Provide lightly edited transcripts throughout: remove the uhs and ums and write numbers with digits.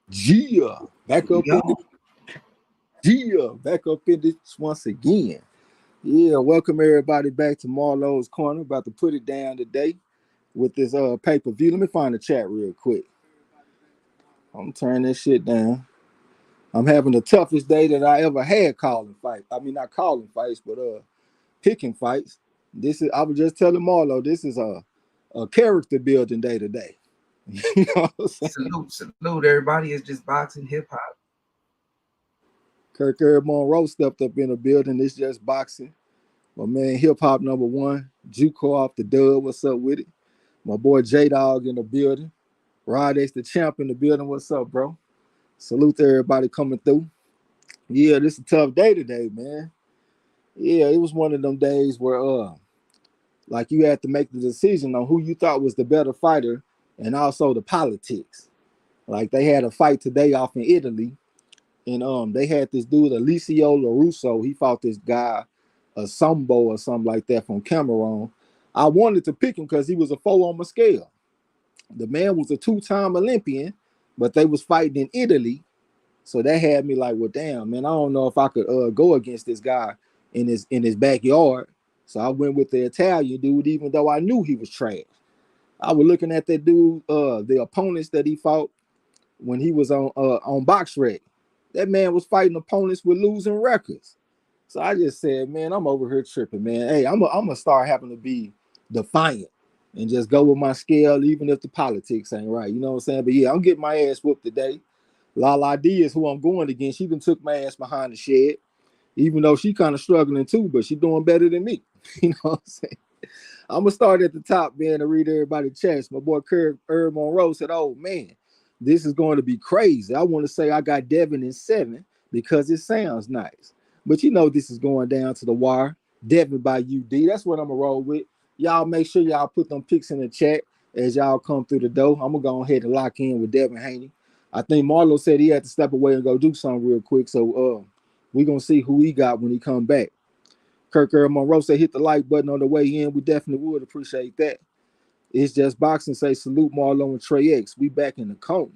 Gia, back up in the Yo, back up in this once again. Yeah, welcome everybody back to MARLO'S Corner. About to put it down today with this pay-per-view. Let me find the chat real quick. I'm turning this shit down. I'm having the toughest day that I ever had calling fights. I mean, not calling fights, but picking fights. This is I was just telling Marlo, this is a character building day today. You know what I'm saying? salute, everybody. It's just boxing, hip hop. Kirk Monroe stepped up in the building. It's just boxing. My man, hip hop number one, Juco off the dub. What's up with it? My boy J Dog in the building. Rod X the champ in the building. What's up, bro? Salute to everybody coming through. Yeah, this is a tough day today, man. Yeah, it was one of them days where like you had to make the decision on who you thought was the better fighter and also the politics. Like they had a fight today off in Italy, and they had this dude Alicio LaRusso. He fought this guy, a Sambo or something like that from Cameroon. I wanted to pick him because he was a four on my scale. The man was a two-time Olympian, but they was fighting in Italy, so that had me like, well, damn, man, I don't know if I could go against this guy in his backyard. So I went with the Italian dude, even though I knew he was trash. I was looking at that dude, the opponents that he fought when he was on BoxRec. That man was fighting opponents with losing records. So I just said, man, I'm over here tripping, man. Hey, I'm gonna start having to be defiant and just go with my scale, even if the politics ain't right. You know what I'm saying? But yeah, I'm getting my ass whooped today. Lala D is who I'm going against. She even took my ass behind the shed, even though she kind of struggling too, but she doing better than me. You know what I'm saying? I'm gonna start at the top, man, to read everybody's chats. My boy Kirk Monroe said, "Oh man, this is going to be crazy. I want to say I got Devin in 7 because it sounds nice, but you know this is going down to the wire. Devin by UD. That's what I'm gonna roll with. Y'all make sure y'all put them pics in the chat as y'all come through the door. I'm gonna go ahead and lock in with Devin Haney. I think Marlo said he had to step away and go do something real quick, so we gonna see who he got when he come back." Kirk Monroe said, hit the like button on the way in. We definitely would appreciate that. It's just boxing. Say salute Marlo and Trey X. We back in the cone.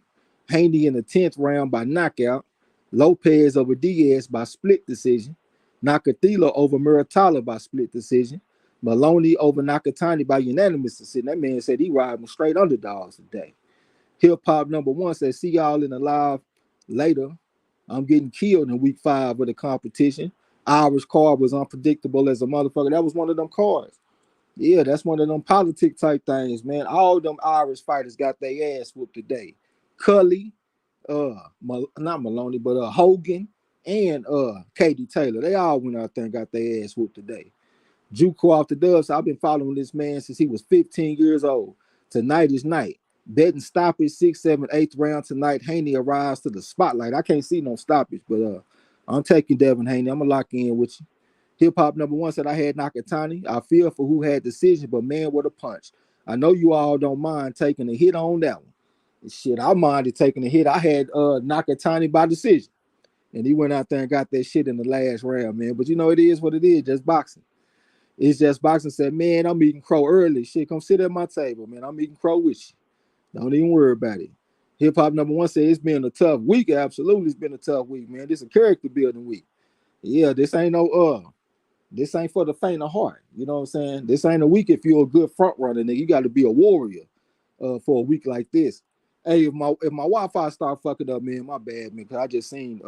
Haney in the 10th round by knockout. Lopez over Diaz by split decision. Nakatila over Muratala by split decision. Maloney over Nakatani by unanimous decision. That man said he riding straight underdogs today. Hip hop number one says, see y'all in the live later. I'm getting killed in week 5 of the competition. Irish card was unpredictable as a motherfucker. That was one of them cards. Yeah, that's one of them politic type things, man. All them Irish fighters got their ass whooped today. Cully, not Maloney, but Hogan and Katie Taylor. They all went out there and got their ass whooped today. Juco off the dubs. I've been following this man since he was 15 years old. Tonight is night. Betting stoppage 6th, 7th, 8th round tonight. Haney arrives to the spotlight. I can't see no stoppage, but I'm taking Devin Haney. I'm gonna lock in with you. Hip hop number one said I had Nakatani. I feel for who had decision, but man, what a punch. I know you all don't mind taking a hit on that one. Shit, I minded taking a hit. I had Nakatani by decision. And he went out there and got that shit in the last round, man. But you know, it is what it is, just boxing. It's just boxing said, man, I'm eating crow early. Shit, come sit at my table, man. I'm eating crow with you. Don't even worry about it. Hip hop number one said it's been a tough week. Absolutely, it's been a tough week, man. This is a character building week. Yeah, this ain't for the faint of heart. You know what I'm saying? This ain't a week if you're a good front runner, nigga. You got to be a warrior for a week like this. Hey, if my Wi-Fi start fucking up, man, my bad, man. Cause I just seen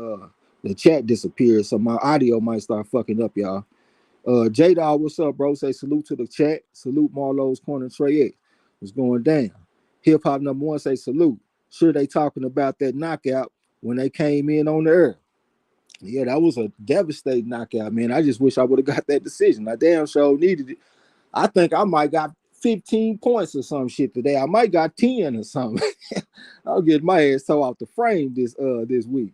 the chat disappear, so my audio might start fucking up, y'all. J Dog, what's up, bro? Say salute to the chat. Salute Marlo's Corner Trey X. What's going down? Hip hop number one say salute. Sure, they talking about that knockout when they came in on the air. Yeah, that was a devastating knockout, man. I just wish I would have got that decision. I damn sure needed it. I think I might got 15 points or some shit today. I might got 10 or something. I'll get my ass toe off the frame this week.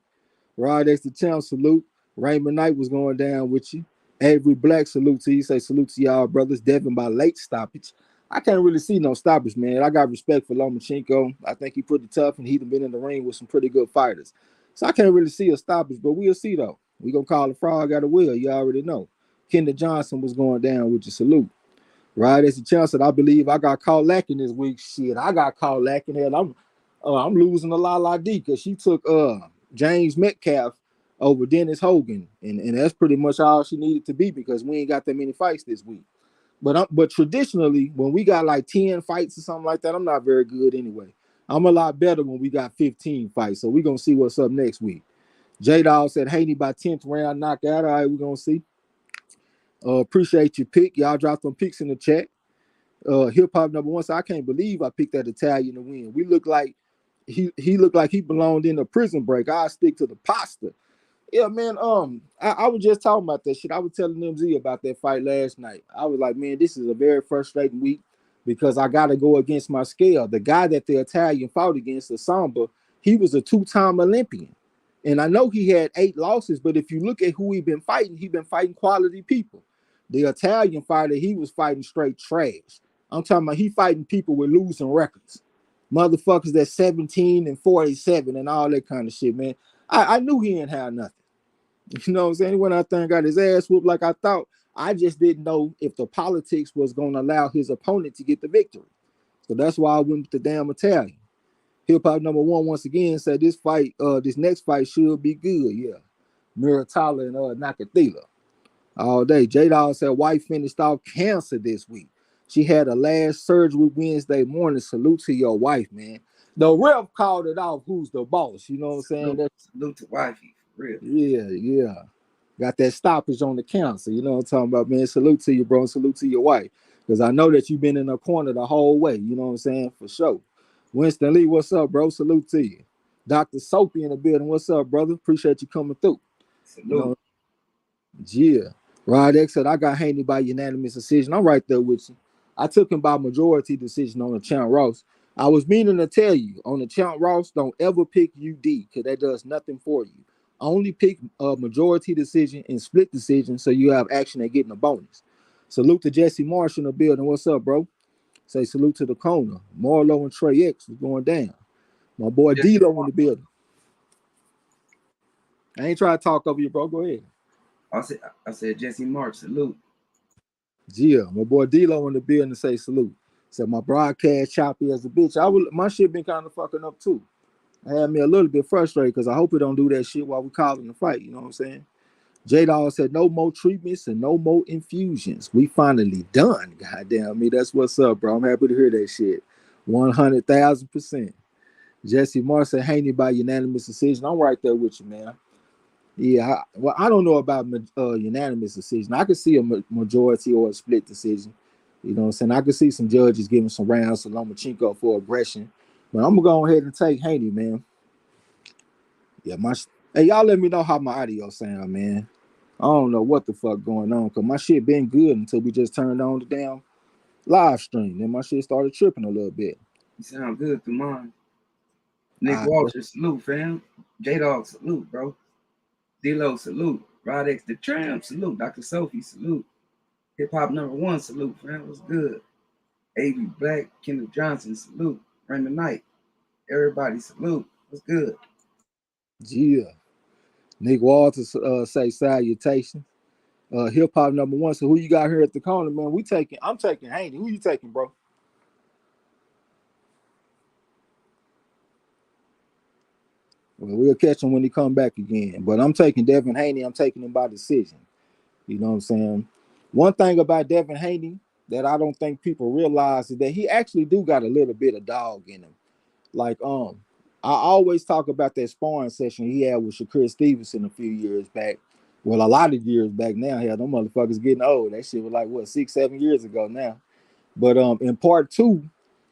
Rod X the champ, salute. Raymond Knight was going down with you. Avery Black, salute to you. Say salute to y'all brothers. Devin by late stoppage. I can't really see no stoppage, man. I got respect for Lomachenko. I think he pretty tough, and he's been in the ring with some pretty good fighters. So I can't really see a stoppage, but we'll see, though. We going to call the frog out of wheel. You already know. Kendra Johnson was going down with you. Salute. Right, as a chance that I believe I got caught lacking this week. Shit, I got caught lacking. Hell, I'm losing a La D because she took James Metcalf over Dennis Hogan, and that's pretty much all she needed to be because we ain't got that many fights this week. But traditionally, when we got like 10 fights or something like that, I'm not very good anyway. I'm a lot better when we got 15 fights. So we're gonna see what's up next week. J Dog said Haney by 10th round knockout. All right, we're gonna see. Appreciate your pick. Y'all dropped some picks in the chat. Hip hop number one. So I can't believe I picked that Italian to win. We look like he looked like he belonged in a prison break. I stick to the pasta. Yeah, man. I was just talking about that shit. I was telling MZ about that fight last night. I was like, man, this is a very frustrating week because I got to go against my scale. The guy that the Italian fought against, the Samba, he was a two-time Olympian, and I know he had 8 losses. But if you look at who he been fighting quality people. The Italian fighter, he was fighting straight trash. I'm talking about he fighting people with losing records, motherfuckers that 17-47 and all that kind of shit, man. I knew he didn't have nothing. You know what I'm saying? He went out there and got his ass whooped like I thought. I just didn't know if the politics was going to allow his opponent to get the victory. So that's why I went with the damn Italian. Hip hop number one once again said this next fight should be good. Yeah, Muratala and Nakatila all day. J Dog said wife finished off cancer this week. She had her last surgery Wednesday morning. Salute to your wife, man. The ref called it off. Who's the boss? You know what I'm saying? Salute to wifey, for real. Yeah. Got that stoppage on the cancer. You know what I'm talking about, man? Salute to you, bro. Salute to your wife. Because I know that you've been in a corner the whole way. You know what I'm saying? For sure. Winston Lee, what's up, bro? Salute to you. Dr. Soapy in the building. What's up, brother? Appreciate you coming through. Salute. You know, yeah. Rod X said, I got Haney by unanimous decision. I'm right there with you. I took him by majority decision on the Champ Ross. I was meaning to tell you, on the Champ Ross, don't ever pick UD because that does nothing for you. Only pick a majority decision and split decision so you have action at getting a bonus. Salute to Jesse Marsh in the building. What's up, bro? Say salute to the corner. Marlo and Trey X was going down. My boy D-Lo in the building. I ain't trying to talk over you, bro. Go ahead. I said Jesse Mark, salute. Yeah, my boy D-Lo in the building to say salute. Said my broadcast choppy as a bitch. My shit been kind of fucking up too. I had me a little bit frustrated because I hope it don't do that shit while we calling the fight. You know what I'm saying? J-Dog said no more treatments and no more infusions. We finally done. Goddamn me. That's what's up, bro. I'm happy to hear that shit. 100,000%. Jesse Marsh said Haney by unanimous decision. I'm right there with you, man. Yeah, I don't know about unanimous decision. I could see a majority or a split decision. You know what I'm saying? I could see some judges giving some rounds to Lomachenko for aggression. But I'm going to go ahead and take Haney, man. Yeah, hey, y'all let me know how my audio sound, man. I don't know what the fuck going on because my shit been good until we just turned on the damn live stream. Then my shit started tripping a little bit. You sound good through mine. Nick Walter, salute, fam. J-Dog, salute, bro. D-Lo, salute. Rod X, the Tramp, salute. Dr. Sophie, salute. Hip Hop number one, salute, fam. What's good? A.V. Black, Kendall Johnson, salute. Raymond Knight, everybody, salute. What's good? Yeah. Nick Walters say salutations. Hip Hop number one. So who you got here at the corner, man? I'm taking Haney. Who you taking, bro? Well, we'll catch him when he come back again. But I'm taking Devin Haney. I'm taking him by decision. You know what I'm saying? One thing about Devin Haney that I don't think people realize is that he actually do got a little bit of dog in him. Like, I always talk about that sparring session he had with Shakur Stevenson a few years back. Well, a lot of years back now. Hell, them motherfuckers getting old. That shit was like, what, 6-7 years ago now. But in part two,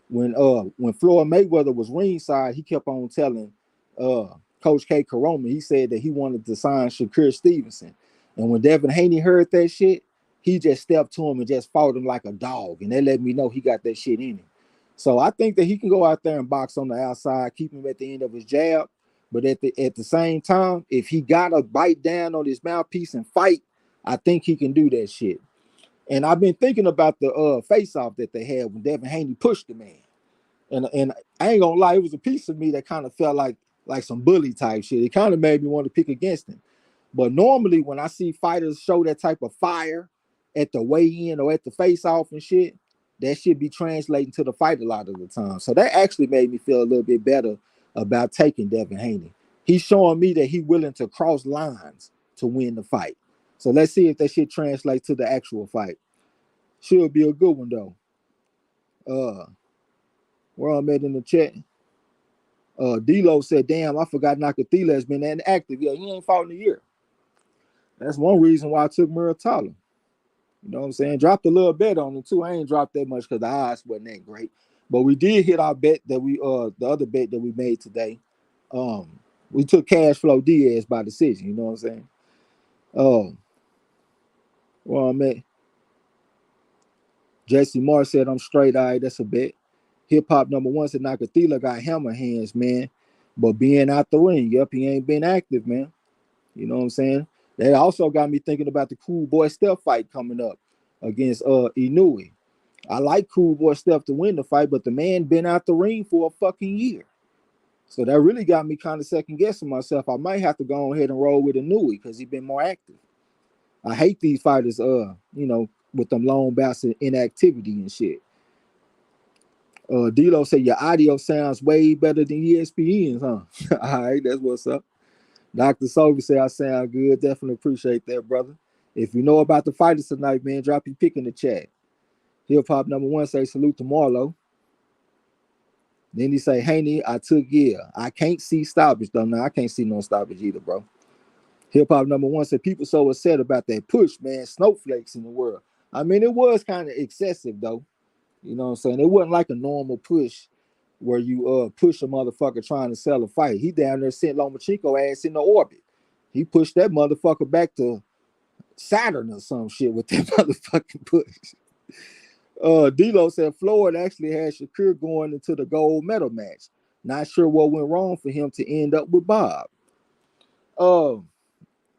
when Floyd Mayweather was ringside, he kept on telling Coach K. Caroma, he said that he wanted to sign Shakur Stevenson. And when Devin Haney heard that shit, he just stepped to him and just fought him like a dog. And that let me know he got that shit in him. So I think that he can go out there and box on the outside, keep him at the end of his jab. But at the same time, if he got to bite down on his mouthpiece and fight, I think he can do that shit. And I've been thinking about the face-off that they had when Devin Haney pushed the man. And I ain't gonna lie, it was a piece of me that kind of felt like some bully type shit. It kind of made me want to pick against him. But normally when I see fighters show that type of fire at the weigh-in or at the face-off and shit, that should be translating to the fight a lot of the time. So that actually made me feel a little bit better about taking Devin Haney. He's showing me that he's willing to cross lines to win the fight. So let's see if that shit translates to the actual fight. Should be a good one though. Where I'm at in the chat. D-Lo said, damn, I forgot Nakatila's been inactive. Yeah, he ain't fought in a year. That's one reason why I took Muratalla. You know what I'm saying? Dropped a little bet on him too. I ain't dropped that much because the odds wasn't that great. But we did hit our bet that the other bet that we made today. We took Cash Flow Diaz by decision, you know what I'm saying? Well, I'm at. Jesse Moore said I'm straight eyed, that's a bet. Hip hop number one said Nakatila got hammer hands, man. But being out the ring, yep, he ain't been active, man. You know what I'm saying? That also got me thinking about the Cool Boy Steph fight coming up against Inouye. I like Cool Boy Steph to win the fight, but the man been out the ring for a fucking year. So that really got me kind of second guessing myself. I might have to go ahead and roll with Inouye because he's been more active. I hate these fighters, with them long bouts of inactivity and shit. D-Lo said your audio sounds way better than ESPN's, huh? All right, that's what's up. Dr. Sophie said I sound good. Definitely appreciate that, brother. If you know about the fighters tonight, man, drop your pick in the chat. Hip Hop number one say salute to Marlo. Then he say, Haney, I took I can't see stoppage though. No, I can't see no stoppage either, bro. Hip Hop number one said people so upset about that push, man. Snowflakes in the world. I mean, it was kind of excessive though. You know what I'm saying? It wasn't like a normal push where you push a motherfucker trying to sell a fight. He down there sent Lomachenko ass in the orbit. He pushed that motherfucker back to Saturn or some shit with that motherfucking push. D-Lo said Floyd actually had Shakur going into the gold medal match. Not sure what went wrong for him to end up with Bob.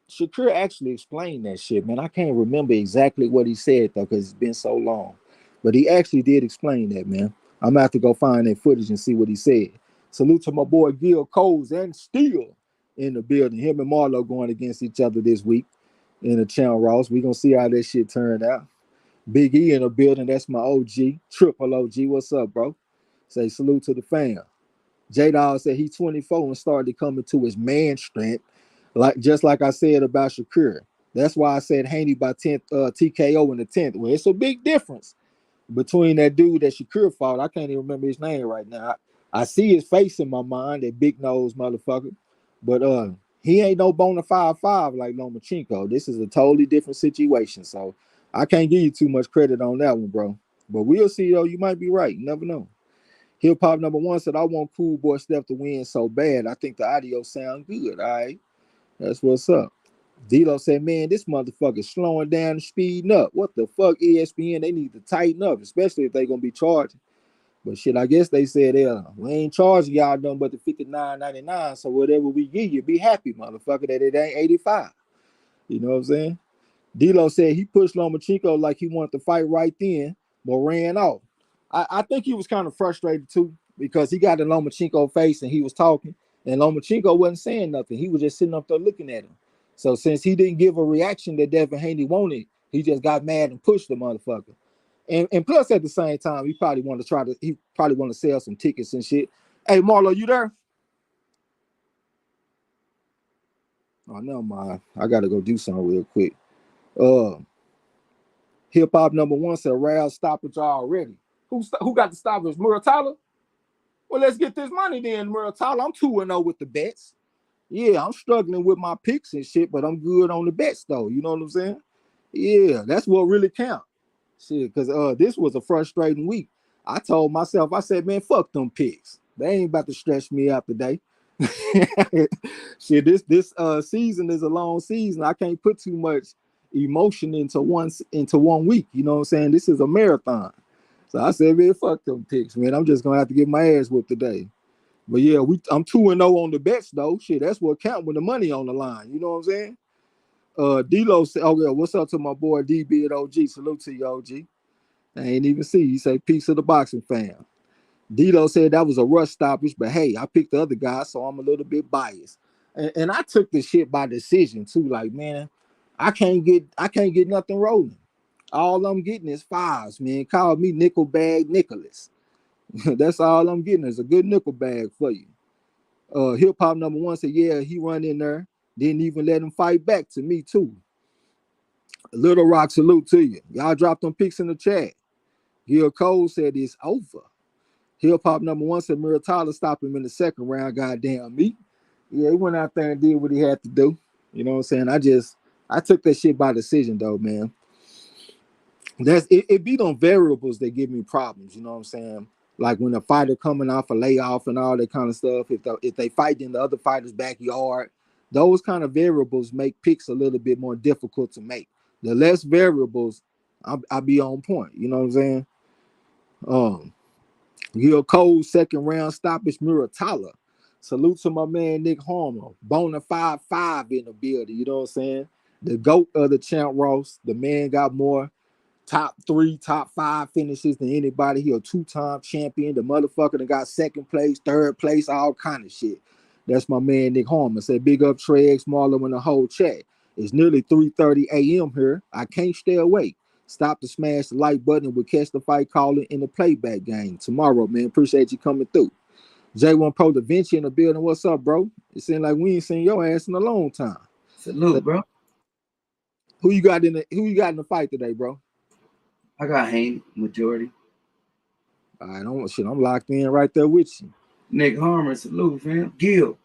Shakur actually explained that shit, man. I can't remember exactly what he said though, because it's been so long. But he actually did explain that, man. I'm gonna have to go find that footage and see what he said. Salute to my boy Gil Coles and Steele in the building. Him and Marlo going against each other this week in the Channel Ross. We gonna see how that shit turned out. Big E in the building. That's my OG, triple OG. What's up, bro? Say salute to the fam. J-Dawg said he's 24 and started to come into his man strength. Just like I said about Shakur. That's why I said Haney by 10th TKO in the 10th. Well, it's a big difference between that dude that Shakur fought. I can't even remember his name right now. I see his face in my mind, that big nose motherfucker. But he ain't no bona fide 5 like Lomachenko. This is a totally different situation. So I can't give you too much credit on that one, bro. But we'll see, though. You might be right. You never know. Hip Hop number one said, I want Cool Boy Steph to win so bad. I think the audio sound good. All right. That's what's up. D-Lo said, man, this motherfucker's slowing down and speeding up. What the fuck, ESPN? They need to tighten up, especially if they're going to be charging. But shit, I guess they said, we ain't charging y'all nothing but the $59.99, so whatever we give you, be happy, motherfucker, that it ain't 85. You know what I'm saying? D-Lo said he pushed Lomachenko like he wanted to fight right then, but ran off. I think he was kind of frustrated, too, because he got in Lomachenko face and he was talking, and Lomachenko wasn't saying nothing. He was just sitting up there looking at him. So since he didn't give a reaction that Devin Haney wanted, he just got mad and pushed the motherfucker. And plus at the same time, he probably want to sell some tickets and shit. Hey, Marlo, you there? Oh, never mind. I gotta go do something real quick. Hip Hop number one said Rail stoppage already. Who got the stoppage? Muratalla? Well, let's get this money then, Muratalla. I'm 2-0 with the bets. Yeah, I'm struggling with my picks and shit, but I'm good on the bets though. You know what I'm saying? Yeah, that's what really counts. Shit, because this was a frustrating week. I told myself, I said, man, fuck them picks. They ain't about to stretch me out today. Shit, this season is a long season. I can't put too much emotion into one week. You know what I'm saying? This is a marathon. So I said, man, fuck them picks, man. I'm just gonna have to get my ass whooped today. But yeah, I'm 2-0 on the bets though. Shit, that's what count when the money on the line. You know what I'm saying? D-Lo said, oh yeah, what's up to my boy DB at OG? Salute to you, OG. I ain't even see. He say peace of the boxing fan. D-Lo said that was a rush stoppage, but hey, I picked the other guy, so I'm a little bit biased. And I took the shit by decision too. Like, man, I can't get nothing rolling. All I'm getting is fives, man. Call me nickel bag Nicholas. That's all I'm getting is a good nickel bag for you. Hip hop number one said, yeah, he run in there. Didn't even let him fight back to me, too. Little Rock, salute to you. Y'all dropped them pics in the chat. Gil Cole said it's over. Hip hop number one said Mira Tyler stopped him in the second round. Goddamn me. Yeah, he went out there and did what he had to do. You know what I'm saying? I took that shit by decision though, man. It be them variables that give me problems, you know what I'm saying? Like when a fighter coming off a layoff and all that kind of stuff, if they fight in the other fighter's backyard, those kind of variables make picks a little bit more difficult to make. The less variables, I'll be on point, you know what I'm saying? Gil Cole, second round stoppage, Muratala. Salute to my man Nick Harmer. Bona 5-5 in the building, you know what I'm saying? The GOAT of the Champ Ross. The man got more top 3, top 5 finishes than anybody. He a 2-time champion. The motherfucker that got second place, third place, all kind of shit. That's my man Nick Harmer. Said big up Trey X Marlo in the whole chat. It's nearly 3:30 a.m. here. I can't stay awake. Stop to smash the like button. We'll catch the fight calling in the playback game tomorrow, man. Appreciate you coming through. J1 Pro Da Vinci in the building. What's up, bro? It seems like we ain't seen your ass in a long time. Salute, bro. Who you got in the fight today, bro? I got Haney, majority. All right, I'm locked in right there with you. Nick Harmer, salute, fam. Gil,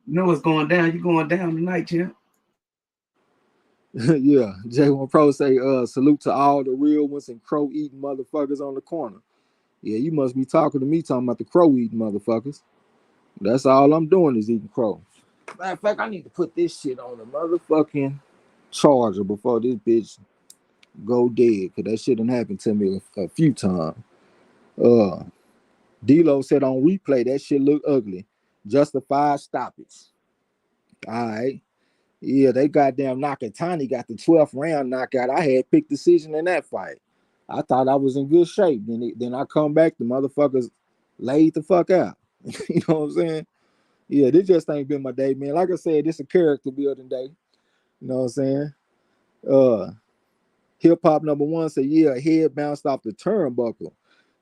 you know what's going down. You going down tonight, champ. Yeah, J1 Pro say, salute to all the real ones and crow eating motherfuckers on the corner. Yeah, you must be talking to me talking about the crow eating motherfuckers. That's all I'm doing is eating crow. Matter of fact, I need to put this shit on the motherfucking charger before this bitch go dead, because that shit done happened to me a few times. D-Lo said on replay, that shit look ugly. Justified stoppage. All right. Yeah, they goddamn Nakatani got the 12th round knockout. I had picked decision in that fight. I thought I was in good shape. Then I come back, the motherfuckers laid the fuck out. You know what I'm saying? Yeah, this just ain't been my day, man. Like I said, this a character building day. You know what I'm saying? Hip hop number one said, yeah, head bounced off the turnbuckle.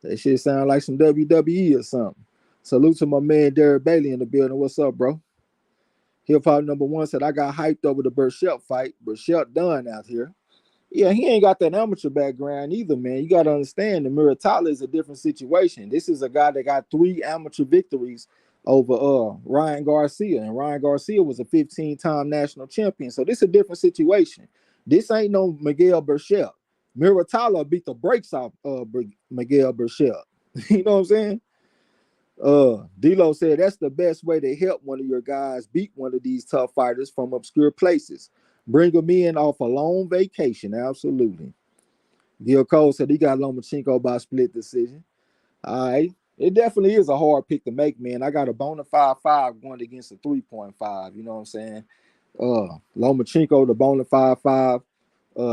That shit sound like some WWE or something. Salute to my man Derek Bailey in the building. What's up, bro? Hip hop number one said, I got hyped over the Burchett fight. Burchett done out here. Yeah, he ain't got that amateur background either, man. You got to understand the Muratala is a different situation. This is a guy that got 3 amateur victories over Ryan Garcia, and Ryan Garcia was a 15-time national champion. So this is a different situation. This ain't no Miguel Burchett. Muratala beat the brakes off Miguel Burchett. You know what I'm saying? D-Lo said that's the best way to help one of your guys beat one of these tough fighters from obscure places. Bring them in off a long vacation. Absolutely. Gil Cole said he got Lomachenko by split decision. All right. It definitely is a hard pick to make, man. I got a bona fide 5 going against a 3.5. You know what I'm saying? Lomachenko, the bona fide 5.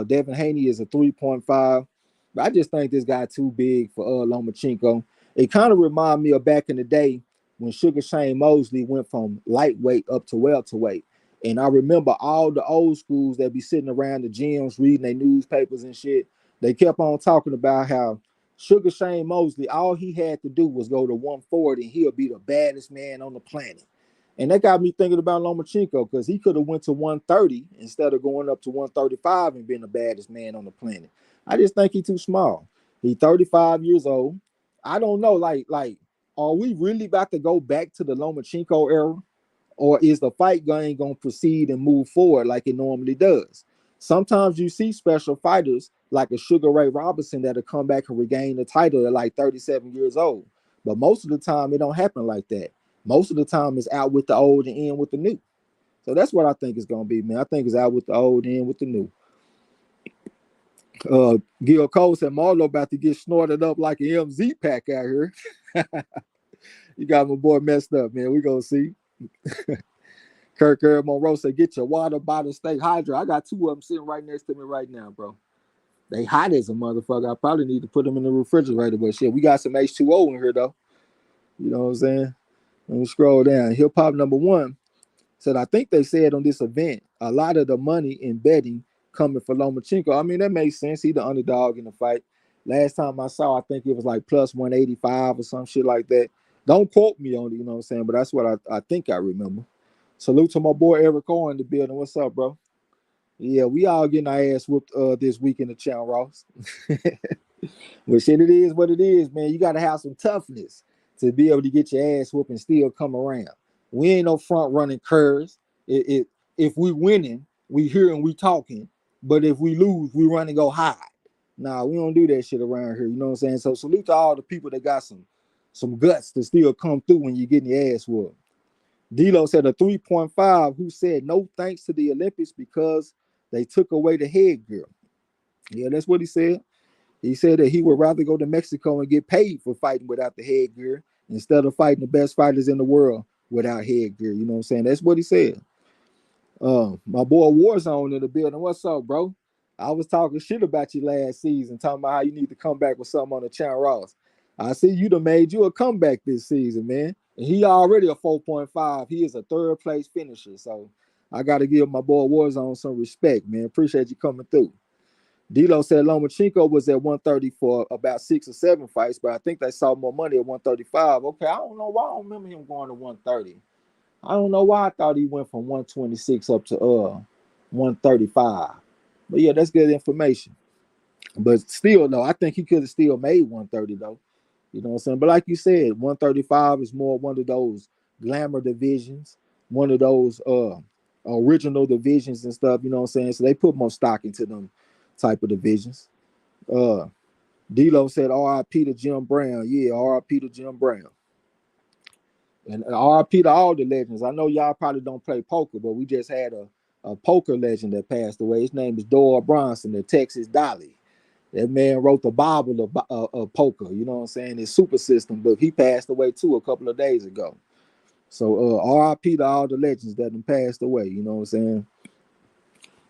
Devin Haney is a 3.5. But I just think this guy too big for Lomachenko. It kind of reminds me of back in the day when Sugar Shane Mosley went from lightweight up to welterweight. And I remember all the old schools that be sitting around the gyms reading their newspapers and shit. They kept on talking about how Sugar Shane Mosley, all he had to do was go to 140 and he'll be the baddest man on the planet. And that got me thinking about Lomachenko because he could have went to 130 instead of going up to 135 and being the baddest man on the planet. I just think he's too small. He's 35 years old. I don't know, like, are we really about to go back to the Lomachenko era? Or is the fight going to proceed and move forward like it normally does? Sometimes you see special fighters like a Sugar Ray Robinson that'll come back and regain the title at like 37 years old. But most of the time, it don't happen like that. Most of the time, it's out with the old and in with the new. So that's what I think it's going to be, man. I think it's out with the old and in with the new. Gil Cole said Marlo about to get snorted up like an MZ pack out here. You got my boy messed up, man. We going to see. Kirk Monroe said, get your water bottle, stay hydrated. I got 2 of them sitting right next to me right now, bro. They hot as a motherfucker. I probably need to put them in the refrigerator, but shit, we got some H2O in here, though. You know what I'm saying? Let me scroll down. Hip-hop number one said, I think they said on this event, a lot of the money in betting coming for Lomachenko. I mean, that makes sense. He the underdog in the fight. Last time I saw, I think it was like plus 185 or some shit like that. Don't quote me on it, you know what I'm saying? But that's what I think I remember. Salute to my boy Eric Owen in the building. What's up, bro? Yeah, we all getting our ass whooped this week in the Channel Ross. But shit, it is what it is, man. You got to have some toughness to be able to get your ass whooped and still come around. We ain't no front running curves. If we winning, we here and we talking. But if we lose, we run and go hide. Nah, we don't do that shit around here. You know what I'm saying? So salute to all the people that got some guts to still come through when you're getting your ass whooped. D-Lo said a 3.5 who said no thanks to the Olympics because they took away the headgear. Yeah, that's what he said. He said that he would rather go to Mexico and get paid for fighting without the headgear instead of fighting the best fighters in the world without headgear. You know what I'm saying? That's what he said. My boy Warzone in the building. What's up, bro? I was talking shit about you last season, talking about how you need to come back with something on the Channel Ross. I see you done made you a comeback this season, man. And he already a 4.5. He is a third place finisher. So I got to give my boy Warzone some respect, man. Appreciate you coming through. D'Lo said Lomachenko was at 130 for about 6 or 7 fights, but I think they saw more money at 135. Okay, I don't know why I don't remember him going to 130. I don't know why I thought he went from 126 up to 135. But yeah, that's good information. But still, though, I think he could have still made 130 though. You know what I'm saying? But like you said, 135 is more one of those glamour divisions, one of those original divisions and stuff, you know what I'm saying? So they put more stock into them type of divisions. Uh D'Lo said RIP to Jim Brown. Yeah, RIP to Jim Brown. And RIP to all the legends. I know y'all probably don't play poker, but we just had a poker legend that passed away. His name is Doyle Bronson, the Texas Dolly. That man wrote the Bible of poker, you know what I'm saying? His super system book. He passed away too a couple of days ago. So RIP to all the legends that have passed away, you know what I'm saying?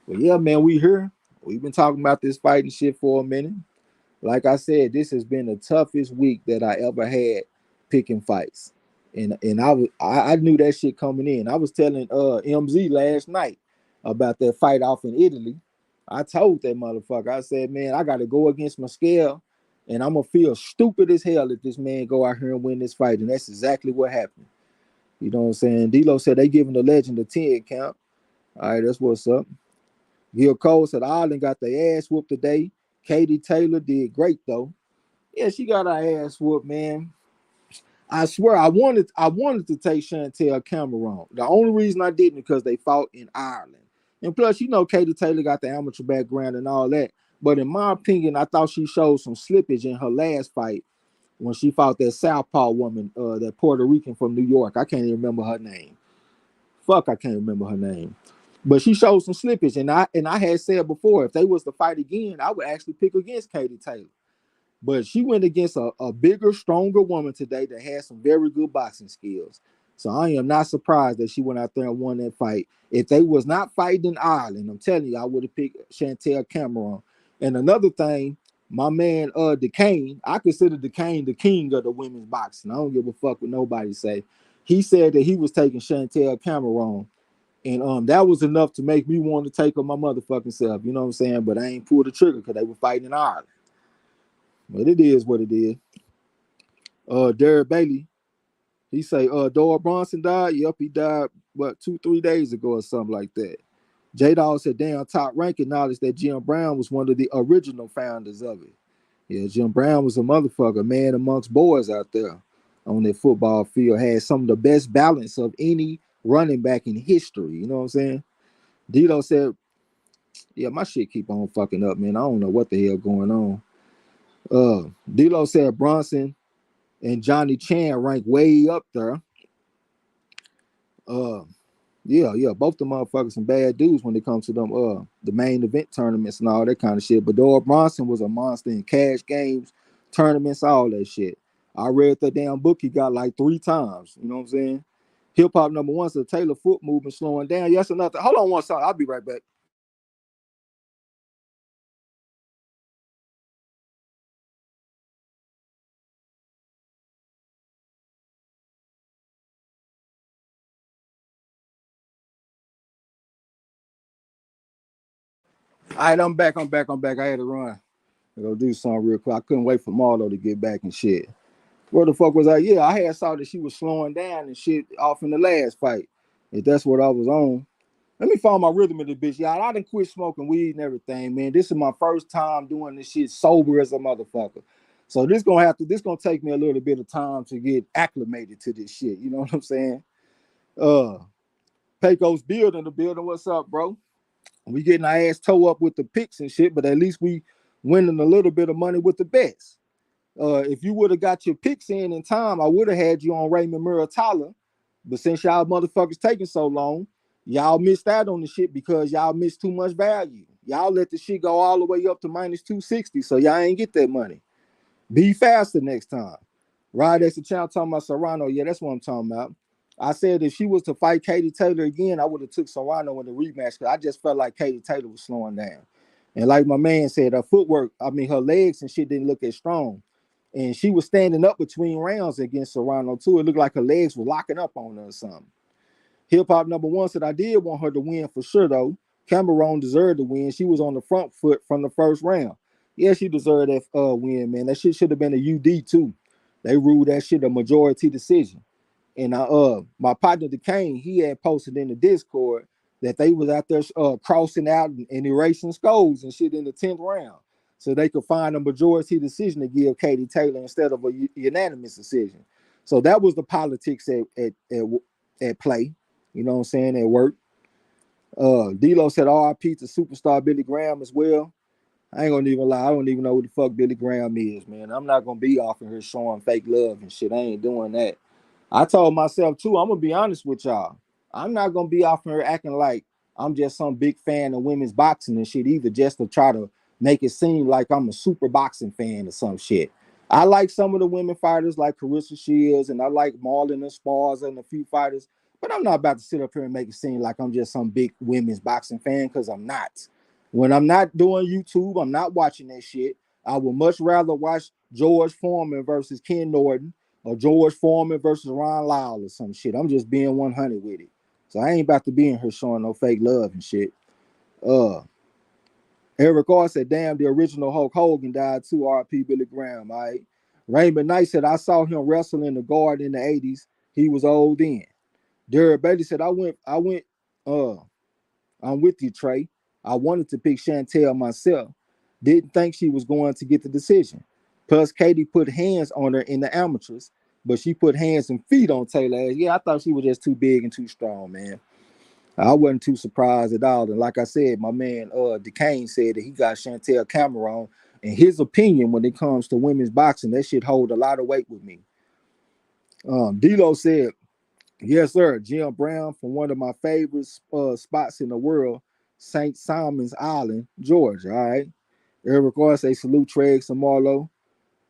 But yeah, man, we here. We've been talking about this fighting shit for a minute. Like I said, this has been the toughest week that I ever had picking fights. And I knew that shit coming in. I was telling MZ last night about that fight off in Italy. I told that motherfucker, I said, man, I gotta go against my scale and I'm gonna feel stupid as hell if this man go out here and win this fight. And that's exactly what happened. You know what I'm saying? D'Lo said they giving the legend a 10 count. All right, that's what's up. Gil Cole said Ireland got their ass whooped today. Katie Taylor did great though. Yeah, she got her ass whooped, man. I swear I wanted to take Chantel Cameron. The only reason I didn't because they fought in Ireland. And plus, you know, Katie Taylor got the amateur background and all that. But in my opinion, I thought she showed some slippage in her last fight when she fought that Southpaw woman, that Puerto Rican from New York. I can't even remember her name. Fuck, I can't remember her name. But she showed some slippage. And I had said before, if they was to fight again, I would actually pick against Katie Taylor. But she went against a bigger, stronger woman today that had some very good boxing skills. So I am not surprised that she went out there and won that fight. If they was not fighting in Ireland, I'm telling you, I would have picked Chantel Cameron. And another thing, my man DeCane, I consider DeCane the king of the women's boxing. I don't give a fuck what nobody say. He said that he was taking Chantel Cameron. And that was enough to make me want to take her my motherfucking self. You know what I'm saying? But I ain't pulled the trigger because they were fighting in Ireland. But it is what it is. Derek Bailey, he say, Doyle Bronson died. Yep, he died, what, 2-3 days ago or something like that. J-Dawg said, damn, Top Rank acknowledged that Jim Brown was one of the original founders of it. Yeah, Jim Brown was a motherfucker, man amongst boys out there on that football field. Had some of the best balance of any running back in history. You know what I'm saying? Dito said, yeah, my shit keep on fucking up, man. I don't know what the hell going on. Dilo said Bronson and Johnny Chan rank way up there. Uh, yeah, both the motherfuckers some bad dudes when it comes to them the main event tournaments and all that kind of shit. But Doyle Bronson was a monster in cash games, tournaments, all that shit. I read that damn book he got like 3 times. You know what I'm saying? Hip hop number one, so Taylor foot movement slowing down. Yes or nothing. Hold on one second. I'll be right back. All right, I'm back. I had to run. I go do something real quick. I couldn't wait for Marlo to get back and shit. Where the fuck was I? Yeah, I had saw that she was slowing down and shit off in the last fight. If that's what I was on. Let me find my rhythm in the bitch, y'all. I done quit smoking weed and everything, man. This is my first time doing this shit sober as a motherfucker. So this gonna take me a little bit of time to get acclimated to this shit. You know what I'm saying? Uh Pecos build in the building. What's up, bro? We getting our ass toe up with the picks and shit, but at least we winning a little bit of money with the bets. If you would have got your picks in time, I would have had you on Raymond Muratalla. But since y'all motherfuckers taking so long, y'all missed out on the shit because y'all missed too much value. Y'all let the shit go all the way up to minus 260, so y'all ain't get that money. Be faster next time. Right, that's the channel talking about Serrano. Yeah, that's what I'm talking about. I said if she was to fight Katie Taylor again, I would have took Serrano in the rematch because I just felt like Katie Taylor was slowing down. And like my man said, her footwork, I mean, her legs and shit didn't look as strong. And she was standing up between rounds against Serrano too. It looked like her legs were locking up on her or something. Hip Hop number one said I did want her to win for sure though. Cameron deserved to win. She was on the front foot from the first round. Yeah, she deserved that win, man. That shit should have been a UD too. They ruled that shit a majority decision. And my partner DeCane, he had posted in the Discord that they was out there crossing out and erasing skulls and shit in the 10th round. So they could find a majority decision to give Katie Taylor instead of a unanimous decision. So that was the politics at play. You know what I'm saying? At work. D-Lo said RIP to superstar Billy Graham as well. I ain't gonna even lie. I don't even know who the fuck Billy Graham is, man. I'm not gonna be off of her showing fake love and shit. I ain't doing that. I told myself too, I'm gonna be honest with y'all. I'm not gonna be off her acting like I'm just some big fan of women's boxing and shit either, just to try to make it seem like I'm a super boxing fan or some shit. I like some of the women fighters like Carissa Shields and I like Marlon Esparza and a few fighters, but I'm not about to sit up here and make it seem like I'm just some big women's boxing fan because I'm not. When I'm not doing YouTube, I'm not watching that shit. I would much rather watch George Foreman versus Ken Norton or George Foreman versus Ron Lyle or some shit. I'm just being 100 with it. So I ain't about to be in here showing no fake love and shit. Eric R said, damn, the original Hulk Hogan died too, RP Billy Graham, all right? Raymond Knight said, I saw him wrestle in the Garden in the 80s. He was old then. Derek Bailey said, I'm with you, Trey. I wanted to pick Chantel myself. Didn't think she was going to get the decision. Plus, Katie put hands on her in the amateurs, but she put hands and feet on Taylor. Yeah, I thought she was just too big and too strong, man. I wasn't too surprised at all. And like I said, my man DeCane said that he got Chantel Cameron. And his opinion when it comes to women's boxing, that shit hold a lot of weight with me. D-Lo said, yes, sir. Jim Brown from one of my favorite spots in the world, St. Simon's Island, Georgia. All right. Eric R say salute Trey and Marlo.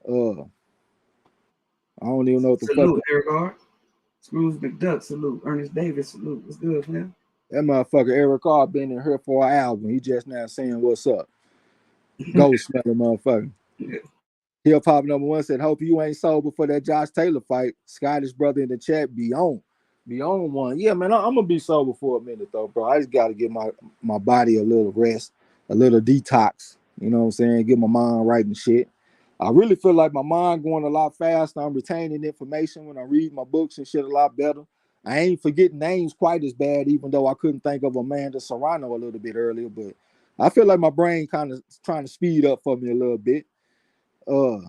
I don't even know what the fuck. Salute, Eric R. Scrooge McDuck, salute. Ernest Davis, salute. What's good, man? That motherfucker Eric R been in here for an album. He just now saying what's up. Ghost smelling motherfucker. Yeah. Hip Hop number one said, hope you ain't sober for that Josh Taylor fight. Scottish brother in the chat, be on. Be on one. Yeah, man, I'm gonna be sober for a minute though, bro. I just gotta give my body a little rest, a little detox. You know what I'm saying? Get my mind right and shit. I really feel like my mind going a lot faster. I'm retaining information when I read my books and shit a lot better. I ain't forgetting names quite as bad, even though I couldn't think of Amanda Serrano a little bit earlier. But I feel like my brain kind of trying to speed up for me a little bit.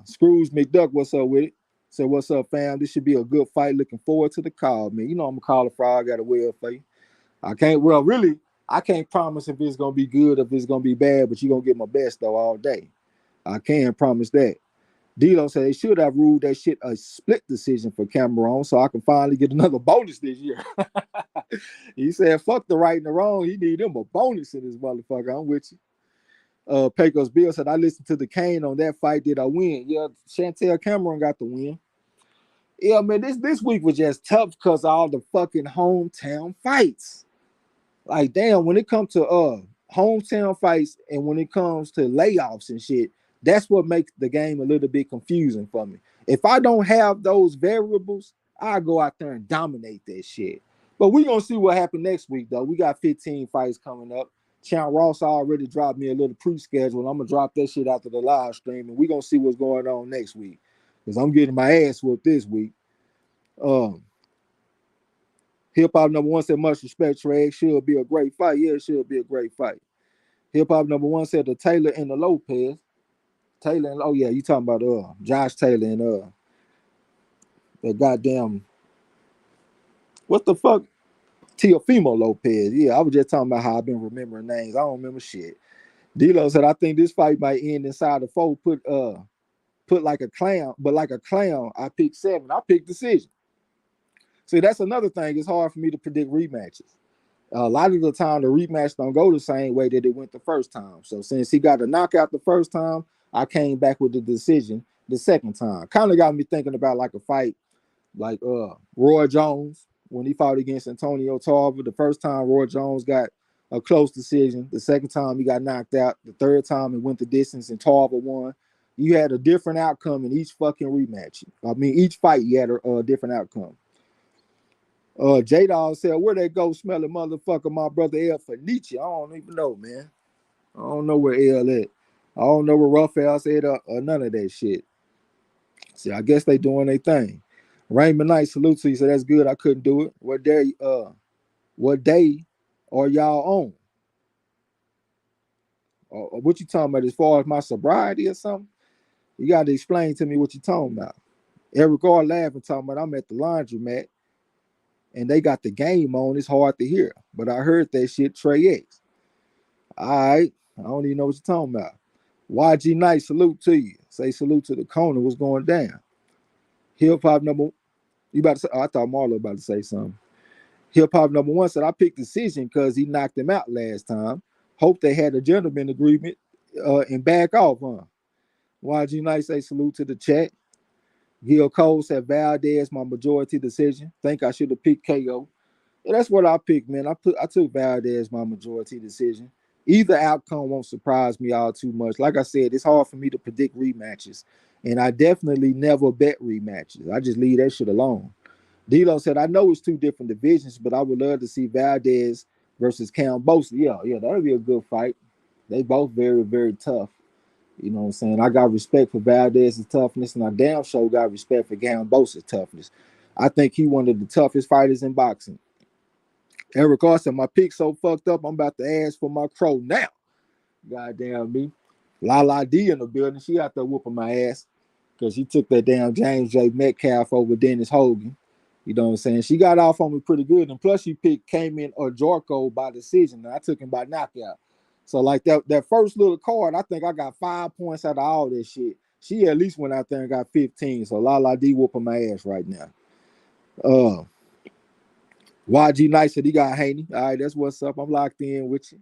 Scrooge McDuck, what's up with it? So what's up, fam? This should be a good fight. Looking forward to the call, man. You know I'm a caller frog. I got a will for you. I can't promise if it's gonna be good, if it's gonna be bad, but you're gonna get my best though all day. I can promise that. D-Lo said they should have ruled that shit a split decision for Cameron so I can finally get another bonus this year. He said, fuck the right and the wrong. He need him a bonus in this motherfucker. I'm with you. Pecos Bill said, I listened to the Kane on that fight. Did I win? Yeah, Chantel Cameron got the win. Yeah, man, this week was just tough because of all the fucking hometown fights. Like, damn, when it comes to hometown fights and when it comes to layoffs and shit, that's what makes the game a little bit confusing for me. If I don't have those variables, I go out there and dominate that shit. But we're gonna see what happens next week, though. We got 15 fights coming up. Champ Ross already dropped me a little pre-schedule. I'm gonna drop that shit after the live stream, and we're gonna see what's going on next week. Because I'm getting my ass whooped this week. Hip Hop number one said, much respect, Trey. Should be a great fight. Yeah, it should be a great fight. Hip Hop number one said the Taylor and the Lopez. Taylor and oh yeah, you talking about Josh Taylor and the goddamn what the fuck? Teofimo Lopez. Yeah, I was just talking about how I've been remembering names. I don't remember shit. D-Lo said, I think this fight might end inside the four. Put like a clown, but like a clown, I picked 7. I picked decision. See, that's another thing. It's hard for me to predict rematches. A lot of the time, the rematch don't go the same way that it went the first time. So since he got a knockout the first time, I came back with the decision the second time. Kind of got me thinking about like a fight like Roy Jones when he fought against Antonio Tarver. The first time Roy Jones got a close decision. The second time he got knocked out. The third time it went the distance and Tarver won. You had a different outcome in each fucking rematch. I mean, each fight you had a different outcome. J-Dog said, where they go smelling motherfucker, my brother El Fenici? I don't even know, man. I don't know where El at. I don't know where Raphael said or none of that shit. See, I guess they doing their thing. Raymond Knight salute to you. So that's good. I couldn't do it. What day are y'all on? Or what you talking about as far as my sobriety or something? You got to explain to me what you talking about. Eric R laughing, talking about I'm at the laundromat and they got the game on. It's hard to hear, but I heard that shit. Trey X. All right, I don't even know what you're talking about. YG Knight, salute to you. Say salute to the corner. What's going down? Hip hop number. You about to say? Oh, I thought Marlo about to say something. Hip hop number one said I picked decision because he knocked him out last time. Hope they had a gentleman agreement and back off, huh? YG Knight say salute to the chat. Gil Cole said Valdez my majority decision. Think I should have picked KO. Yeah, that's what I picked, man. I took Valdez my majority decision. Either outcome won't surprise me all too much. Like I said, it's hard for me to predict rematches, and I definitely never bet rematches. I just leave that shit alone. D'Lo said, I know it's 2 different divisions, but I would love to see Valdez versus Cam Bosley. Yeah, that would be a good fight. They both very, very tough. You know what I'm saying? I got respect for Valdez's toughness, and I damn sure got respect for Cam Bosley's toughness. I think he one of the toughest fighters in boxing. Eric Austin, my pick so fucked up, I'm about to ask for my crow now. Goddamn me. Lala D in the building. She out there whooping my ass because she took that damn James J. Metcalf over Dennis Hogan. You know what I'm saying? She got off on me pretty good. And plus she picked Kamen or Jorko by decision. And I took him by knockout. So like that first little card, I think I got 5 points out of all this shit. She at least went out there and got 15. So Lala D whooping my ass right now. YG Knight said he got Haney. All right, that's what's up. I'm locked in with you.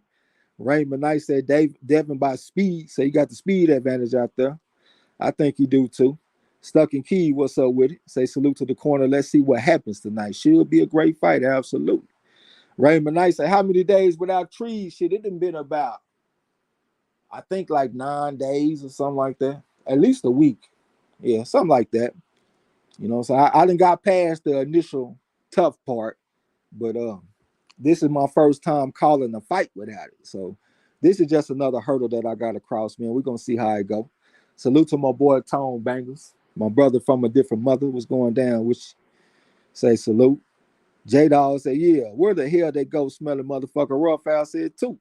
Raymond Knight said Devin by speed. So you got the speed advantage out there. I think you do too. Stuck in Key, what's up with it? Say salute to the corner. Let's see what happens tonight. Should be a great fight, absolutely. Raymond Knight said, how many days without trees? Shit, it done been about, I think like 9 days or something like that. At least a week. Yeah, something like that. You know, so I done got past the initial tough part. But this is my first time calling a fight without it. So this is just another hurdle that I got to cross, man. We're going to see how it go. Salute to my boy Tone Bangles. My brother from a different mother was going down, which say salute. J-Dog said, yeah, where the hell they go smelling motherfucker? Raphael said too.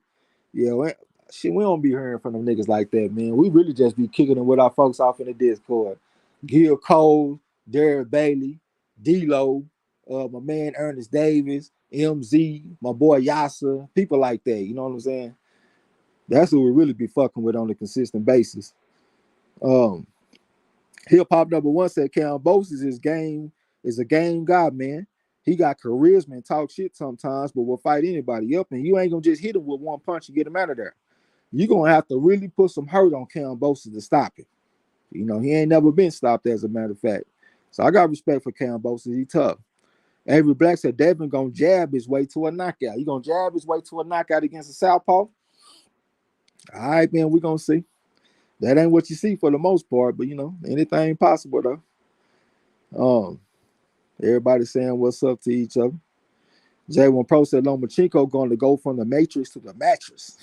Yeah, shit, we don't be hearing from them niggas like that, man. We really just be kicking them with our folks off in the Discord. Gil Cole, Derek Bailey, D-Lo, my man Ernest Davis, MZ, my boy Yasa, people like that. You know what I'm saying? That's who we really be fucking with on a consistent basis. Hip hop number one said Cam Bose is a game guy, man. He got charisma and talk shit sometimes, but will fight anybody up. And you ain't gonna just hit him with one punch and get him out of there. You're gonna have to really put some hurt on Cam Bose to stop it. You know, he ain't never been stopped, as a matter of fact. So I got respect for Cam Bose. He tough. Avery Black said Devin gonna jab his way to a knockout. He gonna jab his way to a knockout against a southpaw. All right, man, we gonna see. That ain't what you see for the most part, but you know, anything possible though. Everybody saying what's up to each other. J1 Pro said Lomachenko going to go from the matrix to the mattress.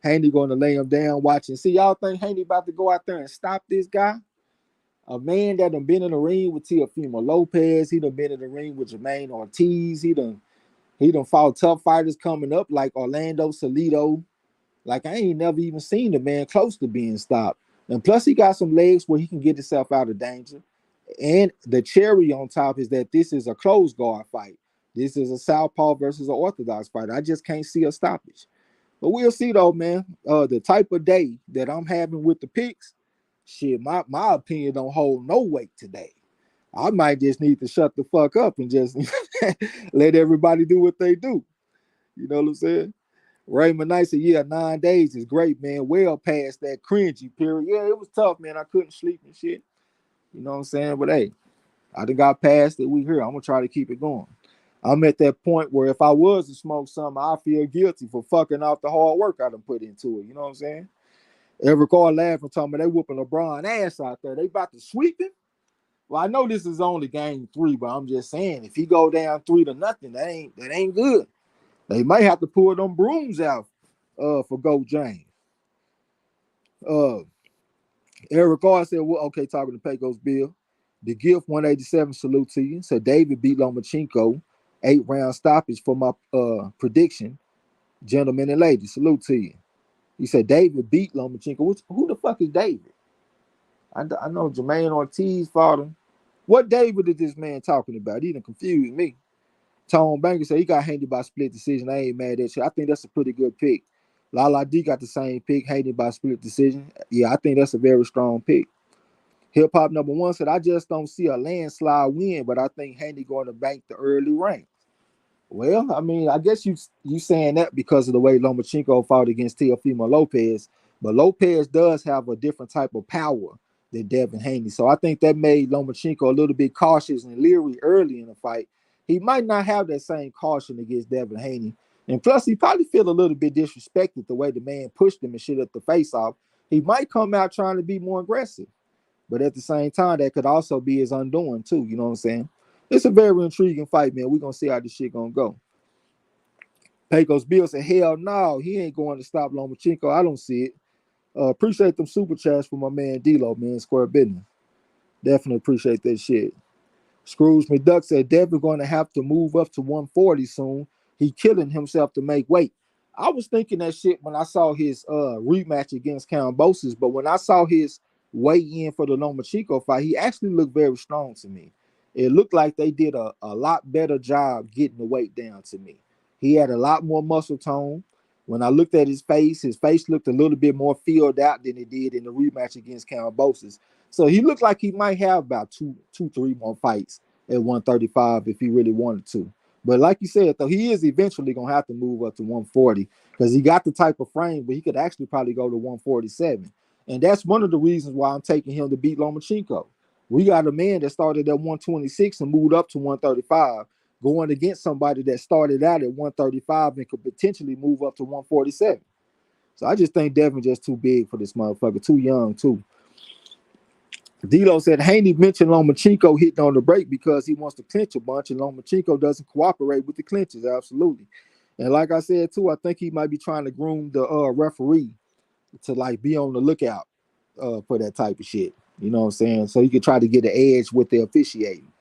Haney going to lay him down watching. See, y'all think Haney about to go out there and stop this guy? A man that done been in the ring with Teofimo Lopez. He done been in the ring with Jermaine Ortiz. He done fought tough fighters coming up like Orlando Salido. Like, I ain't never even seen the man close to being stopped. And plus, he got some legs where he can get himself out of danger. And the cherry on top is that this is a closed guard fight. This is a southpaw versus an orthodox fight. I just can't see a stoppage. But we'll see, though, man. The type of day that I'm having with the picks, shit, my opinion don't hold no weight today. I might just need to shut the fuck up and just let everybody do what they do. You know what I'm saying? Raymond Knight said, yeah, 9 days is great, man. Well past that cringy period. Yeah, it was tough, man. I couldn't sleep and shit. You know what I'm saying? But hey, I done got past it. We here. I'm going to try to keep it going. I'm at that point where if I was to smoke something, I feel guilty for fucking off the hard work I done put into it. You know what I'm saying? Eric Carr laughing, talking about they whooping LeBron ass out there. They about to sweep him. Well, I know this is only game 3, but I'm just saying if he go down 3-0, that ain't good. They might have to pull them brooms out for Go James. Eric Carr said, well, okay, talking to Pecos Bill. The Gift 187 salute to you. So David beat Lomachenko, 8-round stoppage for my prediction. Gentlemen and ladies, salute to you. He said David beat Lomachenko. Who the fuck is David? I know Jermaine Ortiz fought him. What David is this man talking about? He done confused me. Tone Banker said he got Haney by split decision. I ain't mad at you. I think that's a pretty good pick. Lala D got the same pick, Haney by split decision. Yeah, I think that's a very strong pick. Hip Hop number 1 said, I just don't see a landslide win, but I think Haney going to bank the early rank. Well, I mean, I guess you saying that because of the way Lomachenko fought against Teofimo Lopez, but Lopez does have a different type of power than Devin Haney. So I think that made Lomachenko a little bit cautious and leery early in the fight. He might not have that same caution against Devin Haney. And plus, he probably feel a little bit disrespected the way the man pushed him and shit at the face-off. He might come out trying to be more aggressive. But at the same time, that could also be his undoing, too. You know what I'm saying? It's a very intriguing fight, man. We're going to see how this shit going to go. Pecos Bill said, hell no, he ain't going to stop Lomachenko. I don't see it. Appreciate them super chats for my man D-Lo, man. Square business. Definitely appreciate that shit. Scrooge McDuck said, Devin going to have to move up to 140 soon. He killing himself to make weight. I was thinking that shit when I saw his rematch against Kambosos, but when I saw his weigh-in for the Lomachenko fight, he actually looked very strong to me. It looked like they did a lot better job getting the weight down to me. He had a lot more muscle tone. When I looked at his face looked a little bit more filled out than it did in the rematch against Kambosos. So he looked like he might have about two, 3 more fights at 135 if he really wanted to. But like you said, though, he is eventually going to have to move up to 140 because he got the type of frame, but he could actually probably go to 147. And that's one of the reasons why I'm taking him to beat Lomachenko. We got a man that started at 126 and moved up to 135, going against somebody that started out at 135 and could potentially move up to 147. So I just think Devin just too big for this motherfucker, too young, too. D-Lo said Haney mentioned Lomachenko hitting on the break because he wants to clinch a bunch, and Lomachenko doesn't cooperate with the clinches. Absolutely. And like I said, too, I think he might be trying to groom the referee to, like, be on the lookout for that type of shit. You know what I'm saying? So he could try to get an edge with the officiating.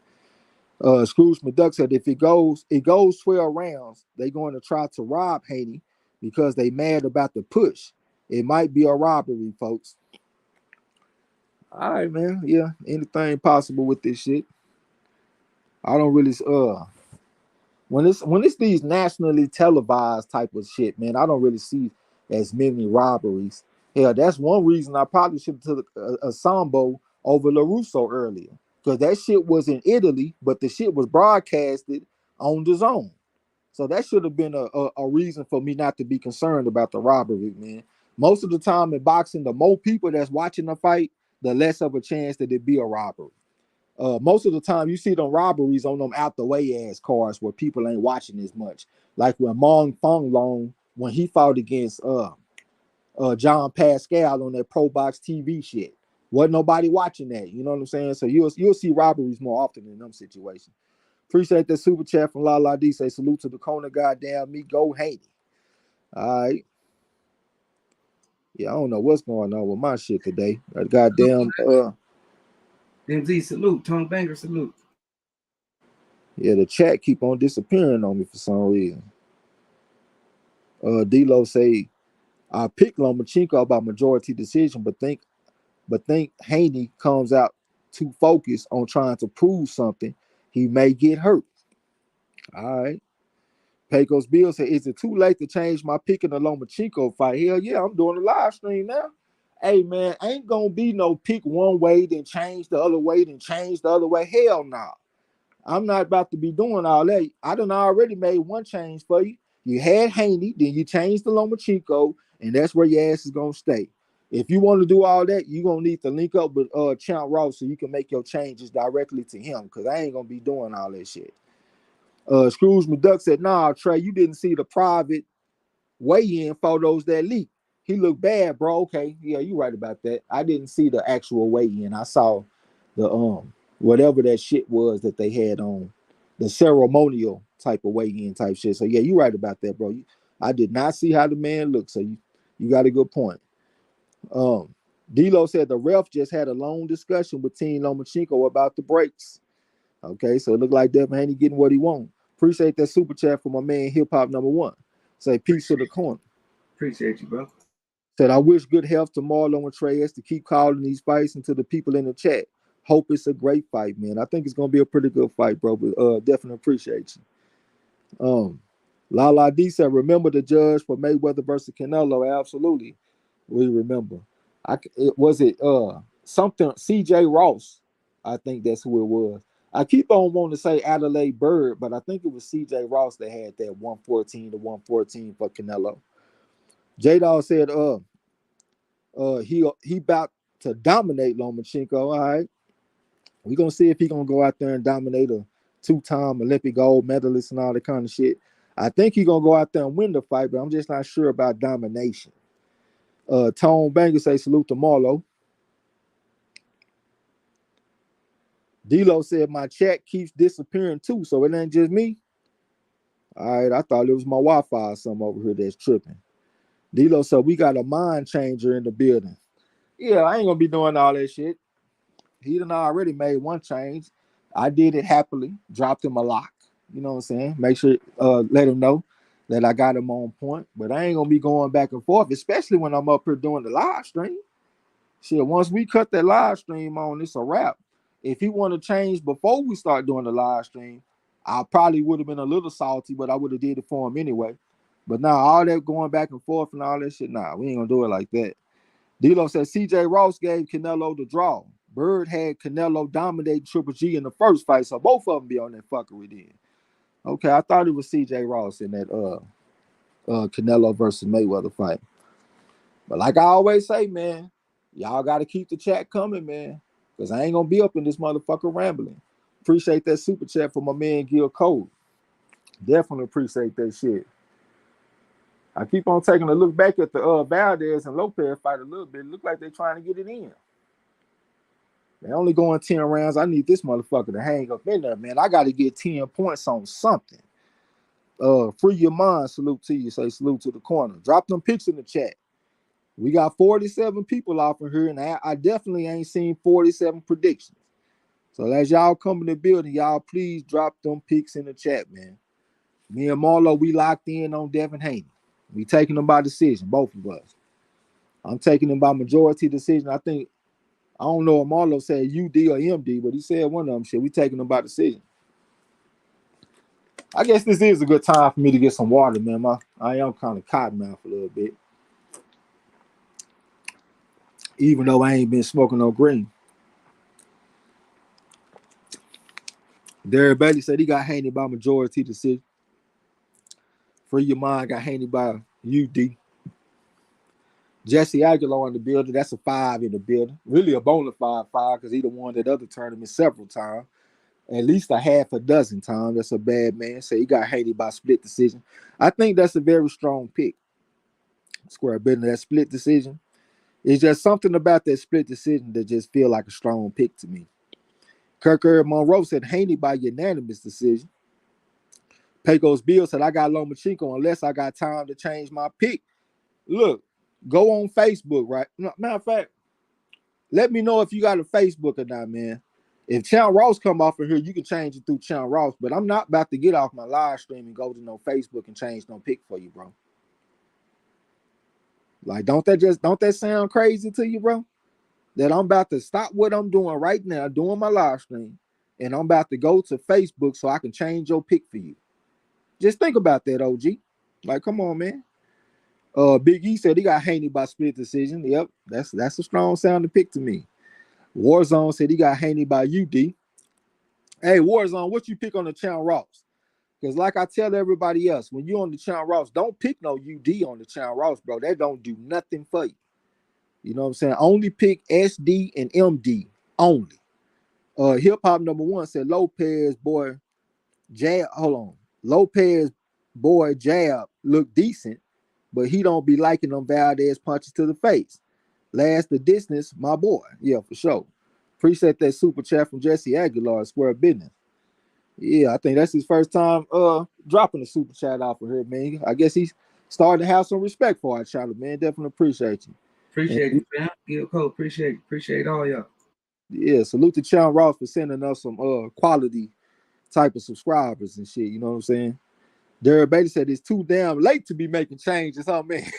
Scrooge McDuck said if it goes 12 rounds, they're going to try to rob Haney because they mad about the push. It might be a robbery, folks. All right, man. Yeah, anything possible with this shit. I don't really when it's these nationally televised type of shit, man, I don't really see as many robberies. Hell, that's one reason I probably should have took a Sambo over LaRusso earlier. Because that shit was in Italy, but the shit was broadcasted on the zone. So that should have been a reason for me not to be concerned about the robbery, man. Most of the time in boxing, the more people that's watching the fight, the less of a chance that it be a robbery. Most of the time, you see them robberies on them out the way ass cars where people ain't watching as much. Like when Mong Fong Long, when he fought against John Pascal on that Pro Box TV shit, wasn't nobody watching that. You know what I'm saying? So you'll see robberies more often in them situations. Appreciate that super chat from La D. Say salute to the corner. Goddamn me, go Haney. All right. Yeah, I don't know what's going on with my shit today. That goddamn MZ salute. Tongue banger salute. Yeah, the chat keep on disappearing on me for some reason. D-Lo say I picked Lomachenko by majority decision, but think Haney comes out too focused on trying to prove something. He may get hurt. All right. Pecos Bill said, is it too late to change my pick in the Lomachenko fight? Hell yeah, I'm doing a live stream now. Hey man, ain't gonna be no pick one way, then change the other way, then change the other way. Hell no. Nah. I'm not about to be doing all that. I done already made one change for you. You had Haney, then you changed to Lomachenko, and that's where your ass is gonna stay. If you want to do all that, you're gonna need to link up with Champ Ross so you can make your changes directly to him, because I ain't gonna be doing all that shit. Scrooge McDuck said, nah, Trey, you didn't see the private weigh-in photos that leaked. He looked bad, bro. Okay, yeah, you right about that. I didn't see the actual weigh-in. I saw the whatever that shit was that they had on, the ceremonial type of weigh-in type shit. So yeah, you right about that, bro. I did not see how the man looked. So you got a good point. D-Lo said the ref just had a long discussion with Team Lomachenko about the breaks. Okay, so it looked like Devin Haney getting what he want. Appreciate that super chat for my man Hip Hop number 1. Say peace to the corner. Appreciate you, bro. Said I wish good health to Marlo and Trey's to keep calling these fights, and to the people in the chat. Hope it's a great fight, man. I think it's gonna be a pretty good fight, bro. But definitely appreciate you. Lala D said, remember the judge for Mayweather versus Canelo? Absolutely, we remember. Was it something CJ Ross? I think that's who it was. I keep on wanting to say Adelaide Bird, but I think it was CJ Ross that had that 114 to 114 for Canelo. J Dog said, he about to dominate Lomachenko. All right, we gonna see if he gonna go out there and dominate a two-time Olympic gold medalist and all that kind of shit. I think he gonna go out there and win the fight, but I'm just not sure about domination. Tone Banger say salute to Marlo. D-Lo said my chat keeps disappearing too, so it ain't just me. All right, I thought it was my Wi-Fi or something over here that's tripping. D-Lo said we got a mind changer in the building. Yeah, I ain't gonna be doing all that shit. He done already made one change. I did it happily, dropped him a lock. You know what I'm saying? Make sure, let him know that I got him on point. But I ain't gonna be going back and forth, especially when I'm up here doing the live stream. Shit, once we cut that live stream on, it's a wrap. If he want to change before we start doing the live stream, I probably would have been a little salty, but I would have did it for him anyway. But now all that going back and forth and all that shit, nah, we ain't gonna do it like that. D-Lo said CJ Ross gave Canelo the draw. Bird had Canelo dominate Triple G in the first fight, so both of them be on that fuckery then. Okay, I thought it was CJ Ross in that Canelo versus Mayweather fight. But like I always say, man, y'all got to keep the chat coming, man, because I ain't gonna be up in this motherfucker rambling. Appreciate that super chat for my man Gil Cole. Definitely appreciate that shit. I keep on taking a look back at the Valdez and Lopez fight a little bit. It look like they're trying to get it in. They only going 10 rounds. I need this motherfucker to hang up in there, man. I got to get 10 points on something. Free your mind. Salute to you. Say salute to the corner. Drop them pics in the chat. We got 47 people off in here, and I definitely ain't seen 47 predictions. So as y'all come in the building, y'all please drop them pics in the chat, man. Me and Marlo, we locked in on Devin Haney. We taking them by decision, both of us. I'm taking them by majority decision. I don't know if Marlo said UD or MD, but he said one of them shit. We taking them by decision. I guess this is a good time for me to get some water, man. I am kind of cotton mouth a little bit. Even though I ain't been smoking no green. Derek Bailey said he got Haney by majority decision. Free your mind got Haney by UD. Jesse Aguilar in the building. That's a 5 in the building. Really a bona fide 5 because he the one that other tournament several times. At least a half a dozen times. That's a bad man. So he got Haney by split decision. I think that's a very strong pick. Square building that split decision. It's just something about that split decision that just feel like a strong pick to me. Kirker Monroe said Haney by unanimous decision. Pecos Bill said I got Lomachenko unless I got time to change my pick. Look, go on Facebook, right? Matter of fact, let me know if you got a Facebook or not, man. If Champ Ross come off of here, you can change it through Champ Ross, but I'm not about to get off my live stream and go to no Facebook and change no pick for you, bro. Like, don't that sound crazy to you, bro? That I'm about to stop what I'm doing right now, doing my live stream, and I'm about to go to Facebook so I can change your pick for you. Just think about that, OG. Like, come on, man. Big E said he got Haney by split decision. Yep, that's a strong sounding pick to me. Warzone said he got Haney by UD. Hey, Warzone, what you pick on the Champ Ross? Because like I tell everybody else, when you're on the Champ Ross, don't pick no UD on the Champ Ross, bro. That don't do nothing for you. You know what I'm saying? Only pick SD and MD only. Hip Hop number one said Lopez boy jab. Hold on. Lopez boy jab look decent, but he don't be liking them Valdez punches to the face. Last the distance, my boy. Yeah, for sure. Appreciate that super chat from Jesse Aguilar, Square Business. Yeah, I think that's his first time dropping a super chat off of here, man. I guess he's starting to have some respect for our channel, man. Definitely appreciate you. Appreciate you, fam. Gil Cole, appreciate all y'all. Yeah, salute to Champ Ross for sending us some quality type of subscribers and shit. You know what I'm saying? Derek Bailey said it's too damn late to be making changes, huh, man?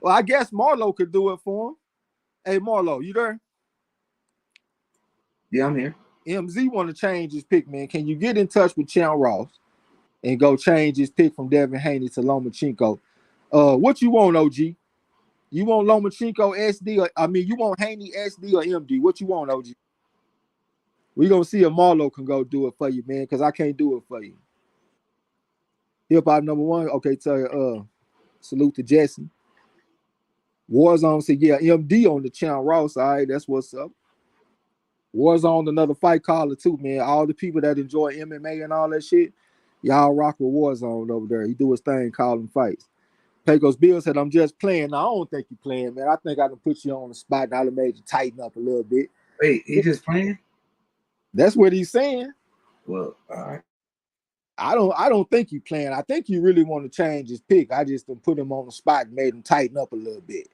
Well, I guess Marlo could do it for him. Hey, Marlo, you there? Yeah, I'm here. MZ want to change his pick, man. Can you get in touch with Champ Ross and go change his pick from Devin Haney to Lomachenko? What you want, OG? You want Lomachenko SD or you want Haney SD or MD? What you want, OG? We gonna see if Marlo can go do it for you, man, because I can't do it for you. Hip hop number one. Okay, tell you, salute to Jesse. Warzone said, yeah, MD on the Champ Ross. All right, that's what's up. Warzone, another fight caller too, man. All the people that enjoy MMA and all that shit, y'all rock with Warzone over there. He do his thing, calling fights. Pecos Bill said, I'm just playing. Now, I don't think you playing, man. I think I can put you on the spot and I done made you tighten up a little bit. Wait, he just playing? That's what he's saying. Well, all right. I don't think you playing. I think you really want to change his pick. I just done put him on the spot and made him tighten up a little bit.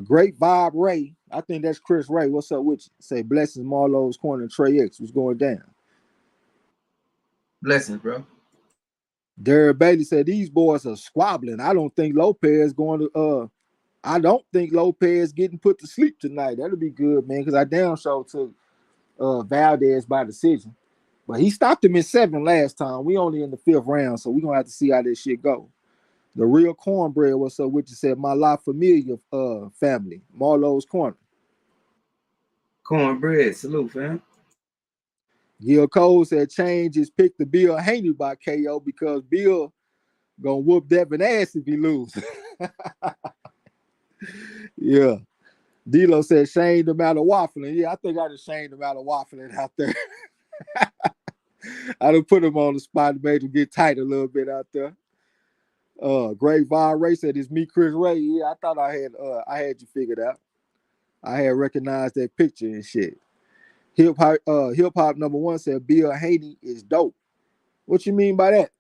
Great Vibe Ray. I think that's Chris Ray. What's up with you? Say blessings, Marlo's Corner, Trey X. What's going down? Blessings, bro. Derek Bailey said these boys are squabbling. I don't think Lopez getting put to sleep tonight. That'll be good, man, because I down show took Valdez by decision. But he stopped him in 7 last time. We only in the 5th round, so we're gonna have to see how this shit go. The real cornbread, what's up with you? Said my La Familia family, Marlo's Corner. Cornbread, salute, fam. Gil Cole said change his pick to Bill Haney by KO because Bill gonna whoop Devin ass if he lose. Yeah. D-Lo said shame the amount of waffling. Yeah, I think I just shamed the amount of waffling out there. I done put him on the spot and made him get tight a little bit out there. Great Von Ray said it's me, Chris Ray. Yeah, I thought I had you figured out. I had recognized that picture and shit. Hip hop number one said Bill Haney is dope. What you mean by that?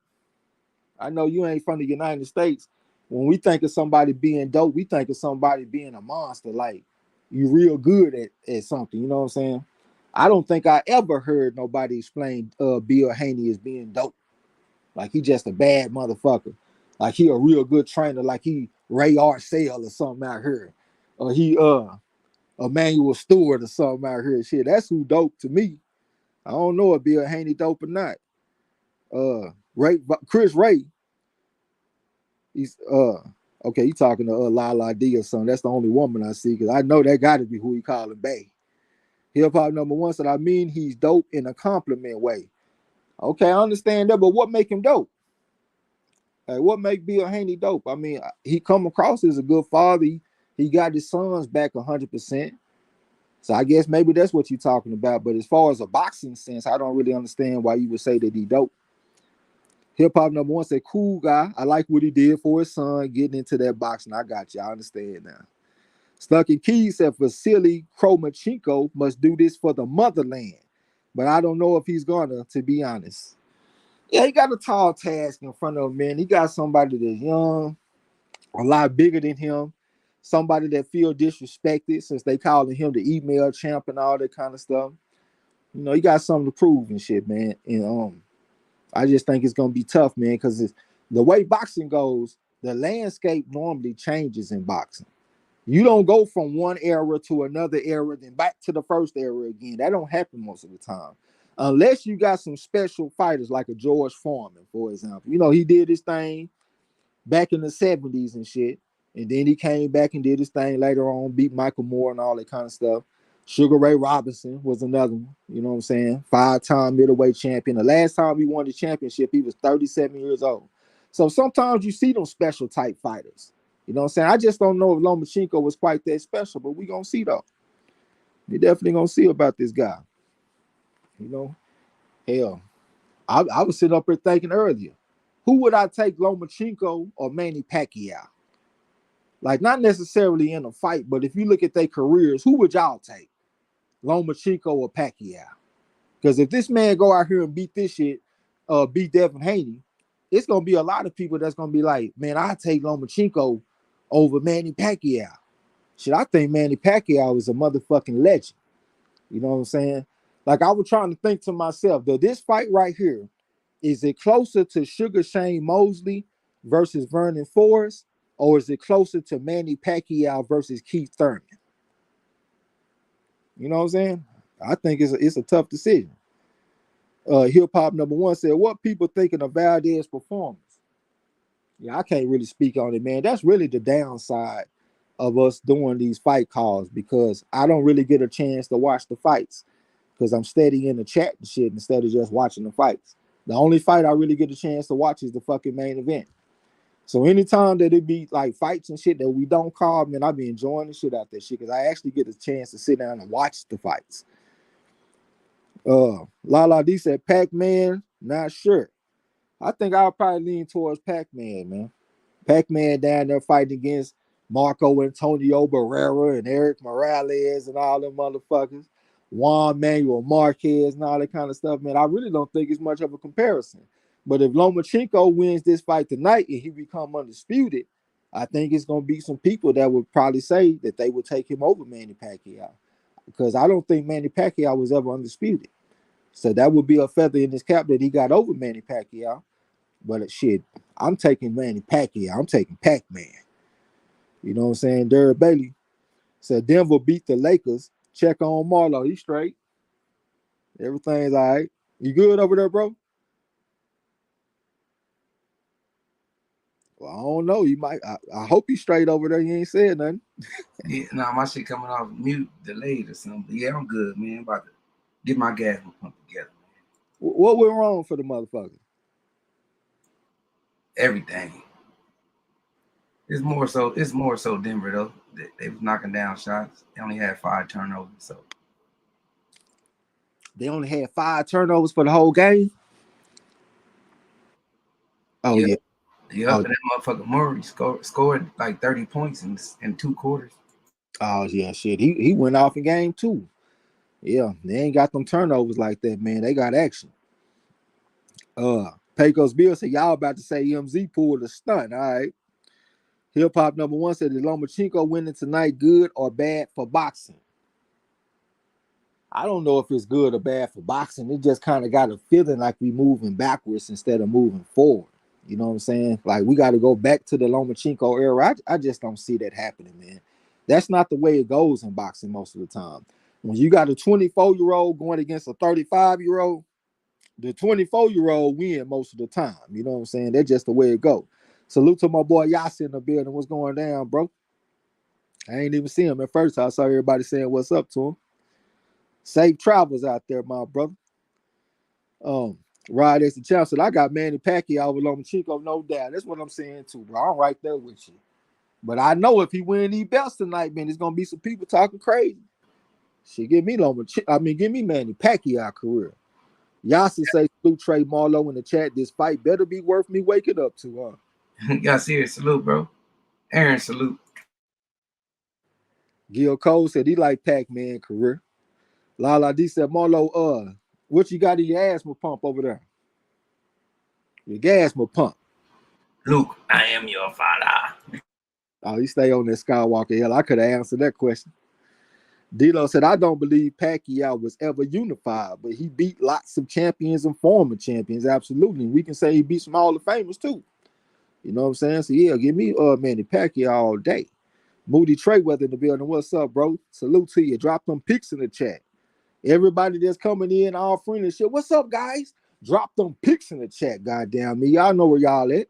I know you ain't from the United States. When we think of somebody being dope, we think of somebody being a monster. Like you real good at something. You know what I'm saying? I don't think I ever heard nobody explain Bill Haney as being dope. Like he just a bad motherfucker. Like he a real good trainer. Like he Ray Arcel or something out here. Or he Emmanuel Stewart or something out here. Shit, that's who dope to me. I don't know if Bill Haney dope or not. Chris Ray. He's okay. You talking to Lala D or something? That's the only woman I see because I know that got to be who he calling Bay. Hip hop number one said, I mean he's dope in a compliment way. Okay, I understand that, but what make him dope? Like, what make Bill Haney dope? I mean, he come across as a good father. He got his sons back 100%. So I guess maybe that's what you're talking about. But as far as a boxing sense, I don't really understand why you would say that he dope. Hip hop number one said, cool guy. I like what he did for his son getting into that boxing. I got you. I understand now. Stuck in Keys said Vasiliy Lomachenko must do this for the motherland. But I don't know if he's gonna, to be honest. Yeah, he got a tall task in front of him, man. He got somebody that's young, a lot bigger than him, somebody that feel disrespected since they calling him the email champ and all that kind of stuff. You know, he got something to prove and shit, man. And I just think it's gonna be tough, man, because the way boxing goes, the landscape normally changes in boxing. You don't go from one era to another era, then back to the first era again. That don't happen most of the time. Unless you got some special fighters like a George Foreman, for example. You know, he did his thing back in the 70s and shit. And then he came back and did his thing later on, beat Michael Moore and all that kind of stuff. Sugar Ray Robinson was another one, you know what I'm saying? 5-time middleweight champion. The last time he won the championship, he was 37 years old. So sometimes you see them special type fighters. You know what I'm saying? I just don't know if Lomachenko was quite that special, but we gonna see though. We definitely gonna see about this guy. You know, hell, I was sitting up here thinking earlier, who would I take, Lomachenko or Manny Pacquiao? Like, not necessarily in a fight, but if you look at their careers, who would y'all take, Lomachenko or Pacquiao? Because if this man go out here and beat this shit, beat Devin Haney, it's gonna be a lot of people that's gonna be like, man, I take Lomachenko over Manny Pacquiao. Shit, I think Manny Pacquiao is a motherfucking legend. You know what I'm saying? Like, I was trying to think to myself, though, this fight right here, is it closer to Sugar Shane Mosley versus Vernon Forrest, or is it closer to Manny Pacquiao versus Keith Thurman? You know what I'm saying? I think it's a tough decision. Hip Hop number one said, what people thinking of Valdez's performance? Yeah, I can't really speak on it, man. That's really the downside of us doing these fight calls, because I don't really get a chance to watch the fights because I'm steady in the chat and shit instead of just watching the fights. The only fight I really get a chance to watch is the fucking main event. So anytime that it be like fights and shit that we don't call, man, I be enjoying the shit out that shit because I actually get a chance to sit down and watch the fights. Lala D said Pac-Man, not sure. I think I'll probably lean towards Pac-Man, man. Pac-Man down there fighting against Marco Antonio Barrera and Eric Morales and all them motherfuckers, Juan Manuel Marquez and all that kind of stuff, man. I really don't think it's much of a comparison. But if Lomachenko wins this fight tonight and he become undisputed, I think it's going to be some people that would probably say that they would take him over Manny Pacquiao, because I don't think Manny Pacquiao was ever undisputed. So that would be a feather in his cap that he got over Manny Pacquiao. But shit, I'm taking Manny Pacquiao. I'm taking Pac-Man. You know what I'm saying? Derek Bailey said Denver beat the Lakers. Check on Marlo. He's straight. Everything's all right. You good over there, bro? Well, I don't know. You might. I hope he's straight over there. You ain't said nothing. Yeah, nah, my shit coming off mute, delayed or something. But yeah, I'm good, man. I'm about to get my gas pump together. What went wrong for the motherfucker? Everything. It's more so Denver though. They was knocking down shots. They only had 5 turnovers, so They only had 5 turnovers for the whole game. Oh yep. yeah. Yep, Oh, and that motherfucker Murray scored like 30 points in 2 quarters. oh yeah, shit. He went off in game 2. Yeah, they ain't got them turnovers like that, man. They got action. Pecos Bill said, y'all about to say MZ pulled a stunt. All right. Hip Hop number one said, is Lomachenko winning tonight good or bad for boxing? I don't know if it's good or bad for boxing. It just kind of got a feeling like we moving backwards instead of moving forward. You know what I'm saying? Like, we got to go back to the Lomachenko era. I just don't see that happening, man. That's not the way it goes in boxing most of the time. When you got a 24-year-old going against a 35-year-old, the 24-year-old win most of the time. You know what I'm saying? That's just the way it goes. Salute to my boy Yassi in the building. What's going down, bro? I ain't even see him at first. I saw everybody saying what's up to him. Safe travels out there, my brother. Rod as the champ said, I got Manny Pacquiao over Lomachenko, no doubt. That's what I'm saying too, bro. I'm right there with you. But I know if he win these belts tonight, man, there's gonna be some people talking crazy. Shit, give me give me Manny Pacquiao career. Yassi say salute Trey Marlo in the chat. This fight better be worth me waking up to, Y'all serious? Salute, bro. Aaron, salute. Gil Cole said he like Pac-Man career. Lala D said, Marlo, what you got in your asthma pump over there? Your gasma pump. Luke, I am your father. Oh, he stay on that Skywalker Hill. I could have answered that question. D'Lo said, I don't believe Pacquiao was ever unified, but he beat lots of champions and former champions. Absolutely. We can say he beat some Hall of Famers too. You know what I'm saying? So yeah, give me Manny Pacquiao all day. Moody Treyweather in the building. What's up, bro? Salute to you. Drop them pics in the chat. Everybody that's coming in, all friendly shit. What's up, guys? Drop them pics in the chat, goddamn me. Y'all know where y'all at.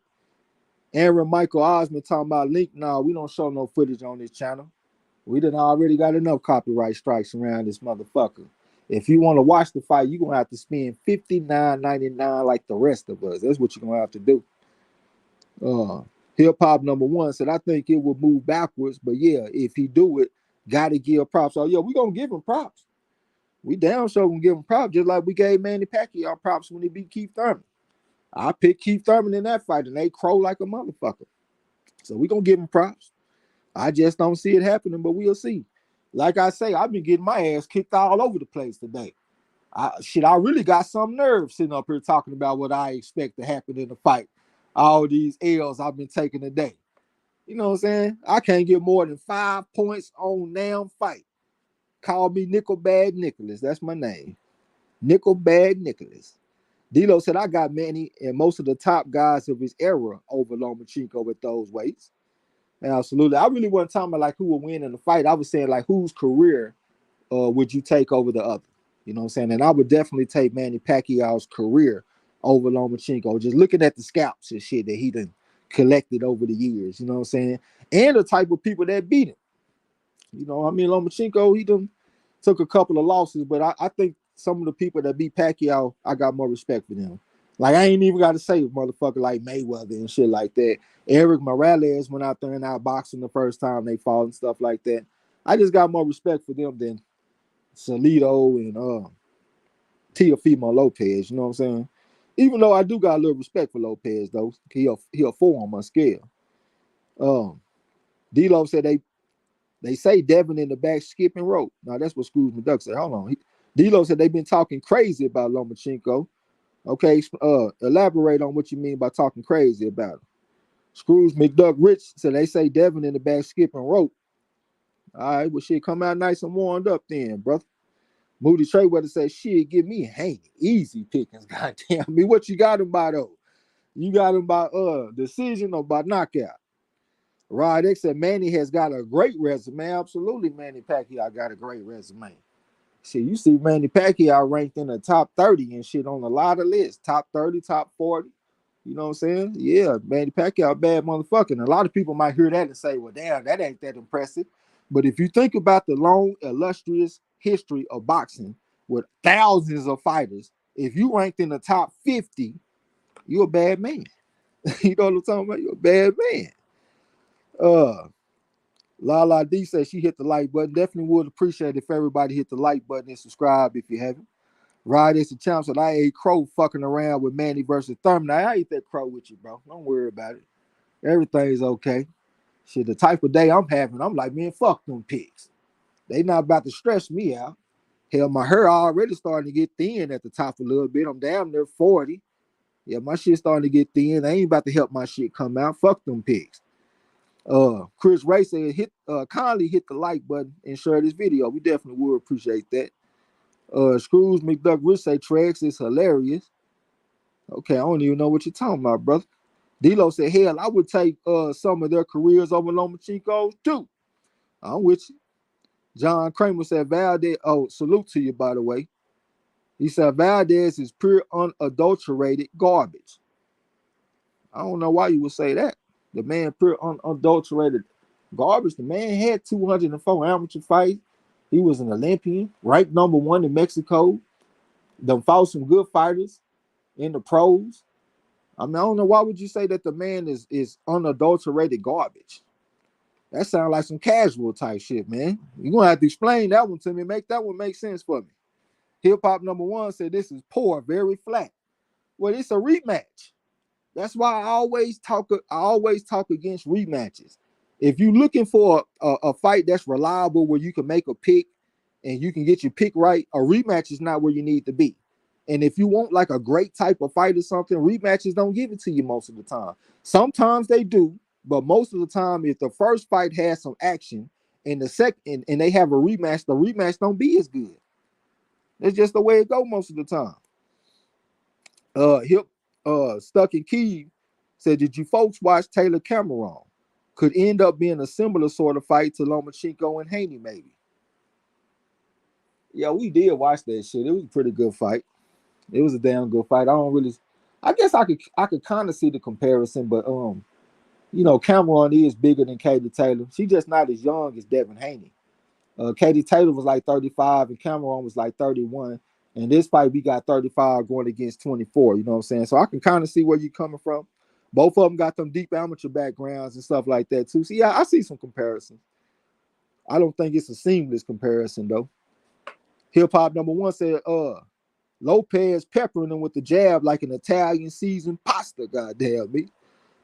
Aaron Michael Osmond talking about Link. No, we don't show no footage on this channel. We done already got enough copyright strikes around this motherfucker. If you want to watch the fight, you're going to have to spend $59.99 like the rest of us. That's what you're going to have to do. Hip Hop number one said, I think it will move backwards, but yeah, if he do it, got to give props. So, yeah, we going to give him props. We damn sure going to give him props, just like we gave Manny Pacquiao props when he beat Keith Thurman. I picked Keith Thurman in that fight, and they crow like a motherfucker. So we going to give him props. I just don't see it happening, but we'll see. Like I say, I've been getting my ass kicked all over the place today. I really got some nerve sitting up here talking about what I expect to happen in the fight. All these L's I've been taking today. You know what I'm saying? I can't get more than 5 points on damn fight. Call me Nickel Bag Nicholas. That's my name. Nickel Bag Nicholas. D'Lo said, I got Manny and most of the top guys of his era over Lomachenko at those weights. Absolutely. I really wasn't talking about like who would win in the fight. I was saying like whose career would you take over the other? You know what I'm saying? And I would definitely take Manny Pacquiao's career over Lomachenko. Just looking at the scalps and shit that he done collected over the years. You know what I'm saying? And the type of people that beat him. You know, I mean, Lomachenko, he done took a couple of losses, but I think some of the people that beat Pacquiao, I got more respect for them. Like, I ain't even got to say motherfucker like Mayweather and shit like that. Eric Morales went out there and outboxing the first time they fought and stuff like that. I just got more respect for them than Salido and Teofimo Lopez. You know what I'm saying? Even though I do got a little respect for Lopez, though. He'll 4 on my scale. D-Lo said they say Devin in the back skipping rope. Now, that's what Scrooge McDuck said. Hold on. D-Lo said they've been talking crazy about Lomachenko. Okay, elaborate on what you mean by talking crazy about him. Scrooge McDuck Rich said they say Devin in the back skipping rope. All right, well, shit, come out nice and warmed up then, brother. Moody Treyweather said, shit, give me Haney. Easy pickings, goddamn me. What you got him by, though? You got him by decision or by knockout? Rod X said Manny has got a great resume. Absolutely, Manny Pacquiao got a great resume. See, you see Manny Pacquiao ranked in the top 30 and shit on a lot of lists. Top 30, top 40. You know what I'm saying? Yeah, Manny Pacquiao, bad motherfucker. And a lot of people might hear that and say, well, damn, that ain't that impressive. But if you think about the long, illustrious history of boxing with thousands of fighters, if you ranked in the top 50, you're a bad man. You know what I'm talking about? You're a bad man. Lala D says she hit the like button. Definitely would appreciate if everybody hit the like button and subscribe if you haven't. Ride is the champ said I ate crow fucking around with Manny versus Thurman. Now, I ate that crow with you, bro. Don't worry about it. Everything's okay. Shit, the type of day I'm having, I'm like, man, fuck them pigs. They not about to stress me out. Hell, my hair already starting to get thin at the top a little bit. I'm damn near 40. Yeah, my shit starting to get thin. They ain't about to help my shit come out. Fuck them pigs. Chris Ray said, kindly hit the like button and share this video. We definitely would appreciate that. Scrooge McDuck Rich say Trex is hilarious. Okay, I don't even know what you're talking about, brother. D-Lo said, hell, I would take some of their careers over Lomachenko's too. I'm with you. John Kramer said, Valdez, salute to you, by the way. He said, Valdez is pure unadulterated garbage. I don't know why you would say that. The man pure unadulterated garbage. The man had 204 amateur fights. He was an Olympian, ranked number 1 in Mexico. Them fought some good fighters in the pros. I mean, I don't know why would you say that the man is unadulterated garbage. That sounds like some casual type shit, man. You're gonna have to explain that one to me. Make that one make sense for me. Hip Hop number 1 said this is poor, very flat. Well, it's a rematch. That's why I always talk against rematches. If you're looking for a fight that's reliable where you can make a pick and you can get your pick right, a rematch is not where you need to be. And if you want like a great type of fight or something, rematches don't give it to you most of the time. Sometimes they do, but most of the time, if the first fight has some action and the second and they have a rematch, the rematch don't be as good. That's just the way it go most of the time. Hip Stuck in Key said, did you folks watch Taylor Cameron? Could end up being a similar sort of fight to Lomachenko and Haney, maybe. Yeah, we did watch that shit. It was a pretty good fight. It was a damn good fight. I guess I could kind of see the comparison, but Cameron is bigger than Katie Taylor. She's just not as young as Devin Haney. Katie Taylor was like 35 and Cameron was like 31. And this fight, we got 35 going against 24. You know what I'm saying? So I can kind of see where you're coming from. Both of them got them deep amateur backgrounds and stuff like that too. So yeah, I see some comparisons. I don't think it's a seamless comparison though. Hip Hop number one said, Lopez peppering him with the jab like an Italian seasoned pasta. Goddamn me.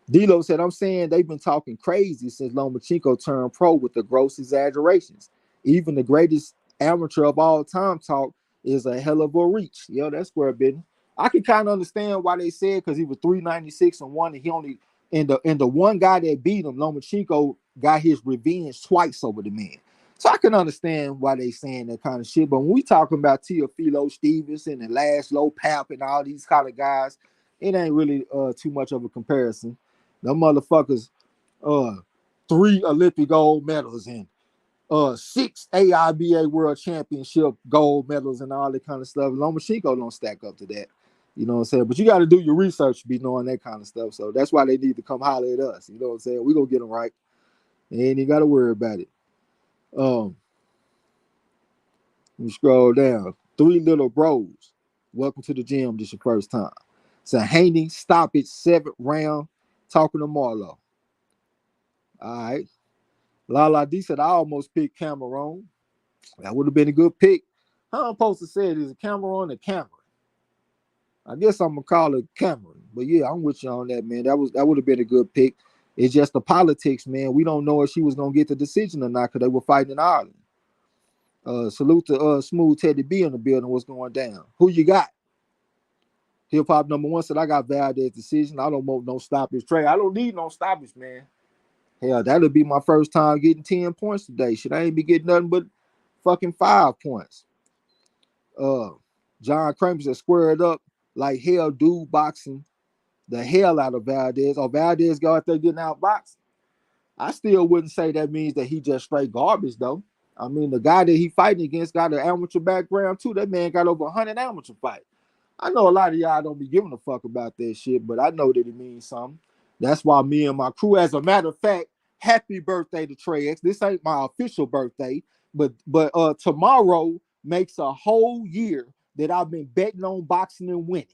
D'Lo said, I'm saying they've been talking crazy since Lomachenko turned pro with the gross exaggerations. Even the greatest amateur of all time talk is a hell of a reach. Yo, that's square business. I can kind of understand why they said because he was 396 and one, and he only and the one guy that beat him, Lomachenko, got his revenge twice over the man. So I can understand why they saying that kind of shit. But when we talking about Teofilo Stevenson and Laszlo Pap and all these kind of guys, it ain't really too much of a comparison. Them motherfuckers, 3 Olympic gold medals and 6 AIBA World Championship gold medals and all that kind of stuff. Lomachenko don't stack up to that. You know what I'm saying? But you got to do your research to be knowing that kind of stuff. So that's why they need to come holler at us. You know what I'm saying? We gonna get them right. And you got to worry about it. We scroll down. 3 little bros. Welcome to the gym. This your first time. So Haney, stop it. 7th round. Talking to Marlo. All right. Lala D said, I almost picked Cameron. That would have been a good pick. How I'm supposed to say it? Is it Cameron or Cameron? I guess I'm gonna call it Cameron. But yeah, I'm with you on that, man. That would have been a good pick. It's just the politics, man. We don't know if she was gonna get the decision or not because they were fighting in Ireland. Salute to Smooth Teddy B in the building. What's going down? Who you got? Hip Hop number one said, I got Valdez decision. I don't want no stoppage. Trey, I don't need no stoppage, man. Hell, that'll be my first time getting 10 points today. Should I ain't be getting nothing but fucking 5 points. John Kramer said, squared up like hell, dude boxing the hell out of Valdez. Or Valdez go out there getting outboxed. I still wouldn't say that means that he just straight garbage, though. I mean, the guy that he fighting against got an amateur background, too. That man got over 100 amateur fights. I know a lot of y'all don't be giving a fuck about that shit, but I know that it means something. That's why me and my crew, as a matter of fact, happy birthday to Trey X. This ain't my official birthday, but tomorrow makes a whole year that I've been betting on boxing and winning.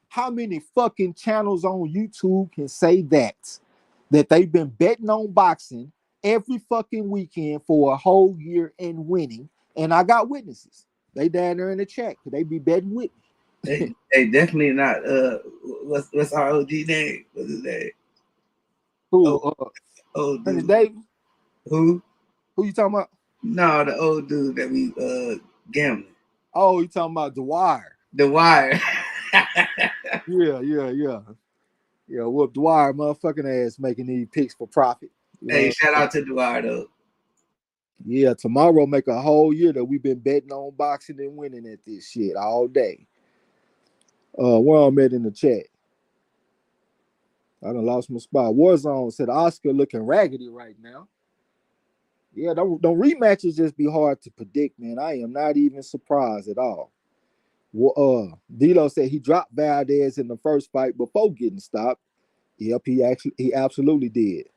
How many fucking channels on YouTube can say that they've been betting on boxing every fucking weekend for a whole year and winning? And I got witnesses. They down there in the chat. Could they be betting with me? They definitely not. What's our OG name? What's his name? Who? Old dude. Davis? Who? Who you talking about? No, the old dude that we gambling. Oh, you talking about The Wire? The Wire. Yeah. Whoop Dwyer, motherfucking ass making these picks for profit. Hey, shout out to Dwyer though. Yeah, tomorrow make a whole year that we've been betting on boxing and winning at this shit all day. Where I'm at in the chat. I done lost my spot. Warzone said Oscar looking raggedy right now. Yeah, don't rematches just be hard to predict, man. I am not even surprised at all. D'Lo said he dropped Valdez in the first fight before getting stopped. Yep, he absolutely did.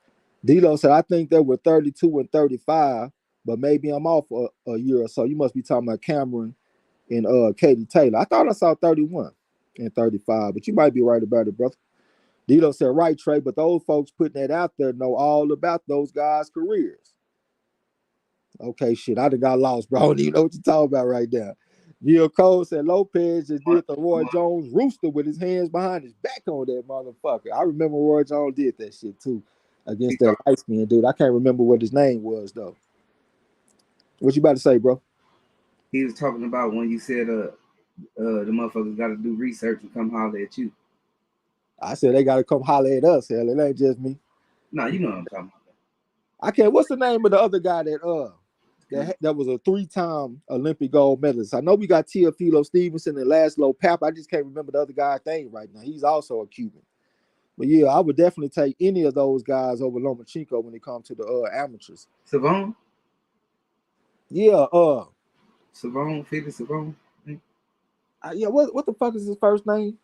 D'Lo said, I think they were 32 and 35, but maybe I'm off a year or so. You must be talking about Cameron and Katie Taylor. I thought I saw 31 and 35, but you might be right about it, brother. D'Lo said, right, Trey, but those folks putting that out there know all about those guys' careers. Okay, shit, I done got lost, bro. I don't even know what you're talking about right now. Gil Cole said Lopez just did the Roy Jones rooster with his hands behind his back on that motherfucker. I remember Roy Jones did that shit too. against that light skinned dude. I can't remember what his name was though. What you about to say, bro? He was talking about when you said the motherfuckers got to do research and come holler at you. I said they got to come holler at us. Hell, it ain't just me. Nah, you know what I'm talking about. I can't. What's the name of the other guy that was a 3-time Olympic gold medalist? I know we got Teofilo Stevenson and Laszlo Pap. I just can't remember the other guy's name right now. He's also a Cuban. But yeah, I would definitely take any of those guys over Lomachenko when it comes to the amateurs. Savon? Yeah, Savon, Felix Savon. Yeah, what the fuck is his first name?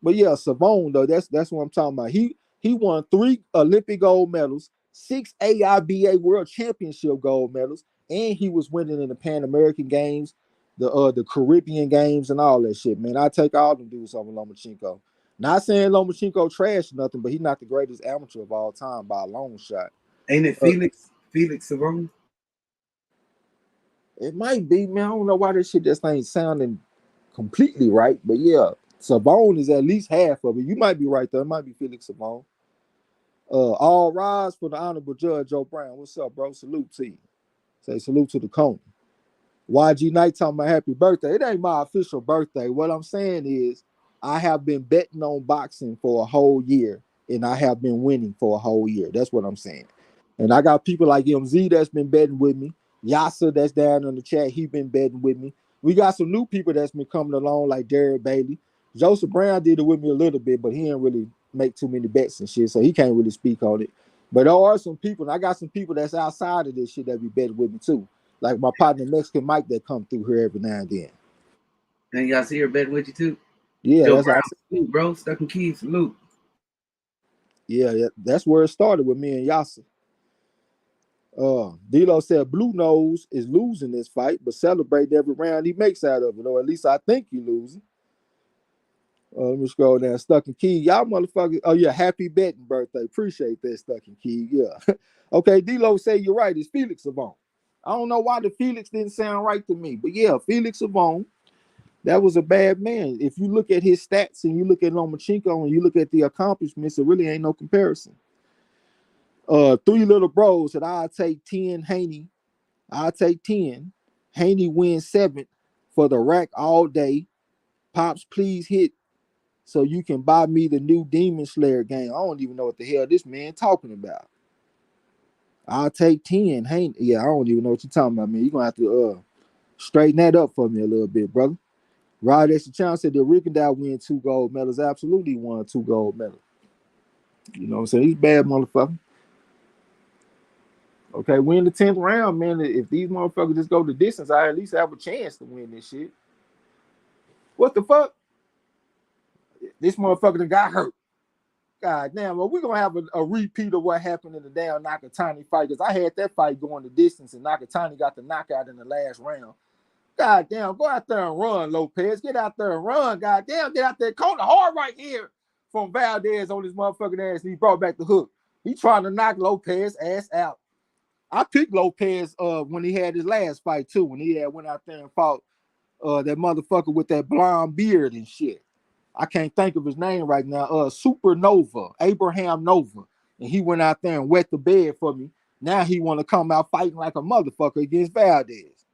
But yeah, Savon though, that's what I'm talking about. He won 3 Olympic gold medals, 6 AIBA World Championship gold medals, and he was winning in the Pan American Games, the Caribbean Games, and all that shit. Man, I take all them dudes over Lomachenko. Not saying Lomachenko trash or nothing, but he's not the greatest amateur of all time by a long shot. Ain't it Felix Savon? It might be, man. I don't know why this shit just ain't sounding completely right, but yeah, Savon is at least half of it. You might be right there. It might be Felix Savon. All rise for the honorable Judge O'Brien. What's up, bro? Salute to you. Say salute to the cone. YG Knight talking about happy birthday. It ain't my official birthday. What I'm saying is I have been betting on boxing for a whole year, and I have been winning for a whole year. That's what I'm saying. And I got people like MZ that's been betting with me. Yasa that's down in the chat, he been betting with me. We got some new people that's been coming along like Derek Bailey. Joseph Brown did it with me a little bit, but he didn't really make too many bets and shit, so he can't really speak on it. But there are some people, and I got some people that's outside of this shit that be betting with me too. Like my partner Mexican Mike that come through here every now and then. And y'all see her betting with you too? Yeah, Joe that's Brown, salute, bro. Stuck in Keys, salute. Yeah, that's where it started with me and Yasa. D'Lo said Blue Nose is losing this fight, but celebrating every round he makes out of it, or at least I think he losing. Let me scroll down. Stuck in Key. Y'all motherfuckers. Oh, yeah. Happy betting birthday. Appreciate that, Stuck in Key. Yeah. Okay. D-Lo say you're right. It's Felix Savon. I don't know why the Felix didn't sound right to me, but yeah, Felix Savon. That was a bad man. If you look at his stats and you look at Lomachenko and you look at the accomplishments, it really ain't no comparison. 3 little bros said I'll take 10 Haney. I'll take 10. Haney wins 7 for the rack all day. Pops, please hit so you can buy me the new Demon Slayer game. I don't even know what the hell this man talking about. I'll take 10. Hey, yeah, I don't even know what you're talking about, man. You're gonna have to straighten that up for me a little bit, brother. Rod Extra said that Rickendale win 2 gold medals. Absolutely won 2 gold medals. You know what I'm saying? He's bad motherfucker. Okay, win the 10th round, man. If these motherfuckers just go the distance, I at least have a chance to win this shit. What the fuck? This motherfucker that got hurt. God damn, well, we're gonna have a repeat of what happened in the damn Nakatani fight, because I had that fight going the distance and Nakatani got the knockout in the last round. God damn, go out there and run, Lopez. Get out there and run. God damn, get out there. Caught the hard right here from Valdez on his motherfucking ass, and he brought back the hook. He trying to knock Lopez ass out. I picked Lopez when he had his last fight too, when he had went out there and fought that motherfucker with that blonde beard and shit. I can't think of his name right now. Supernova, Abraham Nova. And he went out there and wet the bed for me. Now he want to come out fighting like a motherfucker against Valdez.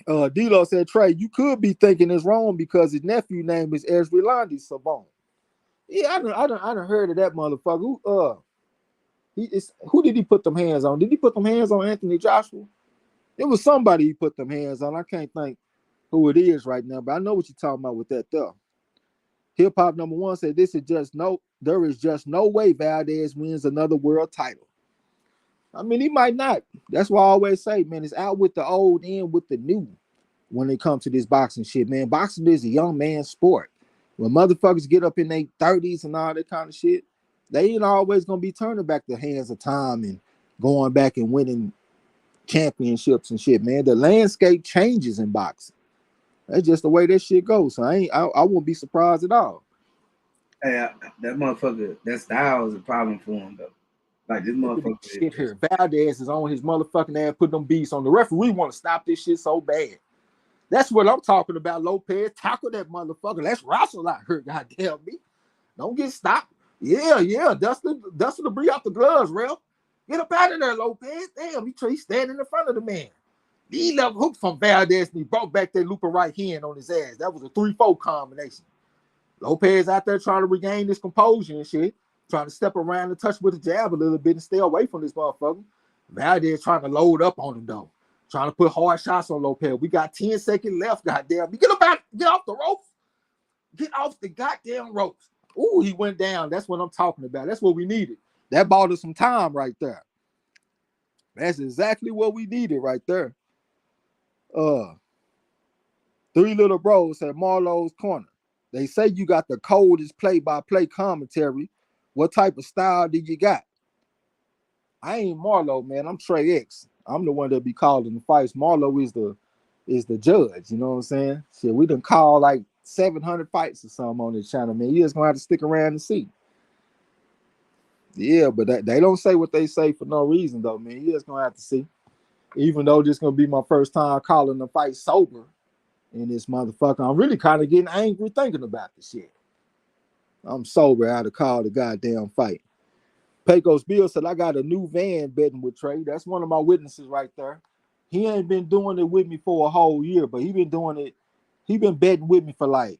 D-Lo said, Trey, you could be thinking it's wrong because his nephew name is Esrelandi Savon. Yeah, I done heard of that motherfucker. Who did he put them hands on? Did he put them hands on Anthony Joshua? It was somebody he put them hands on. I can't think who it is right now, but I know what you're talking about with that though. Hip Hop number 1 said there is just no way Valdez wins another world title. I mean, he might not. That's why I always say, man, it's out with the old, in with the new when it comes to this boxing shit, man. Boxing is a young man's sport. When motherfuckers get up in their 30s and all that kind of shit, they ain't always gonna be turning back the hands of time and going back and winning championships and shit, man. The landscape changes in boxing. That's just the way that shit goes. So I wouldn't be surprised at all. Hey, that motherfucker, that style is a problem for him though. Like this motherfucker shit here. Valdez is on his motherfucking ass putting them beats on. The referee want to stop this shit so bad. That's what I'm talking about, Lopez. Tackle that motherfucker. Let's wrestle out here, goddamn me. Don't get stopped. Yeah. Dustin debris off the gloves, Ralph. Get up out of there, Lopez. Damn, he's standing in front of the man. He left hook from Valdez and he brought back that looping right hand on his ass. That was a 3-4 combination. Lopez out there trying to regain his composure and shit, trying to step around and touch with the jab a little bit and stay away from this motherfucker. Valdez trying to load up on him though, trying to put hard shots on Lopez. We got 10 seconds left, goddamn. Get off the ropes. Get off the goddamn ropes. Ooh, he went down. That's what I'm talking about. That's what we needed. That bought us some time right there. That's exactly what we needed right there. Three Little Bros at MARLO'S Corner. They say you got the coldest play-by-play commentary. What type of style do you got? I ain't Marlo, man. I'm Trey X. I'm the one that be calling the fights. Marlo is the judge. You know what I'm saying? Shit, we done call like 700 fights or something on this channel, man. You just gonna have to stick around and see. Yeah, but they don't say what they say for no reason, though, man. You just gonna have to see. Even though this gonna be my first time calling the fight sober in this motherfucker, I'm really kind of getting angry thinking about the shit. I'm sober how to call the goddamn fight. Pecos Bill said, I got a new van betting with Trey. That's one of my witnesses right there. He ain't been doing it with me for a whole year, but he been doing it. He been betting with me for like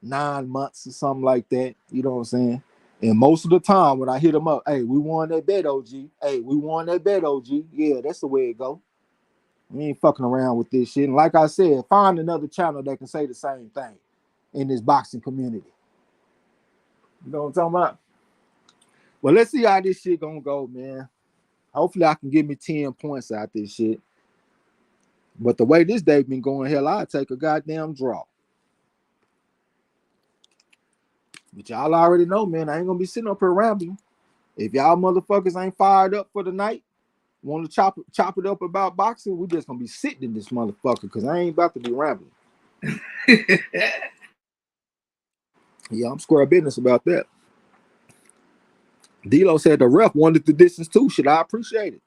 9 months or something like that. You know what I'm saying? And most of the time when I hit him up, hey, we won that bet, OG. Hey, we won that bet, OG. Yeah, that's the way it go. We ain't fucking around with this shit. And like I said, find another channel that can say the same thing in this boxing community. You know what I'm talking about? Well, let's see how this shit gonna go, man. Hopefully I can give me 10 points out this shit. But the way this day been going, hell, I'll take a goddamn draw. But y'all already know, man, I ain't gonna be sitting up here rambling. If y'all motherfuckers ain't fired up for the night, want to chop it up about boxing, we just gonna be sitting in this motherfucker because I ain't about to be rambling. Yeah, I'm square business about that. D-Lo said the ref wanted the distance too. Should I appreciate it?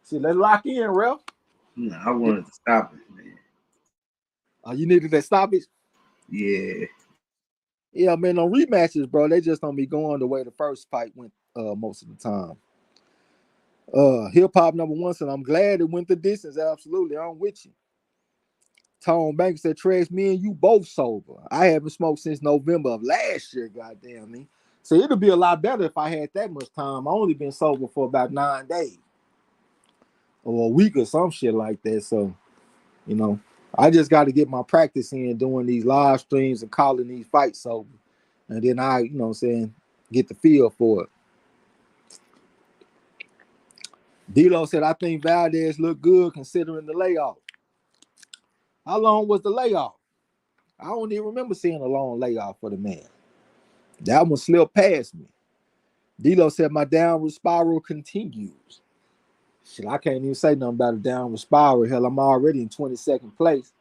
See, let's lock in, ref. No, I wanted to stop it, man. You needed that stoppage? Yeah. Yeah, man, on rematches, bro, they just don't be going the way the first fight went most of the time. Hip Hop number 1 said, I'm glad it went the distance. Absolutely, I'm with you. Tone Banks said, Trash, me and you both sober. I haven't smoked since November of last year, goddamn me. So it'll be a lot better if I had that much time. I only been sober for about 9 days. Or a week or some shit like that. So, you know, I just got to get my practice in doing these live streams and calling these fights sober. And then I, you know what I'm saying, get the feel for it. D-Lo said, I think Valdez looked good considering the layoff. How long was the layoff? I don't even remember seeing a long layoff for the man. That one slipped past me. D-Lo said, my downward spiral continues. Shit, I can't even say nothing about a downward spiral. Hell, I'm already in 22nd place.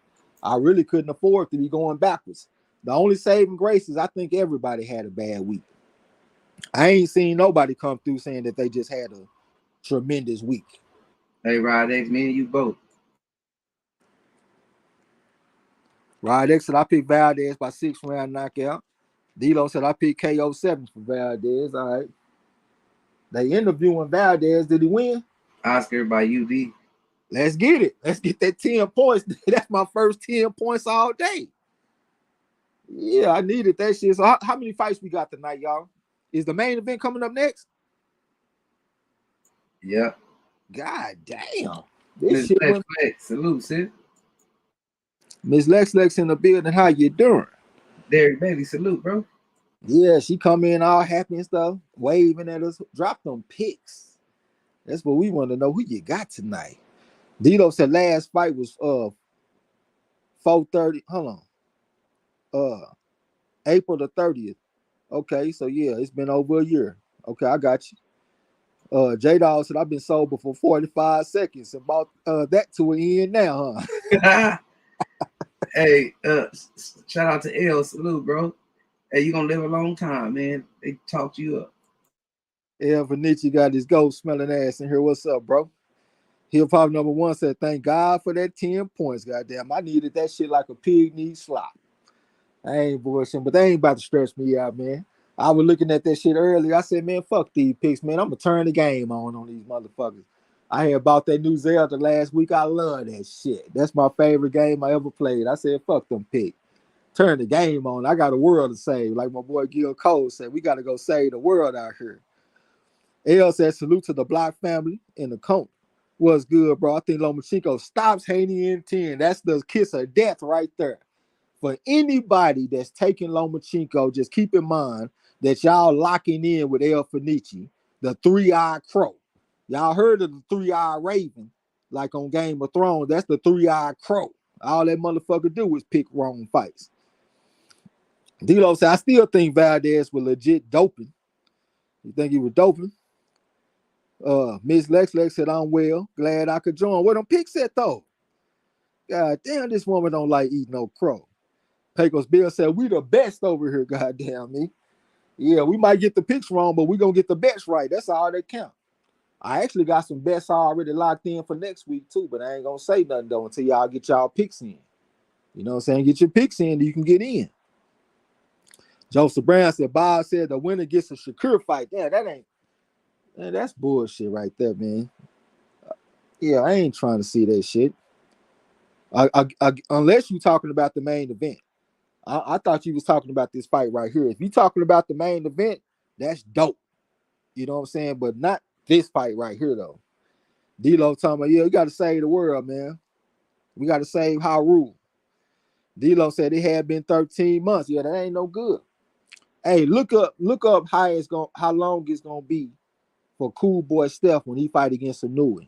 I really couldn't afford to be going backwards. The only saving grace is I think everybody had a bad week. I ain't seen nobody come through saying that they just had a tremendous week. Hey, Rod X, me and you both. Rod X said I picked Valdez by 6-round knockout. D-Lo said I picked KO 7 for Valdez. All right. They interviewing Valdez. Did he win? Oscar by UD. Let's get it. Let's get that 10 points. That's my first 10 points all day. Yeah, I needed that shit. So how many fights we got tonight, y'all? Is the main event coming up next? Yep. God damn. Miss Lex, salute, sis. Miss Lex in the building. How you doing? Derek Bailey, salute, bro. Yeah, she come in all happy and stuff, waving at us. Drop them pics. That's what we want to know. Who you got tonight? D-Lo said last fight was 4:30. Hold on. April the 30th. Okay, so yeah, it's been over a year. Okay, I got you. J-Dog said I've been sober for 45 seconds. About that to an end now, huh? Hey, shout out to L, salute, bro. Hey, you gonna live a long time, man. They talked you up. El Vinici got his ghost smelling ass in here. What's up, bro? Hip Hop number 1 said, thank God for that 10 points. Goddamn, I needed that shit like a pig needs slop. I ain't bullshitting, but they ain't about to stress me out, man. I was looking at that shit earlier. I said, man, fuck these picks, man. I'm gonna turn the game on these motherfuckers. I had bought that new Zelda last week. I love that shit. That's my favorite game I ever played. I said, fuck them picks. Turn the game on. I got a world to save. Like my boy Gil Cole said, we got to go save the world out here. L said, salute to the Block family in the cone. What's good, bro? I think Lomachenko stops Haney in 10. That's the kiss of death right there. For anybody that's taking Lomachenko, just keep in mind that y'all locking in with El Fenici, the three-eyed crow. Y'all heard of the three-eyed raven, like on Game of Thrones. That's the three-eyed crow. All that motherfucker do is pick wrong fights. D-Lo said, I still think Valdez was legit doping. You think he was doping? Miss Lex said, I'm well. Glad I could join. Where them picks at, though? God damn, this woman don't like eating no crow. Pecos Bill said, we the best over here, goddamn me. Yeah, we might get the picks wrong, but we going to get the bets right. That's all that count. I actually got some bets already locked in for next week, too, but I ain't going to say nothing, though, until y'all get y'all picks in. You know what I'm saying? Get your picks in, you can get in. Joseph Brown said, Bob said the winner gets a Shakur fight. Yeah, that's bullshit right there, man. Yeah, I ain't trying to see that shit. Unless you're talking about the main event. I thought you was talking about this fight right here. If you're talking about the main event, that's dope. You know what I'm saying? But not this fight right here, though. D-Lo talking about, yeah, we got to save the world, man. We got to save Haru. D-Lo said it had been 13 months. Yeah, that ain't no good. Hey, look up how long it's gonna be for Cool Boy Steph when he fight against Inouye.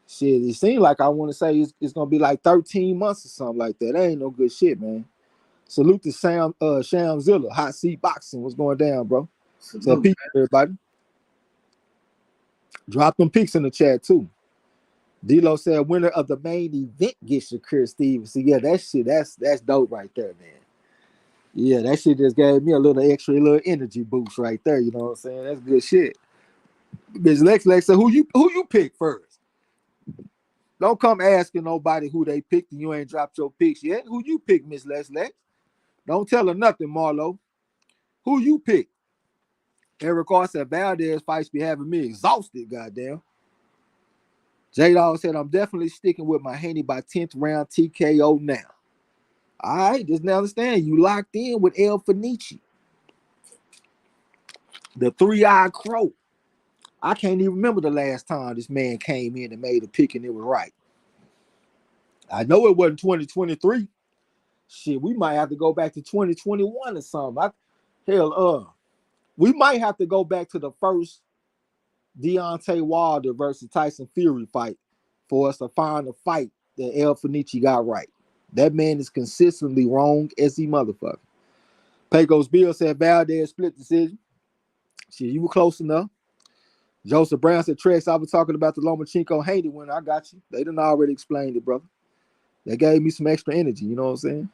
Shit, it seems like I want to say it's gonna be like 13 months or something like that. That ain't no good shit, man. Salute to Shamzilla, Hot Seat Boxing. What's going down, bro? So peace, everybody. Drop them pics in the chat too. D-Lo said winner of the main event gets Shakur Stevenson. Yeah, that shit, that's dope right there, man. Yeah, that shit just gave me a little energy boost right there. You know what I'm saying? That's good shit. Miss Lex said, who you pick first? Don't come asking nobody who they picked and you ain't dropped your picks yet. Who you pick, Miss Lex? Don't tell her nothing, Marlo. Who you pick? Eric R said Valdez fights be having me exhausted, goddamn. J-Dog said, I'm definitely sticking with my Haney by 10th round TKO now. All right, just now understand you locked in with El Fenici, the three-eyed crow. I can't even remember the last time this man came in and made a pick and it was right. I know it wasn't 2023. Shit, we might have to go back to 2021 or something. We might have to go back to the first Deontay Wilder versus Tyson Fury fight for us to find a fight that El Fenici got right. That man is consistently wrong as he motherfucker. Pecos Bill said Valdez split decision. Shit, you were close enough. Joseph Brown said, Trex, I was talking about the Lomachenko Haney winner. I got you. They done already explained it, brother. They gave me some extra energy. You know what I'm saying?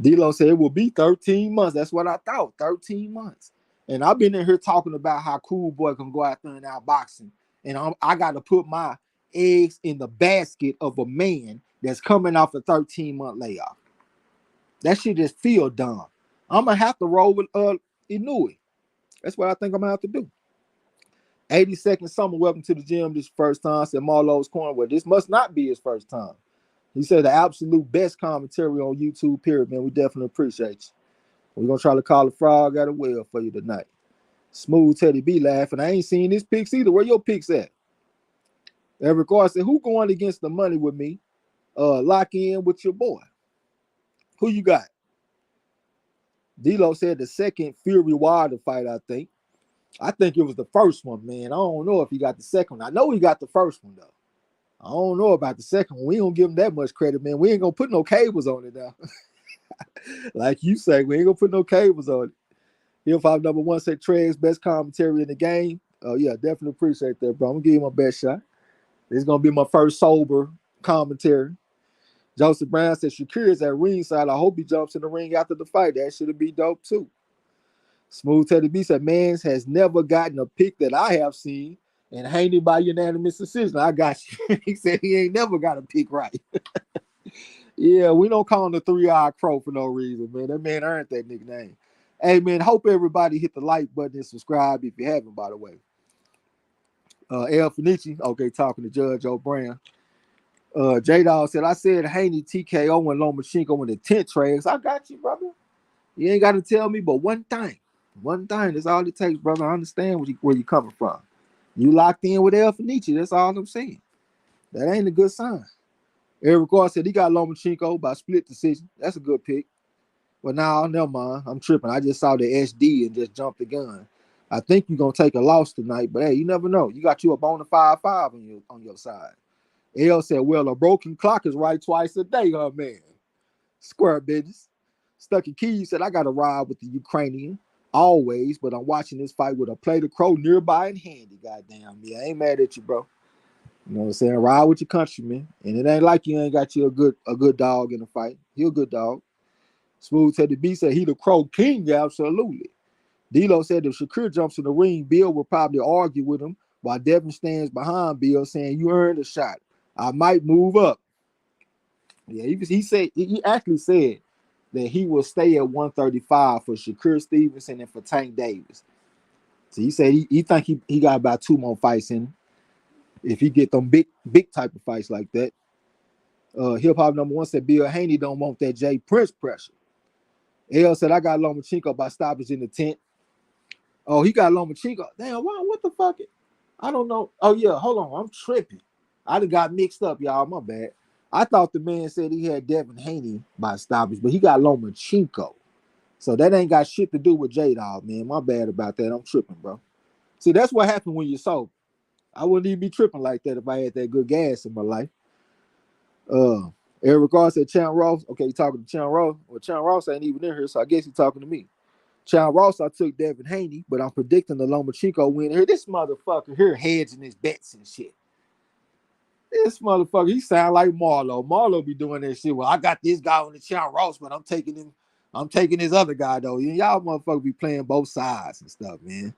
D-Lo said it will be 13 months. That's what I thought. 13 months. And I've been in here talking about how Cool Boy can go out there and outboxing. And I got to put my eggs in the basket of a man that's coming off a 13-month layoff. That shit just feel dumb. I'm going to have to roll with Inouye. That's what I think I'm going to have to do. 82nd Summer, welcome to the gym. This first time, said MARLO'S Corner. Well, this must not be his first time. He said the absolute best commentary on YouTube, period, man. We definitely appreciate you. We're going to try to call the frog out of well for you tonight. Smooth Teddy B laughing. I ain't seen his picks either. Where your picks at? Eric R said, who going against the money with me? Lock in with your boy. Who you got? D-Lo said the second Fury Wilder fight, I think. I think it was the first one, man. I don't know if he got the second one. I know he got the first one, though. I don't know about the second one. We don't give him that much credit, man. We ain't going to put no cables on it now. Like you say, we ain't going to put no cables on it. Hip Hop number one said Trey's best commentary in the game. Oh, yeah, definitely appreciate that, bro. I'm going to give you my best shot. This is going to be my first sober commentary. Joseph Brown said Shakur is at ringside. I hope he jumps in the ring after the fight. That should be dope, too. Smooth Teddy B said, Mans has never gotten a pick that I have seen, and Haney by unanimous decision. I got you. He said he ain't never got a pick right. Yeah, we don't call him the three-eyed crow for no reason, man. That man earned that nickname. Hey man, hope everybody hit the like button and subscribe if you haven't, by the way. El Fenici, okay, talking to Judge O'Brien. J Dog said, I said Haney, TKO, and Lomachenko in the tent trades. I got you, brother. You ain't got to tell me but one thing. One thing. That's all it takes, brother. I understand where you coming from. You locked in with El Fenici. That's all I'm saying. That ain't a good sign. Eric Carr said he got Lomachenko by split decision. That's a good pick. But now, never mind. I'm tripping. I just saw the SD and just jumped the gun. I think you're gonna take a loss tonight, but hey, you never know. You got you a bona 5-5 on your side. L said, well, a broken clock is right twice a day, huh, man? Square business. Stuck in Keys said, I got to ride with the Ukrainian always, but I'm watching this fight with a plate of crow nearby and handy. Goddamn, me. I ain't mad at you, bro. You know what I'm saying? Ride with your countryman. And it ain't like you ain't got you a good dog in the fight. He a good dog. Smooth Teddy B said he the crow king, absolutely. D-Lo said if Shakur jumps in the ring, Bill will probably argue with him while Devin stands behind Bill saying, you earned a shot. I might move up. Yeah, he actually said that he will stay at 135 for Shakur Stevenson and for Tank Davis. So he said he think he got about 2 more fights in him if he get them big type of fights like that. Hip Hop number 1 said Bill Haney don't want that Jay Prince pressure. L said I got Lomachenko by stoppage in the tent. Oh, he got Lomachenko. Damn, what the fuck? I don't know. Oh yeah, hold on, I'm tripping. I done got mixed up, y'all. My bad. I thought the man said he had Devin Haney by stoppage, but he got Lomachenko. So that ain't got shit to do with J-Dog, man. My bad about that. I'm tripping, bro. See, that's what happened when you're sober. I wouldn't even be tripping like that if I had that good gas in my life. Eric Ross said Chan Ross. Okay, you talking to Chan Ross? Well, Chan Ross ain't even in here, so I guess he's talking to me. Chan Ross, I took Devin Haney, but I'm predicting the Lomachenko win here. This motherfucker here hedging his bets and shit. This motherfucker, he sound like Marlo. Marlo be doing that shit. Well, I got this guy on the Chan Ross, but I'm taking this other guy though. Y'all motherfuckers be playing both sides and stuff, man.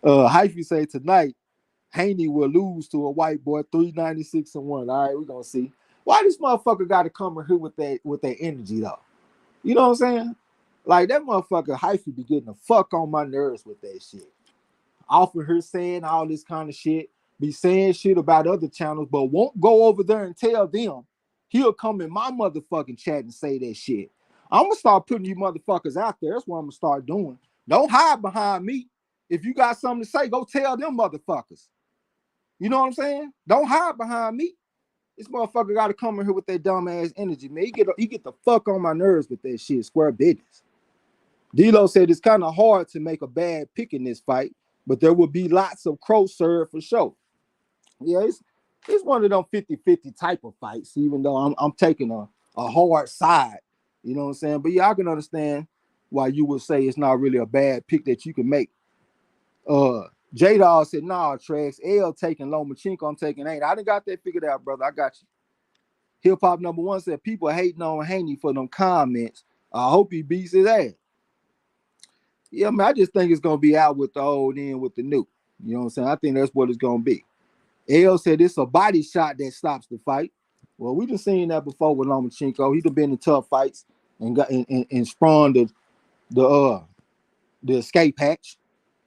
Hyphy say tonight, Haney will lose to a white boy 396-1. All right, we're gonna see. Why this motherfucker gotta come in here with that energy though? You know what I'm saying? Like that motherfucker Hyphy be getting the fuck on my nerves with that shit. Often her saying all this kind of shit, be saying shit about other channels, but won't go over there and tell them. He'll come in my motherfucking chat and say that shit. I'm gonna start putting you motherfuckers out there. That's what I'm gonna start doing. Don't hide behind me. If you got something to say, go tell them motherfuckers. You know what I'm saying? Don't hide behind me. This motherfucker got to come in here with that dumb ass energy, man. He get the fuck on my nerves with that shit. Square business. D-Lo said it's kind of hard to make a bad pick in this fight, but there will be lots of crow serve for sure. Yeah, it's one of them 50-50 type of fights, even though I'm taking a hard side. You know what I'm saying? But yeah, I can understand why you would say it's not really a bad pick that you can make. J-Dog said, nah, Trex. L taking Lomachenko, I'm taking Haney. I done got that figured out, brother. I got you. Hip Hop number 1 said people hating on Haney for them comments. I hope he beats his ass. Yeah, man, I just think it's gonna be out with the old in with the new. You know what I'm saying? I think that's what it's gonna be. L said it's a body shot that stops the fight. Well, we done seen that before with Lomachenko. He done been in tough fights and got and sprung the escape hatch.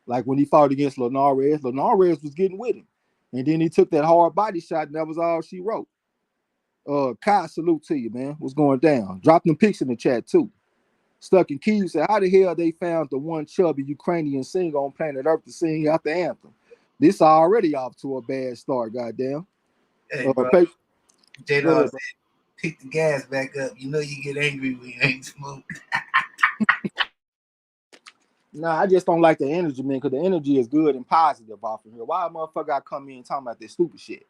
Like when he fought against Linares was getting with him. And then he took that hard body shot, and that was all she wrote. Kai, salute to you, man. What's going down? Drop them pics in the chat, too. Stuck in Keys said, how the hell they found the one chubby Ukrainian singer on planet Earth to sing out the anthem? This already off to a bad start, goddamn. Hey, bro. J-Dog said, pick the gas back up. You know you get angry when you ain't smooth. Nah, I just don't like the energy, man, because the energy is good and positive off of here. Why a motherfucker got come in talking about this stupid shit?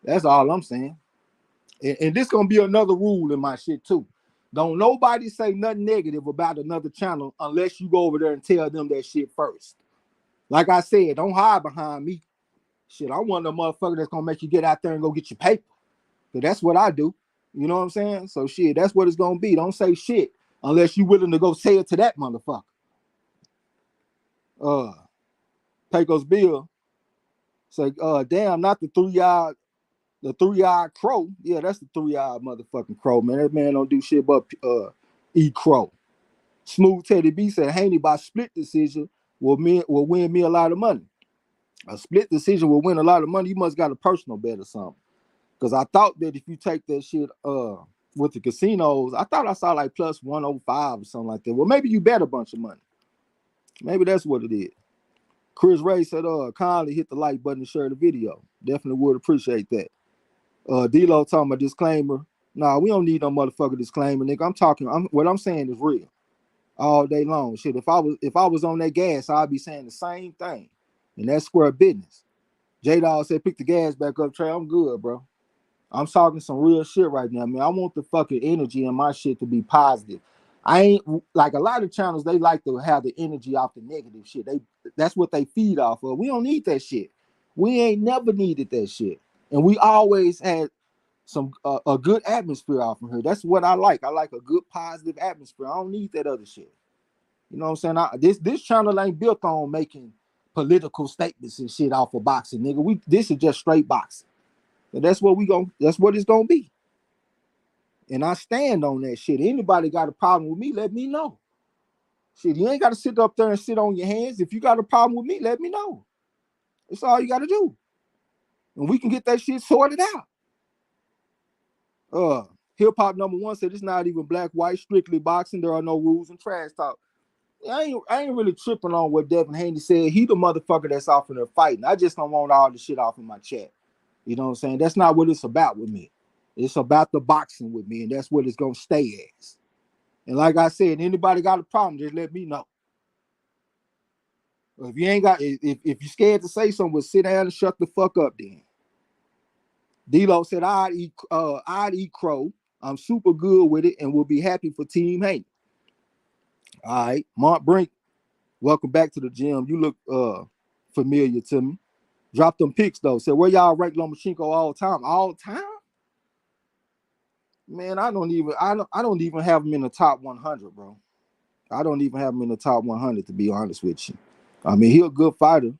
That's all I'm saying. And this gonna be another rule in my shit, too. Don't nobody say nothing negative about another channel unless you go over there and tell them that shit first. Like I said, don't hide behind me. Shit, I'm one of the motherfuckers that's gonna make you get out there and go get your paper. Because that's what I do. You know what I'm saying? So shit, that's what it's gonna be. Don't say shit unless you willing to go say it to that motherfucker. Pecos Bill say, damn, not the 3-eyed crow. Yeah, that's the 3-eyed motherfucking crow, man. That man don't do shit but eat crow. Smooth Teddy B said Haney by split decision will win me a lot of money. A split decision will win a lot of money. You must got a personal bet or something. Because I thought that if you take that shit with the casinos, I thought I saw like plus 105 or something like that. Well, maybe you bet a bunch of money. Maybe that's what it is. Chris Ray said, kindly hit the like button to share the video. Definitely would appreciate that. D-Lo talking about disclaimer. Nah, we don't need no motherfucker disclaimer, nigga. What I'm saying is real. All day long. Shit, if I was on that gas, I'd be saying the same thing. And that's square business. J-Dog said, pick the gas back up, Trey. I'm good, bro. I'm talking some real shit right now, man. I want the fucking energy in my shit to be positive. I ain't like a lot of channels, they like to have the energy off the negative shit. That's what they feed off of. We don't need that shit. We ain't never needed that shit. And we always had a good atmosphere off from here. That's what I like. I like a good positive atmosphere. I don't need that other shit. You know what I'm saying? This channel ain't built on making political statements and shit off of boxing, nigga. This is just straight boxing. And that's what it's gonna be. And I stand on that shit. Anybody got a problem with me, let me know. Shit, you ain't gotta sit up there and sit on your hands. If you got a problem with me, let me know. That's all you gotta do. And we can get that shit sorted out. Hip hop number one said it's not even black, white, strictly boxing. There are no rules and trash talk. I ain't really tripping on what Devin Haney said. He the motherfucker that's off in there fighting. I just don't want all the shit off in my chat. You know what I'm saying? That's not what it's about with me. It's about the boxing with me, and that's what it's gonna stay as. And like I said, anybody got a problem, just let me know. If you ain't got, if you're scared to say something, well, sit down and shut the fuck up then. D-Lo said, I'd eat crow. I'm super good with it and will be happy for Team Haney. All right, Mark Brink, welcome back to the gym. You look familiar to me. Drop them picks though. Said, where y'all rank Lomachenko all time? All time? Man, I don't even have him in the top 100, bro. I don't even have him in the top 100, to be honest with you. I mean, he a good fighter,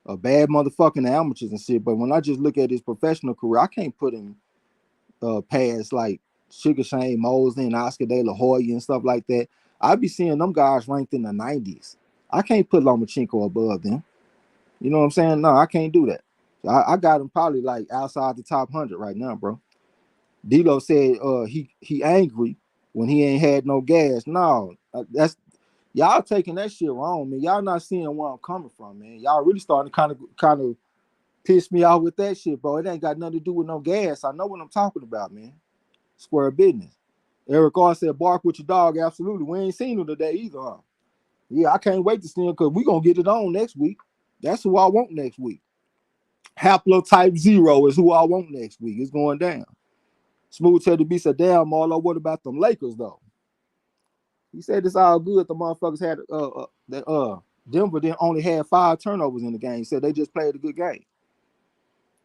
a bad motherfucker in the amateurs and shit. But when I just look at his professional career, I can't put him past like Sugar Shane Mosley and Oscar De La Hoya and stuff like that. I be seeing them guys ranked in the 90s. I can't put Lomachenko above them. You know what I'm saying? No, I can't do that. I got him probably like outside the top 100 right now, bro. D-Lo said he angry when he ain't had no gas. No, that's y'all taking that shit wrong, man. Y'all not seeing where I'm coming from, man. Y'all really starting to kind of piss me off with that shit, bro. It ain't got nothing to do with no gas. I know what I'm talking about, man. Square business. Eric R said, bark with your dog. Absolutely. We ain't seen him today either, huh? Yeah, I can't wait to see him because we gonna get it on next week. That's who I want next week. Haplotype 0 is who I want next week. It's going down. Smooth Teddy B said, damn, Marlo, what about them Lakers, though? He said it's all good. The motherfuckers had Denver then only had 5 turnovers in the game. He said they just played a good game.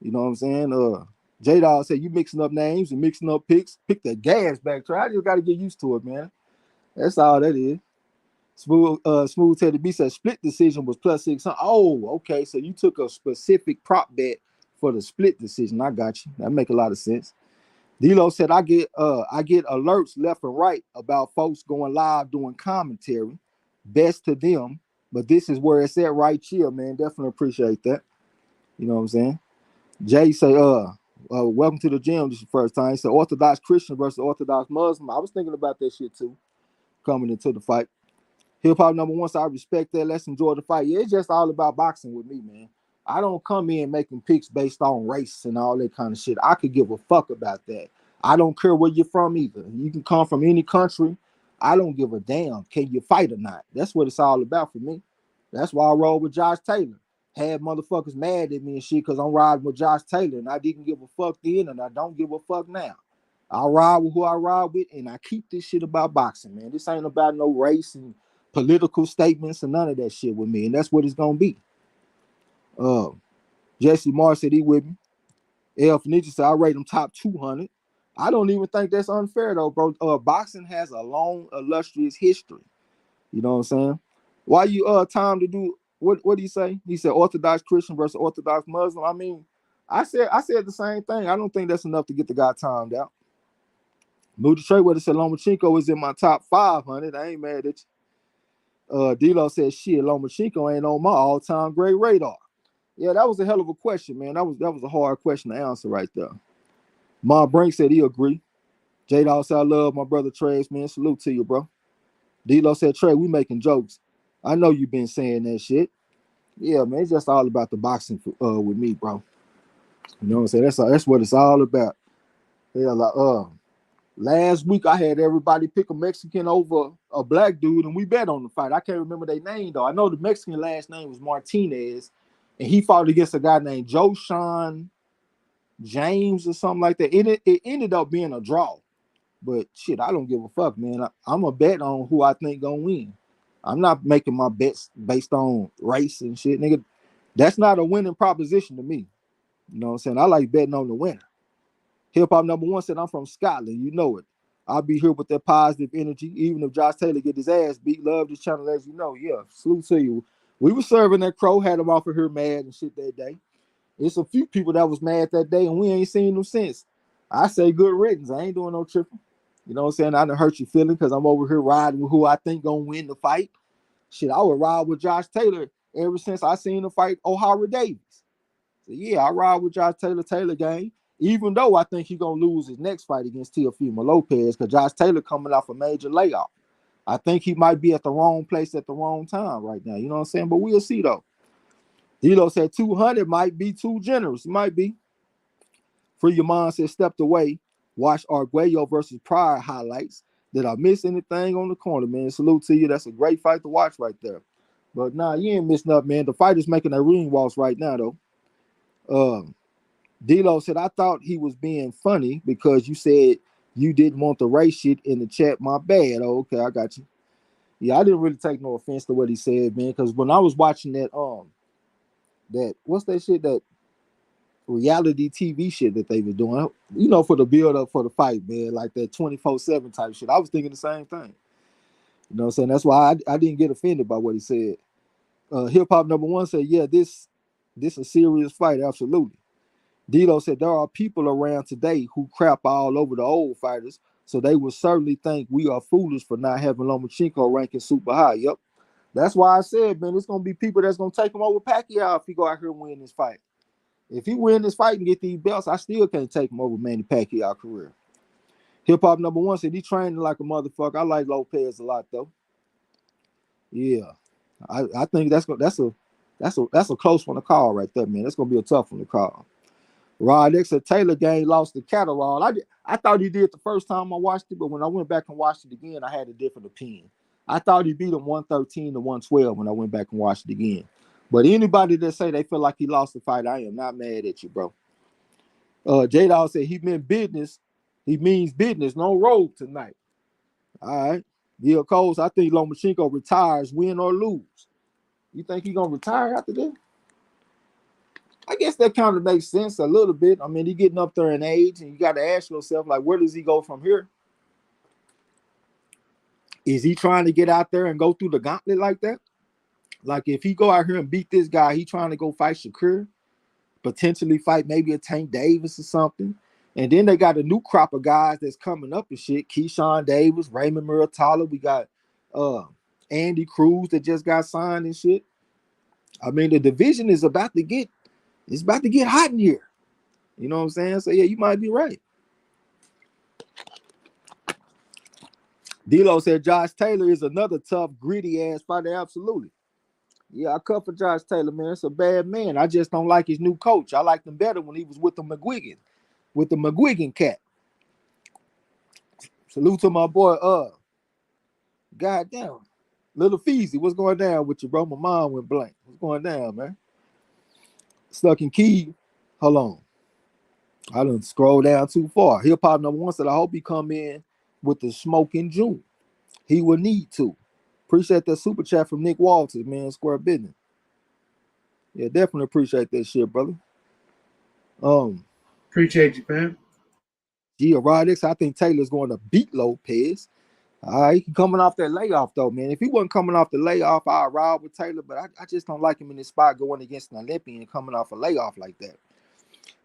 You know what I'm saying? J-Dog said, you mixing up names and mixing up picks. Pick the gas back. Try. I just got to get used to it, man. That's all that is. Smooth Teddy B said split decision was plus 600. Oh, okay. So you took a specific prop bet for the split decision. I got you. That make a lot of sense. D-Lo said, I get alerts left and right about folks going live doing commentary. Best to them, but this is where it's at right here, man. Definitely appreciate that. You know what I'm saying? Jay say, welcome to the gym. This is the first time. He said, Orthodox Christian versus Orthodox Muslim. I was thinking about that shit too, coming into the fight. Hip hop number one, so I respect that. Let's enjoy the fight. Yeah, it's just all about boxing with me, man. I don't come in making picks based on race and all that kind of shit. I could give a fuck about that. I don't care where you're from either. You can come from any country. I don't give a damn. Can you fight or not? That's what it's all about for me. That's why I roll with Josh Taylor. Had motherfuckers mad at me and shit because I'm riding with Josh Taylor and I didn't give a fuck then and I don't give a fuck now. I ride with who I ride with and I keep this shit about boxing, man. This ain't about no race and political statements and none of that shit with me, and that's what it's gonna be. Jesse Marr said he with me. L Fenicia said I rate him top 200. I don't even think that's unfair though, bro. Boxing has a long, illustrious history. You know what I'm saying? Why you time to do what do you say? He said Orthodox Christian versus Orthodox Muslim. I mean, I said the same thing. I don't think that's enough to get the guy timed out. Moody Trey would have said Lomachenko is in my top 500. I ain't mad at you. D-Lo said, shit, Lomachenko ain't on my all-time great radar. Yeah, that was a hell of a question, man. That was a hard question to answer right there. Ma Brink said he agree. J-Dog said, I love my brother Trez, man. Salute to you, bro. D-Lo said, Trey, we making jokes. I know you been saying that shit. Yeah, man, it's just all about the boxing with me, bro. You know what I'm saying? That's what it's all about. Yeah, like last week I had everybody pick a Mexican over a black dude, and we bet on the fight. I can't remember their name though. I know the Mexican last name was Martinez, and he fought against a guy named Joe Sean James or something like that. It ended up being a draw. But shit, I don't give a fuck, man. I'm a bet on who I think gonna win. I'm not making my bets based on race and shit, nigga. That's not a winning proposition to me. You know what I'm saying? I like betting on the winner. Hip Hop Number One said, I'm from Scotland. You know it. I'll be here with that positive energy. Even if Josh Taylor get his ass beat, love this channel, as you know. Yeah, salute to you. We were serving that crow, had him off of here mad and shit that day. It's a few people that was mad that day, and we ain't seen them since. I say good riddance. I ain't doing no tripping. You know what I'm saying? I done hurt your feeling because I'm over here riding with who I think gonna win the fight. Shit, I would ride with Josh Taylor ever since I seen the fight O'Hara Davis. So yeah, I ride with Josh Taylor gang. Even though I think he's gonna lose his next fight against Teofimo Lopez, because Josh Taylor coming off a major layoff. I think he might be at the wrong place at the wrong time right now. You know what I'm saying? But we'll see though. D-Lo said 200 might be too generous. It might be. Free Your Mind said stepped away. Watch Arguello versus Pryor highlights. Did I miss anything on the corner, man? Salute to you. That's a great fight to watch right there. But nah, you ain't missing up, man. The fight is making a ring waltz right now, though. D-Lo said, I thought he was being funny because you said you didn't want the race shit in the chat. My bad. Oh, okay, I got you. Yeah, I didn't really take no offense to what he said, man, because when I was watching that what's that shit, that reality TV shit that they were doing, you know, for the build up for the fight, man, like that 24/7 type shit. I was thinking the same thing. You know what I'm saying? That's why I didn't get offended by what he said. Hip Hop Number One said, yeah, this a serious fight, absolutely. D-Lo said there are people around today who crap all over the old fighters, so they will certainly think we are foolish for not having Lomachenko ranking super high. Yep. That's why I said, man, it's going to be people that's going to take him over Pacquiao if he go out here and win this fight. If he win this fight and get these belts, I still can't take him over Manny Pacquiao career. Hip Hop Number One said he training like a motherfucker. I like Lopez a lot though. Yeah, I think that's a close one to call right there, man. That's gonna be a tough one to call. Rod X said Taylor gang lost to Catterall. I thought he did the first time I watched it, but when I went back and watched it again, I had a different opinion. I thought he beat him 113 to 112 when I went back and watched it again. But anybody that say they feel like he lost the fight, I am not mad at you, bro. J-Dog said he meant business. He means business, no road tonight. All right. Gil Coles, I think Lomachenko retires, win or lose. You think he's going to retire after this? I guess that kind of makes sense a little bit. I mean, he's getting up there in age, and you got to ask yourself, like, where does he go from here? Is he trying to get out there and go through the gauntlet like that? Like, if he go out here and beat this guy, he trying to go fight Shakur, potentially fight maybe a Tank Davis or something. And then they got a new crop of guys that's coming up and shit. Keyshawn Davis, Raymond Muratalla. We got Andy Cruz that just got signed and shit. I mean, the division is about to get hot in here. You know what I'm saying? So yeah, you might be right. D-Lo said Josh Taylor is another tough, gritty ass fighter. Absolutely. Yeah, I cut for Josh Taylor, man. It's a bad man. I just don't like his new coach. I liked him better when he was with the McGuigan cat. Salute to my boy, goddamn, Little Feezy. What's going down with you, bro? My mind went blank. What's going down, man? Stuck in Key. Hold on. I done scroll down too far. Hip Hop Number One said, I hope he come in with the smoke in June. He will need to. Appreciate that super chat from Nick Walters, man. Square business. Yeah, definitely appreciate that shit, brother. Appreciate you, fam. Yeah, Rod X, I think Taylor's going to beat Lopez. He coming off that layoff, though, man. If he wasn't coming off the layoff, I'd ride with Taylor, but I just don't like him in this spot going against an Olympian coming off a layoff like that.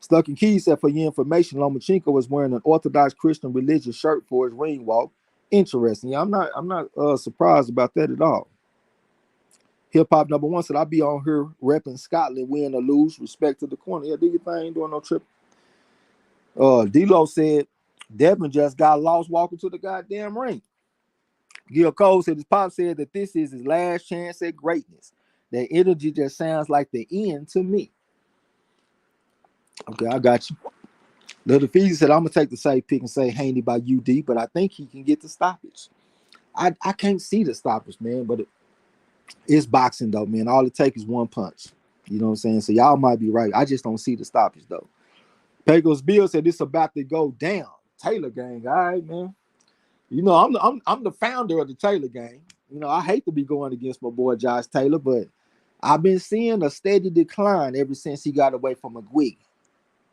Stuck in Keys said, for your information, Lomachenko was wearing an Orthodox Christian religious shirt for his ring walk. Interesting. Yeah, I'm not surprised about that at all. Hip Hop number one said, I'll be on here repping Scotland, win or lose, respect to the corner. Yeah, do your thing, ain't doing no trip. D-Lo said, Devin just got lost walking to the goddamn ring. Gil Cole said his pop said that this is his last chance at greatness. That energy just sounds like the end to me. Okay, I got you. Little Feezy said, I'm going to take the safe pick and say Haney by UD, but I think he can get the stoppage. I can't see the stoppage, man, but it's boxing, though, man. All it takes is one punch. You know what I'm saying? So y'all might be right. I just don't see the stoppage, though. Pecos Bill said it's about to go down. Taylor gang, all right, man. You know, I'm the founder of the Taylor gang. You know, I hate to be going against my boy Josh Taylor, but I've been seeing a steady decline ever since he got away from McGuig.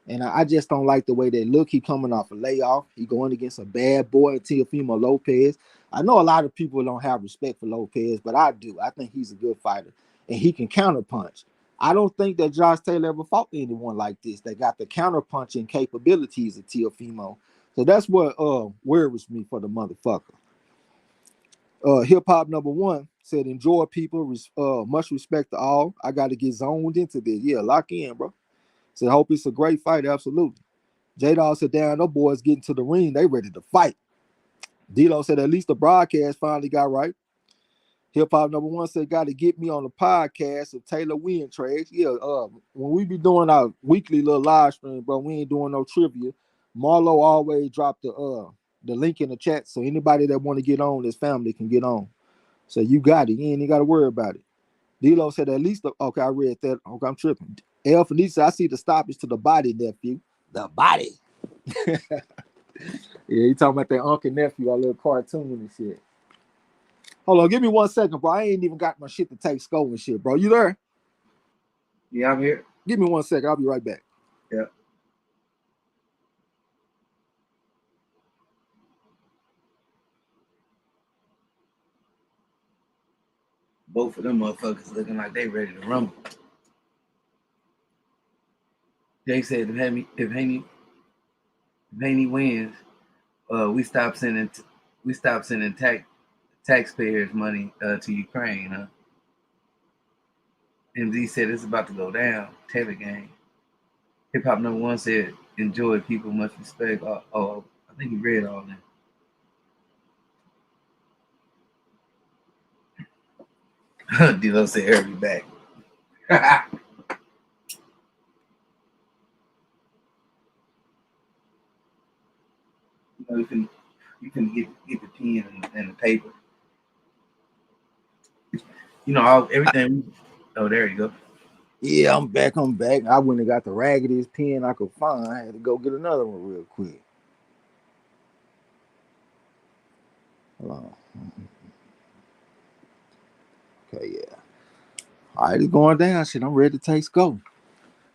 And I just don't like the way they look. He coming off a layoff. He going against a bad boy, Teofimo Lopez. I know a lot of people don't have respect for Lopez, but I do. I think he's a good fighter, and he can counterpunch. I don't think that Josh Taylor ever fought anyone like this that got the counterpunching capabilities of Teofimo. So that's what worries me for the motherfucker. Hip Hop number one said, enjoy people, much respect to all. I got to get zoned into this. Yeah, lock in, bro. Said, hope it's a great fight, absolutely. J-Dog said, damn, those boys getting to the ring, they ready to fight. D-Lo said, at least the broadcast finally got right. Hip Hop number one said, got to get me on the podcast of Taylor Win trades. Yeah, when we be doing our weekly little live stream, bro, we ain't doing no trivia. Marlo always drop the link in the chat, so anybody that want to get on, his family can get on. So you got it. You ain't got to worry about it. D-Lo said, at least, okay, I read that. Okay, I'm tripping. L Felicia, I see the stoppage to the body, nephew. The body. Yeah, he talking about that uncle nephew, our little cartoon and shit. Hold on, give me 1 second, bro. I ain't even got my shit to take score and shit, bro. You there? Yeah, I'm here. Give me 1 second. I'll be right back. Yeah. Both of them motherfuckers looking like they ready to rumble. Jay said if Haney wins, we stop sending taxpayers money to Ukraine. Huh? MZ said it's about to go down. Taylor gang. Hip Hop number one said enjoy people, much respect. I think he read all that. D-Lo said hurry back. You can get the pen and the paper. You know, everything. Oh, there you go. Yeah, I'm back. I went and got the raggediest pen I could find. I had to go get another one real quick. Hold on. Okay, yeah. All right, it's going down. Shit, I'm ready to take go. You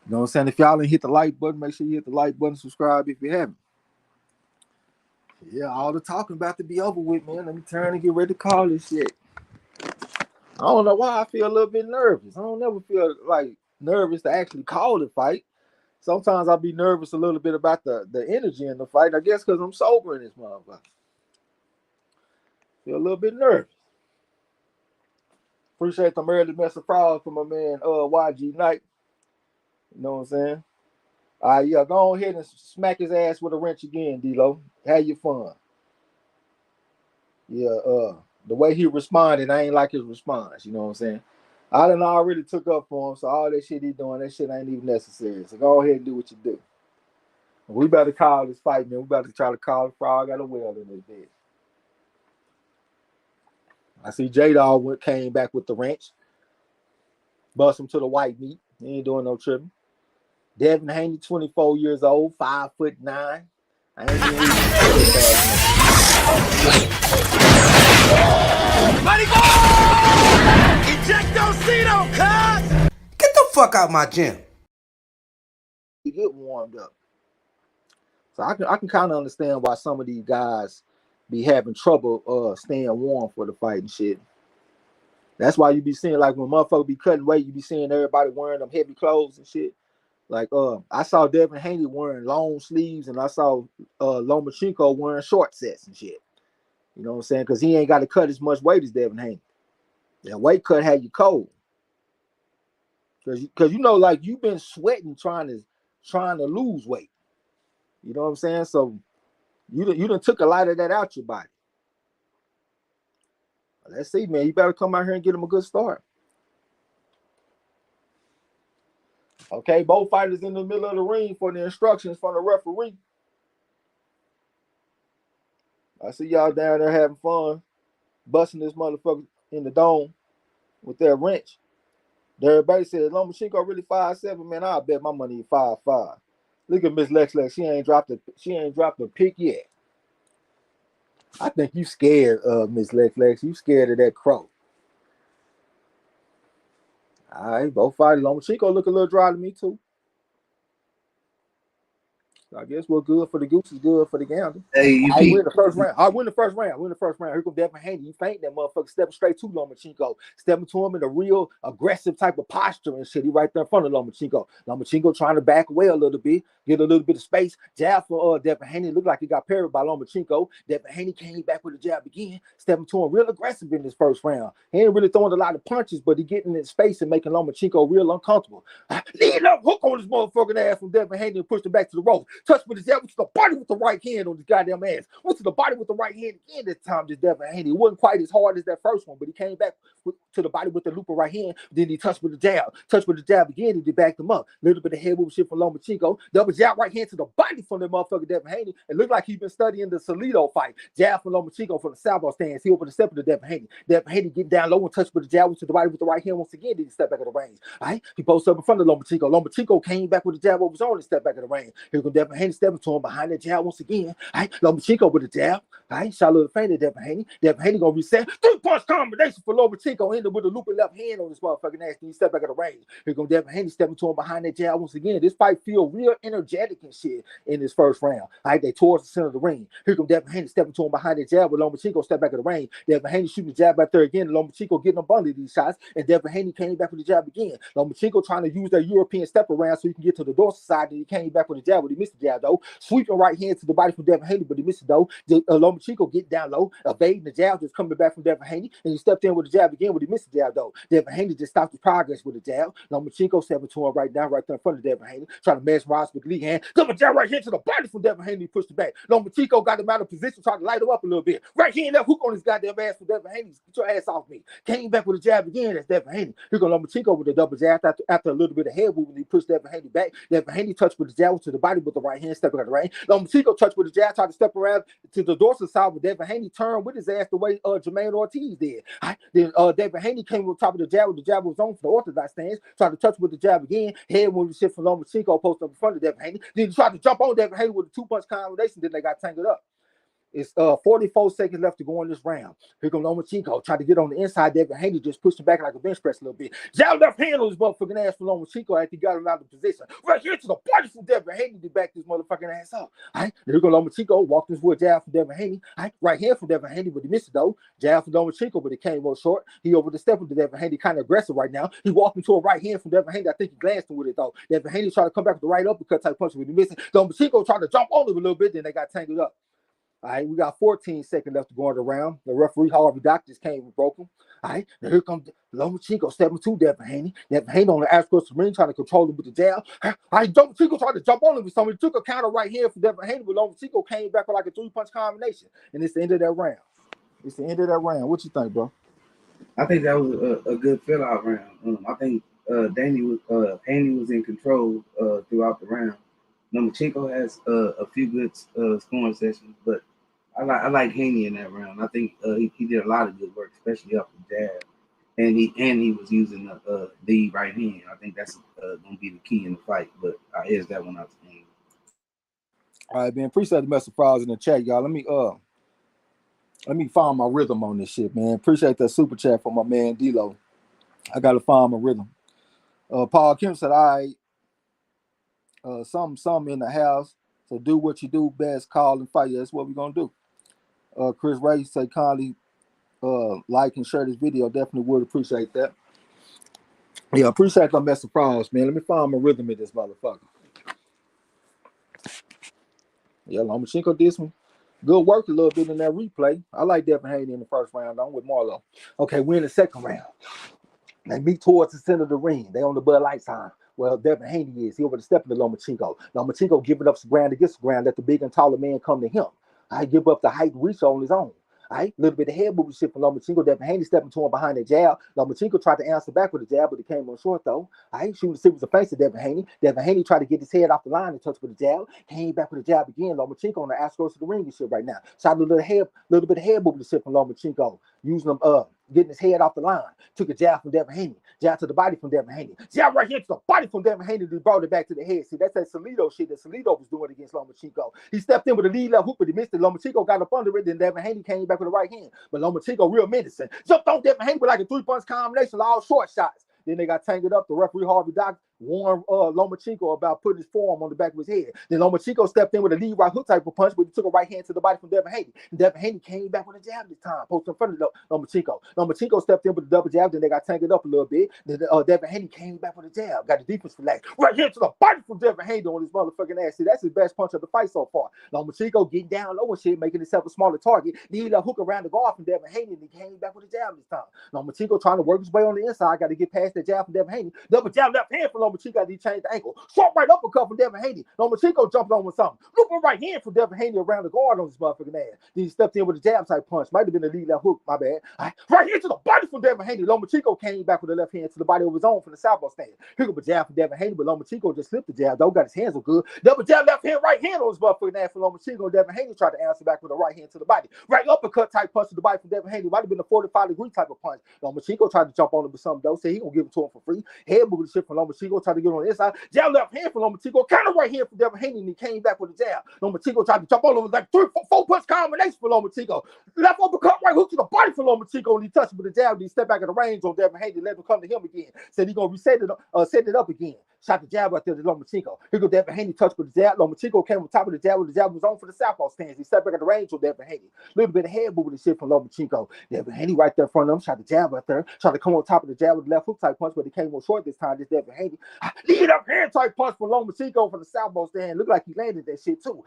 know what I'm saying? If y'all didn't hit the like button, make sure you hit the like button, subscribe if you haven't. Yeah, all the talking about to be over with, man. Let me turn and get ready to call this shit. I don't know why I feel a little bit nervous. I don't never feel like nervous to actually call the fight. Sometimes I'll be nervous a little bit about the energy in the fight. I guess because I'm sober in this motherfucker. Feel a little bit nervous. Appreciate the early mess of fraud from my man YG Knight. You know what I'm saying? All right, yeah, go ahead and smack his ass with a wrench again, D-Lo. Have your fun. Yeah, the way he responded, I ain't like his response. You know what I'm saying? I done already took up for him, so all that shit he doing, that shit ain't even necessary. So go ahead and do what you do. We better call this fight, man. We better try to call the frog out of well in this bitch. I see J-Dog came back with the wrench. Bust him to the white meat. He ain't doing no tripping. Devin Haney, 24 years old, 5'9". I ain't even Ejectocito, cuz! Get the fuck out my gym. get warmed up. So I can kind of understand why some of these guys be having trouble staying warm for the fight and shit. That's why you be seeing, like, when motherfuckers be cutting weight, you be seeing everybody wearing them heavy clothes and shit. Like, I saw Devin Haney wearing long sleeves, and I saw Lomachenko wearing short sets and shit. You know what I'm saying? Because he ain't got to cut as much weight as Devin Haney. That weight cut had you cold. Because you know, like you've been sweating trying to lose weight. You know what I'm saying? So you done took a lot of that out your body. Let's see, man. You better come out here and get him a good start. Okay, both fighters in the middle of the ring for the instructions from the referee. I see y'all down there having fun, busting this motherfucker in the dome with that wrench. Everybody said Lomachenko really 5'7", man. I'll bet my money 5'5". Look at Miss Lex. She ain't dropped a pick yet. I think you scared of Miss Lex. You scared of that crow. All right, both fighters. Lomachenko look a little dry to me too. So I guess what's good for the goose is good for the gander. Hey, I win the first round. I win the first round. Here come Devin Haney. You faint that motherfucker stepping straight to Lomachenko. Stepping to him in a real aggressive type of posture and shit. He right there in front of Lomachenko. Lomachenko trying to back away a little bit, get a little bit of space. Jab for Devin Haney. Looked like he got parried by Lomachenko. Devin Haney came back with a jab again, stepping to him real aggressive in this first round. He ain't really throwing a lot of punches, but he getting in space and making Lomachenko real uncomfortable. Leading up hook on his motherfucking ass from Devin Haney and pushed him back to the rope. Touch with his jab to the body with the right hand on his goddamn ass. Went to the body with the right hand again this time. Just Devin Haney. It wasn't quite as hard as that first one, but he came back to the body with the loop of right hand. Then he touched with the jab. Touched with the jab again, and he backed him up. Little bit of head move shit from Lomachenko. Double jab right hand to the body from the motherfucker Devin Haney. It looked like he'd been studying the Salido fight. Jab from Lomachenko from the salvo stance. He opened the step of the Devin Haney. Devin Haney getting down low and touched with the jab to the body with the right hand once again. Then he stepped back of the range. All right, he posted up in front of Lomachenko. Lomachenko came back with the jab over his own and stepped back of the range. Here goes Devin Haney stepping to him behind the jab once again. All right, Lomachenko with the jab. All right, shot a little faint at Devin Haney. Devin Haney gonna reset. 3-punch combination for Lomachenko. Ended with a looping left hand on this motherfucking ass. Then he stepped back of the range. Here goes Devin Haney stepping to him behind that jab once again. This fight feel real energetic and shit in this first round. All right, they towards the center of the ring. Here goes Devin Haney stepping to him behind that jab with Lomachenko step back of the range. Devin Haney shooting the jab back there again. Lomachenko getting a bundle of these shots. And Devin Haney came back with the jab again. Lomachenko trying to use that European step around so he can get to the dorsal side. And he came back with the jab, but he missed the jab though. Sweeping right hand to the body from Devin Haney, but he missed it though. Lomachenko get down low, evading the jab just coming back from Devin Haney, and he stepped in with the jab again, but he missed the jab though. Devin Haney just stopped the progress with the jab. Lomachenko stepping to him right there in front of Devin Haney, trying to mesmerize with the lead hand. Double jab right here to the body from Devin Haney, pushed it back. Lomachenko got him out of position, tried to light him up a little bit. Right here, that hook on his goddamn ass from Devin Haney. Get your ass off me. Came back with a jab again. That's Devin Haney. Here goes Lomachenko with a double jab after a little bit of head movement. He pushed Devin Haney back. Devin Haney touched with the jab to the body with the right hand, stepping out the range. Lomachenko touched with the jab, tried to step around to the dorsal side, but Devin Haney turned with his ass the way Jermaine Ortiz did. Right? Then Devin Haney came on top of the jab with the jab was on for the orthodox stance, tried to touch with the jab again. Head movement shit from Lomachenko posted up in front of Devin Haney. Then he tried to jump on Devin Haney with a 2-punch combination. Then they got tangled up. It's 44 seconds left to go in this round. Here comes Lomachenko. Tried to get on the inside. Devin Haney just pushed him back like a bench press a little bit. Jab left hand on his motherfucking ass for Lomachenko after he got him out of position. Right here to the body from Devin Haney to back this motherfucking ass up. All right, here goes Lomachenko. Walked this with a jab from Devin Haney. All right hand from Devin Haney, but he missed it though. Jab from Lomachenko, but it came up short. He over the step with Devin Haney, kind of aggressive right now. He walked into a right hand from Devin Haney. I think he glanced with it though. Devin Haney tried to come back with the right uppercut type punch, but he missed it. Lomachenko tried to jump on him a little bit, then they got tangled up. All right, we got 14 seconds left to go in the round. The referee, Harvey Doc, just came and broke him. All right, now here comes Lomachenko stepping to Devin Haney. Devin Haney on the outskirts of the ring trying to control him with the jab. All right, Lomachenko tried to jump on him with something. He took a counter right here from Devin Haney, but Lomachenko came back with like a 3-punch combination. And it's the end of that round. It's the end of that round. What you think, bro? I think that was a good fill-out round. I think Haney was in control throughout the round. Lomachenko has a few good scoring sessions, but I like Haney in that round. I think he did a lot of good work, especially off the jab, and he was using the right hand. I think that's going to be the key in the fight. But I edged that one out to Haney. All right, man. Appreciate the message files in the chat, y'all. Let me find my rhythm on this shit, man. Appreciate that super chat from my man D-Lo. I gotta find my rhythm. Paul Kim said, all right, something in the house. So do what you do best, call and fight. Yeah, that's what we're gonna do. Chris Ray said kindly like and share this video. Definitely would appreciate that. Yeah, appreciate the message files, man. Let me find my rhythm in this motherfucker. Yeah, Lomachenko did some good work a little bit in that replay. I like Devin Haney in the first round. I'm with Marlo. Okay, we're in the second round. They meet towards the center of the ring. They on the Bud Light sign. Well, Devin Haney is. He over the step into Lomachenko. Lomachenko giving up some ground to get some ground. Let the big and taller man come to him. I give up the height reach on his own. All right, a little bit of head movement shit from Lomachenko. Devin Haney stepping to him behind the jab. Lomachenko tried to answer back with a jab, but it came on short though. All right, shooting the series of face to Devin Haney. Devin Haney tried to get his head off the line and touch with a jab. Came back with a jab again. Lomachenko on the outskirts of the ring and shit right now. Shot a little bit of head movement shit from Lomachenko. Using them getting his head off the line. Took a jab from Devin Haney. Jab to the body from Devin Haney. Jab right here to the body from Devin Haney. He brought it back to the head. See, that's that Salido shit that Salido was doing against Lomachenko. He stepped in with a lead left hook, but he missed it. Lomachenko got up under it. Then Devin Haney came back with the right hand. But Lomachenko real menacing. Jumped on Devin Haney with like a 3-punch combination, all short shots. Then they got tangled up. The referee Harvey Doc warned Lomachenko about putting his forearm on the back of his head. Then Lomachenko stepped in with a lead right hook type of punch, but he took a right hand to the body from Devin Haney. And Devin Haney came back with a jab this time, posted in front of Lomachenko. Lomachenko stepped in with a double jab, then they got tangled up a little bit. Then Devin Haney came back with a jab, got the defense relaxed. Right here to the body from Devin Haney on his motherfucking ass. See, that's his best punch of the fight so far. Lomachenko getting down low and shit, making himself a smaller target. Need a hook around the guard from Devin Haney, and he came back with a jab this time. Lomachenko trying to work his way on the inside, got to get past that jab from Devin Haney. Double jab left hand from Lomachenko, he changed the ankle. Short right uppercut from Devin Haney. Lomachenko jumped on with something. Looping right hand from Devin Haney around the guard on his motherfucking ass. Then he stepped in with a jab type punch. Might have been a lead left hook, my bad. Right here to the body from Devin Haney. Lomachenko came back with the left hand to the body of his own from the southpaw stand. Here goes a jab from Devin Haney, but Lomachenko just slipped the jab, though. Got his hands so good. Double jab left hand, right hand on his motherfucking ass from Lomachenko. Devin Haney tried to answer back with a right hand to the body. Right uppercut type punch to the body from Devin Haney. Might have been a 45-degree type of punch. Lomachenko tried to jump on him with something, though. Said he gonna give it to him for free. Head moving shit from Lomachenko, tried to get on the inside. Jab left hand from Lomachenko, counter right hand from Devin Haney, and he came back with a jab. Lomachenko tried to jump on him with like 3-4 punch combination for Lomachenko. Left uppercut, right hook to the body for Lomachenko, and he touched him with a jab. And he stepped back in the range on Devin Haney, let him come to him again. Said he gonna reset it, set it up again. Shot the jab right there to Lomachenko. Here goes Devin Haney, touched with the jab. Lomachenko came on top of the jab, with the jab was on for the southpaw stance. He stepped back in the range on Devin Haney. A little bit of head movement and shit from Lomachenko. Devin Haney right there in front of him, shot the jab right there. Tried to come on top of the jab with the left hook type punch, but he came on short this time. This Devin Haney. Lead up hand type punch from Lomachenko from the southpaw stand. Looked like he landed that shit too.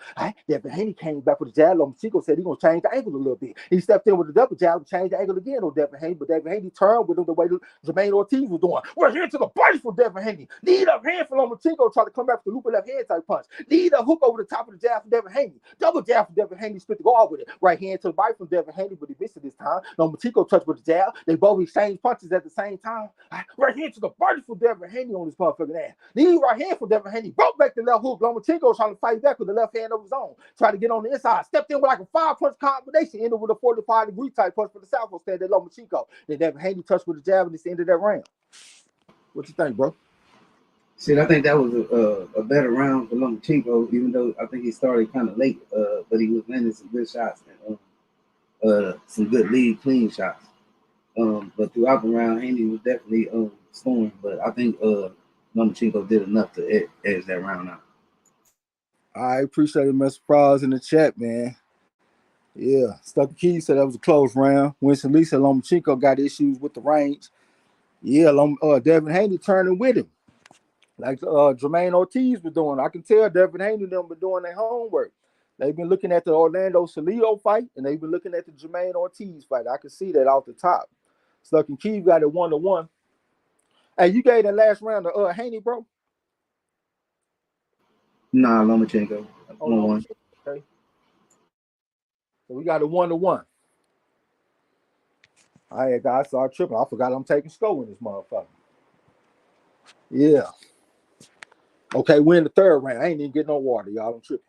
Devin Haney came back with the jab. Lomachenko said he gonna change the angle a little bit. He stepped in with the double jab and changed the angle again on Devin Haney, but Devin Haney turned with him the way Jermaine Ortiz was doing. We're here to the body from Devin Haney. Lead up hand from Lomachenko, try to come back with the loop of left hand type punch. Lead a hook over the top of the jab from Devin Haney. Double jab from Devin Haney, split the guard with it. Right hand to the body from Devin Haney, but he missed it this time. Lomachenko touched with the jab. They both exchanged punches at the same time. Right hand to the body from Devin Haney on his motherfucking ass. Lead right hand from Devin Haney, broke back the left hook. Lomachenko trying to fight back with the left hand of his own. Tried to get on the inside. Stepped in with like a 5-punch combination, ended with a 45-degree type punch for the southpaw stand at Lomachenko. Then Devin Haney touched with the jab and it's the end of that round. What you think, bro? See, I think that was a better round for Lomachenko, even though I think he started kind of late, but he was landing some good shots and some good lead clean shots. But throughout the round, Haney was definitely scoring, but I think Lomachenko did enough to edge that round out. I appreciate it, Mr. Frost in the chat, man. Yeah, Stucky Key said that was a close round. Winston Lee said Lomachenko got issues with the range. Yeah, Devin Haney turning with him. Like Jermaine Ortiz was doing. I can tell Devin Haney and them been doing their homework. They've been looking at the Orlando Salido fight, and they've been looking at the Jermaine Ortiz fight. I can see that off the top. Stuck and Keith got it 1-1. Hey, you gave that last round to Haney, bro? Nah, Lomachenko. 1-1. Okay. So we got a 1-1. All right, guys, start tripping. I forgot I'm taking score in this motherfucker. Yeah. Okay, we're in the third round. I ain't even getting no water, y'all. I'm tripping.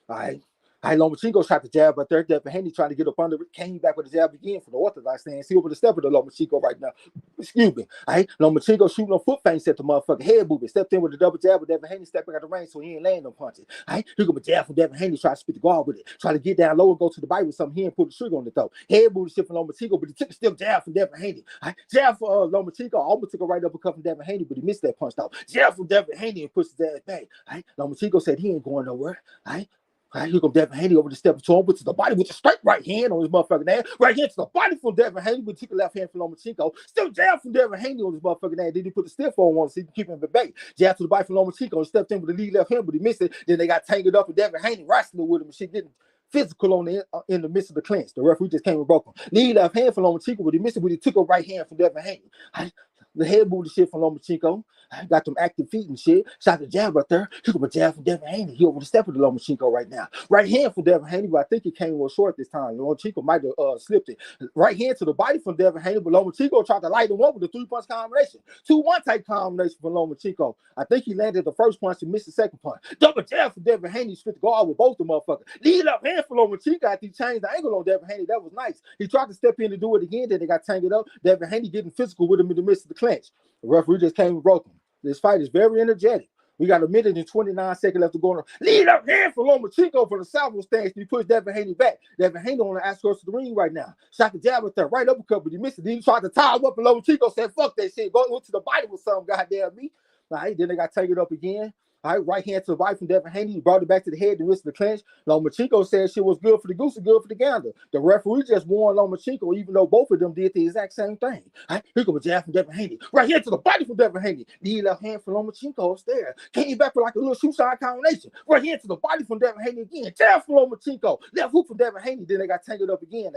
All right. Lomachenko shot the jab, but Devin Haney trying to get up under it, came back with the jab again for the orthodox stance. See over the step of the Lomachenko right now. Excuse me. All right. Lomachenko shooting on foot feint, set the motherfucking head movement. Stepped in with the double jab, but Devin Haney stepping out the range, so he ain't laying no punches. All right. Here go a jab from Devin Haney, try to spit the guard with it. Try to get down low and go to the bite with something. He ain't put the trigger on the throat. Head movement shit from Lomachenko, but he took a stiff jab from Devin Haney. All right. Jab for Lomachenko, almost took a right uppercut from Devin Haney, but he missed that punch though. Jab from Devin Haney and pushed his ass back. All right. Lomachenko said he ain't going nowhere. All right. Here comes Devin Haney over the step to him, but to the body with a straight right hand on his motherfucking ass. Right hand to the body from Devin Haney, but took the left hand from Lomachenko. Still jab from Devin Haney on his motherfucking ass. Then he put the stiff on one so he can keep him at bay. Jab to the body from Lomachenko. Stepped in with the lead left hand, but he missed it. Then they got tangled up with Devin Haney wrestling with him and shit getting physical on in the midst of the clinch. The referee just came and broke him. Lead left hand from Lomachenko, but he missed it, but he took a right hand from Devin Haney. The head moved the shit from Lomachenko. Got them active feet and shit. Shot the jab right there. He got a jab from Devin Haney. He over the step of the Lomachenko right now. Right hand from Devin Haney, but I think he came a little short this time. Lomachenko might have slipped it. Right hand to the body from Devin Haney, but Lomachenko tried to light him up with a 3-punch combination. 2-1 type combination from Lomachenko. I think he landed the first punch and missed the second punch. Double jab for Devin Haney. Spit the guard with both the motherfuckers. Lead up hand for Lomachenko after he changed the angle on Devin Haney. That was nice. He tried to step in to do it again. Then they got tangled up. Devin Haney getting physical with him in the midst of the clinch. The referee just came and broke him. This fight is very energetic. We got a minute and 29 seconds left to go on. Lead up hand for Lomachenko for the southward stance. He pushed Devin Haney back. Devin Haney on the outskirts of the ring right now. Shot the jab with that right uppercut, but he missed it. Then he tried to tie him up, and Lomachenko said, fuck that shit. Go to the body with some goddamn me. All right, then they got tangled up again. All right, right hand to the body from Devin Haney. He brought it back to the head to miss the clinch. Lomachenko said shit was good for the goose and good for the gander. The referee just warned Lomachenko, even though both of them did the exact same thing. All right, here comes a jab from Devin Haney. Right here to the body from Devin Haney. Knee left hand from Lomachenko upstairs. Came back with like a little shoe shine combination. Right here to the body from Devin Haney again. Jab from Lomachenko. Left hook from Devin Haney. Then they got tangled up again.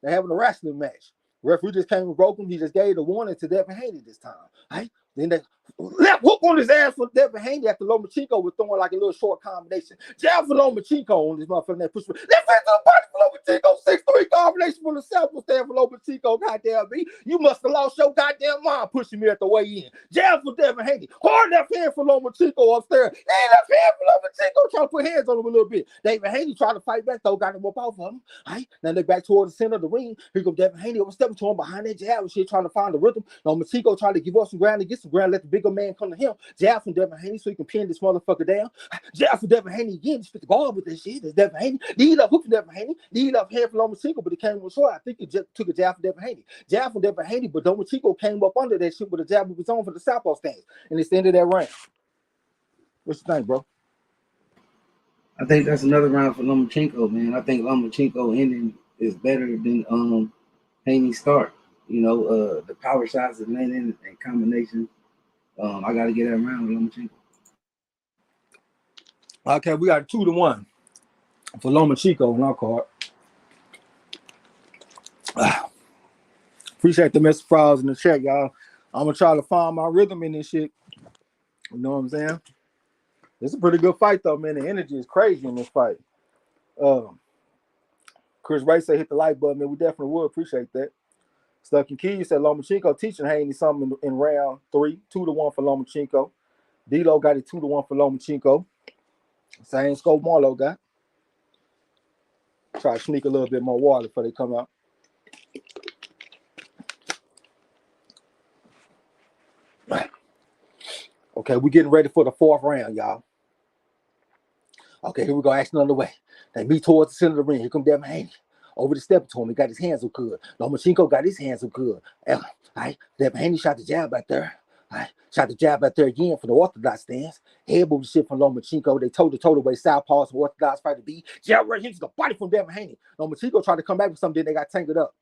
They're having a wrestling match. Referee just came and broke him. He just gave the warning to Devin Haney this time. All right. Then they left hook on his ass for Devin Haney after Lomachenko was throwing like a little short combination. Jab for Lomachenko on this motherfucker. That push. Left hand to the body for Lomachenko. 6-3 combination from the south will stand for Lomachenko. Goddamn me. You must have lost your goddamn mind pushing me at the way in. Jab for Devin Haney. Hard left hand for Lomachenko upstairs. Then left hand for Lomachenko. Trying to put hands on him a little bit. Devin Haney tried to fight back though. Got him up off of him. All right. Now they back towards the center of the ring. Here goes Devin Haney overstepping to him behind that jab and shit, trying to find the rhythm. Lomachenko trying to give up some ground and get some ground. Let the bigger man come to him. Jab from Devin Haney so he can pin this motherfucker down. Jab from Devin Haney again. Spit the guard with this shit. There's Devin Haney. Lead up hook from Devin Haney. Lead up hand from Lomachenko, but it came with short. I think he just took a jab from Devin Haney. Jab from Devin Haney, but Lomachenko came up under that shit with a jab of his own for the southpaw stance. And it's the end of that round. What you think, bro? I think that's another round for Lomachenko, man. I think Lomachenko ending is better than Haney's start. You know, the power shots and landing and combination. I got to get that round with Lomachenko. Okay, we got 2-1 for Lomachenko on our card. Appreciate the message files in the chat, y'all. I'm gonna try to find my rhythm in this shit. You know what I'm saying? It's a pretty good fight though, man. The energy is crazy in this fight. Chris Ray said hit the like button, man. We definitely would appreciate that. Stuck in Key said Lomachenko teaching Haney something in round 3, 2-1 for Lomachenko. D-Lo got it 2-1 for Lomachenko. Same scope Marlo got. Try to sneak a little bit more water before they come out. Okay, we're getting ready for the 4th round, y'all. Okay, here we go. Action underway. They meet towards the center of the ring. Here come Devin Haney. Over the step to him. He got his hands so good. Lomachenko got his hands so good. All right, Devin Haney shot the jab out there. All right, shot the jab out there again for the orthodox stance. Head moving shit from Lomachenko. They told the total way southpaws for orthodox fight to be. Jab right here to the body from Devin Haney. Lomachenko tried to come back with something. They got tangled up.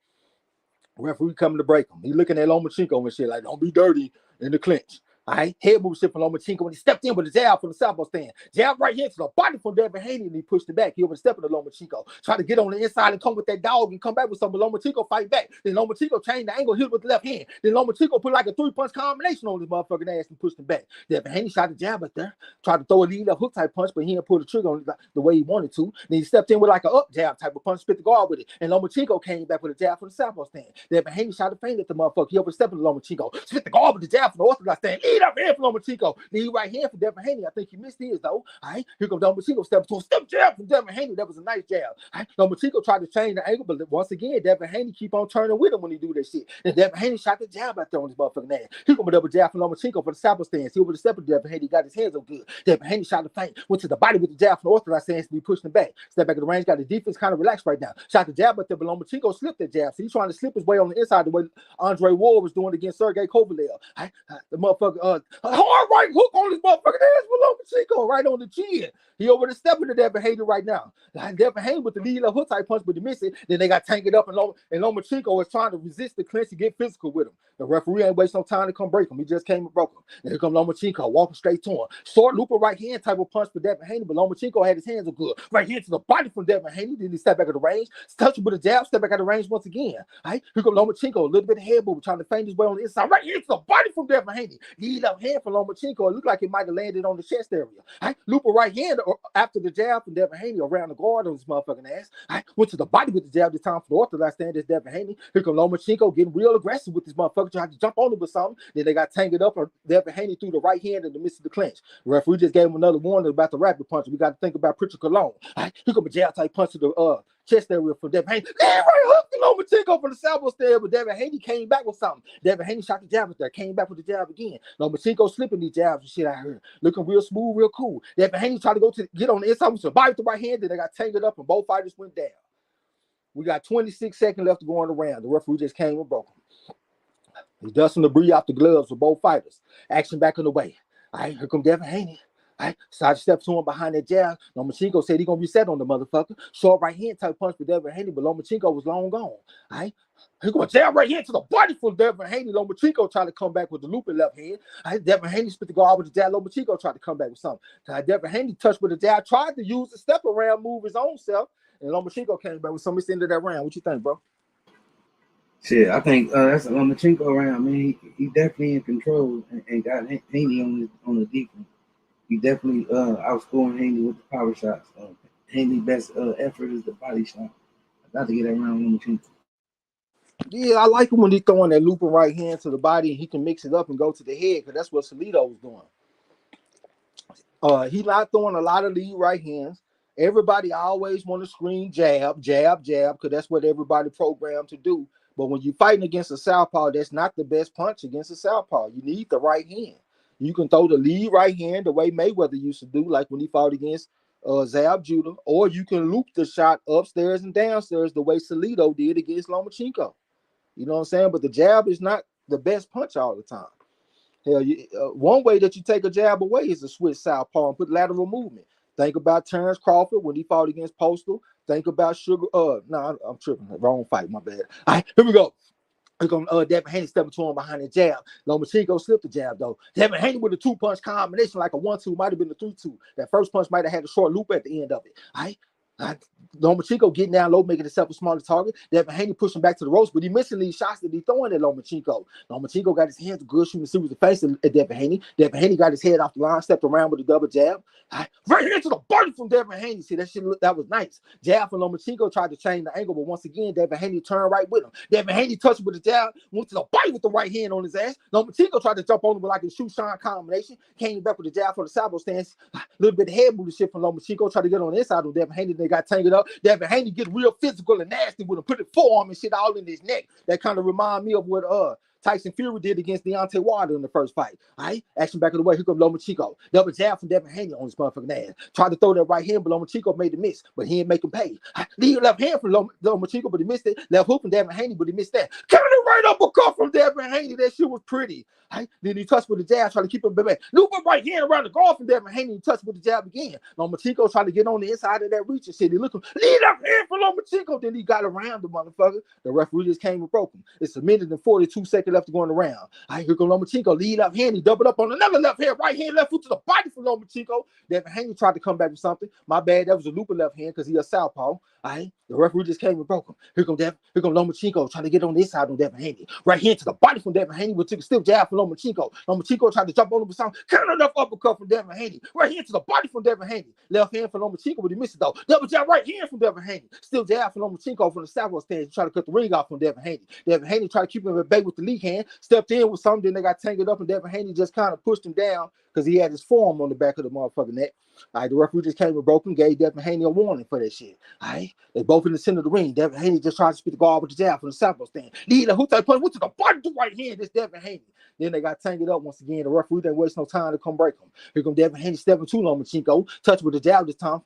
Referee coming to break him. He looking at Lomachenko and shit like, don't be dirty in the clinch. All right, head move shit from Lomachenko when he stepped in with a jab from the southpaw stand. Jab right here to the body from Devin Haney and he pushed it back. He overstepped to Lomachenko. Tried to get on the inside and come with that dog and come back with something. Lomachenko fight back. Then Lomachenko changed the angle, hit with the left hand. Then Lomachenko put like a 3-punch combination on his motherfucking ass and pushed him back. Devin Haney shot the jab out there. Tried to throw a lead up hook type punch, but he didn't pull the trigger on it the way he wanted to. Then he stepped in with like an up jab type of punch, spit the guard with it. And Lomachenko came back with a jab from the southpaw stand. Devin Haney shot the feint at the motherfucker. He overstepped to Lomachenko. Spit the guard with the jab from the orthodox stand. Lead up here from Lomachenko. Lead right hand for Devin Haney. I think he missed his though. All right, here comes Lomachenko step to a step jab from Devin Haney. That was a nice jab. All right, Lomachenko tried to change the angle, but once again, Devin Haney keep on turning with him when he do that shit. And Devin Haney shot the jab out there on his motherfucking ass. Here comes a double jab from Lomachenko for the southpaw stance. He over the step of Devin Haney, got his hands up good. Devin Haney shot the feint, went to the body with the jab from the orthodox stance to be pushing him back. Step back in the range, got the defense kind of relaxed right now. Shot the jab out there, but Lomachenko slipped that jab. So he's trying to slip his way on the inside the way Andre Ward was doing against Sergey Kovalev. Right? The motherfucker, hard right hook on his motherfucking ass for Lomachenko right on the chin. He over the step into Devin Haney right now. Devin Haney with the lead left hook type punch, but he missed it. Then they got tangled up, and Lomachenko was trying to resist the clinch and get physical with him. The referee ain't wasting no time to come break him. He just came and broke him. And here comes Lomachenko walking straight to him. Short looper right hand type of punch for Devin Haney, but Lomachenko had his hands are good. Right hand to the body from Devin Haney. Then he step back at the range, touch him with a jab, step back at the range once again. All right, here comes Lomachenko, a little bit of head move, trying to feint his way on the inside. Right hand to the body from Devin Haney. Lead up hand from Lomachenko. It looked like it might have landed on the chest area. All right, looper right hand after the jab from Devin Haney around the guard on his motherfucking ass. All right, went to the body with the jab this time for the orthodox stand. This Devin Haney. Here comes Lomachenko getting real aggressive with this motherfucker, trying to jump on him with something. Then they got tangled up, and Devin Haney threw the right hand in the midst of the clinch. The referee just gave him another warning about the rapid punch. We got to think about Pritchard Cologne. All right, here comes a jab type punch to the chest area from Devin Haney. Right hook to Lomachenko from the salvo stand, but Devin Haney came back with something. Devin Haney shot the jab up there, came back with the jab again. Lomachenko slipping these jabs and shit out here, looking real smooth, real cool. Devin Haney tried to get on the inside with survived the right hand, then they got tangled up and both fighters went down. We got 26 seconds left to go on the round. The referee just came and broke him. He's dusting debris off the gloves for both fighters. Action back in the way. All right, here come Devin Haney. All right, side steps to him behind that jab. Lomachenko said he's going to reset on the motherfucker. Short right hand type punch for Devin Haney, but Lomachenko was long gone. All right, he's going to jab right hand to the body for Devin Haney. Lomachenko tried to come back with the looping left hand. All right, Devin Haney spit the guard with the jab. Lomachenko tried to come back with something. Devin Haney touched with the jab, tried to use the step around, move his own self, and Lomachenko came back with something at the end of that round. What you think, bro? Shit, I think that's a Lomachenko round, man. He definitely in control and got Haney on the defense. He definitely outscoring Haney with the power shots. Haney's best effort is the body shot. I got to get that round Lomachenko. Yeah, I like him when he's throwing that looping right hand to the body and he can mix it up and go to the head, because that's what Salido was doing. He's not throwing a lot of lead right hands. Everybody always want to scream jab, jab, jab, because that's what everybody programmed to do. But when you're fighting against a southpaw, that's not the best punch against a southpaw. You need the right hand. You can throw the lead right hand the way Mayweather used to do, like when he fought against Zab Judah, or you can loop the shot upstairs and downstairs the way Salido did against Lomachenko. You know what I'm saying? But the jab is not the best punch all the time. Hell, one way that you take a jab away is to switch southpaw and put lateral movement. Think about Terrence Crawford when he fought against Postal. Think about Sugar. No, I'm tripping. Wrong fight. My bad. All right, here we go. Here comes Devin Haney stepping to him behind the jab. Lomachenko slipped the jab, though. Devin Haney with a two-punch combination, like a 1-2, might have been a 3-2. That first punch might have had a short loop at the end of it. All right. Lomachenko getting down low, making himself a smaller target. Devin Haney pushing back to the ropes, but he missing these shots that he throwing at Lomachenko. Lomachenko got his hands good, shooting series of face at Devin Haney. Devin Haney got his head off the line, stepped around with a double jab. Right into the body from Devin Haney. See, that shit that was nice. Jab from Lomachenko tried to change the angle, but once again, Devin Haney turned right with him. Devin Haney touched with the jab, went to the body with the right hand on his ass. Lomachenko tried to jump on him with like a shoe-shine combination. Came back with the jab for the salvo stance. A little bit of head movement shit from Lomachenko. Tried to get on the inside of Devin Haney. They got tangled up. Devin Haney get real physical and nasty with him, put his forearm and shit all in his neck. That kind of remind me of what Tyson Fury did against Deontay Wilder in the first fight. All right, action back of the way. Here comes Lomachenko. Double jab from Devin Haney on his motherfucking ass. Tried to throw that right hand, but Lomachenko made the miss, but he didn't make him pay. Lead left hand from Lomachenko, but he missed it. Left hook from Devin Haney, but he missed that. Coming right uppercut from Devin Haney. That shit was pretty. Right? Then he touched with the jab, trying to keep him back. Loop up right hand around the guard from Devin Haney. He touched with the jab again. Lomachenko trying to get on the inside of that reach and shit. He looked lead left hand for Lomachenko. Then he got around the motherfucker. The referee just came and broke him. It's a minute and 42 seconds left to go in the round. All right, here comes Lomachenko. Lead left hand. He doubled up on another left hand. Right hand, left foot to the body for Lomachenko. Devin Haney tried to come back with something. My bad. That was a looping left hand because he a southpaw. All right, the referee just came and broke him. Here comes Lomachenko trying to get on this side on Devin Haney. Right hand to the body from Devin Haney, but took a stiff jab from Lomachenko. Lomachenko tried to jump on him with something. Counter enough uppercut from Devin Haney. Right hand to the body from Devin Haney. Left hand from Lomachenko, but he missed it though. Double jab right hand from Devin Haney. Still jab from Lomachenko from the southwest stand. Try to cut the ring off from Devin Haney. Devin Haney tried to keep him at bay with the lead hand. Stepped in with something, then they got tangled up, and Devin Haney just kind of pushed him down because he had his forearm on the back of the motherfucking neck. All right, the referee just came and broke him, gave Devin Haney a warning for that shit. All right, they both in the center of the ring. Devin Haney just tried to spit the guard with the jab from the southwest stand. Lead the hook type punch, went to the body to the right hand. This Devin Haney. Then they got tangled up once again. The referee didn't waste no time to come break him. Here comes Devin Haney stepping to Lomachenko. Touch with the jab this time.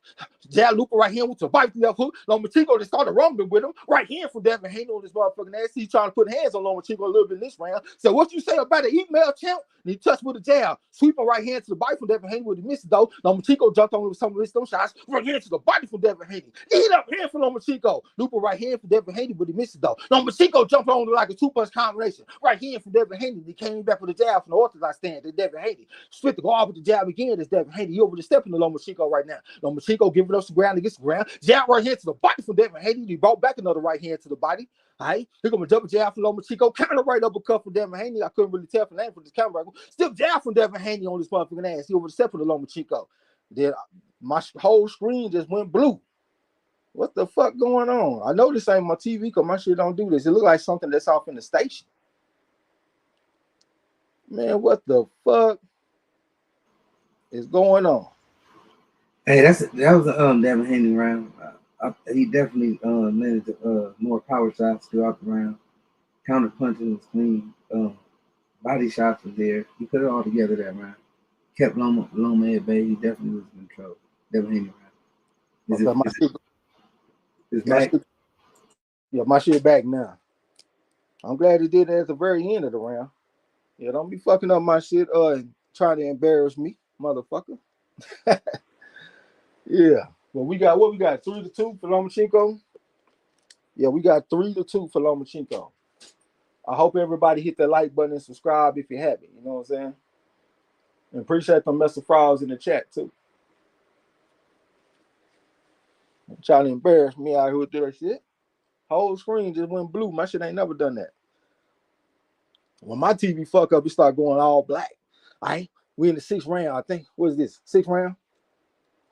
Jab looper right hand with the bite left hook. Lomachenko just started rumbling with him. Right hand from Devin Haney on this motherfucking ass. He's trying to put hands on Lomachenko a little bit this round. So what you say about an email champ? And he touched with a jab. Sweeping right hand to the body from Devin Haney with the miss though. Lomachenko jumped on with some of his shots. Right hand to the body from Devin Haney. Lead up hand from Lomachenko. Looping right hand from Devin Haney, but he missed it though. Lomachenko jumped on like a 2-punch combination. Right hand from Devin Haney. He came back with a jab from the orthodox stand to Devin Haney. Split the guard with the jab again. It's Devin Haney. He over the step in the Lomachenko right now. Lomachenko giving up some ground against the ground. Jab right hand to the body from Devin Haney. He brought back another right hand to the body. All right, here come a double jab from Lomachenko. Kind of right uppercut from Devin Haney. I couldn't really tell from that from this camera. Still jab from Devin Haney on this motherfucking ass. He over the step of the Lomachenko. Then my whole screen just went blue. What the fuck going on? I know this ain't my TV because my shit don't do this. It look like something that's off in the station. Man, what the fuck is going on? Hey, that was a Devin Haney round. He definitely landed more power shots throughout the round. Counter punching was clean. Body shots was there. He put it all together that round. Kept Loma at bay. He definitely was in control. Devin Haney round. My shit back now. I'm glad he did it at the very end of the round. Yeah, don't be fucking up my shit trying to embarrass me, motherfucker. Yeah. Well, we got 3-2 for Lomachenko. Yeah, we got 3-2 for Lomachenko. I hope everybody hit that like button and subscribe if you haven't. You know what I'm saying? And appreciate them Mr. Frauds in the chat too. I'm trying to embarrass me out here with that shit. Whole screen just went blue. My shit ain't never done that. When my TV fuck up, it start going all black. All right, we in the 6th round, I think. What is this? 6th round?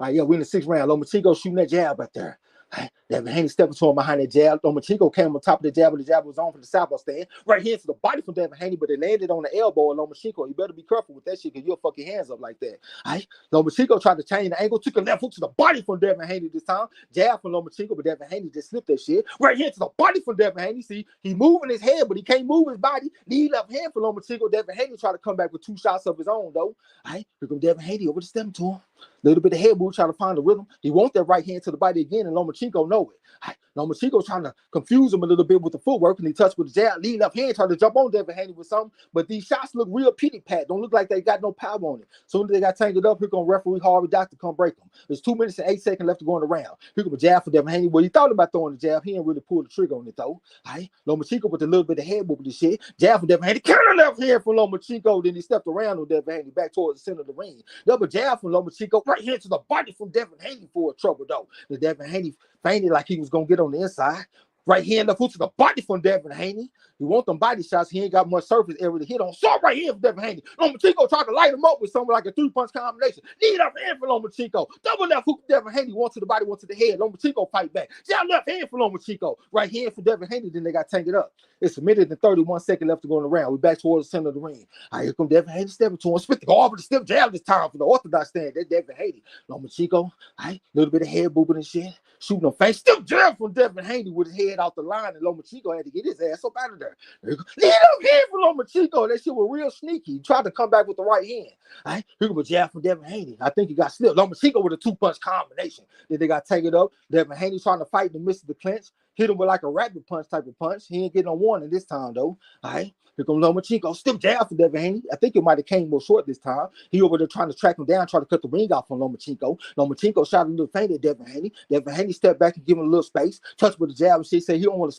All right, yeah, we in the 6th round. Lomachenko shooting that jab right there. Right, Devin Haney stepping to him behind that jab. Lomachenko came on top of the jab, and the jab was on for the southpaw stand. Right here to the body from Devin Haney, but it landed on the elbow of Lomachenko. You better be careful with that shit because you'll fuck your hands up like that. All right, Lomachenko tried to change the angle, took a left hook to the body from Devin Haney this time. Jab from Lomachenko, but Devin Haney just slipped that shit. Right here to the body from Devin Haney. See, he moving his head, but he can't move his body. Lead left hand for Lomachenko. Devin Haney tried to come back with 2 shots of his own, though. All right, here comes Devin Haney over the step to him. Little bit of head move, trying to find the rhythm. He wants that right hand to the body again, and Lomachenko know it. Lomachenko trying to confuse him a little bit with the footwork, and he touched with the jab, lead left hand, trying to jump on Devin Haney with something. But these shots look real pity-pat. Don't look like they got no power on it. Soon as they got tangled up, here come referee Harvey Doctor come break them. There's 2 minutes and 8 seconds left to go in the round. Here come a jab for Devin Haney. Well, he thought about throwing the jab. He didn't really pull the trigger on it, though. All right, Lomachenko with a little bit of head move with this shit. Jab for Devin Haney. Counter left hand from Lomachenko. Then he stepped around on Devin Haney back towards the center of the ring. Double jab from Lomachenko right here to the body from Devin Haney for a trouble, though. The Devin Haney fainted like he was going to get on the inside. Right hand left foot to the body from Devin Haney. You want them body shots. He ain't got much surface area to hit on. So right here for Devin Haney. Lomachenko tried to light him up with something like a 3-punch combination. Lead up hand for Lomachenko. Double left hook for Devin Haney. One to the body, one to the head. Lomachenko fight back. Jab left hand for Lomachenko. Right hand for Devin Haney. Then they got tangled up. It's a minute and 31 seconds left to go in the round. We're back towards the center of the ring. All right, here come Devin Haney stepping to him. Spit the guard with the stiff jab this time for the orthodox stand. That's Devin Haney. Lomachenko, all right, a little bit of head booping and shit. Shooting him face. Still jab from Devin Haney with his head out the line, and Lomachenko had to get his ass up out of there. Lead up hand for Lomachenko. That shit was real sneaky. He tried to come back with the right hand. All right, here comes a jab from Devin Haney. I think he got slipped. Lomachenko with a 2-punch combination. Then they got tangled up. Devin Haney trying to fight in the midst of the clinch. Hit him with like a rabbit punch type of punch. He ain't getting no warning this time, though. All right. Here comes Lomachenko. Still jab for Devin Haney. I think it might have came more short this time. He over there trying to track him down, try to cut the ring off on Lomachenko. Lomachenko shot a little feint at Devin Haney. Devin Haney stepped back and give him a little space. Touched with the jab and shit. Say he don't want to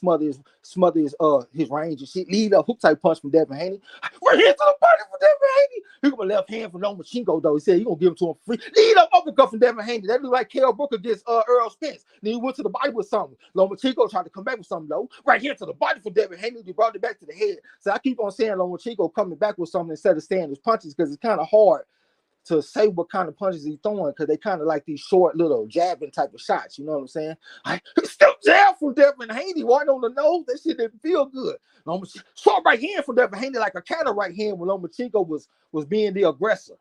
smother his range and shit. Lead up hook type punch from Devin Haney. Right here to the body for Devin Haney. Here come a left hand from Lomachenko, though. He said he gonna give him to him free. Lead up uppercut from Devin Haney. That looked like Kell Brook against Earl Spence. Then he went to the body with something. Lomachenko tried to come back with something, though. Right here to the body for Devin Haney. He brought it back to the head. So I keep on saying Lomachenko coming back with something instead of staying his punches because it's kind of hard to say what kind of punches he's throwing because they kind of like these short little jabbing type of shots. You know what I'm saying? Still jab from Devin Haney right on the nose. That shit didn't feel good. Short right hand from Devin Haney like a counter right hand when Lomachenko was being the aggressor.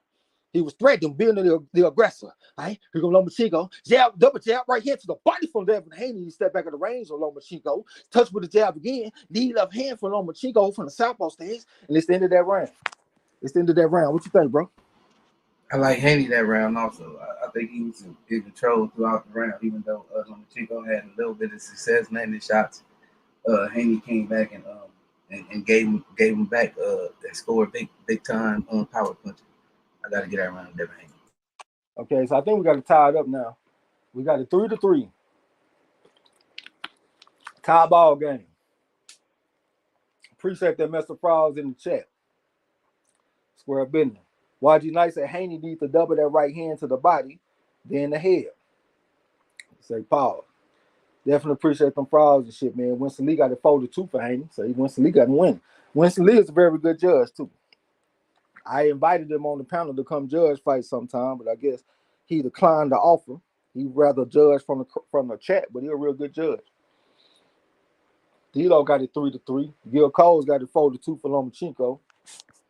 He was threatening being the aggressor. All right, here comes Lomachenko. Jab, double jab right here to the body from Devin Haney. He stepped back of the range on Lomachenko. Touch with the jab again. Lead left hand from Lomachenko from the southpaw stance. And it's the end of that round. It's the end of that round. What you think, bro? I like Haney that round also. I think he was in control throughout the round, even though Lomachenko had a little bit of success landing shots. Haney came back and and gave him back that scored big time power punch. I got to get that around Devin Haney. Okay, so I think we got to tie it up now. We got a 3-3 tie ball game. Appreciate that, Mr. Frogs in the chat. Square business. YG Knight said Haney needs to double that right hand to the body, then the head. Say Paul. Definitely appreciate them frogs and shit, man. Winston Lee got it folded too for Haney, so Winston Lee got to win. Winston Lee is a very good judge too. I invited him on the panel to come judge fights sometime, but I guess he declined the offer. He'd rather judge from the chat, but he's a real good judge. D-Lo got it 3-3. Gil Cole's got it 4-2 for Lomachenko.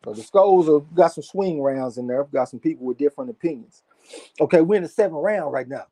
So the Skulls have got some swing rounds in there. We've got some people with different opinions. Okay, we're in the 7th round right now.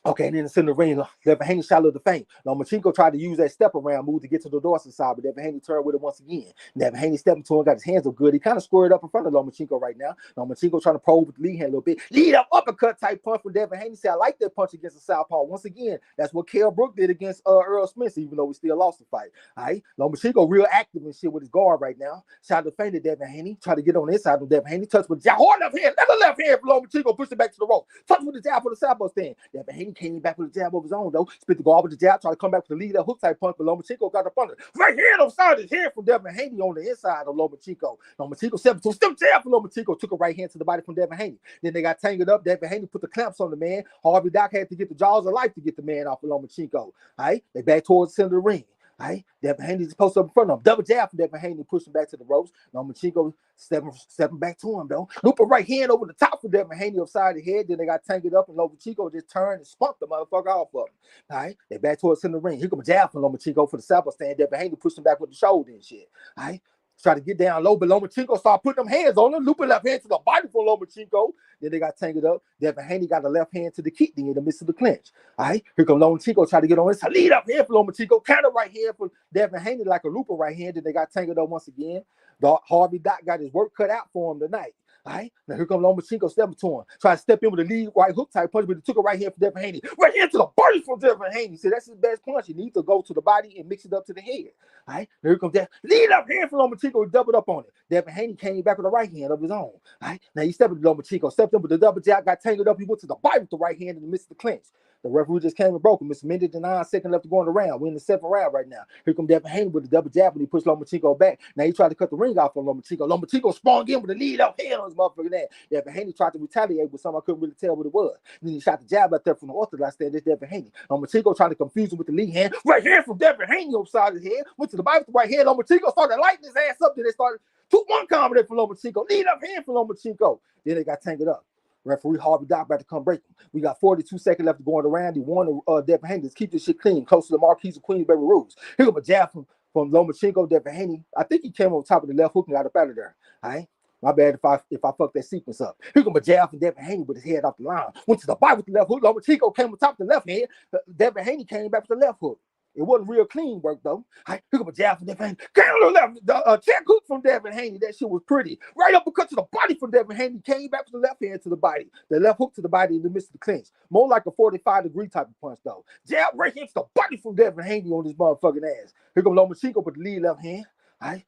Okay, and then it's in the ring. Devin Haney shot the feint. Lomachenko tried to use that step around move to get to the dorsal side, but Devin Haney turned with it once again. Devin Haney stepped into him, got his hands up good. He kind of squared up in front of Lomachenko right now. Lomachenko trying to probe with the lead hand a little bit. Lead up uppercut type punch from Devin Haney. Said, I like that punch against the southpaw. Once again, that's what Kell Brook did against Earl Smith, even though we still lost the fight. All right, Lomachenko real active and shit with his guard right now. Shot the feint to Devin Haney. Tried to get on the inside of Devin Haney. Touched with the jab. Hard left hand. Another left hand for Lomachenko. Pushed it back to the rope. Touched with the jab for the southpaw stand. Devin Haney came back with the jab of his own though. Spit the guard with the jab, try to come back with the lead, that hook type punch, but Lomachenko got the thunder. Right hand upside his head from Devin Haney on the inside of Lomachenko. Lomachenko 7-2, step jab for Lomachenko, took a right hand to the body from Devin Haney. Then they got tangled up. Devin Haney put the clamps on the man. Harvey Doc had to get the jaws of life to get the man off of Lomachenko. All right, they back towards the center of the ring. All right, Devin Haney's posted up in front of him. Double jab from Devin Haney, pushing back to the ropes. Lomachenko stepping back to him though. Loop a right hand over the top for Devin Haney upside the head. Then they got tangled up, and Lomachenko just turned and spunked the motherfucker off of him. All right, they back towards the center of the ring. Here comes a jab from Lomachenko for the southpaw stand. Devin Haney pushing back with the shoulder and shit. All right. Try to get down low, but Lomachenko started putting them hands on him, looping left hand to the body for Lomachenko. Then they got tangled up. Devin Haney got the left hand to the kidney in the midst of the clinch. All right, here comes Lomachenko, try to get on his lead up hand for Lomachenko, counter right hand for Devin Haney like a looper right hand. Then they got tangled up once again. Harvey Doc got his work cut out for him tonight. All right, now here comes Lomachenko stepping to him. Try to step in with the lead right hook type punch, but he took a right hand for Devin Haney. Right hand to the body from Devin Haney. See, that's his best punch. He needs to go to the body and mix it up to the head. All right, now here comes that lead up hand for Lomachenko. He doubled up on it. Devin Haney came back with a right hand of his own. All right, now he stepped into Lomachenko, stepped in with the double jab, got tangled up. He went to the body with the right hand in the midst of the clinch. The referee just came and broke him. It's a minute and 9 seconds left to go in the round. We're in the 7th round right now. Here comes Devin Haney with the double jab, and he pushed Lomachenko back. Now he tried to cut the ring off on Lomachenko. Lomachenko sprung in with the lead up hand on his motherfucking ass. Devin Haney tried to retaliate with something I couldn't really tell what it was. Then he shot the jab out there from the orthodox stand. This Devin Haney. Lomachenko tried to confuse him with the lead hand. Right hand from Devin Haney upside his head. Went to the body with the right hand. Lomachenko started lighting his ass up. Then they started 2-1 combination for Lomachenko. Lead up hand for Lomachenko. Then they got tangled up. Referee Harvey Doc about to come break him. We got 42 seconds left to go on the round. He won Devin Haney. Let's keep this shit clean, close to the Marquis of Queensberry rules. Here comes a jab from Lomachenko. Devin Haney, I think he came on top of the left hook and got up out of there. All right. My bad if I fuck that sequence up. Here comes a jab from Devin Haney with his head off the line. Went to the body with the left hook. Lomachenko came on top of the left hand. Devin Haney came back with the left hook. It wasn't real clean work though. Here comes a jab from Devin Haney. Came on the left. The check hook from Devin Haney. That shit was pretty. Right uppercut to the body from Devin Haney. Came back with the left hand to the body. The left hook to the body in the midst of the clinch. More like a 45-degree type of punch though. Jab right hand to the body from Devin Haney on his motherfucking ass. Here comes Lomachenko with the lead left hand. All right.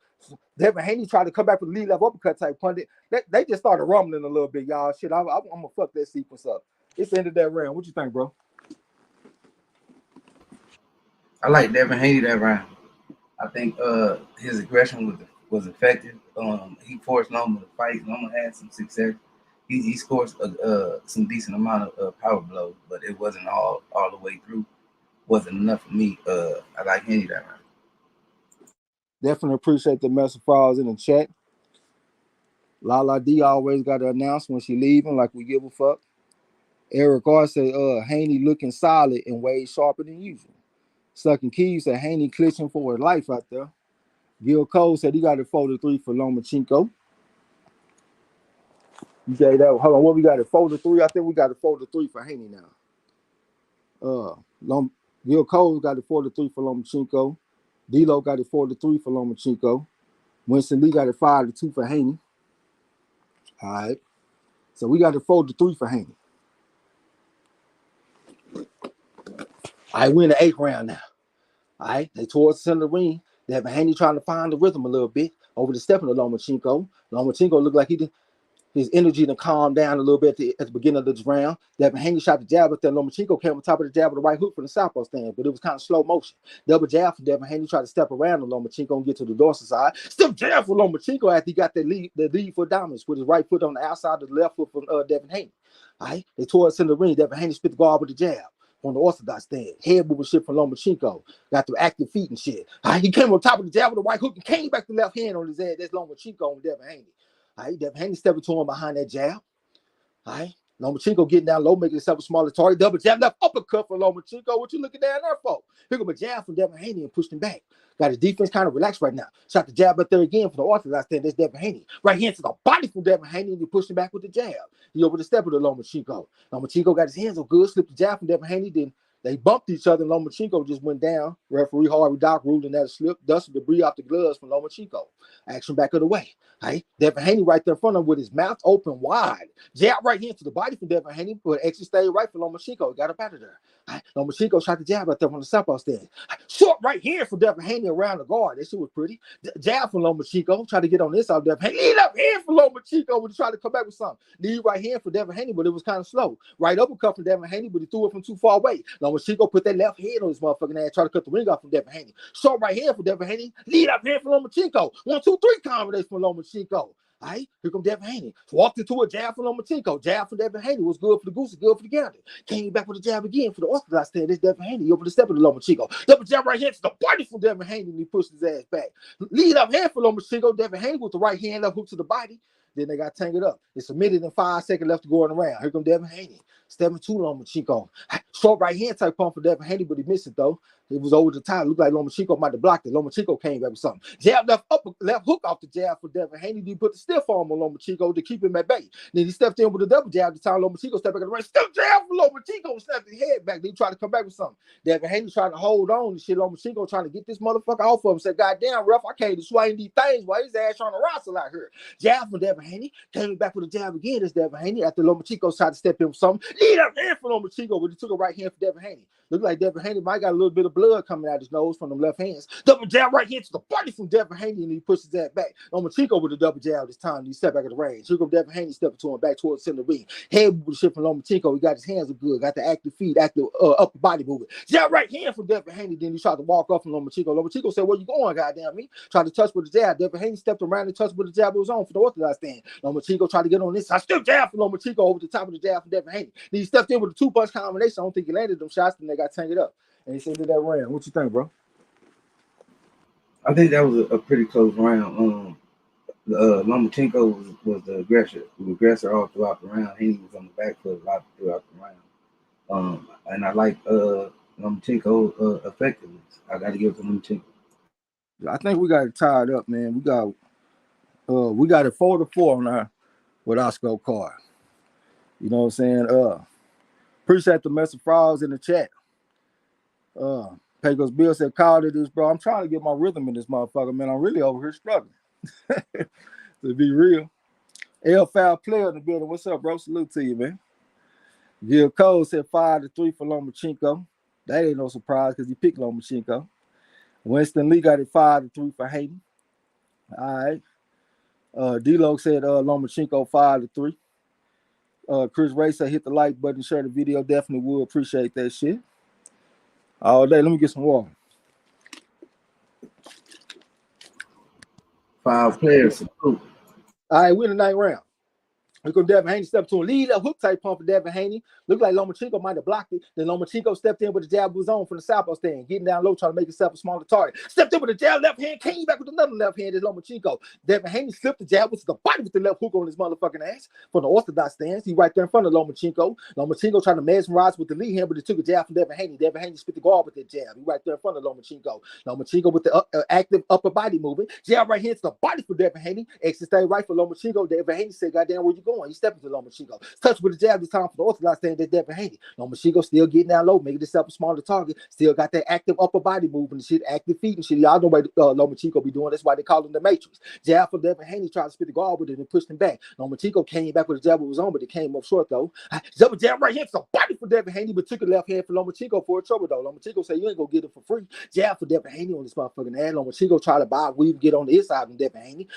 Devin Haney tried to come back with the lead left uppercut type punch. They just started rumbling a little bit, y'all. Shit, I'm gonna fuck that sequence up. It's the end of that round. What you think, bro? I like Devin Haney that round. I think his aggression was effective. He forced Loma to fight. Loma had some success. He scored some decent amount of power blows, but it wasn't all the way through. Wasn't enough for me. I like Haney that round. Definitely appreciate the message files in the chat. Lala D always got to announce when she leaving, like we give a fuck. Eric R said, Haney looking solid and way sharper than usual. Sucking Keys said Haney clutching for his life out there. Gil Cole said he got a 4-3 for Lomachenko. You say that? Hold on, what we got? A 4-3? I think we got a 4-3 for Haney now. Gil Cole got a 4-3 for Lomachenko. D-Lo got a 4-3 for Lomachenko. Winston Lee got a 5-2 for Haney. All right. So we got a 4-3 for Haney. All right, we're in the 8th round now. All right, they towards the center of the ring. Devin Haney trying to find the rhythm a little bit over the stepping of Lomachenko. Lomachenko looked like his energy to calm down a little bit at the beginning of this round. Devin Haney shot the jab, but then Lomachenko came on top of the jab with a right hook from the southpaw stand, but it was kind of slow motion. Double jab from Devin Haney, tried to step around on Lomachenko and get to the dorsal side. Still jab for Lomachenko after he got the lead for dominance with his right foot on the outside of the left foot from Devin Haney. All right, they tore us in the ring. Devin Haney spit the guard with the jab on the orthodox stand. Head moving shit from Lomachenko. Got the active feet and shit. All right, he came on top of the jab with the right hook and came back the left hand on his head. That's Lomachenko and Devin Haney. All right, Devin Haney stepping to him behind that jab. All right, Lomachenko getting down low, making himself a smaller target. Double jab, left uppercut for Lomachenko. What you looking down there for? Here come a jab from Devin Haney and pushed him back. Got his defense kind of relaxed right now. Shot the jab up there again for the orthodox stand. That's Devin Haney. Right hand to the body from Devin Haney, and he pushed him back with the jab. He over the step of the Lomachenko. Lomachenko got his hands on good, slipped the jab from Devin Haney, then they bumped each other, and Lomachenko just went down. Referee Harvey Dock ruling that a slip, dusted debris off the gloves from Lomachenko. Action back of the way. Right? Devin Haney right there in front of him with his mouth open wide. Jab right hand to the body from Devin Haney, but exit stayed right for Lomachenko. Got up out of there. Right? Lomachenko shot the jab right there from the southpaw stand. Short right hand for Devin Haney around the guard. That shit was pretty. Jab from Lomachenko. Tried to get on this side of Devin Haney. Lead up hand for Lomachenko when he tried to come back with something. Knee right hand for Devin Haney, but it was kind of slow. Right uppercut from Devin Haney, but he threw it from too far away. Lomachenko put that left hand on his motherfucking ass, try to cut the ring off from Devin Haney. Short right hand for Devin Haney. Lead up hand for Lomachenko. 1, 2, 3 combination for Lomachenko. All right, here come Devin Haney. Walked into a jab for Lomachenko. Jab for Devin Haney was good for the goose, good for the gander. Came back with a jab again for the orthodox stand. This Devin Haney over the step of the Lomachenko. Double jab right hand to the body from Devin Haney, and he pushed his ass back. Lead up hand for Lomachenko. Devin Haney with the right hand left hook to the body. Then they got tangled up. It's submitted in 5 seconds left to go around. Here come Devin Haney. Stepping to Lomachenko. Short right hand type pump for Devin Haney, but he missed it though. It was over the top. It looked like Lomachenko might have blocked it. Lomachenko came back with something. Jab left hook off the jab for Devin Haney. He put the stiff arm on Lomachenko to keep him at bay. Then he stepped in with a double jab. The time Lomachenko stepped back in the ring. Still jab for Lomachenko. Snapped his head back. Then he tried to come back with something. Devin Haney trying to hold on and shit. Lomachenko trying to get this motherfucker off of him. Said, God damn, ref, I can't swing these things while his ass trying to wrestle out here. Jab from Devin Haney. Came back with a jab again. This Devin Haney after Lomachenko tried to step in with something. Lead up hand for Lomachenko, but he took a right hand for Devin Haney. Looked like Devin Haney might got a little bit of blood coming out his nose from them left hands. Double jab right hand to the body from Devin Haney, and he pushes that back. Lomachenko with a double jab this time. He stepped back at the range. Here comes Devin Haney stepping to him back towards the center ring. Head with the shit from Lomachenko. He got his hands good. Got the active feet, active upper body movement. Jab right hand from Devin Haney. Then he tried to walk off from Lomachenko. Lomachenko said, "Where you going, goddamn me?" Tried to touch with the jab. Devin Haney stepped around and touched with the jab it was on for the orthodox stand. Lomachenko tried to get on this side. Still jab from Lomachenko over the top of the jab from Devin Haney. Then he stepped in with a 2-punch combination. I don't think he landed them shots, and they got tangled up. And he said that round. What you think, bro? I think that was a pretty close round. Lomachenko was the aggressor all throughout the round. Haney was on the back foot a lot throughout the round. And I like Lomachenko effectiveness. I got to give it to Lomachenko. I think we got it tied up, man. We got it 4-4 on our with our scorecard. You know what I'm saying? Appreciate the message frauds in the chat. Pecos Bill said, call to this, bro. I'm trying to get my rhythm in this motherfucker, man. I'm really over here struggling. To be real. L Foul player in the building. What's up, bro? Salute to you, man. Gil Cole said 5-3 for Lomachenko. That ain't no surprise because he picked Lomachenko. Winston Lee got it 5-3 for Haney. All right. D-Lo said Lomachenko 5-3. Chris Ray said hit the like button, share the video. Definitely would appreciate that shit. All day. Let me get some water. 5 players. All right, we're in the 9th round. Here comes Devin Haney, step to a lead up hook type pump for Devin Haney. Looked like Lomachenko might have blocked it. Then Lomachenko stepped in with the jab was on from the southpaw stand, getting down low, trying to make himself a smaller target. Stepped in with the jab left hand, came back with another left hand. Is Lomachenko. Devin Haney slipped the jab with the body with the left hook on his motherfucking ass from the orthodox stance. He right there in front of Lomachenko. Lomachenko trying to mesmerize with the lead hand, but he took a jab from Devin Haney. Devin Haney spit the guard with that jab. He right there in front of Lomachenko. Lomachenko with the active upper body movement. Jab right hand to the body for Devin Haney. Exit stay right for Lomachenko. Devin Haney said, "Goddamn, where you going. He stepping to Lomachenko. Touch with the jab this time for the orthodox stand that Devin Haney. Lomachenko still getting down low, making himself a smaller target. Still got that active upper body movement and shit, active feet and shit. Y'all know what Lomachenko be doing. That's why they call him the Matrix. Jab for Devin Haney, tried to spit the guard with it and pushed him back. Lomachenko came back with a jab of his own, but it came up short though. Double jab right here to the body for Devin Haney, but took a left hand for Lomachenko for a trouble though. Lomachenko said you ain't gonna get it for free. Jab for Devin Haney on this motherfucking ass. Lomachenko try to buy weave, get on the inside of Devin Haney.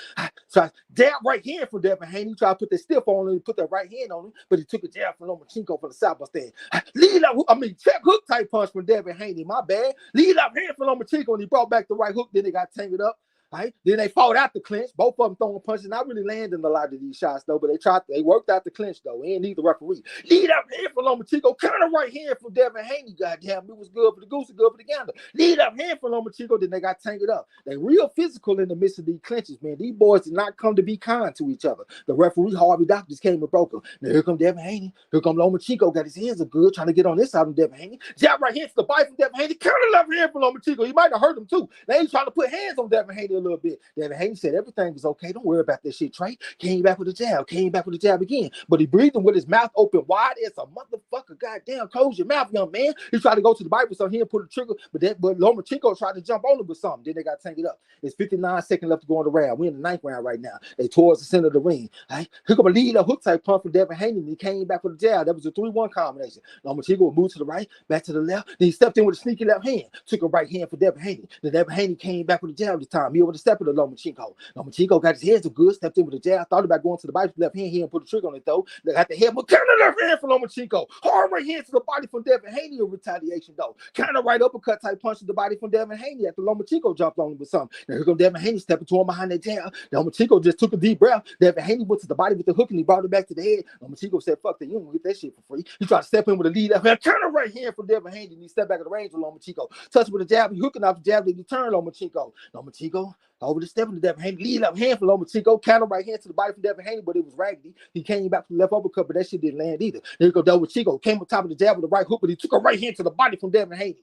Try jab right hand for Devin Haney. Try to put that stiff on him and put that right hand on him, but he took a jab from Lomachenko for the southpaw stand. Lead up, check hook type punch from Devin Haney. My bad. Lead up hand for Lomachenko, and he brought back the right hook. Then they got tangled up. Right? Then they fought out the clinch. Both of them throwing punches. Not really landing a lot of these shots though, but they worked out the clinch though. And neither referee. Lead up hand for Lomachenko. Counter right hand for Devin Haney. Goddamn, it was good for the goose and good for the gander. Lead up hand for Lomachenko. Then they got tangled up. They real physical in the midst of these clinches, man. These boys did not come to be kind to each other. The referee Harvey Doctors came and broke them. Now here come Devin Haney. Here come Lomachenko. Got his hands are good, trying to get on this side of Devin Haney. Jab right hand to the bite from Devin Haney. Counter left hand for Lomachenko. He might have hurt him too. They ain't trying to put hands on Devin Haney a little bit. Devin Haney said everything was okay. Don't worry about that shit, Trey. Came back with a jab. Came back with a jab again. But he breathing with his mouth open wide as a motherfucker. Goddamn, close your mouth, young man. He tried to go to the Bible, so he didn't put a trigger. But Lomachenko tried to jump on him with something. Then they got tangled up. It's 59 seconds left to go in the round. We're in the 9th round right now. They towards the center of the ring. Right? Here come a lead up hook type punch from Devin Haney. And he came back with a jab. That was a 3-1 combination. Lomachenko would move to the right, back to the left. Then he stepped in with a sneaky left hand. Took a right hand for Devin Haney. Then Devin Haney came back with a jab this time. He over the step of the Lomachenko. Lomachenko got his hands good, stepped in with a jab, thought about going to the body for left hand. He didn't put the trigger on it though. They got the head, but counter left hand for Lomachenko. Hard right hand to the body from Devin Haney in retaliation though. Counter right uppercut type punch to the body from Devin Haney after Lomachenko jumped on him with something. Now here comes Devin Haney stepping to him behind that jab. Lomachenko just took a deep breath. Devin Haney went to the body with the hook and he brought it back to the head. Lomachenko said, fuck that, you don't get that shit for free. He tried to step in with a lead left hand, counter right hand from Devin Haney, and he stepped back at the range with Lomachenko. Touch with a jab, he hooking off the jab, then he turned Lomachenko. Lomachenko over the step of the Devin Haney, lead up hand for Lomachenko, counter right hand to the body from Devin Haney, but it was raggedy. He came back to the left uppercut, but that shit didn't land either. There you go, Lomachenko came on top of the jab with the right hook, but he took a right hand to the body from Devin Haney.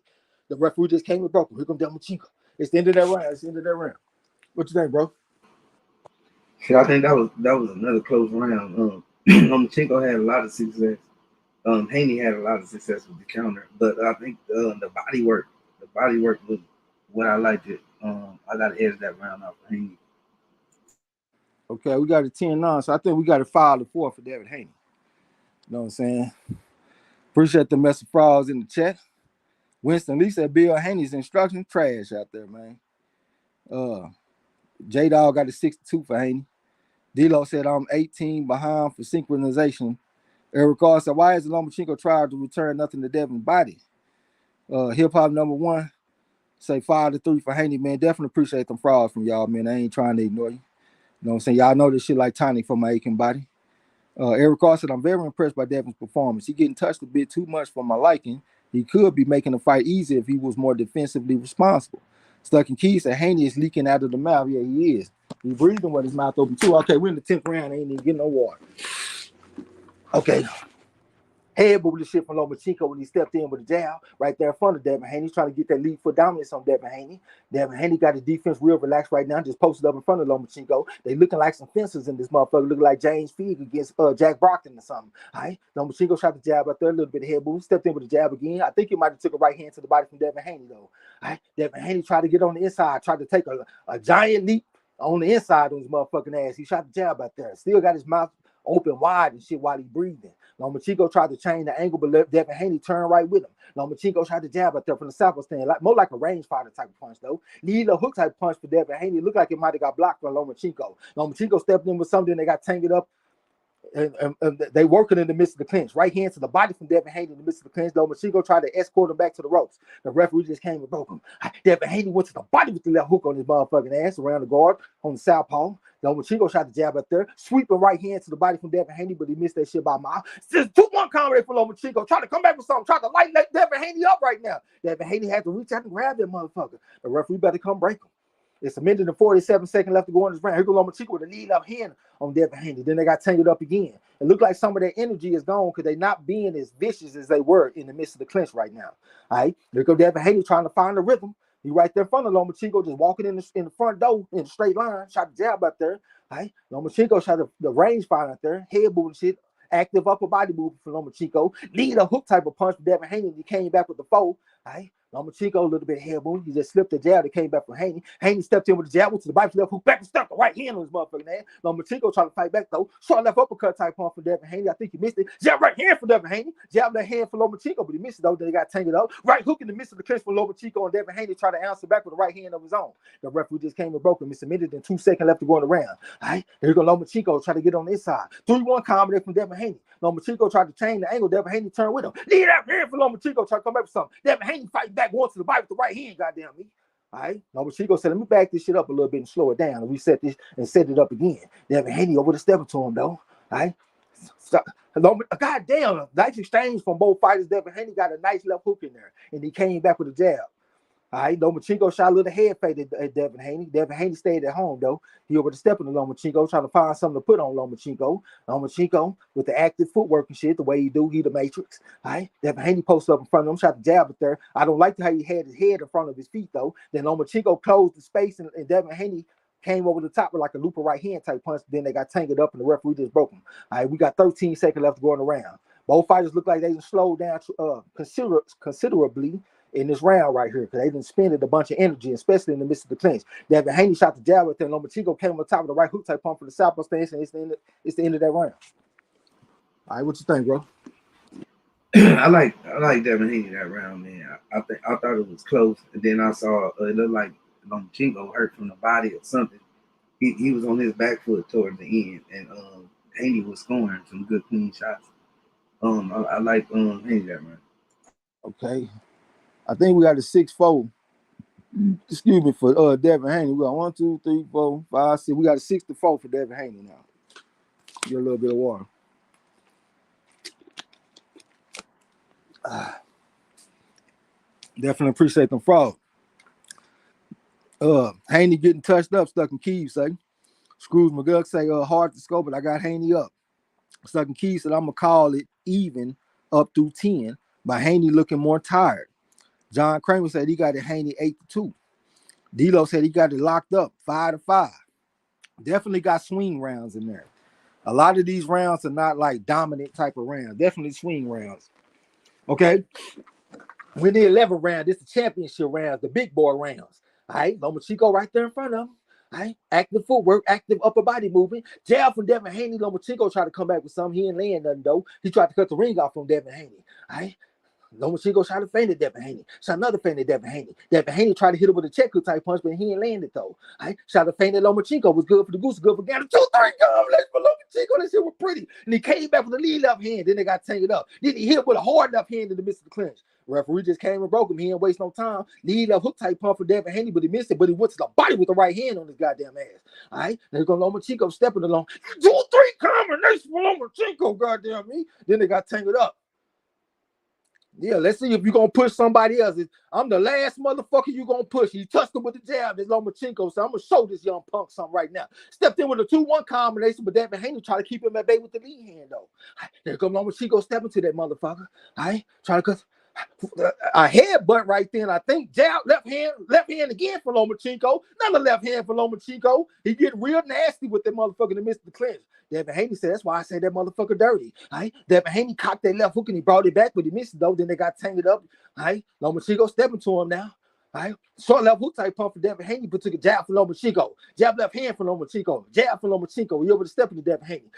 The referee just came and broke him. Here comes Lomachenko. It's the end of that round. It's the end of that round. What you think, bro? Shit, I think that was another close round. Lomachenko had a lot of success. Haney had a lot of success with the counter, but I think the body work was what I liked it. I got to edge that round off for Haney. Okay, we got a 10-9, so I think we got to file the 4 for Devin Haney. You know what I'm saying? Appreciate the message frauds in the chat. Winston Lee said Bill Haney's instruction trash out there, man. J-Dog got a 62 for Haney. D-Lo said I'm 18 behind for synchronization. Eric R said, why is Lomachenko trying to return nothing to Devin's body? Hip Hop number 1 say 5-3 for Haney, man. Definitely appreciate them frauds from y'all, man. I ain't trying to ignore you. You know what I'm saying? Y'all know this shit like tonic for my aching body. Eric R said, I'm very impressed by Devin's performance. He getting touched a bit too much for my liking. He could be making the fight easier if he was more defensively responsible. Stuck in Keys said Haney is leaking out of the mouth. Yeah, he is. He breathing with his mouth open too. Okay, we're in the 10th round. Ain't even getting no water. Okay. Head moved the shit from Lomachenko when he stepped in with a jab right there in front of Devin Haney. He's trying to get that lead foot dominance on Devin Haney. Devin Haney got his defense real relaxed right now, just posted up in front of Lomachenko. They looking like some fences in this motherfucker, looking like James Feig against Jack Brockton or something. All right, Lomachenko shot the jab out there, a little bit of head move, stepped in with a jab again. I think he might have took a right hand to the body from Devin Haney though. All right, Devin Haney tried to get on the inside, tried to take a giant leap on the inside on his motherfucking ass. He shot the jab out there, still got his mouth open wide and shit while he breathing. Lomachenko tried to change the angle, but Devin Haney turned right with him. Lomachenko tried to jab out there from the southpaw stand, more like a range fighter type of punch though. Need a hook type punch for Devin Haney. It looked like it might have got blocked from Lomachenko. Lomachenko stepped in with something, they got tangled up. And they working in the midst of the clinch. Right hand to the body from Devin Haney in the midst of the clinch. Lomachenko tried to escort him back to the ropes. The referee just came and broke him. Devin Haney went to the body with the left hook on his motherfucking ass around the guard on the southpaw. Lomachenko tried to jab up there, sweeping right hand to the body from Devin Haney, but he missed that shit by a mile. Just 2-1 comrade for Lomachenko. Trying to come back with something. Trying to light Devin Haney up right now. Devin Haney had to reach out and grab that motherfucker. The referee better come break him. It's a minute and 47 seconds left to go in this round. Here goes Lomachenko with a lead up hand on Devin Haney. Then they got tangled up again. It looked like some of their energy is gone because they're not being as vicious as they were in the midst of the clinch right now. All right. Here goes Devin Haney trying to find the rhythm. He right there in front of Lomachenko, just walking in the front door in a straight line. Shot the jab up there. Right? Lomachenko shot the range fighter out there, head moving shit, active upper body movement for Lomachenko. Lead a hook type of punch for Devin Haney. He came back with the foe. Right? Lomachenko a little bit head moving. He just slipped the jab that came back from Haney. Haney stepped in with the jab, went to the bite, left hook back and stuck the right hand on his motherfucking ass. Lomachenko tried to fight back though. Short left uppercut type punch for Devin Haney. I think he missed it. Jab right hand for Devin Haney. Jab that hand for Lomachenko, but he missed it though. Then he got tangled up. Right hook in the midst of the clinch for Lomachenko, and Devin Haney tried to answer back with the right hand of his own. The referee just came and broke him. It's a minute and 2 seconds left to go in the round. All right, here go Lomachenko try to get on this side. 3-1 combination from Devin Haney. Lomachenko tried to change the angle. Devin Haney turned with him. Lead that hand for Lomachenko. Try to come back with something. Devin Haney fight back once to the bite with the right hand. Goddamn me. All right. Lomachenko said, "Let me back this shit up a little bit and slow it down and reset this and set it up again." Devin Haney over the step to him though. All right. So, goddamn, nice exchange from both fighters. Devin Haney got a nice left hook in there, and he came back with a jab. All right, Lomachenko shot a little head fade at Devin Haney. Devin Haney stayed at home, though. He over the step in the Lomachenko, trying to find something to put on Lomachenko. Lomachenko, with the active footwork and shit, the way he do, he the Matrix. All right, Devin Haney posted up in front of him, shot the jab up there. I don't like how he had his head in front of his feet, though. Then Lomachenko closed the space, and Devin Haney came over the top with like a looper right hand type punch. Then they got tangled up, and the referee just broke him. All right, we got 13 seconds left to go in the round. Both fighters look like they slowed down considerably in this round right here, because they didn't spend a bunch of energy, especially in the midst of the clinch. Devin Haney shot the jab with them. Lomachenko came on the top of the right hook type pump for the southpaw stance, and it's the end of that round. All right, what you think, bro? I like Devin Haney that round, man. I thought it was close, and then I saw it looked like Lomachenko hurt from the body or something. He was on his back foot towards the end, and Haney was scoring some good clean shots. I like Haney that round. Okay. I think we got a 6-4. Excuse me, for Devin Haney. We got 1, 2, 3, 4, 5, 6. We got a 6-4 for Devin Haney now. Get a little bit of water. Definitely appreciate them frog. Haney getting touched up, stuck in keys, say. Screws McGuck say hard to score, but I got Haney up. Stuck in keys said I'm gonna call it even up through 10, but Haney looking more tired. John Kramer said he got it Haney 8-2. D-Lo said he got it locked up 5-5. Definitely got swing rounds in there. A lot of these rounds are not like dominant type of rounds. Definitely swing rounds. Okay. We're the 11th round. This is the championship rounds, the big boy rounds. All right. Lomachenko right there in front of him. All right. Active footwork, active upper body movement. Jab from Devin Haney. Lomachenko tried to come back with something. He didn't land nothing, though. He tried to cut the ring off from Devin Haney. All right. Lomachenko shot a feint at Devin Haney. Shot another feint at Devin Haney. Devin Haney tried to hit him with a check hook type punch, but he didn't land it though. Right? Shot a feint at Lomachenko. Was good for the goose, good for Gather. 2-3 combination for Lomachenko. That shit was pretty. And he came back with a lead left hand. Then they got tangled up. Then he hit him with a hard left hand in the midst of the clinch. Referee just came and broke him. He didn't waste no time. Lead left hook type punch for Devin Haney, but he missed it. But he went to the body with the right hand on his goddamn ass. All right. Then going Lomachenko stepping along. 2-3 combination for Lomachenko. Goddamn me. Then they got tangled up. Yeah, let's see if you're going to push somebody else. I'm the last motherfucker you're going to push. He touched him with the jab. This Lomachenko, so I'm going to show this young punk something right now. Stepped in with a 2-1 combination, but Devin Haney tried to keep him at bay with the lead hand, though. There comes Lomachenko stepping to that motherfucker. All right, try to cut a headbutt right then. I think jab, left hand again for Lomachenko. Another left hand for Lomachenko. He get real nasty with that motherfucker in the midst of the clinch. Devin Haney said, that's why I said that motherfucker dirty. All right, Devin Haney cocked that left hook and he brought it back, but he missed it though. Then they got tangled up. All right, Lomachenko stepping to him now. All right, short left hook type pump for Devin Haney, but took a jab for Lomachenko. Jab left hand for Lomachenko. Jab for Lomachenko. He over the step into Devin Haney.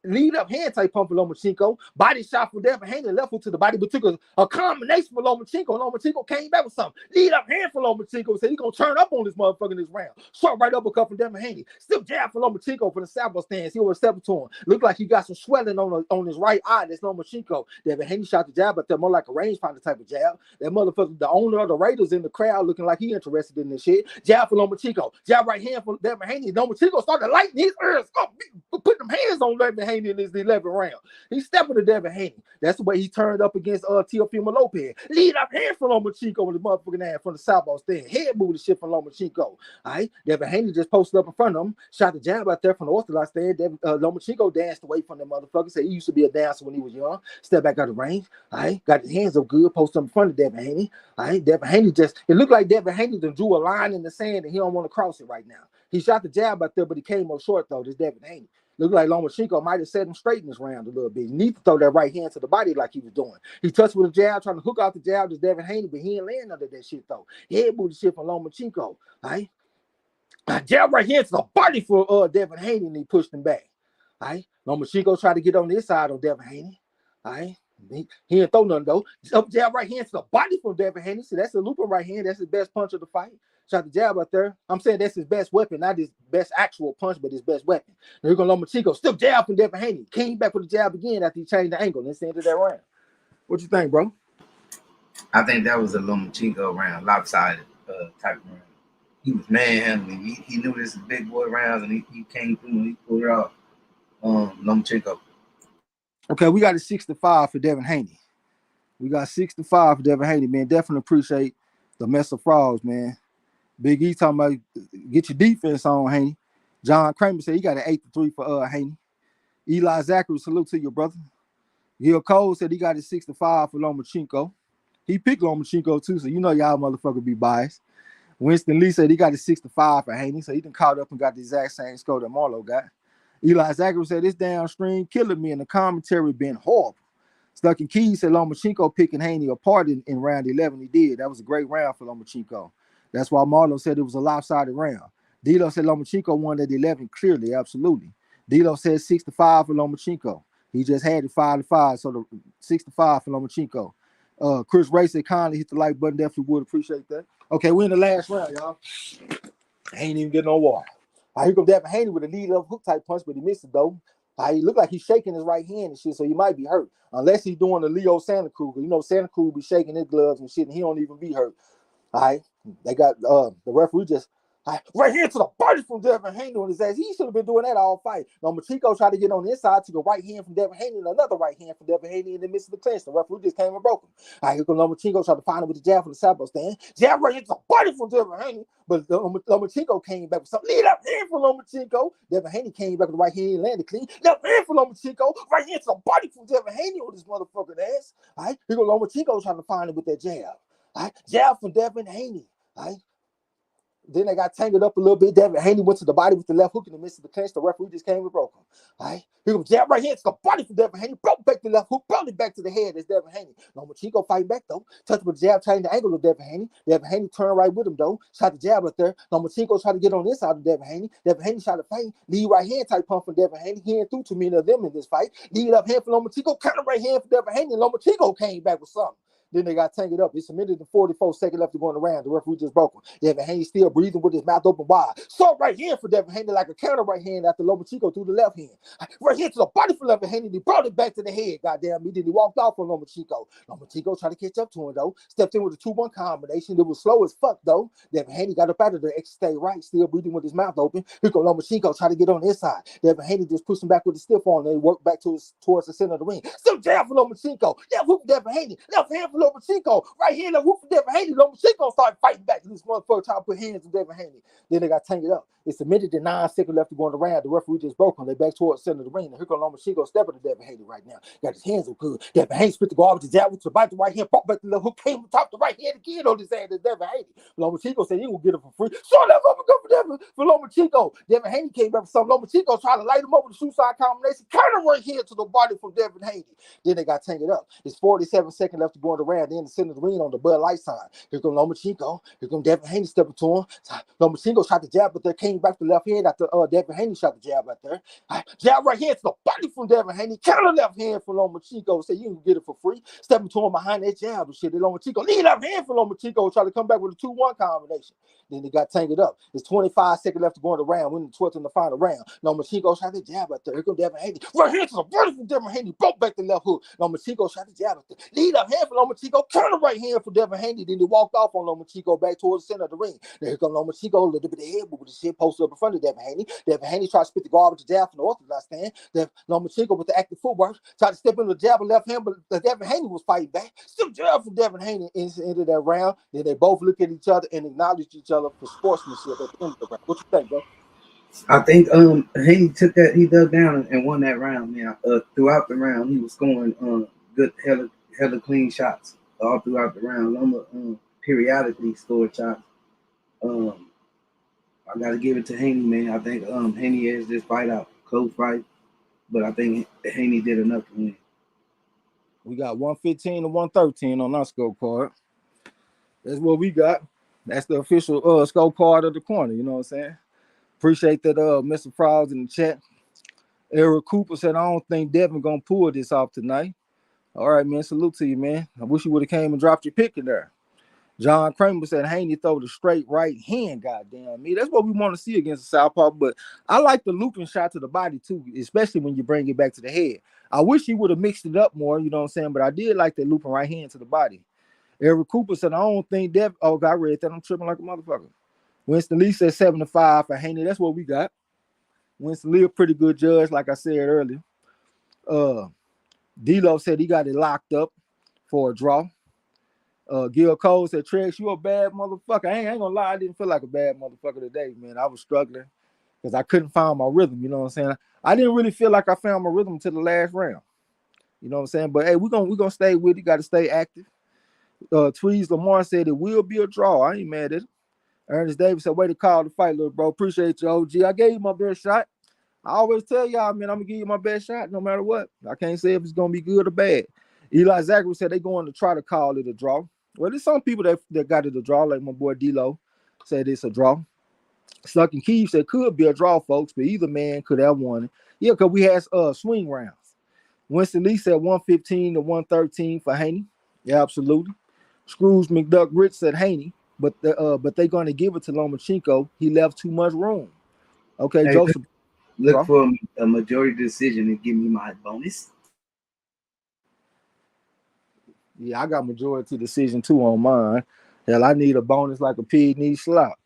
Lead up hand type pump for Lomachenko. Body shot for Devin Haney. Left hook to the body, but took a combination for Lomachenko. Lomachenko came back with something. Lead up hand for Lomachenko. Said he's gonna turn up on this motherfucker in this round. Short right uppercut from Devin Haney. Still jab for Lomachenko for the southpaw stance. He over stepping to him. Looked like he got some swelling on his right eye. That's Lomachenko. Devin Haney shot the jab, but they're more like a rangefinder type of jab. That motherfucker, the owner of the Raiders in the crowd, looking like he interested in this shit. Jab for Lomachenko. Jab right hand for Devin Haney. Lomachenko started lighting his ears up, putting them hands on Devin Haney in this 11th round. He's stepping to Devin Haney. That's the way he turned up against Teofimo Lopez. Lead up hand for Lomachenko with the motherfucking ass from the southpaw stand. Head moving the shit from Lomachenko. All right. Devin Haney just posted up in front of him. Shot the jab out there from the orthodox stand. Lomachenko danced away from the motherfucker. Said he used to be a dancer when he was young. Stepped back out of the range. All right. Got his hands up good. Posted up in front of Devin Haney. All right. Devin Haney it looked like Devin Haney drew a line in the sand and he don't want to cross it right now. He shot the jab out there, but he came up short though. This Devin Haney. Looked like Lomachenko might have set him straight in this round a little bit. He needs to throw that right hand to the body like he was doing. He touched with a jab, trying to hook out the jab to Devin Haney, but he ain't laying under that shit though. Head booty shit from Lomachenko. All right. Jab right here to the body for Devin Haney, and he pushed him back. All right. Lomachenko tried to get on this side on Devin Haney. All right. He didn't throw nothing though. Up jab right hand to the body from Devin Haney. See, that's a looping right hand. That's his best punch of the fight. Shot the jab out there. I'm saying that's his best weapon, not his best actual punch, but his best weapon. Now here goes Lomachenko. Still jab from Devin Haney. Came back with the jab again after he changed the angle. That's the end of that round. What you think, bro? I think that was a Lomachenko round, lopsided type of round. He was manhandling. He knew this was big boy rounds, and he came through and he pulled it off. Lomachenko. Okay, we got a 6-5 for Devin Haney. We got 6-5 for Devin Haney, man. Definitely appreciate the mess of frauds, man. Big E talking about get your defense on, Haney. John Kramer said he got an 8-3 for Haney. Eli Zachary, salute to your brother. Gil Cole said he got a 6-5 for Lomachenko. He picked Lomachenko too, so you know y'all motherfucker be biased. Winston Lee said he got a 6-5 for Haney, so he done caught up and got the exact same score that Marlo got. Eli Zachary said this downstream killing me, and the commentary been horrible. Stuck in Keys said Lomachenko picking Haney apart in round 11. He did. That was a great round for Lomachenko. That's why Marlo said it was a lopsided round. Dilo said Lomachenko won at 11 clearly, absolutely. Dilo said 6-5 for Lomachenko. He just had it 5-5, so the 6-5 for Lomachenko. Chris Ray said kindly hit the like button. Definitely would appreciate that. Okay, we're in the last round, y'all. Ain't even getting no water. Here goes Devin Haney with a lead up hook type punch, but he missed it though. He looked like he's shaking his right hand and shit, so he might be hurt. Unless he's doing the Leo Santa Cruz. You know, Santa Cruz be shaking his gloves and shit, and he don't even be hurt. All right. They got the referee just right here to the body from Devin Haney on his ass. He should have been doing that all fight. Lomachenko tried to get on the inside, took a right hand from Devin Haney and another right hand from Devin Haney in the midst of the clinch. The referee just came and broke him. All right, here comes Lomachenko tried to find him with the jab from the saddle stand. Jab right into the body from Devin Haney, but Lomachenko came back with something. Lead up hand for Lomachenko. Devin Haney came back with the right hand and landed clean. Left hand for Lomachenko. Right hand to the body from Devin Haney on this motherfucking ass. All right, here goes Lomachenko trying to find him with that jab. All right, jab from Devin Haney. All right. Then they got tangled up a little bit. Devin Haney went to the body with the left hook in the midst of the clinch. The referee just came and broke him. All right. Here comes jab right here. It's the body from Devin Haney. Broke back the left hook. Brought it back to the head. That's Devin Haney. Lomachenko fighting back though. Touched with the jab, changed the angle of Devin Haney. Devin Haney turned right with him though. Shot the jab up there. Lomachenko tried to get on this side of Devin Haney. Devin Haney shot a feint. Lead right hand type pump from Devin Haney. He ain't through too many of them in this fight. Lead up hand for Lomachenko. Counter right hand for Devin Haney. And Lomachenko came back with something. Then they got tangled up. It's a minute and 44 seconds left to go in the round. The referee just broke him. Devin Haney still breathing with his mouth open wide. So right hand for Devin Haney like a counter right hand after Lomachenko threw the left hand. Right here to the body for Devin Haney. He brought it back to the head. Goddamn me. Then he walked off on Lomachenko. Lomachenko tried to catch up to him though. Stepped in with a 2-1 combination. It was slow as fuck though. Devin Haney got up out of the extra stay right, still breathing with his mouth open. Here goes Lomachenko trying to get on the inside. Devin Haney just pushed him back with the stiff arm. They worked back towards the center of the ring. Still jab for Lomachenko. Left hook for Devin Haney. Left hand for Lomachenko. Right here, the hoop for Devin Haney. Lomachenko started fighting back. This motherfucker trying to put hands on Devin Haney. Then they got tangled up. It's a minute and 9 seconds left to go in the round. The referee just broke him. They back towards the center of the ring. And here comes Lomachenko stepping to Devin Haney right now. Got his hands up good. Devin Haney spit the garbage. Jab with the bite the right hand. Pop back the left hook. Came on top the right hand again on his hand. That's Devin Haney. Lomachenko said he gonna get it for free. So that's up and go for Devin for Lomachenko. Devin Haney came back for something. Lomachenko tried to light him up with a shoe side combination. Counter right here to the body from Devin Haney. Then they got tangled up. It's 47 seconds left to go in the round. Then the center of the ring on the Bud Light sign. Here comes Lomachenko. Here comes Devin Haney stepping to him. Lomachenko shot the jab, but there came back the left hand after Devin Haney shot the jab out there. Jab right hand to the body from Devin Haney. Counter left hand for Lomachenko. Say you can get it for free. Stepping to him behind that jab and shit. Lomachenko lead left hand for Lomachenko. Try to come back with a 2-1 combination. Then they got tangled up. It's 25 seconds left to go in the round. Winning the 12th in the final round. Lomachenko shot the jab out there. Here comes Devin Haney. Right hand to the body from Devin Haney. Broke back the left hook. Lomachenko shot the jab out there. Lead up hand for Lomachenko. Counter right hand for Devin Haney. Then he walked off on Lomachenko back towards the center of the ring. Then here comes Lomachenko, a little bit of head with the shit posted up in front of Devin Haney. Devin Haney tried to spit the garbage jab from the orthodox stand. Then Lomachenko with the active footwork tried to step into the jab with left hand, but Devin Haney was fighting back. Still jab from Devin Haney into that round. Then they both look at each other and acknowledge each other for sportsmanship at the end of the round. What you think, bro? I think Haney took that, he dug down and won that round, man. Throughout the round, he was scoring good hella clean shots all throughout the round. Loma periodically scored shots. I gotta give it to Haney, man. I think Haney has this fight out, close fight, but I think Haney did enough to win. We got 115 to 113 on our scorecard. That's what we got. That's the official scorecard of the corner. You know what I'm saying? Appreciate that, Mr. Frogs in the chat. Eric Cooper said, I don't think Devin gonna pull this off tonight. All right, man. Salute to you, man. I wish you would have came and dropped your pick in there. John Kramer said Haney throw the straight right hand. Goddamn me. That's what we want to see against the Southpaw. But I like the looping shot to the body too, especially when you bring it back to the head. I wish he would have mixed it up more, you know what I'm saying? But I did like the looping right hand to the body. Eric Cooper said, I don't think Devin. Oh, I read that. I'm tripping like a motherfucker. Winston Lee said 7-5 for Haney. That's what we got. Winston Lee, a pretty good judge, like I said earlier. D-Lo said he got it locked up for a draw. Gil Cole said, Trex, you a bad motherfucker. I ain't gonna lie, I didn't feel like a bad motherfucker today, man. I was struggling because I couldn't find my rhythm, you know what I'm saying? I didn't really feel like I found my rhythm until the last round. You know what I'm saying? But hey, we're gonna stay with it, gotta stay active. Tweez Lamar said it will be a draw. I ain't mad at it. Ernest Davis said, way to call the fight, little bro. Appreciate you, OG. I gave you my best shot. I always tell y'all, man, I'm gonna give you my best shot no matter what. I can't say if it's gonna be good or bad. Eli Zachary said they're going to try to call it a draw. Well, there's some people that got it a draw, like my boy D-Lo said it's a draw. Stuck and Keith said could be a draw, folks, but either man could have won it. Yeah, because we had swing rounds. Winston Lee said 115 to 113 for Haney. Yeah, absolutely. Scrooge McDuck Rich said Haney, but they're going to give it to Lomachenko. He left too much room. Okay, Hey, Joseph. look for a majority decision and give me my bonus. Yeah, I got majority decision too on mine. Hell, I need a bonus like a pig needs slop.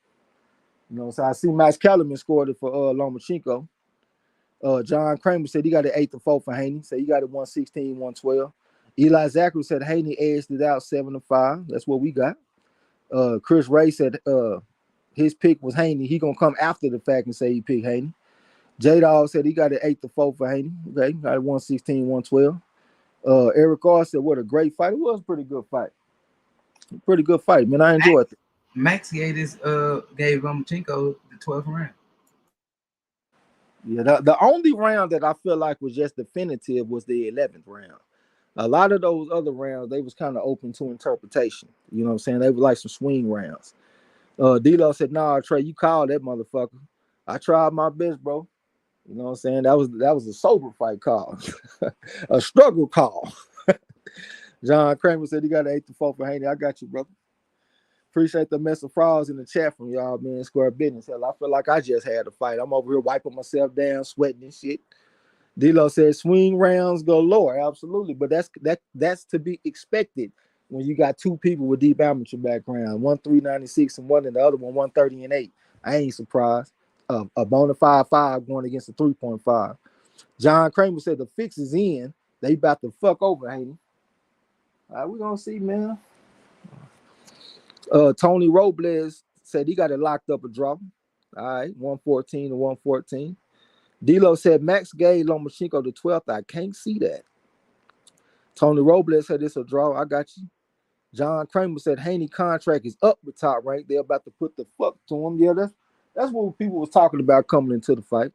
You know, so I see Max Kellerman scored it for Lomachenko. John Kramer said he got it 8-4 for Haney. So he got it 116, 112. Eli Zachary said Haney edged it out 7-5. That's what we got. Chris Ray said his pick was Haney. He gonna come after the fact and say he picked Haney. J-Dog said he got it 8-4 for Haney. Okay, got it 116, 112. Eric R said, what a great fight. It was a pretty good fight. Pretty good fight, man. I enjoyed it. Max gave Lomachenko the 12th round. Yeah, the only round that I feel like was just definitive was the 11th round. A lot of those other rounds, they was kind of open to interpretation. You know what I'm saying? They were like some swing rounds. D-Lo said, nah, Trey, you called that motherfucker. I tried my best, bro. You know what I'm saying? That was a sober fight call. A struggle call. John Kramer said he got an 8-4 for Haney. I got you, brother. Appreciate the mess of frauds in the chat from y'all, man. Square business. Hell, I feel like I just had a fight. I'm over here wiping myself down, sweating and shit. D-Lo said swing rounds galore. Absolutely. But that's to be expected when you got two people with deep amateur background. One 396 and one and the other one 130 and 8. I ain't surprised. A bona fide 5 going against a 3.5. John Kramer said the fix is in. They about to fuck over Haney. All right, we're gonna see, man. Tony Robles said he got it locked up a draw. All right, 114 to 114. D-Lo said Max gave Lomachenko the 12th. I can't see that. Tony Robles said it's a draw. I got you. John Kramer said Haney contract is up with Top Rank. They're about to put the fuck to him. Yeah, that's what people was talking about coming into the fight.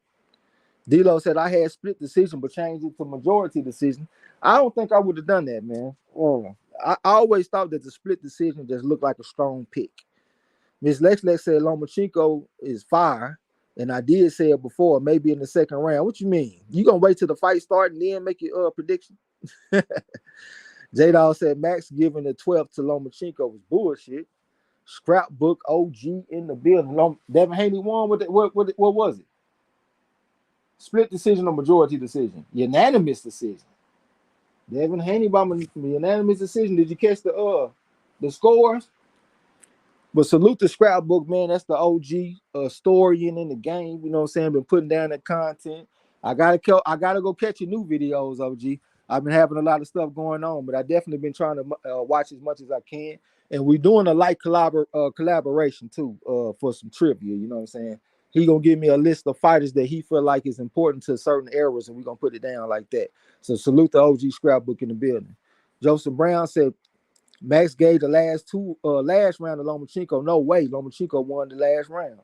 D-Lo said I had split decision but changed it to majority decision. I don't think I would have done that, man. I always thought that the split decision just looked like a strong pick. Miss Lex said Lomachenko is fire, and I did say it before, maybe in the second round. What you mean? You gonna wait till the fight start and then make your prediction? J-Dog said Max giving the 12th to Lomachenko was bullshit. Scrapbook OG in the building. Devin Haney won with it. What was it? Split decision or majority decision? Unanimous decision. Devin Haney by unanimous decision. Did you catch the scores? But salute the Scrapbook, man. That's the OG historian in the game. You know what I'm saying? Been putting down that content. I gotta go catch your new videos, OG. I've been having a lot of stuff going on, but I definitely been trying to watch as much as I can. And we're doing a light collaboration too for some trivia. You know what I'm saying? He gonna give me a list of fighters that he feel like is important to certain eras, and we're gonna put it down like that. So salute the OG Scrapbook in the building. Joseph Brown said Max gave the last round to Lomachenko. No way, Lomachenko won the last round.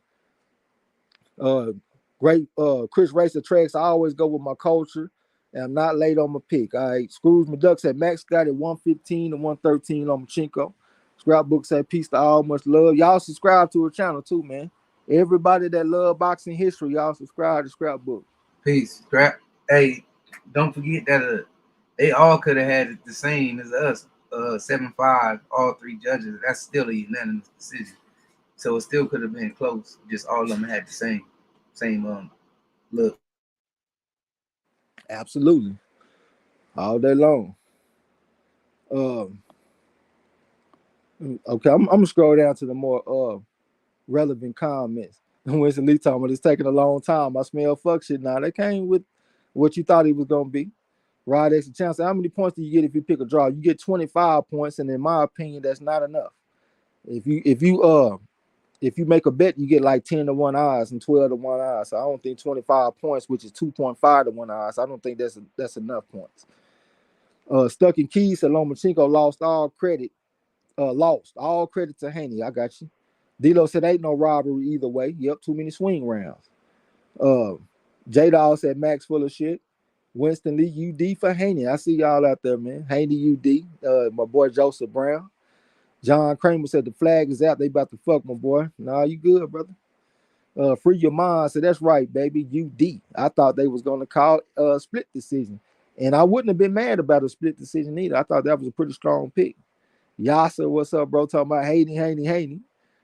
Great Chris Racer Tracks. I always go with my culture, and I'm not late on my pick. All right, Scrooge McDuck said Max got it 115 to 113 Lomachenko. Scrapbook said peace to all, much love. Y'all subscribe to her channel too, man. Everybody that love boxing history, y'all subscribe to Scrapbook. Peace. Scrap. Hey, don't forget that they all could have had it the same as us. 7-5, all three judges. That's still a unanimous decision. So it still could have been close. Just all of them had the same look. Absolutely. All day long. Okay, I'm gonna scroll down to the more relevant comments. Winston Lee talking about it's taking a long time. I smell fuck shit now. They came with what you thought it was gonna be. Rod extra chance. How many points do you get if you pick a draw? You get 25 points, and in my opinion, that's not enough. If you make a bet, you get like 10 to 1 odds and 12 to 1 odds. So I don't think 25 points, which is 2.5 to 1 odds. I don't think that's enough points. Stuck in Keys said Lomachenko lost all credit to Haney. I got you. D-Lo said ain't no robbery either way. Yep, too many swing rounds. J-Dawg said Max full of shit. Winston Lee, UD for Haney. I see y'all out there, man. Haney, UD. My boy Joseph Brown. John Kramer said the flag is out. They about to fuck, my boy. Nah, you good, brother. Free your mind. So that's right, baby. UD. I thought they was going to call a split decision. And I wouldn't have been mad about a split decision either. I thought that was a pretty strong pick. Yasser, what's up, bro? Talking about Haney.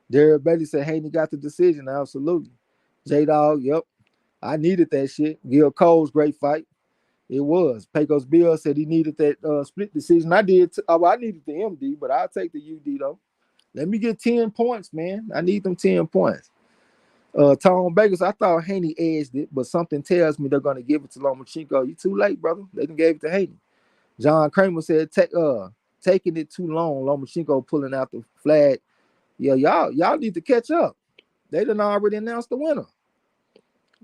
Derek Bailey said Haney got the decision. Absolutely. J-Dawg, yep. I needed that shit. Gil Cole's great fight. It was. Pecos Bill said he needed that split decision. I did. I needed the MD, but I'll take the UD, though. Let me get 10 points, man. I need them 10 points. Tom Baker, I thought Haney edged it, but something tells me they're going to give it to Lomachenko. You too late, brother. They done gave it to Haney. John Kramer said taking it too long. Lomachenko pulling out the flag. Yeah, y'all need to catch up. They done already announced the winner.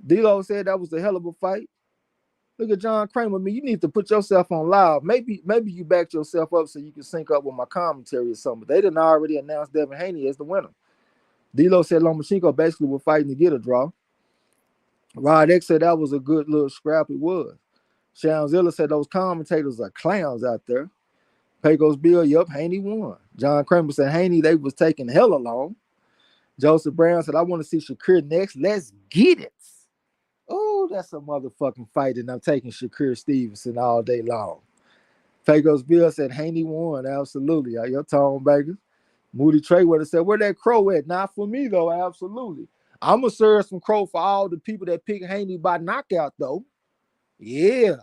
D-Lo said that was a hell of a fight. Look at John Kramer. I mean, you need to put yourself on live. Maybe you backed yourself up so you can sync up with my commentary or something. But they done already announced Devin Haney as the winner. D-Lo said Lomachenko basically was fighting to get a draw. Rod X said that was a good little scrap. It was. Shamzilla said those commentators are clowns out there. Pecos Bill, yep, Haney won. John Kramer said Haney, they was taking hella long. Joseph Brown said, I want to see Shakur next. Let's get it. Oh, that's a motherfucking fight, and I'm taking Shakur Stevenson all day long. Pecos Bill said Haney won. Absolutely. Your Tom Baker. Moody Trey would have said, where that crow at? Not for me, though. Absolutely. I'm going to serve some crow for all the people that pick Haney by knockout, though. Yeah.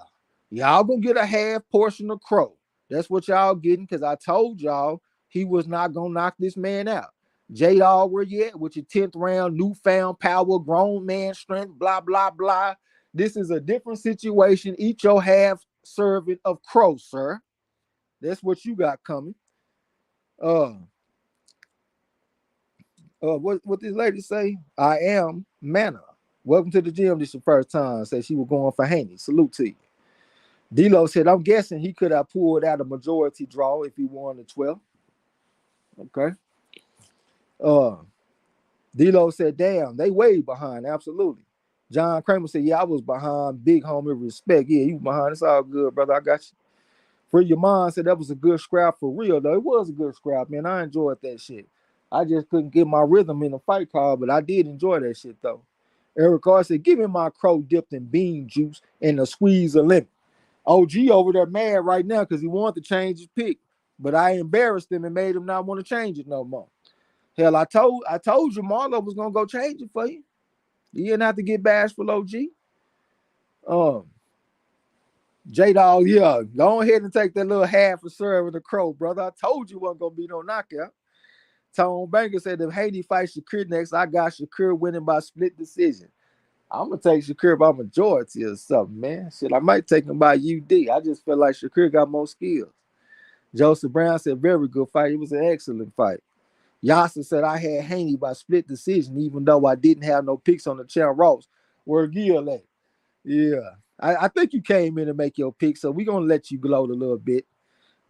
Y'all going to get a half portion of crow. That's what y'all getting, because I told y'all he was not going to knock this man out. J-Dawg, where you at? With your 10th round, newfound power, grown man strength, blah, blah, blah. This is a different situation. Eat your half serving of crow, sir. That's what you got coming. What this lady say? I am Manna. Welcome to the gym. This is your first time. Said she was going for Haney. Salute to you. D-Lo said, I'm guessing he could have pulled out a majority draw if he won the 12th. Okay. D-Lo said, damn, they way behind. Absolutely. John Kramer said, yeah, I was behind. Big homie, respect. Yeah, you behind. It's all good, brother. I got you. Free Your Mind said that was a good scrap for real, though. It was a good scrap, man. I enjoyed that shit. I just couldn't get my rhythm in the fight card, but I did enjoy that shit, though. Eric Carr said, give me my crow dipped in bean juice and a squeeze of lemon. OG over there mad right now because he wanted to change his pick, but I embarrassed him and made him not want to change it no more. Hell, I told you Marlo was gonna go change it for you. You didn't have to get bashful, OG. J-Dawg, yeah, go ahead and take that little half a serve of the crow, brother. I told you wasn't gonna be no knockout. Tone Banker said if Haney fights Shakur next, I got Shakur winning by split decision. I'm gonna take Shakur by majority or something, man. Shit, I might take him by UD. I just feel like Shakur got more skills. Joseph Brown said very good fight. It was an excellent fight. Yasser said I had Haney by split decision, even though I didn't have no picks on the channel Ross. Where Gil at? Yeah. I think you came in to make your pick, so we're gonna let you gloat a little bit.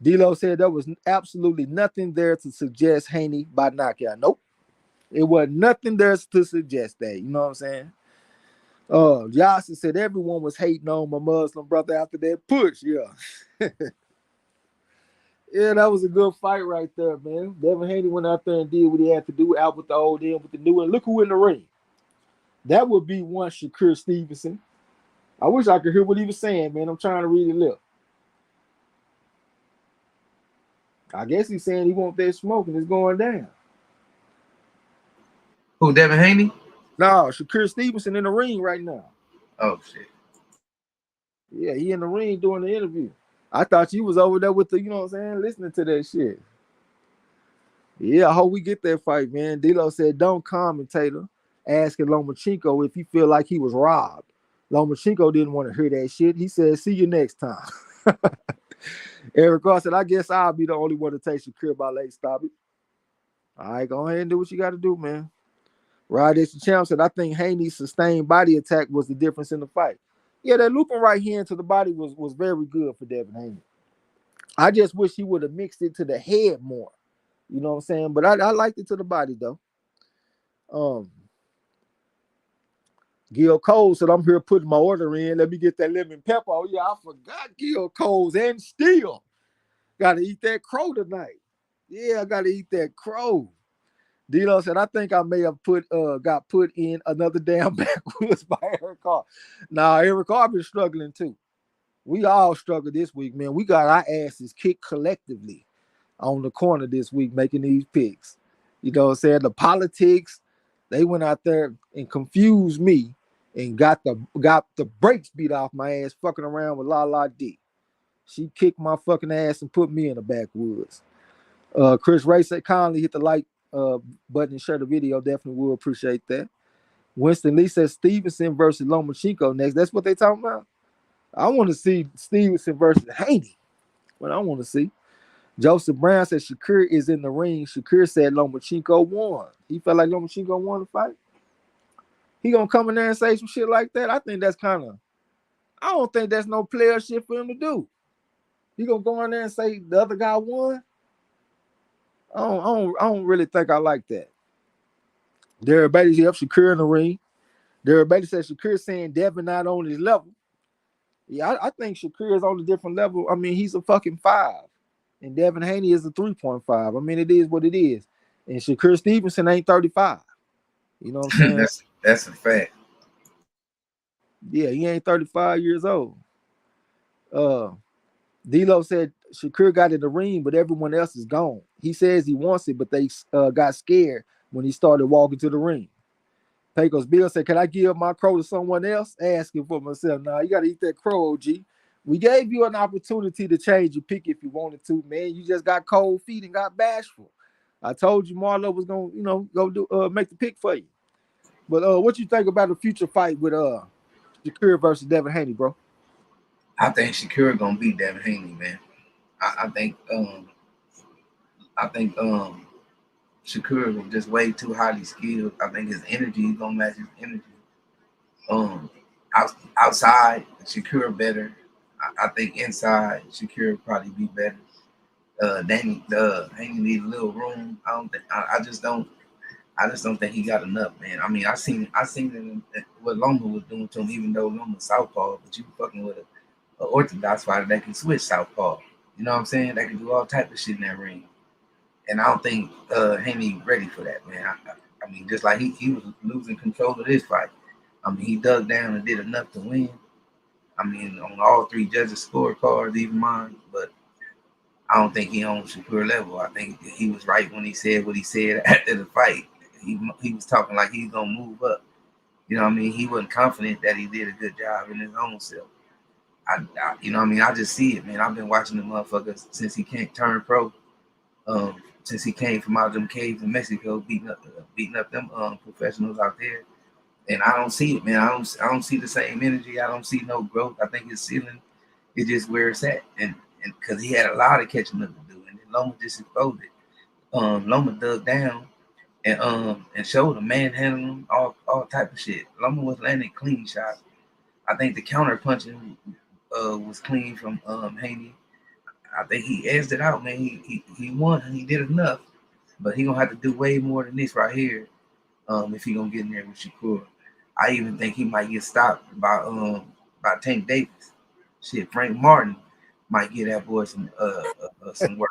D-Lo said there was absolutely nothing there to suggest Haney by knockout. Nope. It wasn't nothing there to suggest that. You know what I'm saying? Yasser said everyone was hating on my Muslim brother after that push. Yeah. Yeah, that was a good fight right there, man. Devin Haney went out there and did what he had to do, out with the old in, with the new, and look who in the ring. That would be one Shakur Stevenson. I wish I could hear what he was saying, man. I'm trying to read it lip. I guess he's saying he want that smoke and it's going down. Who, Devin Haney? No, Shakur Stevenson in the ring right now. Oh, shit. Yeah, he in the ring doing the interview. I thought you was over there with the, you know what I'm saying, listening to that shit. Yeah, I hope we get that fight, man. D'Lo said, don't commentator asking Lomachenko if he feel like he was robbed. Lomachenko didn't want to hear that shit. He said, see you next time. Eric Ross said, I guess I'll be the only one to take Shakur by late stop it. All right, go ahead and do what you got to do, man. Rod the Champ said, I think Haney's sustained body attack was the difference in the fight. Yeah, that looping right hand to the body was very good for Devin Haney. I just wish he would have mixed it to the head more. You know what I'm saying? But I liked it to the body, though. Gil Cole said, I'm here putting my order in. Let me get that lemon pepper. Oh, yeah, I forgot Gil Cole's and still got to eat that crow tonight. Yeah, I got to eat that crow. D'Lo said, I think I may have got put in another damn backwoods by Eric Carr. Nah, Eric Carr been struggling too. We all struggled this week, man. We got our asses kicked collectively on the corner this week making these picks. You know what I'm saying? The politics, they went out there and confused me and got the brakes beat off my ass fucking around with La La D. She kicked my fucking ass and put me in the backwoods. Chris Ray said, kindly hit the like button and share the video. Definitely will appreciate that. Winston Lee says Stevenson versus Lomachenko next. That's what they talking about. I want to see Stevenson versus Haney. What I want to see. Joseph Brown said Shakur is in the ring. Shakur said Lomachenko won. He felt like Lomachenko won the fight. He gonna come in there and say some shit like that. I think that's kind of. I don't think that's no player shit for him to do. He gonna go in there and say the other guy won. I don't really think I like that. Derek Bailey's up Shakur in the ring. Derek Bailey said Shakur saying Devin not on his level. Yeah, I think Shakur is on a different level. I mean, he's a fucking 5. And Devin Haney is a 3.5. I mean, it is what it is. And Shakur Stevenson ain't 35. You know what I'm saying? That's a fact. Yeah, he ain't 35 years old. D'Lo said Shakur got in the ring, but everyone else is gone. He says he wants it, but they got scared when he started walking to the ring. Pecos Bill said, can I give my crow to someone else? Asking for myself. Nah, you got to eat that crow, OG. We gave you an opportunity to change your pick if you wanted to, man. You just got cold feet and got bashful. I told you Marlo was going to, go do make the pick for you. But what you think about the future fight with Shakur versus Devin Haney, bro? I think Shakur gonna beat Devin Haney, man. I think Shakur was just way too highly skilled. I think his energy is gonna match his energy. Outside Shakur better. I think inside Shakur probably be better. Haney need a little room. I just don't think he got enough, man. I mean, I seen what Loma was doing to him, even though Loma's southpaw, but you fucking with an orthodox fighter that can switch southpaw. You know what I'm saying? That can do all type of shit in that ring. And I don't think Haney ready for that, man. I mean, just like he was losing control of this fight. I mean, he dug down and did enough to win. I mean, on all 3 judges' scorecards, even mine, but I don't think he on Shakur level. I think he was right when he said what he said after the fight. He was talking like he's gonna move up. You know what I mean? He wasn't confident that he did a good job in his own self. You know what I mean? I just see it, man. I've been watching the motherfuckers since he can't turn pro. Since he came from out of them caves in Mexico, beating up them professionals out there. And I don't see it, man. I don't see the same energy. I don't see no growth. I think his ceiling is just where it's at. And because he had a lot of catching up to do. And then Loma just exploded. Loma dug down and showed him, manhandling him, all type of shit. Loma was landing clean shots. I think the counter punching was clean from Haney. I think he edged it out, man. He won and he did enough. But he gonna have to do way more than this right here if he gonna get in there with Shakur. I even think he might get stopped by Tank Davis. Shit, Frank Martin might get that boy some work.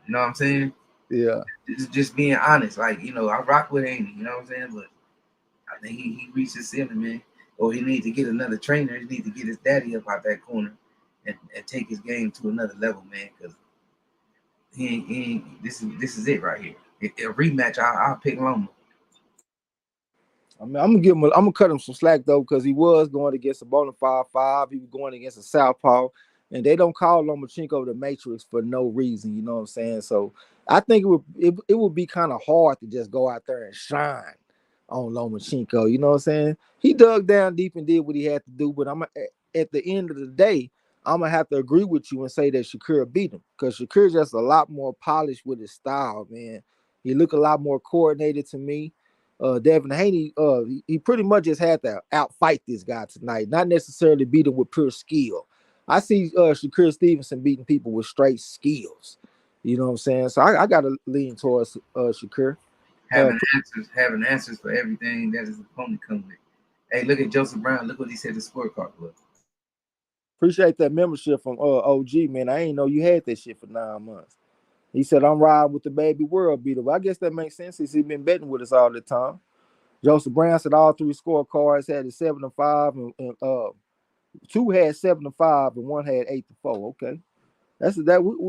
You know what I'm saying? Yeah. Just being honest. Like, I rock with Haney, you know what I'm saying? But I think he reached his ceiling, man. Or he needs to get another trainer. He needs to get his daddy up out that corner and take his game to another level, man. Because he ain't this is it right here. A rematch, I'll pick Loma. I mean, I'm gonna cut him some slack though, because he was going against a bona fide 5. He was going against a southpaw, and they don't call Lomachenko the Matrix for no reason. You know what I'm saying? So I think it would be kind of hard to just go out there and shine on Lomachenko. You know what I'm saying? He dug down deep and did what he had to do. But at the end of the day, I'm gonna have to agree with you and say that Shakur beat him, because Shakur's just a lot more polished with his style, man. He looked a lot more coordinated to me. Devin Haney, he pretty much just had to outfight this guy tonight, not necessarily beat him with pure skill. I see Shakur Stevenson beating people with straight skills. You know what I'm saying? So I got to lean towards Shakur. Having answers for everything that his opponent comes with. Hey, look at Joseph Brown. Look what he said the scorecard was. Appreciate that membership from OG, man. I ain't know you had that shit for 9 months. He said, I'm riding with the baby world beater. But I guess that makes sense since he's been betting with us all the time. Joseph Brown said all 3 scorecards had it 7-5, and 2 had 7-5, and 1 had 8-4. Okay.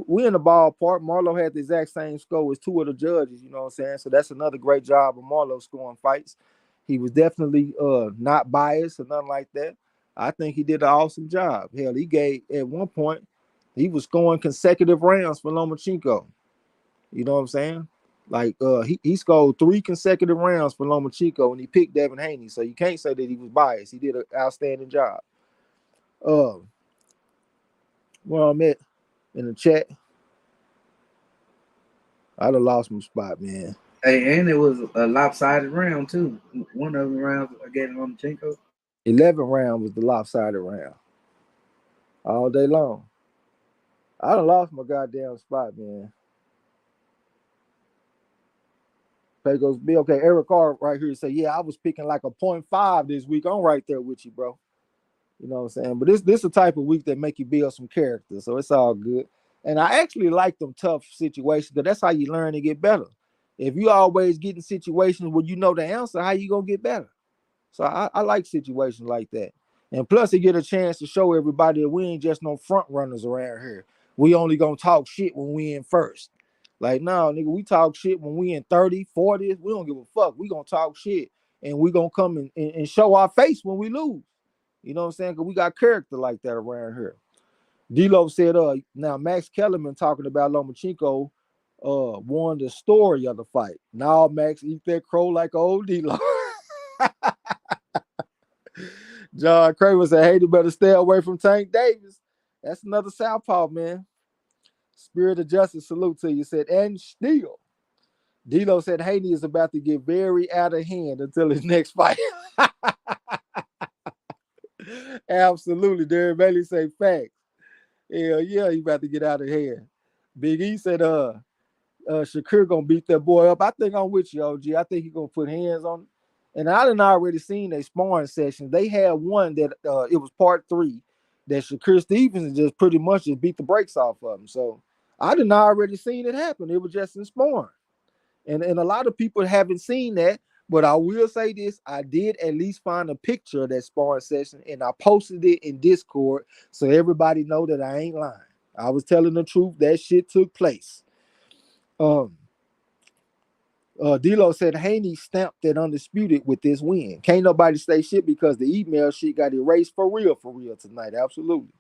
We in the ballpark. Marlo had the exact same score as 2 of the judges, you know what I'm saying? So that's another great job of Marlo scoring fights. He was definitely not biased or nothing like that. I think he did an awesome job. Hell, he gave, at one point, he was scoring consecutive rounds for Lomachenko. You know what I'm saying? Like he scored 3 consecutive rounds for Lomachenko, and he picked Devin Haney. So you can't say that he was biased. He did an outstanding job. Where I'm at in the chat, I'd have lost my spot, man. Hey, and it was a lopsided round too. One of the rounds against Lomachenko. 11 round was the lopsided round. All day long. I done lost my goddamn spot, man. Pecos B. Okay, Eric R. right here say, yeah, I was picking like a 0.5 this week. I'm right there with you, bro. You know what I'm saying? But this the type of week that make you build some character, so it's all good. And I actually like them tough situations, because that's how you learn to get better. If you always get in situations where you know the answer, how you gonna get better? So I like situations like that. And plus, you get a chance to show everybody that we ain't just no front runners around here. We only gonna talk shit when we in first. Like, no, nigga, we talk shit when we in 30, 40. We don't give a fuck. We gonna talk shit, and we gonna come and show our face when we lose. You know what I'm saying? Because we got character like that around here. D-Lo said, now Max Kellerman talking about Lomachenko won the story of the fight. Now Max eat that crow like old D-Lo. John Craven said, hey, you better stay away from Tank Davis. That's another southpaw, man. Spirit of Justice, salute to you. Said, and still. D-Lo said, Haney is about to get very out of hand until his next fight. Absolutely. Darren Bailey say facts. Hell yeah, he about to get out of hand. Big E said, Shakur gonna beat that boy up. I think I'm with you, OG. I think he gonna put hands on him. And I done already seen a sparring session. They had one that it was part 3 that Shakur Stevenson just pretty much just beat the brakes off of him. So I done already seen it happen. It was just in sparring. And a lot of people haven't seen that. But I will say this, I did at least find a picture of that sparring session, and I posted it in Discord so everybody know that I ain't lying. I was telling the truth. That shit took place. D-Lo said Haney stamped that undisputed with this win. Can't nobody say shit because the email shit got erased for real tonight. Absolutely.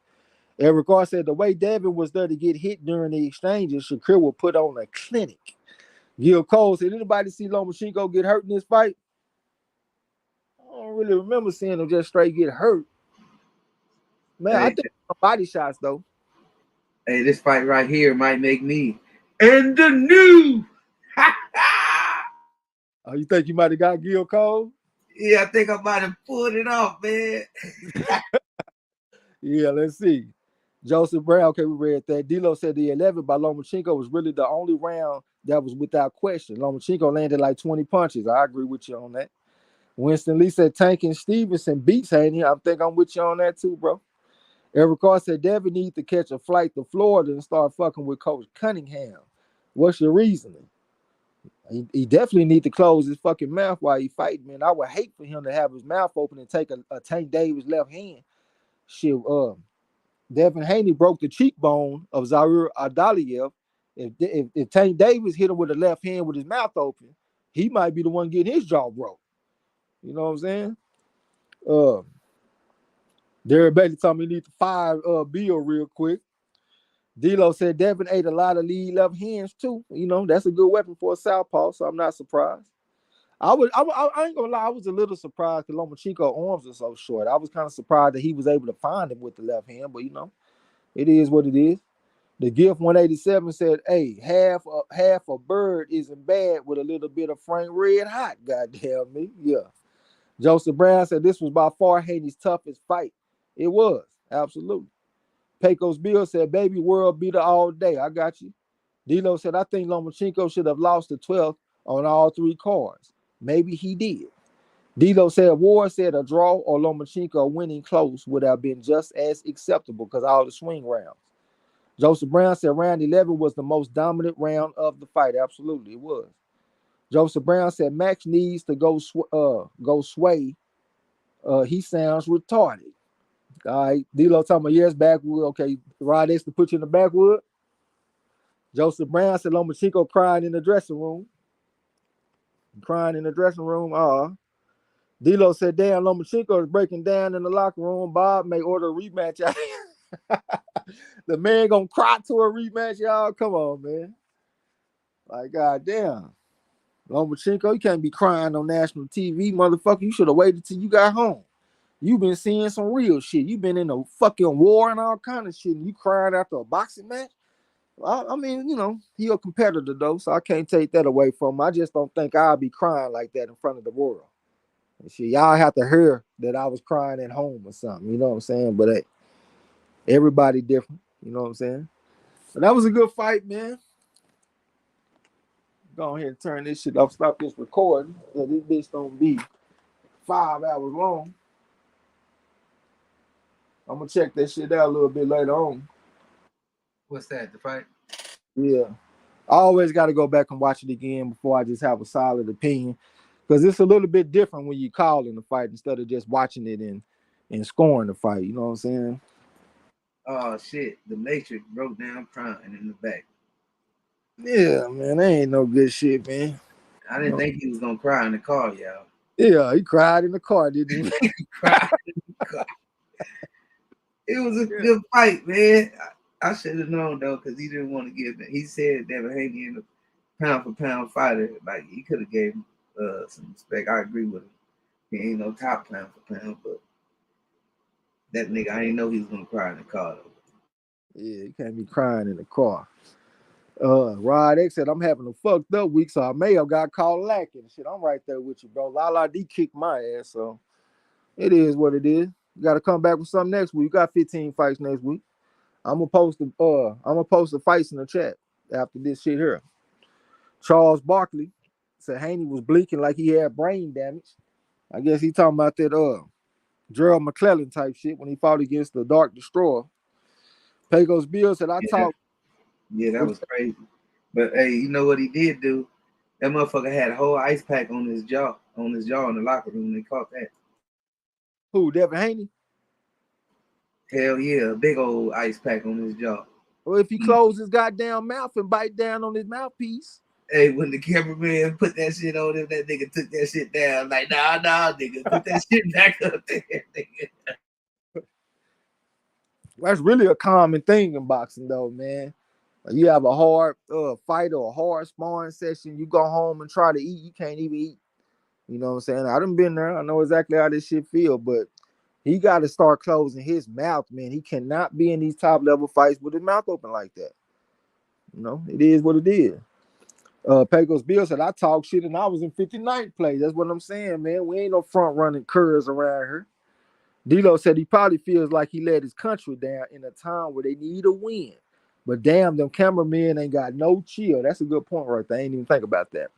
Eric R said the way Devin was there to get hit during the exchanges, Shakur will put on a clinic. Gil Cole said, anybody see Lomachenko get hurt in this fight? I don't really remember seeing him just straight get hurt. Man, I think body shots, though. Hey, this fight right here might make me in the new. Oh, you think you might have got Gil Cole? Yeah, I think I might have pulled it off, man. Yeah, let's see. Joseph Brown, okay, we read that. D-Lo said the 11 by Lomachenko was really the only round that was without question. Lomachenko landed like 20 punches. I agree with you on that. Winston Lee said Tank and Stevenson beats Haney. I think I'm with you on that too, bro. Eric Carr said Devin needs to catch a flight to Florida and start fucking with Coach Cunningham. What's your reasoning? He definitely need to close his fucking mouth while he fighting, man. I would hate for him to have his mouth open and take a Tank Davis left hand. Shit, Devin Haney broke the cheekbone of Zaire Adaliev. If Tank Davis hit him with a left hand with his mouth open, he might be the one getting his jaw broke. You know what I'm saying? Derek Bailey told me he need to fire Bill real quick. D'Lo said Devin ate a lot of lead left hands too. You know, that's a good weapon for a southpaw, so I'm not surprised. I ain't gonna lie, I was a little surprised because Lomachenko arms are so short. I was kind of surprised that he was able to find him with the left hand, but you know, it is what it is. The Gift 187 said, hey, half a bird isn't bad with a little bit of Frank Red Hot, goddamn me. Yeah. Joseph Brown said this was by far Haney's toughest fight. It was, absolutely. Pecos Bill said, baby world beater all day. I got you. D'Lo said, I think Lomachenko should have lost the 12th on all three cards. Maybe he did. D'Lo said, Ward said a draw or Lomachenko winning close would have been just as acceptable because all the swing rounds. Joseph Brown said round 11 was the most dominant round of the fight. Absolutely, it was. Joseph Brown said Max needs to go sway. He sounds retarded. All right, D'Lo talking about yes, backwood. Okay, Rod X to put you in the backwood. Joseph Brown said Lomachenko crying in the dressing room. Crying in the dressing room. D'Lo said, damn, Lomachenko is breaking down in the locker room. Bob may order a rematch. The man gonna cry to a rematch, y'all. Come on, man. Like, goddamn. Lomachenko, you can't be crying on national TV, motherfucker. You should have waited till you got home. You been seeing some real shit. You been in a fucking war and all kind of shit, and you crying after a boxing match? I mean, you know, he a competitor, though, so I can't take that away from him. I just don't think I'll be crying like that in front of the world. And shit, y'all have to hear that I was crying at home or something, you know what I'm saying? But hey, everybody different, you know what I'm saying? But that was a good fight, man. Go ahead and turn this shit off. Stop this recording. So this bitch don't be 5 hours long. I'm gonna check that shit out a little bit later on. What's that? The fight? Yeah. I always got to go back and watch it again before I just have a solid opinion. Because it's a little bit different when you call in the fight instead of just watching it and scoring the fight. You know what I'm saying? Oh shit. The Matrix broke down crying in the back. Yeah, man. That ain't no good shit, man. I didn't think he was gonna cry in the car, y'all. Yeah, he cried in the car, didn't he? He cried in the car. It was a good fight, man. I should have known though, because he didn't want to give it. He said Devin Haney in a pound for pound fighter. Like he could have gave him some respect. I agree with him. He ain't no top pound for pound, but that nigga, I didn't know he was gonna cry in the car though. Yeah, he can't be crying in the car. Rod X said, I'm having a fucked up week, so I may have got caught lacking. Shit, I'm right there with you, bro. Lala D kicked my ass, so it is what it is. You got to come back with something next week. You got 15 fights next week. I'm gonna post the fights in the chat after this shit here. Charles Barkley said Haney was blinking like he had brain damage. I guess he talking about that Gerald McClellan type shit when he fought against the Dark Destroyer. Pecos Bill said, Yeah, that was crazy. But hey, you know what he did do? That motherfucker had a whole ice pack on his jaw in the locker room. They caught that. Who, Devin Haney? Hell yeah, a big old ice pack on his jaw. Well, if he closed his goddamn mouth and bite down on his mouthpiece. Hey, when the cameraman put that shit on him, that nigga took that shit down. Like, nah, nigga, put that shit back up there, nigga. That's really a common thing in boxing, though, man. You have a hard fight or a hard sparring session. You go home and try to eat. You can't even eat. You know what I'm saying? I done been there. I know exactly how this shit feel, but he got to start closing his mouth, man. He cannot be in these top-level fights with his mouth open like that. You know, it is what it is. Pecos Bill said, I talk shit and I was in 59th place. That's what I'm saying, man. We ain't no front-running curves around here. D'Lo said he probably feels like he let his country down in a time where they need a win. But damn, them cameramen ain't got no chill. That's a good point right there. I ain't even think about that.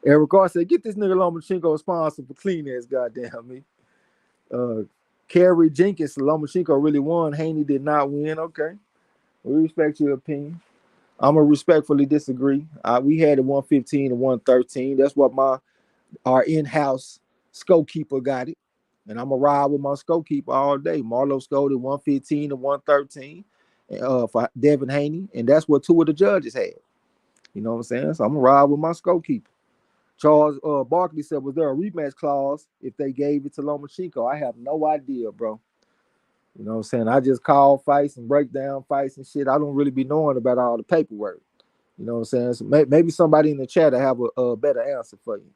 Eric Carr said, get this nigga Lomachenko a sponsor for Kleenex, goddamn me. Kerry Jenkins, Lomachenko really won. Haney did not win. Okay. We respect your opinion. I'm going to respectfully disagree. We had it 115 and 113. That's what our in-house scorekeeper got it. And I'm going to ride with my scorekeeper all day. Marlo scored at 115 and 113 for Devin Haney. And that's what two of the judges had. You know what I'm saying? So I'm going to ride with my scorekeeper. Charles Barkley said, was there a rematch clause if they gave it to Lomachenko? I have no idea, bro. You know what I'm saying? I just call fights and break down fights and shit. I don't really be knowing about all the paperwork. You know what I'm saying? So maybe somebody in the chat will have a better answer for you.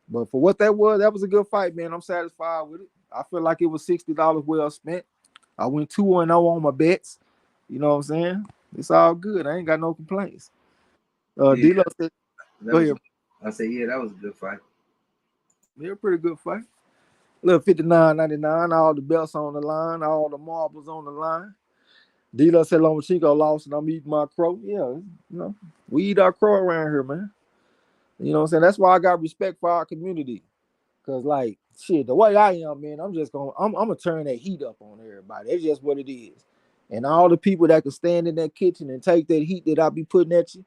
But for what that was a good fight, man. I'm satisfied with it. I feel like it was $60 well spent. I went 2-0 on my bets. You know what I'm saying? It's all good. I ain't got no complaints. D-Lo said, go ahead. I said, yeah, that was a good fight. Yeah, pretty good fight. Little $59.99, all the belts on the line, all the marbles on the line. D-Lo said Lomachenko lost and I'm eating my crow. Yeah, you know, we eat our crow around here, man. You know what I'm saying? That's why I got respect for our community. Cause like shit, the way I am, man, I'm gonna turn that heat up on everybody. It's just what it is. And all the people that can stand in that kitchen and take that heat that I be putting at you,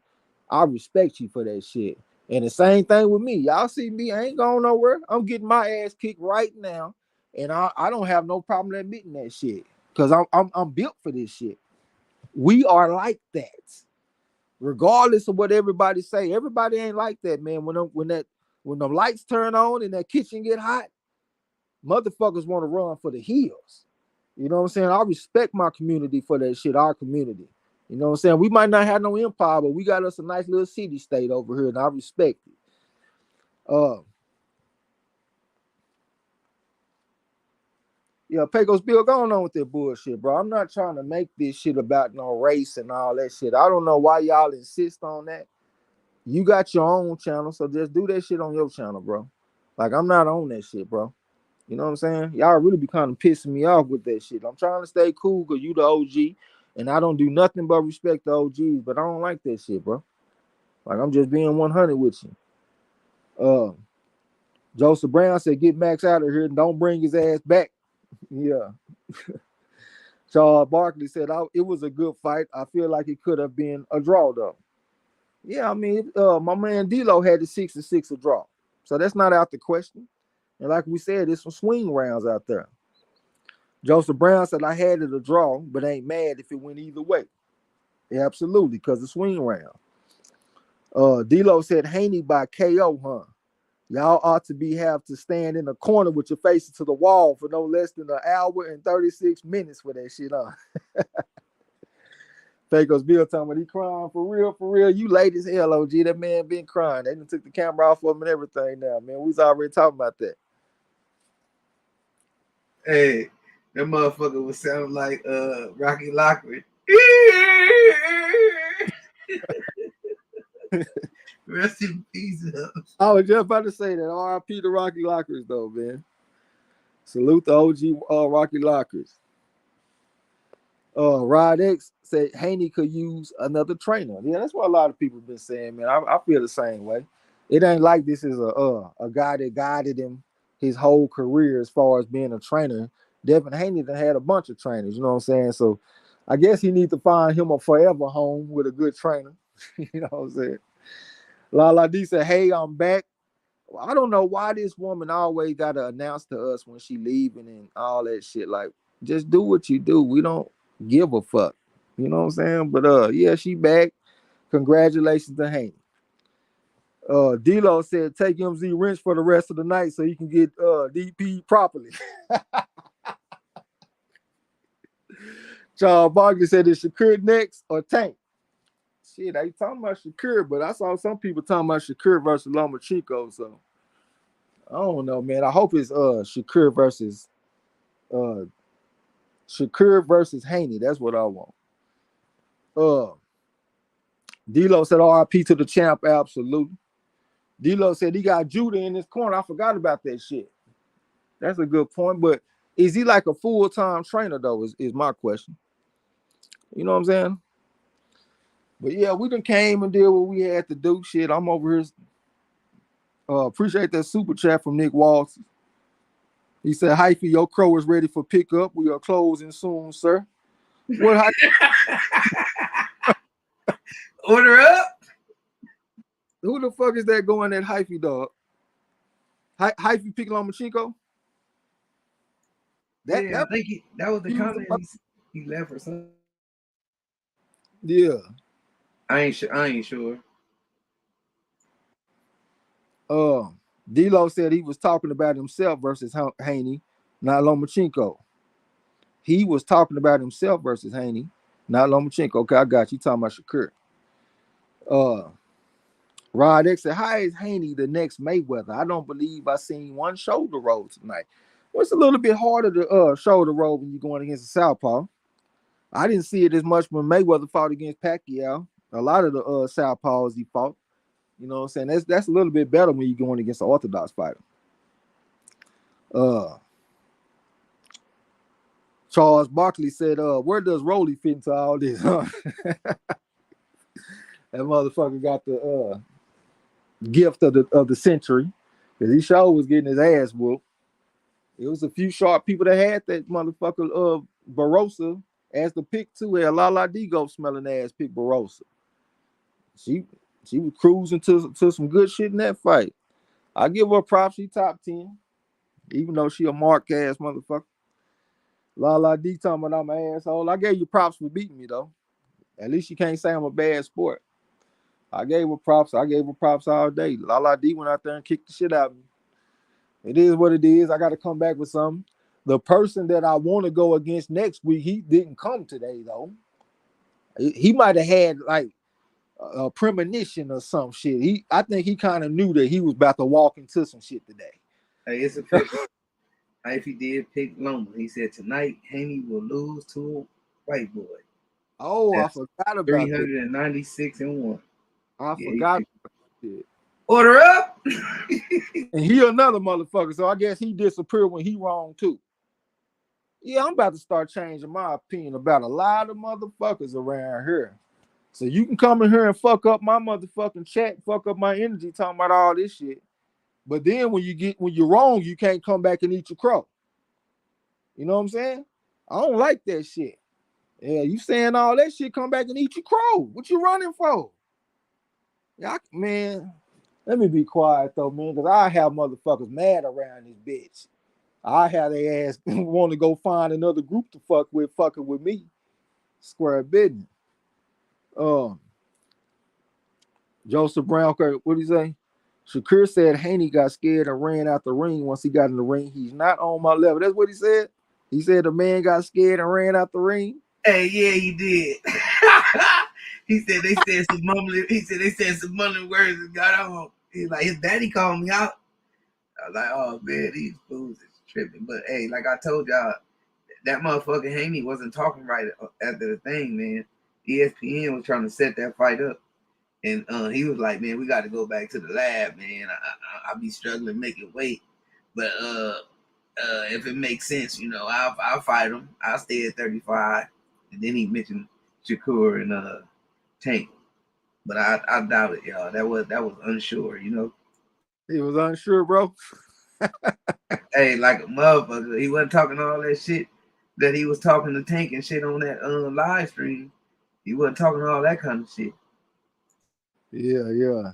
I respect you for that shit. And the same thing with me. Y'all see me, I ain't going nowhere. I'm getting my ass kicked right now. And I don't have no problem admitting that shit. Cause I'm built for this shit. We are like that. Regardless of what everybody say. Everybody ain't like that, man. When the lights turn on and that kitchen get hot, motherfuckers want to run for the hills. You know what I'm saying? I respect my community for that shit, our community. You know what I'm saying? We might not have no empire, but we got us a nice little city state over here, and I respect it. Yeah, Pecos Bill, going on with that bullshit, bro. I'm not trying to make this shit about no race and all that shit. I don't know why y'all insist on that. You got your own channel, so just do that shit on your channel, bro. Like, I'm not on that shit, bro. You know what I'm saying? Y'all really be kind of pissing me off with that shit. I'm trying to stay cool because you the OG, and I don't do nothing but respect the OGs, but I don't like that shit, bro. Like, I'm just being 100 with you. Joseph Brown said, get Max out of here and don't bring his ass back. Yeah. Charles Barkley said, it was a good fight. I feel like it could have been a draw, though. Yeah, I mean, my man D-Lo had the 6-6 a draw. So that's not out the question. And like we said, there's some swing rounds out there. Joseph Brown said, I had it a draw, but ain't mad if it went either way. Yeah, absolutely, because the swing round. D-Lo said, Haney by KO, huh? Y'all ought to have to stand in the corner with your faces to the wall for no less than an hour and 36 minutes for that shit, huh? Pecos Bill talking about he crying for real. You late as hell, OG. That man been crying. They done took the camera off of him and everything now, man. We was already talking about that. Hey, that motherfucker was sounding like Rocky Lockwood. Rest in peace. I was just about to say that. R.I.P. to Rocky Lockers, though, man. Salute the OG Rocky Lockers. Rod X said Haney could use another trainer. Yeah, that's what a lot of people have been saying, man. I feel the same way. It ain't like this is a guy that guided him his whole career as far as being a trainer. Devin Haney done had a bunch of trainers, you know what I'm saying? So I guess he needs to find him a forever home with a good trainer. You know what I'm saying? Lala D said, hey, I'm back. I don't know why this woman always got to announce to us when she leaving and all that shit. Like, just do what you do. We don't give a fuck. You know what I'm saying? But yeah, she back. Congratulations to Haney. D-Lo said take MZ wrench for the rest of the night so he can get DP properly. Charles Barkley said is Shakur next or Tank? Shit, they talking about Shakur, but I saw some people talking about Shakur versus Lomachenko, so I don't know, man. I hope it's Shakur versus Haney. That's what I want. D-Lo said RIP to the champ, absolutely. D-Lo said he got Judah in his corner. I forgot about that shit. That's a good point, but is he like a full-time trainer, though, is my question. You know what I'm saying? But yeah, we done came and did what we had to do. Shit, I'm over here Appreciate that super chat from Nick Waltz. He said, Hyphy, your crow is ready for pickup. We are closing soon, sir. What Order up. Who the fuck is that going at Hyphy, dog? Hyphy picking Lomachenko? I think that was the comment he left or something. Yeah. I ain't sure. D-Lo said he was talking about himself versus Haney, not Lomachenko. He was talking about himself versus Haney, not Lomachenko. Okay, I got you. Talking about Shakur. Rod X said, how is Haney the next Mayweather? I don't believe I seen one shoulder roll tonight. Well, it's a little bit harder to shoulder roll when you're going against a southpaw. I didn't see it as much when Mayweather fought against Pacquiao. A lot of the southpaws he fought. You know what I'm saying? That's a little bit better when you're going against an orthodox fighter. Charles Barkley said, where does Rolly fit into all this? Huh? That motherfucker got the gift of the century, because he sure was getting his ass whooped. It was a few sharp people that had that motherfucker Barossa as the pick too. Had Lala Digo smelling ass pick Barossa. She was cruising to some good shit in that fight. I give her props. She top 10, even though she a mark ass motherfucker. Lala D talking about I'm an asshole. I gave you props for beating me though. At least you can't say I'm a bad sport. I gave her props. I gave her props all day. Lala D went out there and kicked the shit out of me. It is what it is. I got to come back with something. The person that I want to go against next week, he didn't come today though. He might have had like a premonition or some shit. I think he kind of knew that he was about to walk into some shit today. Hey, it's a pick. If he did pick Loma, he said tonight Haney will lose to a white boy. Oh, that's I forgot about 396 and 1. I forgot about it. Order up. And he another motherfucker, so I guess he disappeared when he wrong too. Yeah, I'm about to start changing my opinion about a lot of motherfuckers around here. So you can come in here and fuck up my motherfucking chat, fuck up my energy talking about all this shit. But then when you're wrong, you can't come back and eat your crow. You know what I'm saying? I don't like that shit. Yeah, you saying all that shit, come back and eat your crow. What you running for? Yeah, man, let me be quiet though, man, because I have motherfuckers mad around this bitch. I have their ass want to go find another group to fuck with, fucking with me. Square business. Joseph Brown, what did he say? Shakur said Haney got scared and ran out the ring once he got in the ring. He's not on my level. That's what he said. He said the man got scared and ran out the ring. Hey, yeah, he did. He said they said some mumbling. He said they said some mumbling words and got on. He's like, his daddy called me out. I was like, oh man, these fools is tripping. But hey, like I told y'all, that motherfucker Haney wasn't talking right after the thing, man. ESPN was trying to set that fight up. And he was like, man, we got to go back to the lab, man. I'll be struggling making weight. But if it makes sense, you know, I'll fight him. I'll stay at 35. And then he mentioned Shakur and Tank. But I doubt it, y'all. That was unsure, you know. He was unsure, bro. Hey, like a motherfucker. He wasn't talking all that shit that he was talking to Tank and shit on that live stream. He wasn't talking all that kind of shit. Yeah.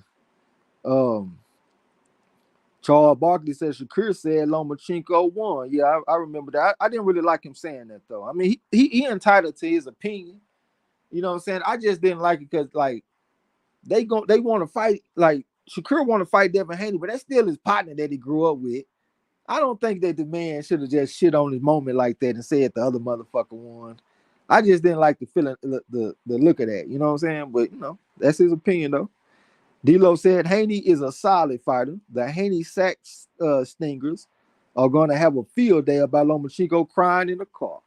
Charles Barkley said Shakur said Lomachenko won. Yeah, I remember that. I didn't really like him saying that though. I mean, he entitled to his opinion. You know what I'm saying? I just didn't like it because like they want to fight, like Shakur want to fight Devin Haney, but that's still his partner that he grew up with. I don't think that the man should have just shit on his moment like that and said the other motherfucker won. I just didn't like the feeling, the look of that. You know what I'm saying? But you know, that's his opinion though. D-Lo said Haney is a solid fighter. The Haney sack stingers are going to have a field day about Lomachenko crying in the car.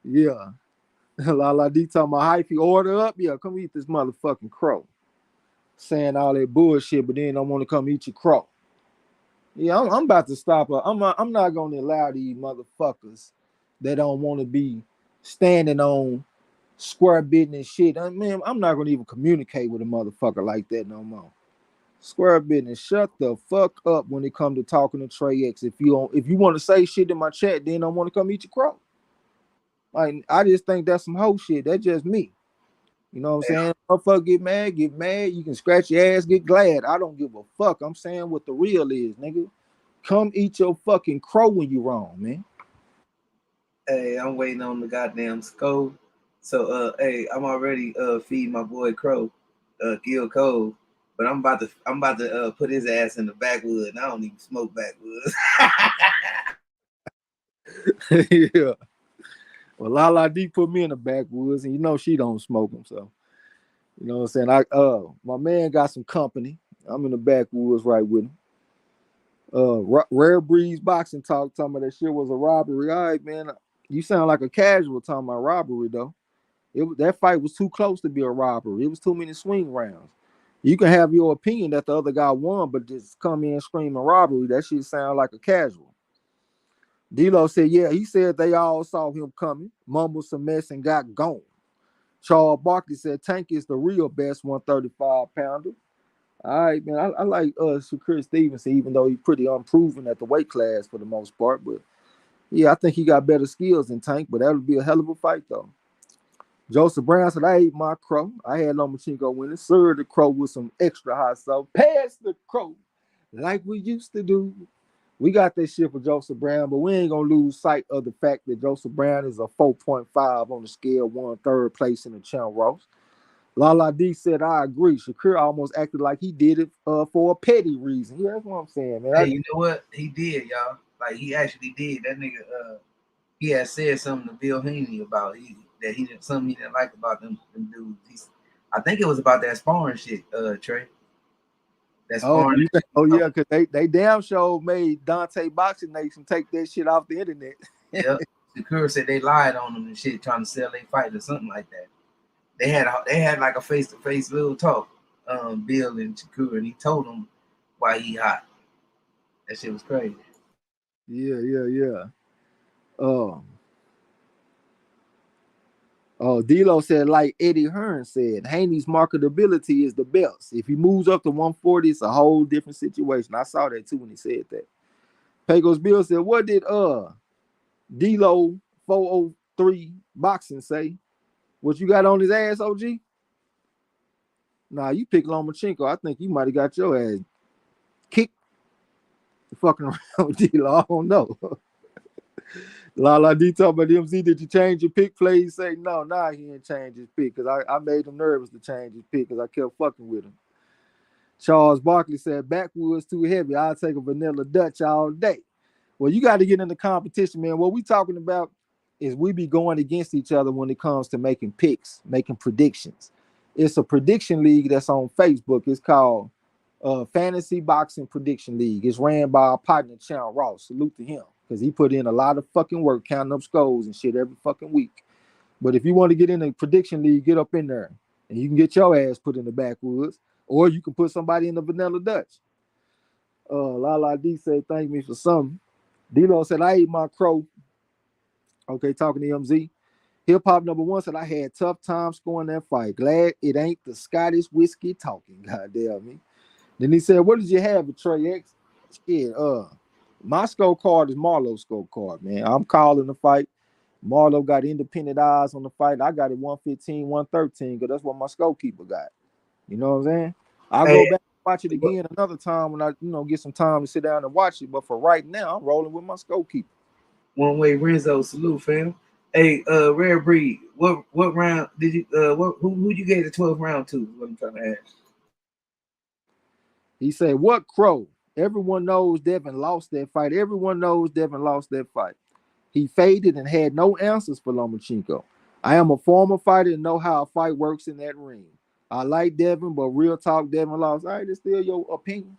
Yeah. Lala D talking about hyphy, order up. Yeah, come eat this motherfucking crow. Saying all that bullshit, but then I want to come eat your crow. Yeah, I'm about to stop her. I'm not going to allow these motherfuckers that don't want to be standing on square business shit. I mean, I'm not going to even communicate with a motherfucker like that no more. Square business. Shut the fuck up when it comes to talking to Trey X. If you want to say shit in my chat, then don't want to come eat your crow. Like I just think that's some hoe shit. That's just me. You know what I'm saying? Motherfucker get mad, get mad. You can scratch your ass, get glad. I don't give a fuck. I'm saying what the real is, nigga. Come eat your fucking crow when you wrong, man. Hey, I'm waiting on the goddamn scope. So hey, I'm already feeding my boy Crow, Gil Cole. But I'm about to put his ass in the backwood. And I don't even smoke backwoods. Yeah. Well, Lala D put me in the backwoods, and you know she don't smoke them, so you know what I'm saying. My man got some company. I'm in the backwoods right with him. Rare Breeze boxing talking about that shit was a robbery. All right, man. You sound like a casual talking about robbery though. That fight was too close to be a robbery. It was too many swing rounds. You can have your opinion that the other guy won, but just come in screaming robbery. That shit sound like a casual. D-Lo said, yeah, he said they all saw him coming, mumbled some mess and got gone. Charles Barkley said Tank is the real best 135 pounder. All right, man. I like Shakur Stevenson, even though he's pretty unproven at the weight class for the most part. But yeah, I think he got better skills than Tank, but that would be a hell of a fight, though. Joseph Brown said, I ate my crow. I had Lomachenko winning. Served the crow with some extra hot sauce. Pass the crow like we used to do. We got this shit for Joseph Brown, but we ain't going to lose sight of the fact that Joseph Brown is a 4.5 on the scale, won third place in the Champ Ross. Lala D said, I agree. Shakur almost acted like he did it for a petty reason. Yeah, that's what I'm saying, man. Hey, you know what? He did, y'all. Like, he actually did. That nigga, he had said something to Bill Haney about something he didn't like about them dudes. I think it was about that sparring shit, Trey. That sparring. Yeah, because they damn sure made Dante Boxing Nation take that shit off the internet. Yep. Shakur said they lied on him and shit, trying to sell their fight or something like that. They had like a face-to-face little talk, Bill and Shakur, and he told him why he hot. That shit was crazy. Yeah. D-Lo said, like Eddie Hearn said, Haney's marketability is the best. If he moves up to 140, it's a whole different situation. I saw that too when he said that. Pecos Bill said, what did D-Lo 403 boxing say? What you got on his ass, OG? Nah, you pick Lomachenko. I think you might have got your ass kicked fucking around with D-Lo. I don't know. Lala D talk about MZ. Did you change your pick play? He say no, he didn't change his pick because I made him nervous to change his pick because I kept fucking with him. Charles Barkley said backwoods too heavy. I'll take a vanilla Dutch all day. Well, you got to get in the competition, man. What we talking about is we be going against each other when it comes to making picks, making predictions. It's a prediction league that's on Facebook. It's called Fantasy Boxing Prediction League. It's ran by our partner, Champ Ross. Salute to him because he put in a lot of fucking work counting up scores and shit every fucking week. But if you want to get in the prediction league, get up in there and you can get your ass put in the backwoods or you can put somebody in the vanilla Dutch. Lala D said, thank me for something. D-Lo said, I ate my crow. Okay, talking to MZ. Hip Hop number one said, I had tough time scoring that fight. Glad it ain't the Scottish whiskey talking. Goddamn me. Then he said, what did you have with Trey X? Shit, my scorecard is MARLO'S scorecard, man. I'm calling the fight. Marlo got independent eyes on the fight. I got it 115, 113, because that's what my scorekeeper got. You know what I'm saying? I'll go back and watch it again another time when I, get some time to sit down and watch it. But for right now, I'm rolling with my scorekeeper. One way Renzo, salute, fam. Hey, Rare Breed, what round did you who you gave the 12th round to? What I'm trying to ask. He said, what crow? Everyone knows Devin lost that fight. Everyone knows Devin lost that fight. He faded and had no answers for Lomachenko. I am a former fighter and know how a fight works in that ring. I like Devin, but real talk, Devin lost. All right, it's still your opinion.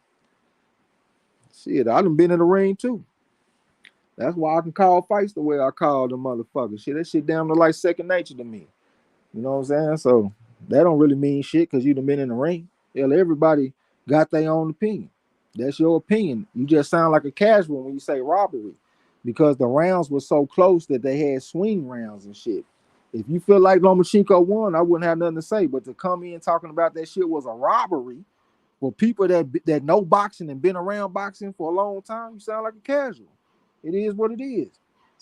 Shit, I done been in the ring too. That's why I can call fights the way I call the motherfucker. Shit, that shit down to like second nature to me. You know what I'm saying? So that don't really mean shit because you done been in the ring. Hell, everybody got their own opinion. That's your opinion. You just sound like a casual when you say robbery because the rounds were so close that they had swing rounds and shit. If you feel like Lomachenko won, I wouldn't have nothing to say. But to come in talking about that shit was a robbery for people that know boxing and been around boxing for a long time, you sound like a casual. It is what it is.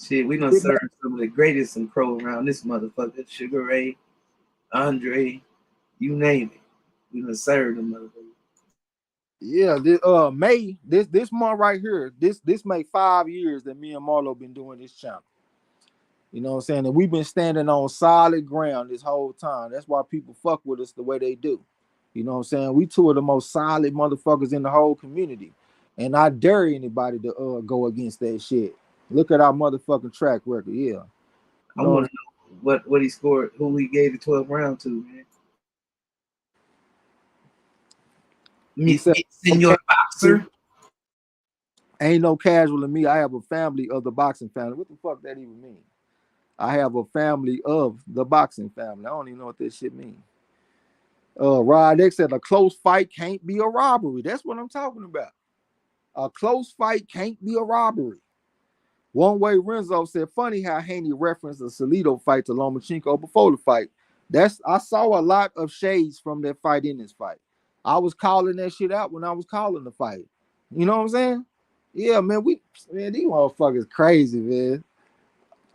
Shit, we done served some of the greatest in pro around this motherfucker. Sugar Ray, Andre, you name it. We done served them motherfuckers. Yeah, this month right here, this make 5 years that me and Marlo been doing this channel. You know what I'm saying? And we've been standing on solid ground this whole time. That's why people fuck with us the way they do. You know what I'm saying? We two of the most solid motherfuckers in the whole community. And I dare anybody to go against that shit. Look at our motherfucking track record. Yeah. I want to know what he scored, who he gave the 12th round to, man. He said, Senor Boxer. Ain't no casual in me. I have a family of the boxing family. What the fuck that even mean? I have a family of the boxing family. I don't even know what this shit means. Rod X said a close fight can't be a robbery. That's what I'm talking about. A close fight can't be a robbery. One Way Renzo said, funny how Haney referenced the Salido fight to Lomachenko before the fight. I saw a lot of shades from that fight in this fight. I was calling that shit out when I was calling the fight. You know what I'm saying? Yeah, man, these motherfuckers crazy, man.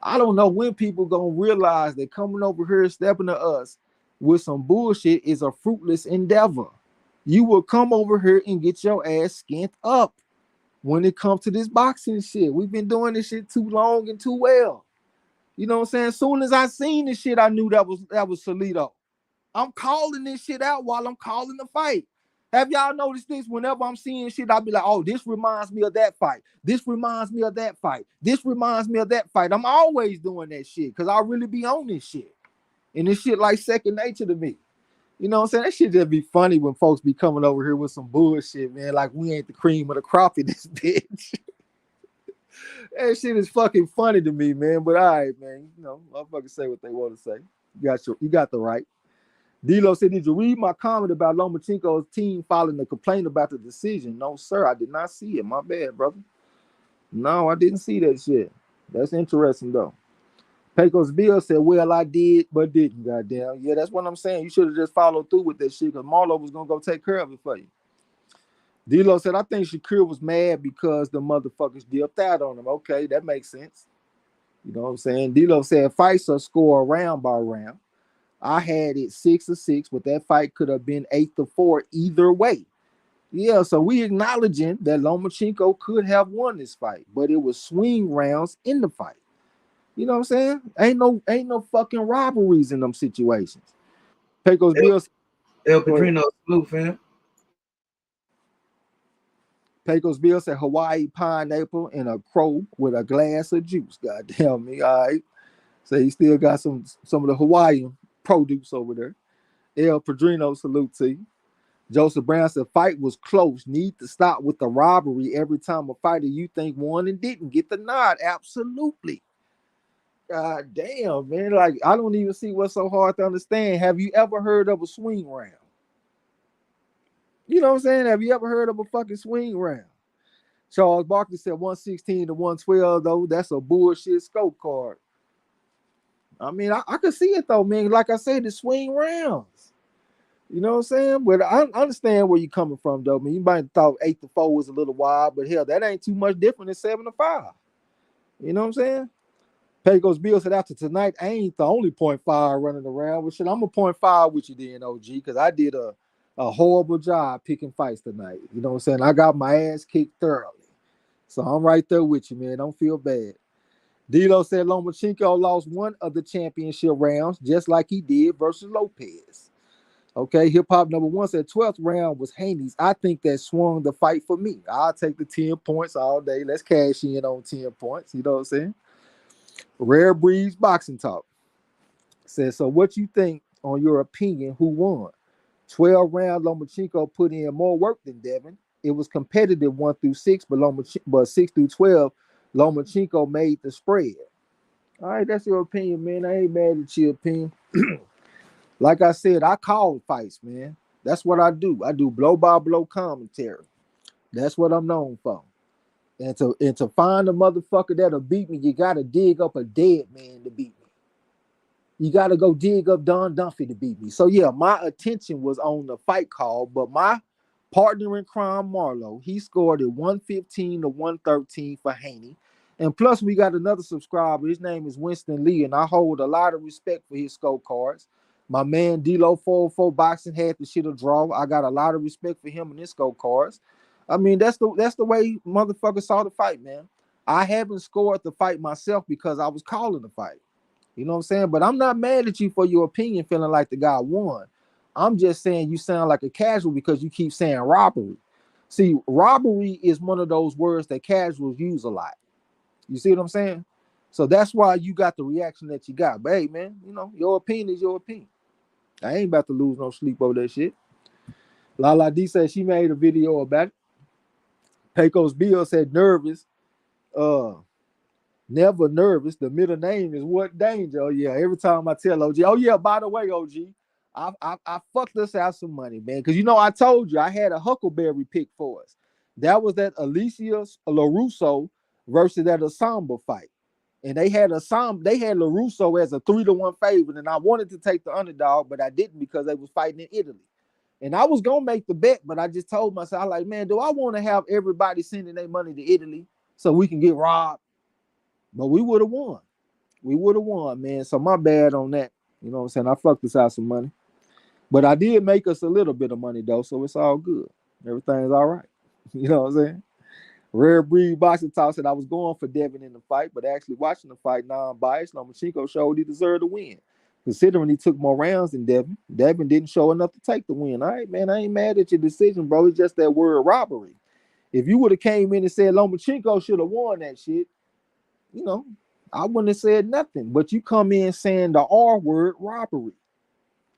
I don't know when people gonna realize that coming over here stepping to us with some bullshit is a fruitless endeavor. You will come over here and get your ass skint up when it comes to this boxing shit. We've been doing this shit too long and too well. You know what I'm saying? As soon as I seen this shit, I knew that was Salido. I'm calling this shit out while I'm calling the fight. Have y'all noticed this? Whenever I'm seeing shit, I'll be like, oh, this reminds me of that fight. This reminds me of that fight. This reminds me of that fight. I'm always doing that shit because I really be on this shit. And this shit like second nature to me. You know what I'm saying? That shit just be funny when folks be coming over here with some bullshit, man. Like we ain't the cream of the crop in this bitch. That shit is fucking funny to me, man. But all right, man. You know, motherfuckers say what they want to say. You got the right. D-Lo said, did you read my comment about Lomachenko's team filing a complaint about the decision? No, sir, I did not see it. My bad, brother. No, I didn't see that shit. That's interesting, though. Pecos Bill said, well, I did, but didn't, goddamn. Yeah, that's what I'm saying. You should have just followed through with that shit because Marlo was going to go take care of it for you. D-Lo said, I think Shakur was mad because the motherfuckers dipped out on him. Okay, that makes sense. You know what I'm saying? D-Lo said, fights are scored round by round. I had it 6-6, but that fight could have been 8-4 either way. Yeah, so we acknowledging that Lomachenko could have won this fight, but it was swing rounds in the fight. You know what I'm saying? Ain't no fucking robberies in them situations. Pecos Bills. El Padrino salute, fam. Pecos Bill said Hawaii pineapple and a crow with a glass of juice. God damn me. All right. So he still got some of the Hawaiian produce over there. El Padrino, salute to you. Joseph Brown said, fight was close. Need to stop with the robbery every time a fighter you think won and didn't get the nod. Absolutely. God damn, man. Like, I don't even see what's so hard to understand. Have you ever heard of a swing round? You know what I'm saying? Have you ever heard of a fucking swing round? Charles Barkley said 116 to 112, though. That's a bullshit scope card. I mean, I could see it, though, man. Like I said, the swing rounds. You know what I'm saying? But I understand where you're coming from, though. I mean, you might have thought 8-4 was a little wild, but hell, that ain't too much different than 7-5. You know what I'm saying? Pecos Bill said, after tonight, I ain't the only 0.5 running around. Well, shit, I'm a 0.5 with you then, OG, because I did a horrible job picking fights tonight. You know what I'm saying? I got my ass kicked thoroughly. So I'm right there with you, man. Don't feel bad. D-Lo said Lomachenko lost one of the championship rounds, just like he did versus Lopez. Okay, Hip Hop number 1 said 12th round was Haney's. I think that swung the fight for me. I'll take the 10 points all day. Let's cash in on 10 points. You know what I'm saying? Rare Breeds Boxing Talk says, so what you think on your opinion who won? 12 round Lomachenko put in more work than Devin. It was competitive 1-6, but 6-12, Lomachenko made the spread. All right, that's your opinion, man. I ain't mad at your opinion. Like I said, I call fights, man. That's what I do. I do blow-by-blow commentary. That's what I'm known for. And to find a motherfucker that'll beat me, you got to dig up a dead man to beat me. You got to go dig up Don Duffy to beat me. So, yeah, my attention was on the fight call, but my Partner in crime, Marlo. He scored at 115 to 113 for Haney. And plus, we got another subscriber. His name is Winston Lee, and I hold a lot of respect for his scorecards. My man D-Lo 404 Boxing had the shit a draw. I got a lot of respect for him and his scorecards. I mean, that's the way motherfuckers saw the fight, man. I haven't scored the fight myself because I was calling the fight. You know what I'm saying? But I'm not mad at you for your opinion, feeling like the guy won. I'm just saying you sound like a casual because you keep saying robbery. See, robbery is one of those words that casuals use a lot. You see what I'm saying? So that's why you got the reaction that you got. But hey, man, you know, your opinion is your opinion. I ain't about to lose no sleep over that shit. Lala D said she made a video about it. Pecos Bill said nervous. Never nervous. The middle name is what danger. Oh yeah, every time I tell OG, oh yeah, by the way, OG, I fucked us out some money, man. Because you know I told you I had a Huckleberry pick for us. That was that Alicia LaRusso versus that Asamba fight. And they had LaRusso as a 3-1 favorite, and I wanted to take the underdog, but I didn't because they was fighting in Italy. And I was gonna make the bet, but I just told myself, like, man, do I want to have everybody sending their money to Italy so we can get robbed? But we would have won. We would have won, man. So my bad on that. You know what I'm saying? I fucked us out some money. But I did make us a little bit of money, though, so it's all good. Everything's all right. You know what I'm saying? Rare Breed Boxing Talk said I was going for Devin in the fight, but actually watching the fight non-biased, Lomachenko showed he deserved to win. Considering he took more rounds than Devin, Devin didn't show enough to take the win. All right, man, I ain't mad at your decision, bro. It's just that word robbery. If you would have came in and said Lomachenko should have won that shit, you know, I wouldn't have said nothing. But you come in saying the R word, robbery.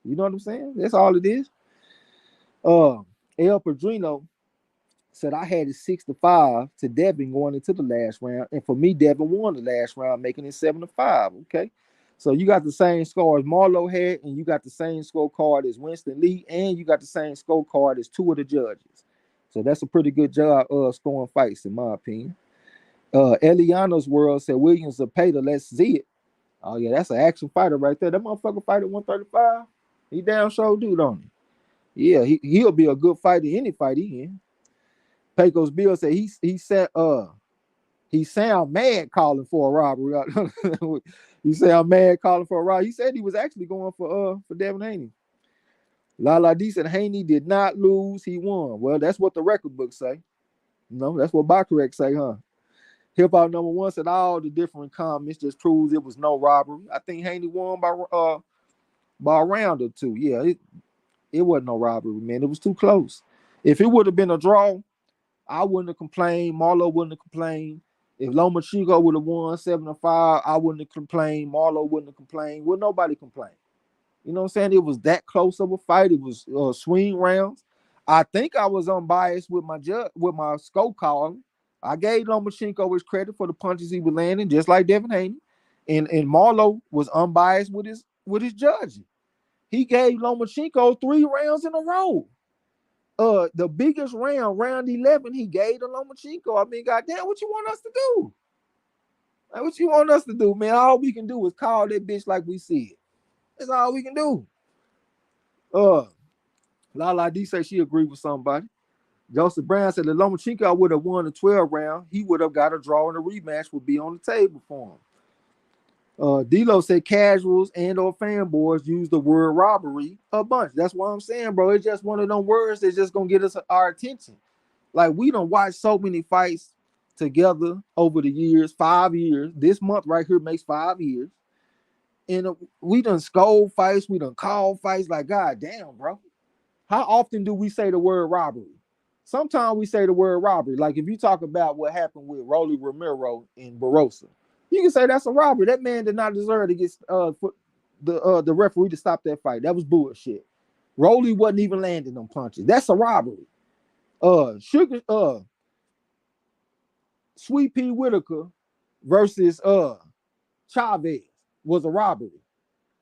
You know what I'm saying? That's all it is. El Padrino said I had it 6-5 to Devin going into the last round. And for me, Devin won the last round, making it 7-5. Okay. So you got the same score as Marlo had, and you got the same scorecard as Winston Lee, and you got the same scorecard as two of the judges. So that's a pretty good job scoring fights, in my opinion. Eliana's World said Williams Zapata, let's see it. Oh, yeah, that's an action fighter right there. That motherfucker fight at 135. He damn sure do, don't he? Yeah, he'll be a good fighter any fight he in. Pecos Bill said he said he sound mad calling for a robbery. He said I'm mad calling for a robbery. He said he was actually going for Devin Haney. Lala D said Haney did not lose, he won. Well, that's what the record books say. No, that's what Bacharach say, huh? Hip Hop Number One said all the different comments just proves it was no robbery. I think Haney won by a round or two. Yeah, it wasn't no robbery, man. It was too close. If it would have been a draw, I wouldn't have complained. Marlo wouldn't have complained. If Lomachenko would have won 7-5, I wouldn't have complained. Marlo wouldn't have complained. Well, nobody complained. You know what I'm saying? It was that close of a fight. It was swing rounds. I think I was unbiased with my scope calling. I gave Lomachenko his credit for the punches he was landing, just like Devin Haney. And Marlo was unbiased with his judging. He gave Lomachenko 3 rounds in a row. The biggest round 11, he gave to Lomachenko. I mean, goddamn, what you want us to do? Like, what you want us to do, man? All we can do is call that bitch like we see it. That's all we can do. Lala D said she agreed with somebody. Joseph Brown said that Lomachenko would have won the 12 round. He would have got a draw, and a rematch would be on the table for him. D-Lo said casuals and or fanboys use the word robbery a bunch. That's what I'm saying, bro. It's just one of them words that's just gonna get us our attention. Like, we done watched so many fights together over the years, 5 years. This month right here makes 5 years. And we done scold fights, we done call fights. Like, god damn, bro. How often do we say the word robbery? Sometimes we say the word robbery. Like, if you talk about what happened with Rolly Romero in Barossa, you can say that's a robbery. That man did not deserve to get the referee to stop that fight. That was bullshit. Rolly wasn't even landing them punches. That's a robbery. Sweet Pea Whitaker versus Chavez was a robbery.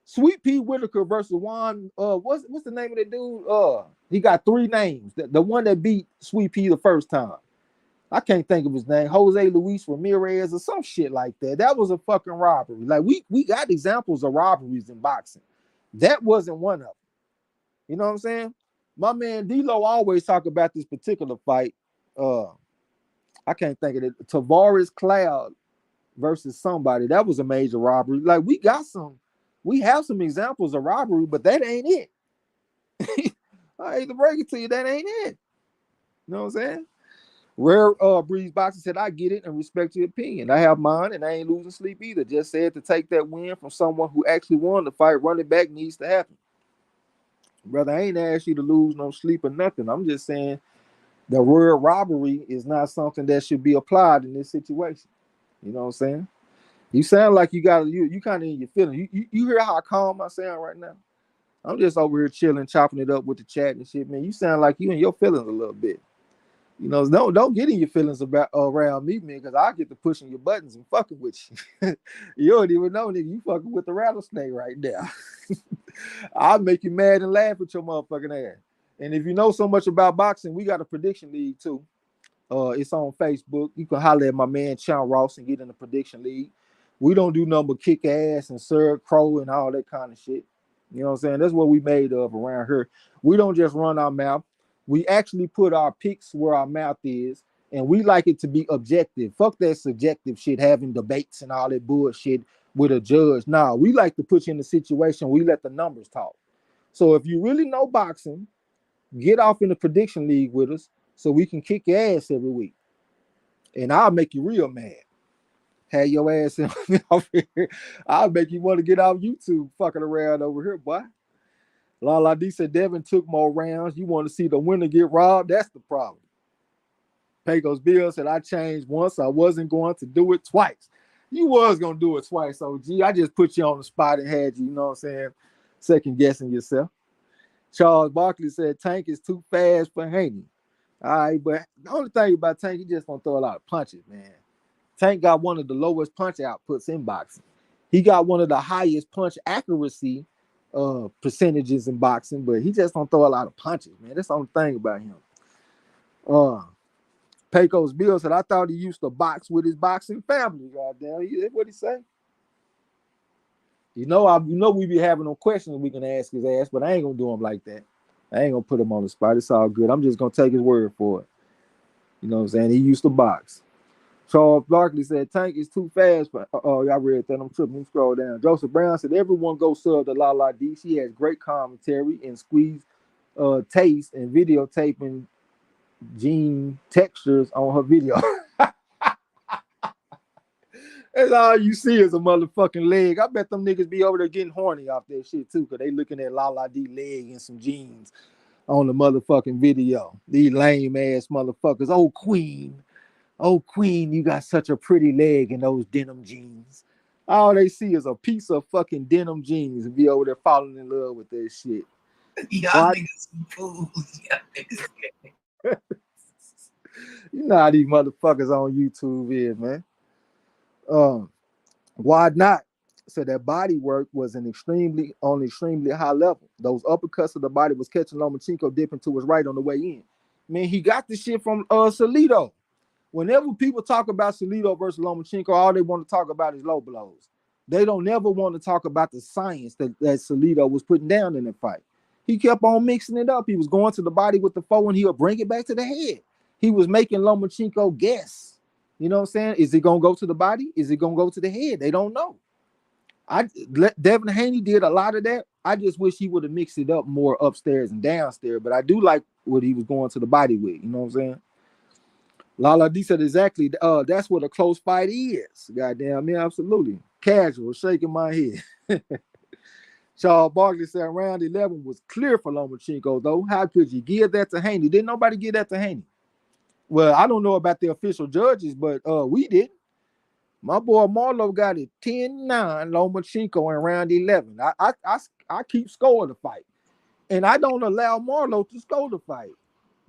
Sweet Pea Whitaker versus Juan, what's the name of that dude? He got 3 names. The one that beat Sweet Pea the first time. I can't think of his name. Jose Luis Ramirez or some shit like that. That was a fucking robbery. Like, we got examples of robberies in boxing. That wasn't one of them. You know what I'm saying? My man D-Lo always talk about this particular fight. I can't think of it. Tavares Cloud versus somebody. That was a major robbery. Like we have some examples of robbery, but that ain't it. I hate to break it to you, that ain't it. You know what I'm saying? Rare Breeze Boxing said, I get it and respect your opinion. I have mine and I ain't losing sleep either. Just said to take that win from someone who actually won the fight, running back needs to happen. Brother, I ain't asked you to lose no sleep or nothing. I'm just saying the word robbery is not something that should be applied in this situation. You know what I'm saying? You sound like you kind of in your feelings. You hear how calm I sound right now? I'm just over here chilling, chopping it up with the chat and shit, man. You sound like you in your feelings a little bit. You know, don't get in your feelings about around me, man, because I get to pushing your buttons and fucking with you. You don't even know, nigga. You fucking with the rattlesnake right now. I'll make you mad and laugh at your motherfucking ass. And if you know so much about boxing, we got a prediction league too. It's on Facebook. You can holler at my man Sean Ross and get in the prediction league. We don't do nothing but kick ass and serve crow and all that kind of shit. You know what I'm saying? That's what we made of around here. We don't just run our mouth. We actually put our picks where our mouth is, and we like it to be objective. Fuck that subjective shit, having debates and all that bullshit with a judge. Nah, we like to put you in a situation we let the numbers talk. So if you really know boxing, get off in the prediction league with us so we can kick your ass every week. And I'll make you real mad. Have your ass in off here. I'll make you want to get off YouTube fucking around over here, boy. Lala D said Devin took more rounds. You want to see the winner get robbed? That's the problem. Pecos Bill said I changed once. I wasn't going to do it twice. You was going to do it twice, OG. I just put you on the spot and had you, you know what I'm saying, second guessing yourself. Charles Barkley said Tank is too fast for Haney. All right, but the only thing about Tank, he just don't throw a lot of punches, man. Tank got one of the lowest punch outputs in boxing. He got one of the highest punch accuracy percentages in boxing, but he just don't throw a lot of punches, man. That's the only thing about him. Pecos Bill said, I thought he used to box with his boxing family. Goddamn, what he say? You know we be having no questions we can ask his ass, but I ain't gonna do him like that. I ain't gonna put him on the spot. It's all good. I'm just gonna take his word for it. You know what I'm saying? He used to box. Charles Barkley said Tank is too fast. Y'all read that. I'm tripping. Scroll down. Joseph Brown said everyone go sub to Lala D. She has great commentary and squeeze taste and videotaping gene textures on her video. That's all you see is a motherfucking leg. I bet them niggas be over there getting horny off that shit too, because they looking at Lala D leg and some jeans on the motherfucking video. These lame ass motherfuckers. Oh, queen, you got such a pretty leg in those denim jeans. All they see is a piece of fucking denim jeans and be over there falling in love with that shit. Y'all niggas some fools. Y'all niggas. You know how these motherfuckers on YouTube is, man. Why not? So that body work was on extremely high level. Those uppercuts of the body was catching Lomachenko dipping to his right on the way in. Man, he got this shit from Salido. Whenever people talk about Salido versus Lomachenko, all they want to talk about is low blows. They don't never want to talk about the science that Salido was putting down in the fight. He kept on mixing it up. He was going to the body with the foe and he'll bring it back to the head. He was making Lomachenko guess. You know what I'm saying? Is it going to go to the body? Is it going to go to the head? They don't know. Devin Haney did a lot of that. I just wish he would have mixed it up more upstairs and downstairs, but I do like what he was going to the body with. You know what I'm saying? Lala D said exactly. That's what a close fight is. Goddamn, yeah, absolutely. Casual, shaking my head. Charles Barkley said round 11 was clear for Lomachenko, though. How could you give that to Haney? Didn't nobody give that to Haney? Well, I don't know about the official judges, but we did. My boy Marlo got it 10-9 Lomachenko in round 11. I keep scoring the fight. And I don't allow Marlo to score the fight,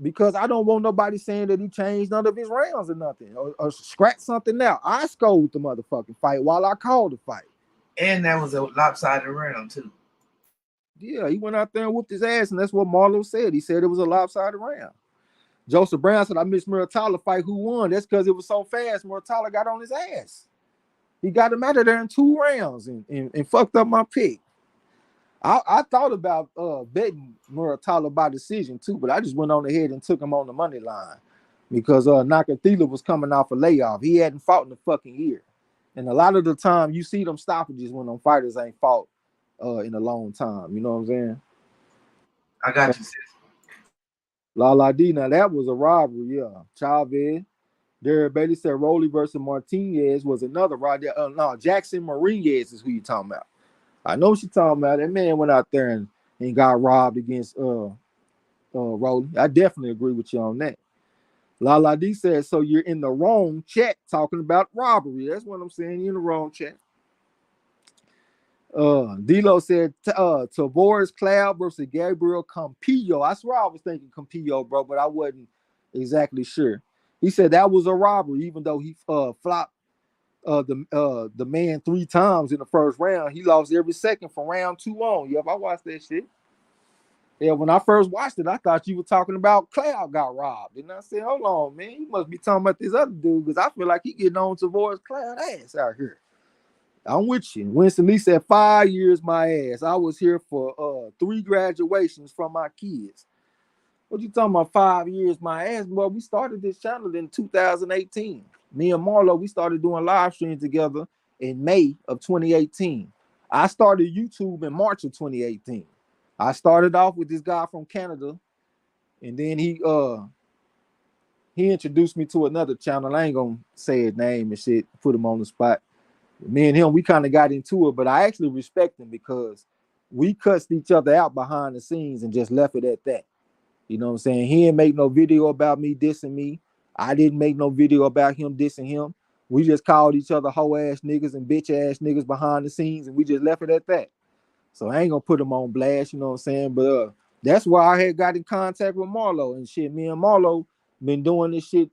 because I don't want nobody saying that he changed none of his rounds or nothing, or scratch something out. I scored the motherfucking fight while I called the fight. And that was a lopsided round, too. Yeah, he went out there and whooped his ass, and that's what Marlo said. He said it was a lopsided round. Joseph Brown said, I missed Muratalla fight. Who won? That's because it was so fast. Muratalla got on his ass. He got him out of there in 2 rounds and fucked up my pick. I thought about betting Muratalla by decision too, but I just went on ahead and took him on the money line because Nakathila was coming off a layoff. He hadn't fought in a fucking year. And a lot of the time you see them stoppages when them fighters ain't fought in a long time. You know what I'm saying? I got you, sis. La D, now that was a robbery, yeah. Chavez. Derek Bailey said Rolly versus Martinez was another robbery. No, Jackson Marinez is who you talking about. I know what you're talking about. That man went out there and got robbed against Rolly. I definitely agree with you on that. La D said, so you're in the wrong chat talking about robbery. That's what I'm saying. You're in the wrong chat. D-Lo said Tavoris Cloud versus Gabriel Campillo. I swear I was thinking Campillo, bro, but I wasn't exactly sure. He said that was a robbery, even though he flopped the man 3 times in the first round. He lost every second from round 2 on. Yep, I watched that shit. Yeah, when I first watched it, I thought you were talking about Cloud got robbed. And I said, hold on, man, you must be talking about this other dude because I feel like he getting on Tavoris Cloud ass out here. I'm with you. Winston Lee said 5 years my ass. I was here for 3 graduations from my kids. What you talking about 5 years my ass? Well, we started this channel in 2018. Me and Marlo, we started doing live streams together in May of 2018. I started YouTube in March of 2018. I started off with this guy from Canada, and then he introduced me to another channel. I ain't gonna say his name and shit, put him on the spot. Me and him, we kind of got into it, but I actually respect him because we cussed each other out behind the scenes and just left it at that. You know what I'm saying? He didn't make no video about me dissing me. I didn't make no video about him dissing him. We just called each other hoe ass niggas and bitch ass niggas behind the scenes, and we just left it at that. So I ain't gonna put him on blast, you know what I'm saying? But that's why I had got in contact with Marlo and shit. Me and Marlo been doing this shit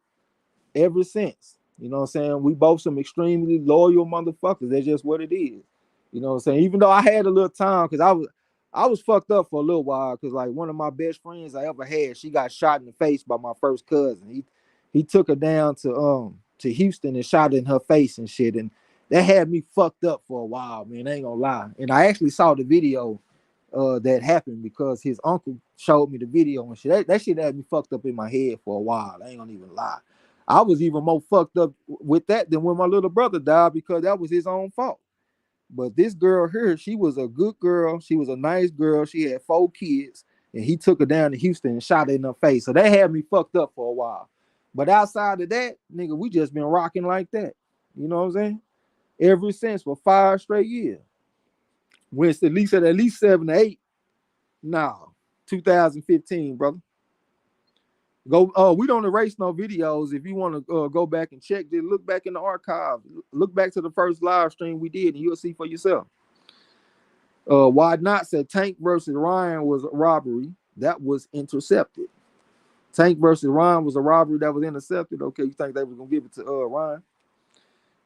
ever since. You know what I'm saying? We both some extremely loyal motherfuckers. That's just what it is. You know what I'm saying? Even though I had a little time, because I was fucked up for a little while, because like one of my best friends I ever had, she got shot in the face by my first cousin. He took her down to Houston and shot her in her face and shit. And that had me fucked up for a while, man. I ain't gonna lie. And I actually saw the video that happened because his uncle showed me the video and shit. That shit had me fucked up in my head for a while. I ain't gonna even lie. I was even more fucked up with that than when my little brother died because that was his own fault. But this girl here, she was a good girl. She was a nice girl. She had 4 kids, and he took her down to Houston and shot her in her face. So that had me fucked up for a while. But outside of that, nigga, we just been rocking like that. You know what I'm saying? Ever since for 5 straight years. When it's at least 7 to 8. No, 2015, brother. Go. We don't erase no videos. If you want to go back and check, just look back in the archive. Look back to the first live stream we did, and you'll see for yourself. Why not said Tank versus Ryan was a robbery that was intercepted. Tank versus Ryan was a robbery that was intercepted. Okay, you think they was gonna give it to Ryan?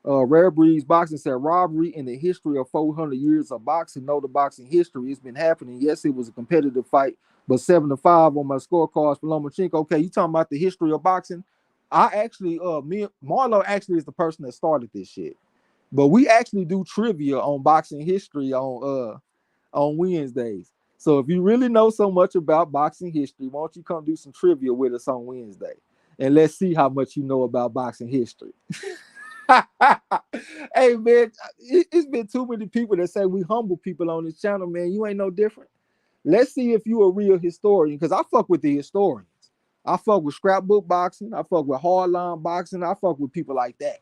Rare Breeds Boxing said robbery in the history of 400 years of boxing. No, the boxing history, it's been happening. Yes, it was a competitive fight, but 7-5 on my scorecards for Lomachenko. Okay, you talking about the history of boxing? I actually, Marlo actually is the person that started this shit. But we actually do trivia on boxing history on Wednesdays. So if you really know so much about boxing history, why don't you come do some trivia with us on Wednesday? And let's see how much you know about boxing history. Hey man, it's been too many people that say we humble people on this channel, man. You ain't no different. Let's see if you a real historian, because I fuck with the historians. I fuck with scrapbook boxing. I fuck with hardline boxing. I fuck with people like that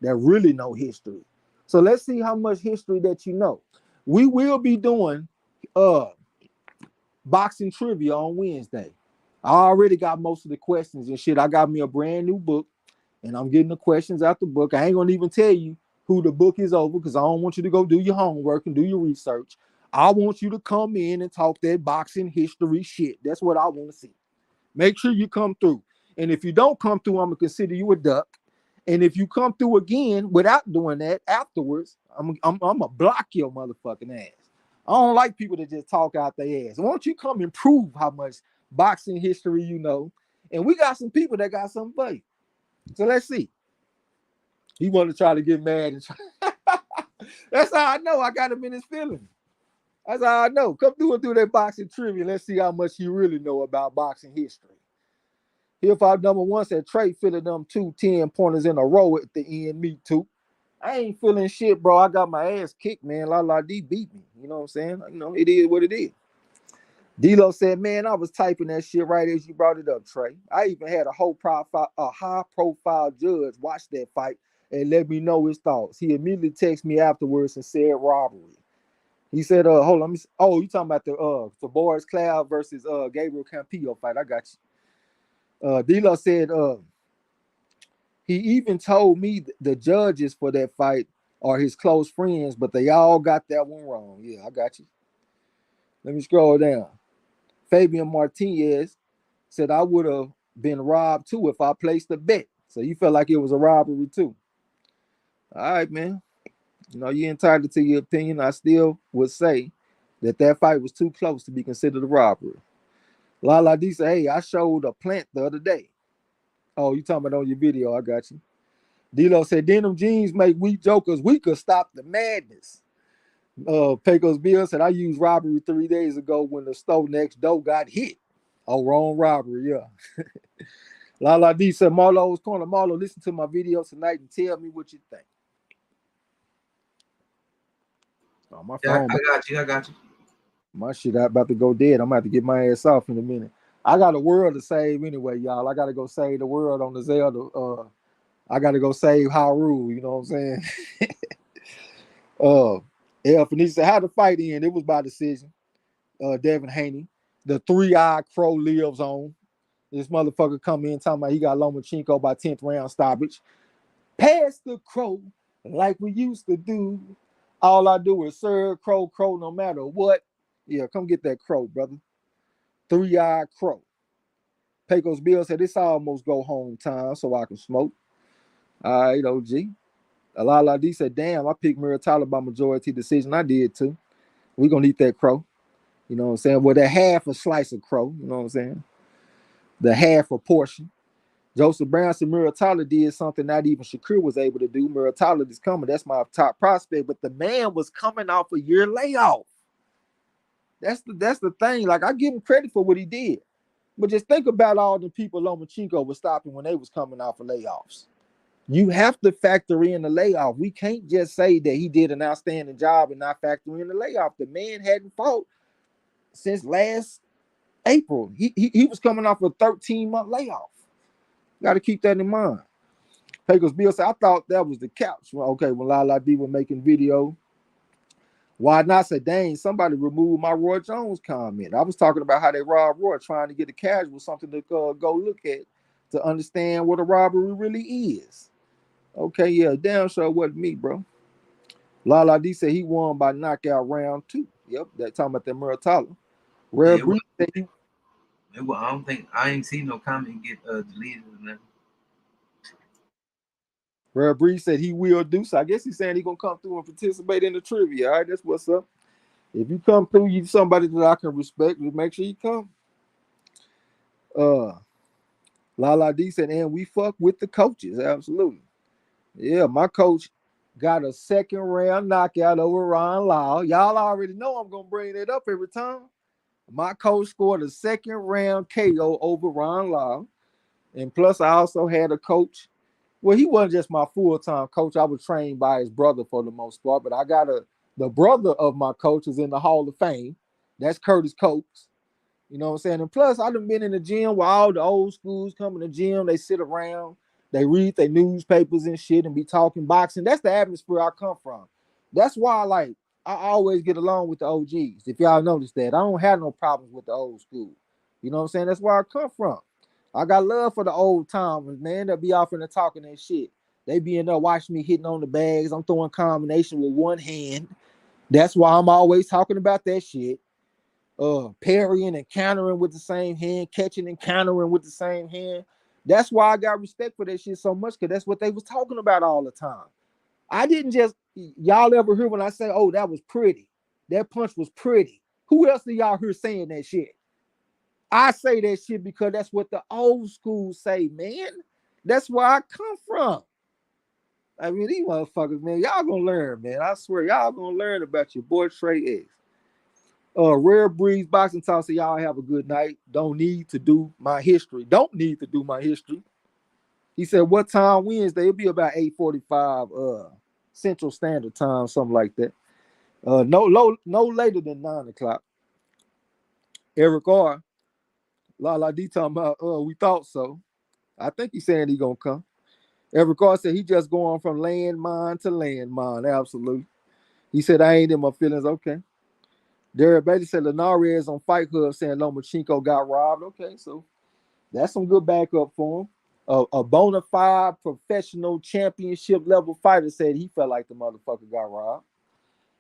really know history. So let's see how much history that you know. We will be doing boxing trivia on Wednesday. I already got most of the questions and shit. I got me a brand new book. And I'm getting the questions out the book. I ain't gonna even tell you who the book is over because I don't want you to go do your homework and do your research. I want you to come in and talk that boxing history shit. That's what I want to see. Make sure you come through. And if you don't come through, I'm gonna consider you a duck. And if you come through again without doing that afterwards, I'm gonna block your motherfucking ass. I don't like people that just talk out their ass. Why don't you come and prove how much boxing history you know? And we got some people that got something for you. So let's see. He wanted to try to get mad. And that's how I know I got him in his feelings. That's all I know. Come through and do that boxing trivia. Let's see how much you really know about boxing history. Hip Hop number one said Trey feeling them 2 10-pointers in a row at the end. Me too. I ain't feeling shit, bro. I got my ass kicked, man. La D beat me. You know what I'm saying? You know, it is what it is. D-Lo said, man, I was typing that shit right as you brought it up, Trey. I even had a high-profile judge watch that fight and let me know his thoughts. He immediately texted me afterwards and said robbery. He said, hold on. You talking about the Boris Cloud versus Gabriel Campillo fight. I got you. D-Lo said, he even told me the judges for that fight are his close friends, but they all got that one wrong. Yeah, I got you. Let me scroll down. Fabian Martinez said, I would have been robbed too if I placed a bet. So you felt like it was a robbery too. All right, man. You know, you're entitled to your opinion. I still would say that fight was too close to be considered a robbery. Lala D said, hey, I showed a plant the other day. Oh, you talking about on your video. I got you. D-Lo said, denim jeans make weak jokers. We could stop the madness. Pecos Bill said, I used robbery 3 days ago when the store next door got hit. Oh, wrong robbery, yeah. Lala D said, Marlo's Corner. Marlo, listen to my video tonight and tell me what you think. Oh, my phone. I got you. My shit about to go dead. I'm about to get my ass off in a minute. I got a world to save anyway, y'all. I got to go save the world on the Zelda. I got to go save Hyrule, you know what I'm saying? Felicia said, how the fight end? It was by decision. Devin Haney. The 3-eyed crow lives on. This motherfucker come in talking about he got Lomachenko by 10th round stoppage. Pass the crow like we used to do. All I do is serve crow no matter what. Yeah, come get that crow, brother. 3-eyed crow. Pecos Bill said, it's almost go home time so I can smoke. All right, OG. Alala D said, damn, I picked Muratalo by majority decision. I did too. We gonna eat that crow. You know what I'm saying? Well, that half a slice of crow. You know what I'm saying? The half a portion. Joseph Brown said Muratalo did something not even Shakur was able to do. Muratalo is coming. That's my top prospect. But the man was coming off a year layoff. That's the thing. Like, I give him credit for what he did. But just think about all the people Lomachenko was stopping when they was coming off of layoffs. You have to factor in the layoff. We can't just say that he did an outstanding job and not factor in the layoff. The man hadn't fought since last April. He was coming off a 13-month layoff. Got to keep that in mind. Pecos Bill said, I thought that was the couch. Well, okay, when Lala D was making video, why not say, dang, somebody removed my Roy Jones comment. I was talking about how they robbed Roy, trying to get a casual something to go look at to understand what a robbery really is. Okay, yeah, damn sure wasn't me, bro. Lala D said he won by knockout round 2. Yep, that talking about that Muratalo. Rare Yeah, Breeze said he. I ain't seen no comment get deleted or nothing. Rare Breeze said he will do so. I guess he's saying he's gonna come through and participate in the trivia. All right, that's what's up. If you come through, you somebody that I can respect. Just make sure you come. Lala D said, and we fuck with the coaches. Absolutely. Yeah, my coach got a 2nd round knockout over Ron Lau. Y'all already know I'm gonna bring it up every time. My coach scored a 2nd round KO over Ron Lau. And plus, I also had a coach. Well, he wasn't just my full-time coach. I was trained by his brother for the most part, but I got the brother of my coach is in the Hall of Fame. That's Curtis Coates. You know what I'm saying? And plus, I've been in the gym where all the old schools come in the gym. They sit around, they read their newspapers and shit and be talking boxing. That's the atmosphere I come from. That's why, I always get along with the OGs. If y'all notice that, I don't have no problems with the old school. You know what I'm saying? That's where I come from. I got love for the old timers, man. That be off in the talking that shit. They be in there watching me hitting on the bags. I'm throwing combination with one hand. That's why I'm always talking about that shit. Parrying and countering with the same hand, catching and countering with the same hand. That's why I got respect for that shit so much, because that's what they was talking about all the time. I didn't just, y'all ever hear when I say, oh, that was pretty. That punch was pretty. Who else do y'all hear saying that shit? I say that shit because that's what the old school say, man. That's where I come from. I mean, these motherfuckers, man, y'all gonna learn, man. I swear, y'all gonna learn about your boy Trey X. Rare Breeze Boxing Talk. So y'all have a good night. Don't need to do my history. Don't need to do my history. He said, what time Wednesday? It'll be about 8:45 Central Standard Time, something like that. No later than 9 o'clock. Eric R. La D talking about we thought so. I think he's saying he's gonna come. Eric R said he just going from landmine to landmine. Absolutely. He said I ain't in my feelings. Okay. Derek Bailey said Linares on Fight Hub saying Lomachenko got robbed. Okay, so that's some good backup for him. A bona fide professional championship level fighter said he felt like the motherfucker got robbed.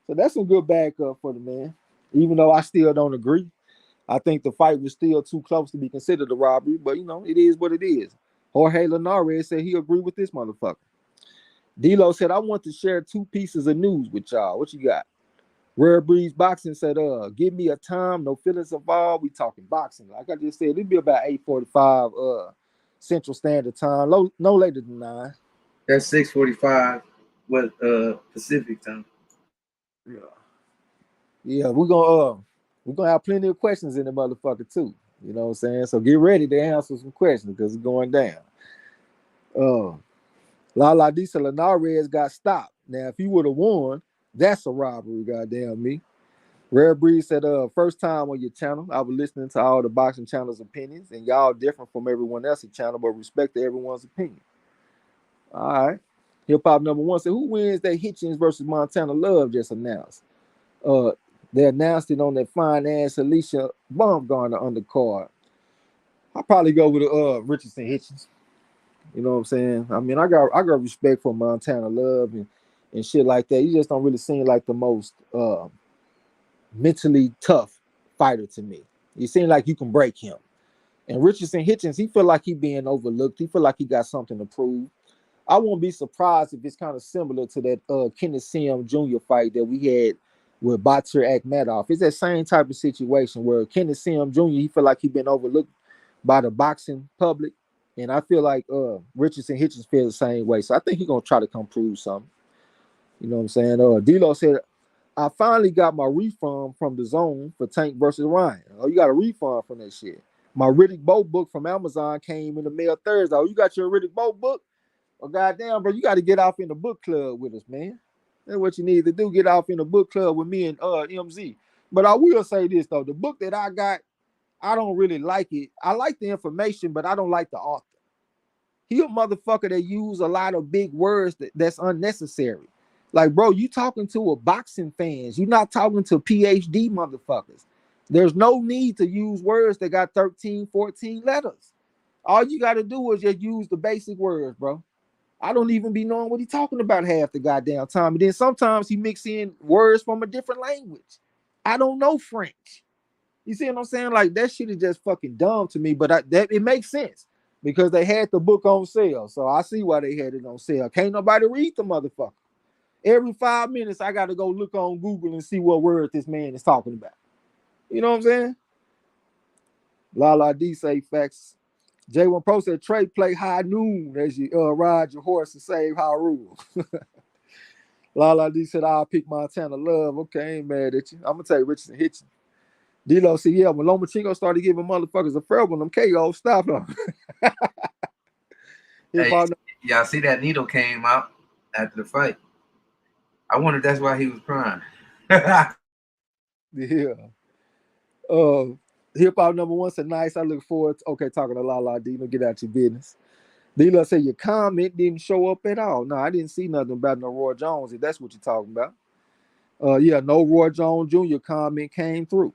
So that's some good backup for the man. Even though I still don't agree. I think the fight was still too close to be considered a robbery, but you know, it is what it is. Jorge Linares said he agreed with this motherfucker. D-Lo said, I want to share 2 pieces of news with y'all. What you got? Rare Breeze Boxing said, give me a time, no feelings involved. We talking boxing. Like I just said, it'll be about 8:45 Central Standard Time, no later than 9. That's 6:45 what Pacific time. Yeah, we're gonna have plenty of questions in the motherfucker too. You know what I'm saying? So get ready to answer some questions because it's going down. Lala D said Linares got stopped. Now, if he would have won, that's a robbery, goddamn me. Rare Breeze said, first time on your channel. I was listening to all the boxing channel's opinions, and y'all different from everyone else's channel, but respect to everyone's opinion. All right. Hip Hop number 1 said, who wins that Hitchens versus Montana Love just announced? They announced it on that fine ass Alicia Baumgartner undercard. I'll probably go with Richardson Hitchens. You know what I'm saying? I mean, I got respect for Montana Love and shit like that. He just don't really seem like the most mentally tough fighter to me. He seems like you can break him. And Richardson Hitchens, he feel like he being overlooked. He feel like he got something to prove. I won't be surprised if it's kind of similar to that Kenneth Sim Jr. fight that we had with Batir Akhmedov. It's that same type of situation where Kenneth Sim Jr., he feel like he been overlooked by the boxing public. And I feel like Richardson Hitchens feels the same way. So I think he's going to try to come prove something. You know what I'm saying? D-Lo said, I finally got my refund from the Zone for Tank versus Ryan. Oh, you got a refund from that shit. My Riddick Bowe book from Amazon came in the mail Thursday. Oh, you got your Riddick Bowe book? Oh, goddamn, bro, you got to get off in the book club with us, man. That's what you need to do. Get off in the book club with me and MZ. But I will say this, though. The book that I got, I don't really like it. I like the information, but I don't like the author. He a motherfucker that use a lot of big words that's unnecessary. Like, bro, you talking to a boxing fans. You're not talking to PhD motherfuckers. There's no need to use words that got 13, 14 letters. All you got to do is just use the basic words, bro. I don't even be knowing what he's talking about half the goddamn time. And then sometimes he mix in words from a different language. I don't know French. You see what I'm saying? Like, that shit is just fucking dumb to me, but it makes sense because they had the book on sale. So I see why they had it on sale. Can't nobody read the motherfucker. Every 5 minutes, I got to go look on Google and see what word this man is talking about. You know what I'm saying? Lala D say facts. J1 Pro said Trey play high noon as you ride your horse and save Hyrule. Lala D said I'll pick Montana Love. Okay, I ain't mad at you. I'm gonna take Richardson Hitchens. D-Lo said, yeah, when Lomachenko started giving motherfuckers a fair one, them KO stopped them. Hey, y'all see that needle came out after the fight. I wonder if that's why he was crying. Yeah. Hip Hop number 1 said nice. I look forward to talking to Lala D. Don't get out your business. D-Lo said your comment didn't show up at all. No, I didn't see nothing about no Roy Jones, if that's what you're talking about. Yeah, no Roy Jones Jr. comment came through.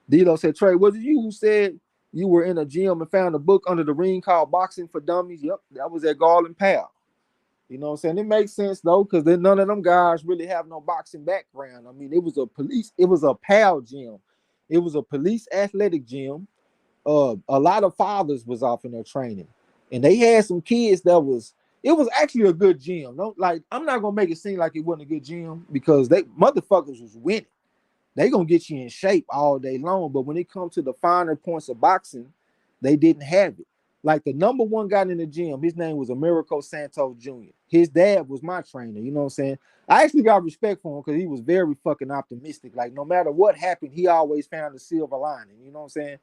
D-Lo said, Trey, was it you who said you were in a gym and found a book under the ring called Boxing for Dummies? Yep, that was at Garland Powell. You know what I'm saying? It makes sense though, because none of them guys really have no boxing background. I mean, it was a PAL gym. It was a police athletic gym. A lot of fathers was off in their training. And they had some kids it was actually a good gym. I'm not gonna make it seem like it wasn't a good gym because they motherfuckers was winning. They gonna get you in shape all day long, but when it comes to the finer points of boxing, they didn't have it. Like the number 1 guy in the gym, his name was Americo Santos Jr. His dad was my trainer. You know what I'm saying? I actually got respect for him because he was very fucking optimistic. Like no matter what happened, he always found a silver lining. You know what I'm saying?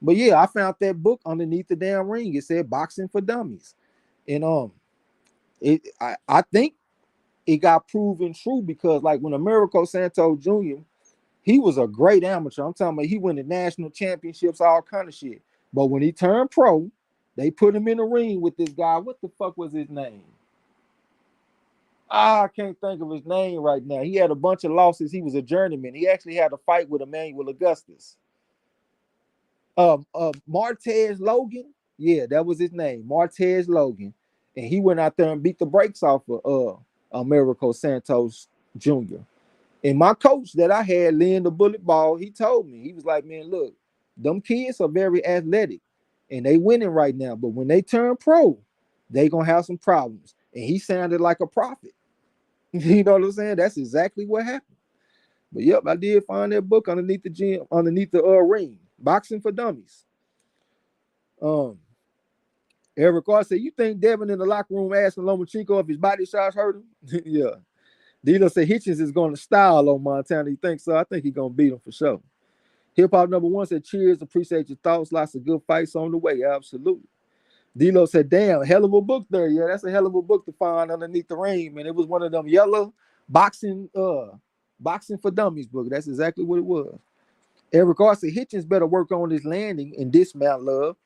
But yeah, I found that book underneath the damn ring. It said Boxing for Dummies. And I think it got proven true because like when Americo Santos Jr., he was a great amateur. I'm talking about he won the national championships, all kind of shit. But when he turned pro, they put him in the ring with this guy. What the fuck was his name? I can't think of his name right now. He had a bunch of losses. He was a journeyman. He actually had a fight with Emmanuel Augustus. Martez Logan. Yeah, that was his name, Martez Logan. And he went out there and beat the brakes off of Americo Santos Jr. And my coach that I had laying the bullet ball, he told me, he was like, man, look, them kids are very athletic and they winning right now. But when they turn pro, they gonna have some problems. And he sounded like a prophet. You know what I'm saying? That's exactly what happened. But yep, I did find that book underneath the gym, underneath the ring, Boxing for Dummies. Eric R said, you think Devin in the locker room asking Lomachenko if his body shots hurt him? Yeah. Dino said Hitchens is going to style on Montana. You think so? I think he's going to beat him for sure. Hip Hop number 1 said, cheers, appreciate your thoughts. Lots of good fights on the way. Absolutely. Dilo said, damn, hell of a book there. Yeah, that's a hell of a book to find underneath the ring, man. It was one of them yellow boxing for dummies book. That's exactly what it was. Eric R said, Hitchens better work on his landing and dismount, love.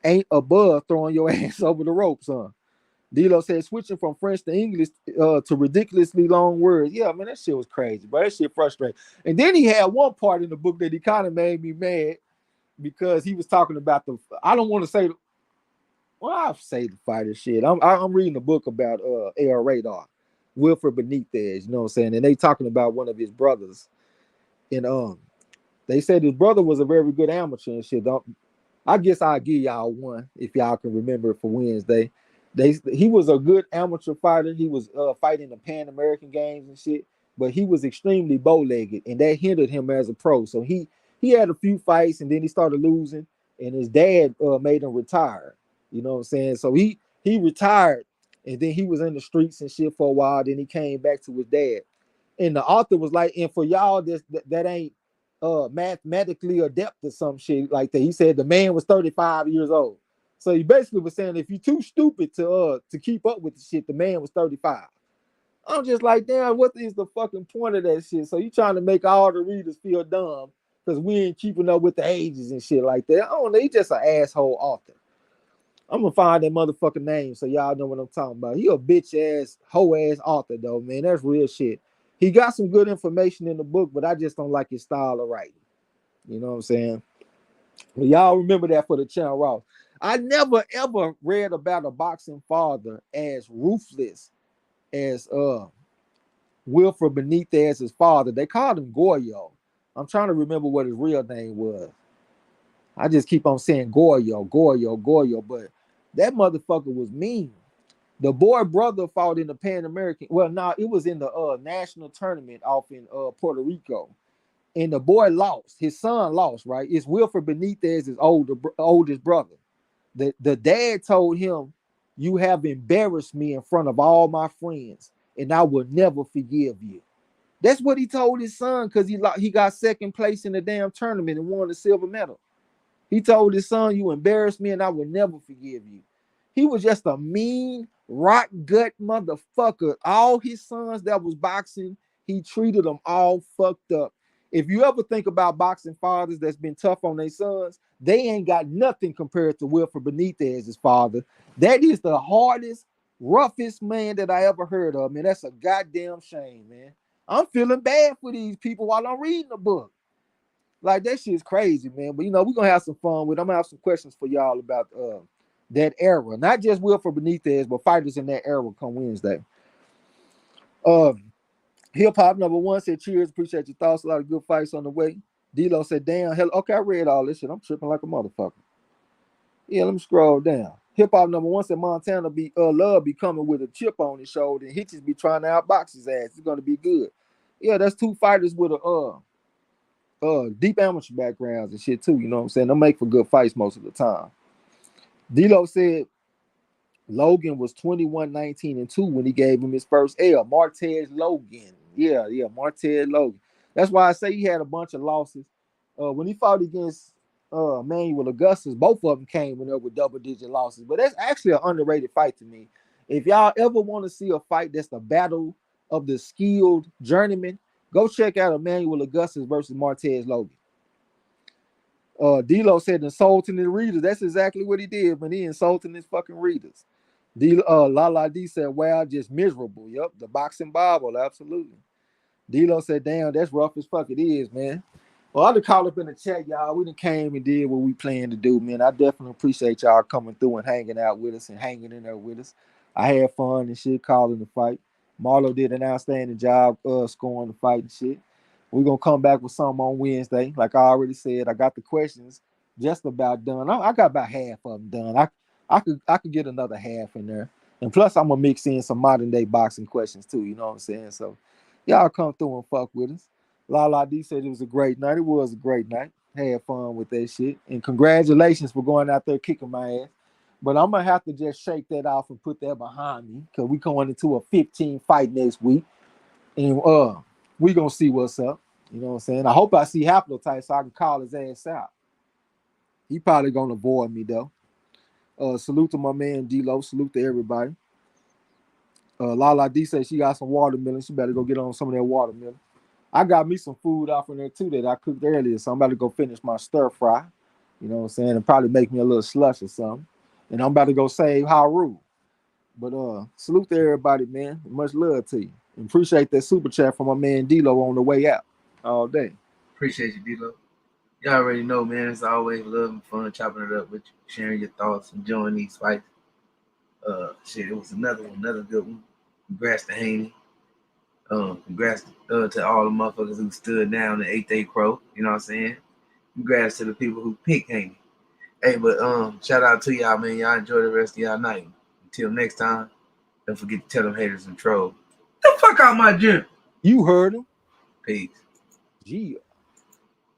Ain't above throwing your ass over the ropes, huh? Dilo said, switching from French to English to ridiculously long words. Yeah, man, that shit was crazy, but that shit frustrating. And then he had one part in the book that he kind of made me mad because he was talking about I don't want to say, well, I'll say the fighter shit. I'm reading a book about AR Radar, Wilfred Benitez, you know what I'm saying? And they talking about one of his brothers. And they said his brother was a very good amateur and shit. I guess I'll give y'all one if y'all can remember it for Wednesday. He was a good amateur fighter. He was fighting the Pan American Games and shit, but he was extremely bow-legged, and that hindered him as a pro. So he had a few fights, and then he started losing, and his dad made him retire. You know what I'm saying? So he retired, and then he was in the streets and shit for a while. Then he came back to his dad, and the author was like, and for y'all that ain't mathematically adept or some shit like that. He said the man was 35 years old. So he basically was saying if you're too stupid to keep up with the shit, the man was 35. I'm just like, damn, what is the fucking point of that shit? So you trying to make all the readers feel dumb because we ain't keeping up with the ages and shit like that. I don't know. He's just an asshole author. I'm gonna find that motherfucking name so y'all know what I'm talking about. He a bitch ass, hoe ass author though, man. That's real shit. He got some good information in the book, but I just don't like his style of writing. You know what I'm saying? Well, y'all remember that for the channel Ross. I never ever read about a boxing father as ruthless as Wilfred Benitez's father. They called him Goyo. I'm trying to remember what his real name was. I just keep on saying Goyo, but that motherfucker was mean. The boy brother fought in the Pan American. Well, no, it was in the national tournament off in Puerto Rico. And the boy lost. His son lost, right? It's Wilfred Benitez's oldest brother. The dad told him, you have embarrassed me in front of all my friends, and I will never forgive you. That's what he told his son because he got second place in the damn tournament and won the silver medal. He told his son, you embarrassed me, and I will never forgive you. He was just a mean, rock gut motherfucker. All his sons that was boxing, he treated them all fucked up. If you ever think about boxing fathers that's been tough on their sons, they ain't got nothing compared to Wilfred Benitez's father. That is the hardest, roughest man that I ever heard of, man. That's a goddamn shame, man. I'm feeling bad for these people while I'm reading the book. Like, that shit's crazy, man. But, you know, we're going to have some fun with it. I'm going to have some questions for y'all about that era. Not just Wilfred Benitez, but fighters in that era come Wednesday. Hip Hop number 1 said, cheers, appreciate your thoughts. A lot of good fights on the way. D-Lo said, damn, hell, okay, I read all this shit. I'm tripping like a motherfucker. Yeah, let me scroll down. Hip Hop number 1 said, Montana Love be coming with a chip on his shoulder, and Hitchens be trying to outbox his ass. It's going to be good. Yeah, that's two fighters with a deep amateur backgrounds and shit too, you know what I'm saying? They'll make for good fights most of the time. D-Lo said, Logan was 21-19-2 when he gave him his first L. Martez Logan. Yeah, Martez Logan. That's why I say he had a bunch of losses. When he fought against Manuel Augustus, both of them came in there with double-digit losses. But that's actually an underrated fight to me. If y'all ever want to see a fight that's the battle of the skilled journeyman, go check out Emmanuel Augustus versus Martez Logan. D-Lo said insulting the readers. That's exactly what he did, man. He insulting his fucking readers. Lala D said, wow, just miserable. Yep, the boxing Bible, absolutely. D-Lo said, damn, that's rough as fuck it is, man. Well, I done call up in the chat, y'all. We done came and did what we planned to do, man. I definitely appreciate y'all coming through and hanging out with us and hanging in there with us. I had fun and shit calling the fight. Marlo did an outstanding job scoring the fight and shit. We're going to come back with something on Wednesday. Like I already said, I got the questions just about done. I got about half of them done. I could get another half in there. And plus, I'm going to mix in some modern day boxing questions too. You know what I'm saying? So y'all come through and fuck with us. Lala D said it was a great night. It was a great night. Had fun with that shit. And congratulations for going out there kicking my ass. But I'm going to have to just shake that off and put that behind me because we going into a 15 fight next week. And we going to see what's up. You know what I'm saying? I hope I see Haplotype so I can call his ass out. He probably going to avoid me, though. Salute to my man D-Lo. Salute to everybody. Lala D said she got some watermelon. She better go get on some of that watermelon. I got me some food off in there, too, that I cooked earlier. So I'm about to go finish my stir fry. You know what I'm saying? And probably make me a little slush or something. And I'm about to go save Haru. But salute to everybody, man. Much love to you. And appreciate that super chat from my man D-Lo on the way out all day. Appreciate you, D-Lo. Y'all already know, man. It's always love and fun chopping it up with you, sharing your thoughts, enjoying these fights. Shit, it was another good one. Congrats to Haney. Congrats to all the motherfuckers who stood down the 8-day crow. You know what I'm saying? Congrats to the people who picked Haney. Hey, but shout out to y'all, man. Y'all enjoy the rest of y'all night. Until next time, don't forget to tell them haters and trolls. The fuck out my gym. You heard him. Peace. Yeah.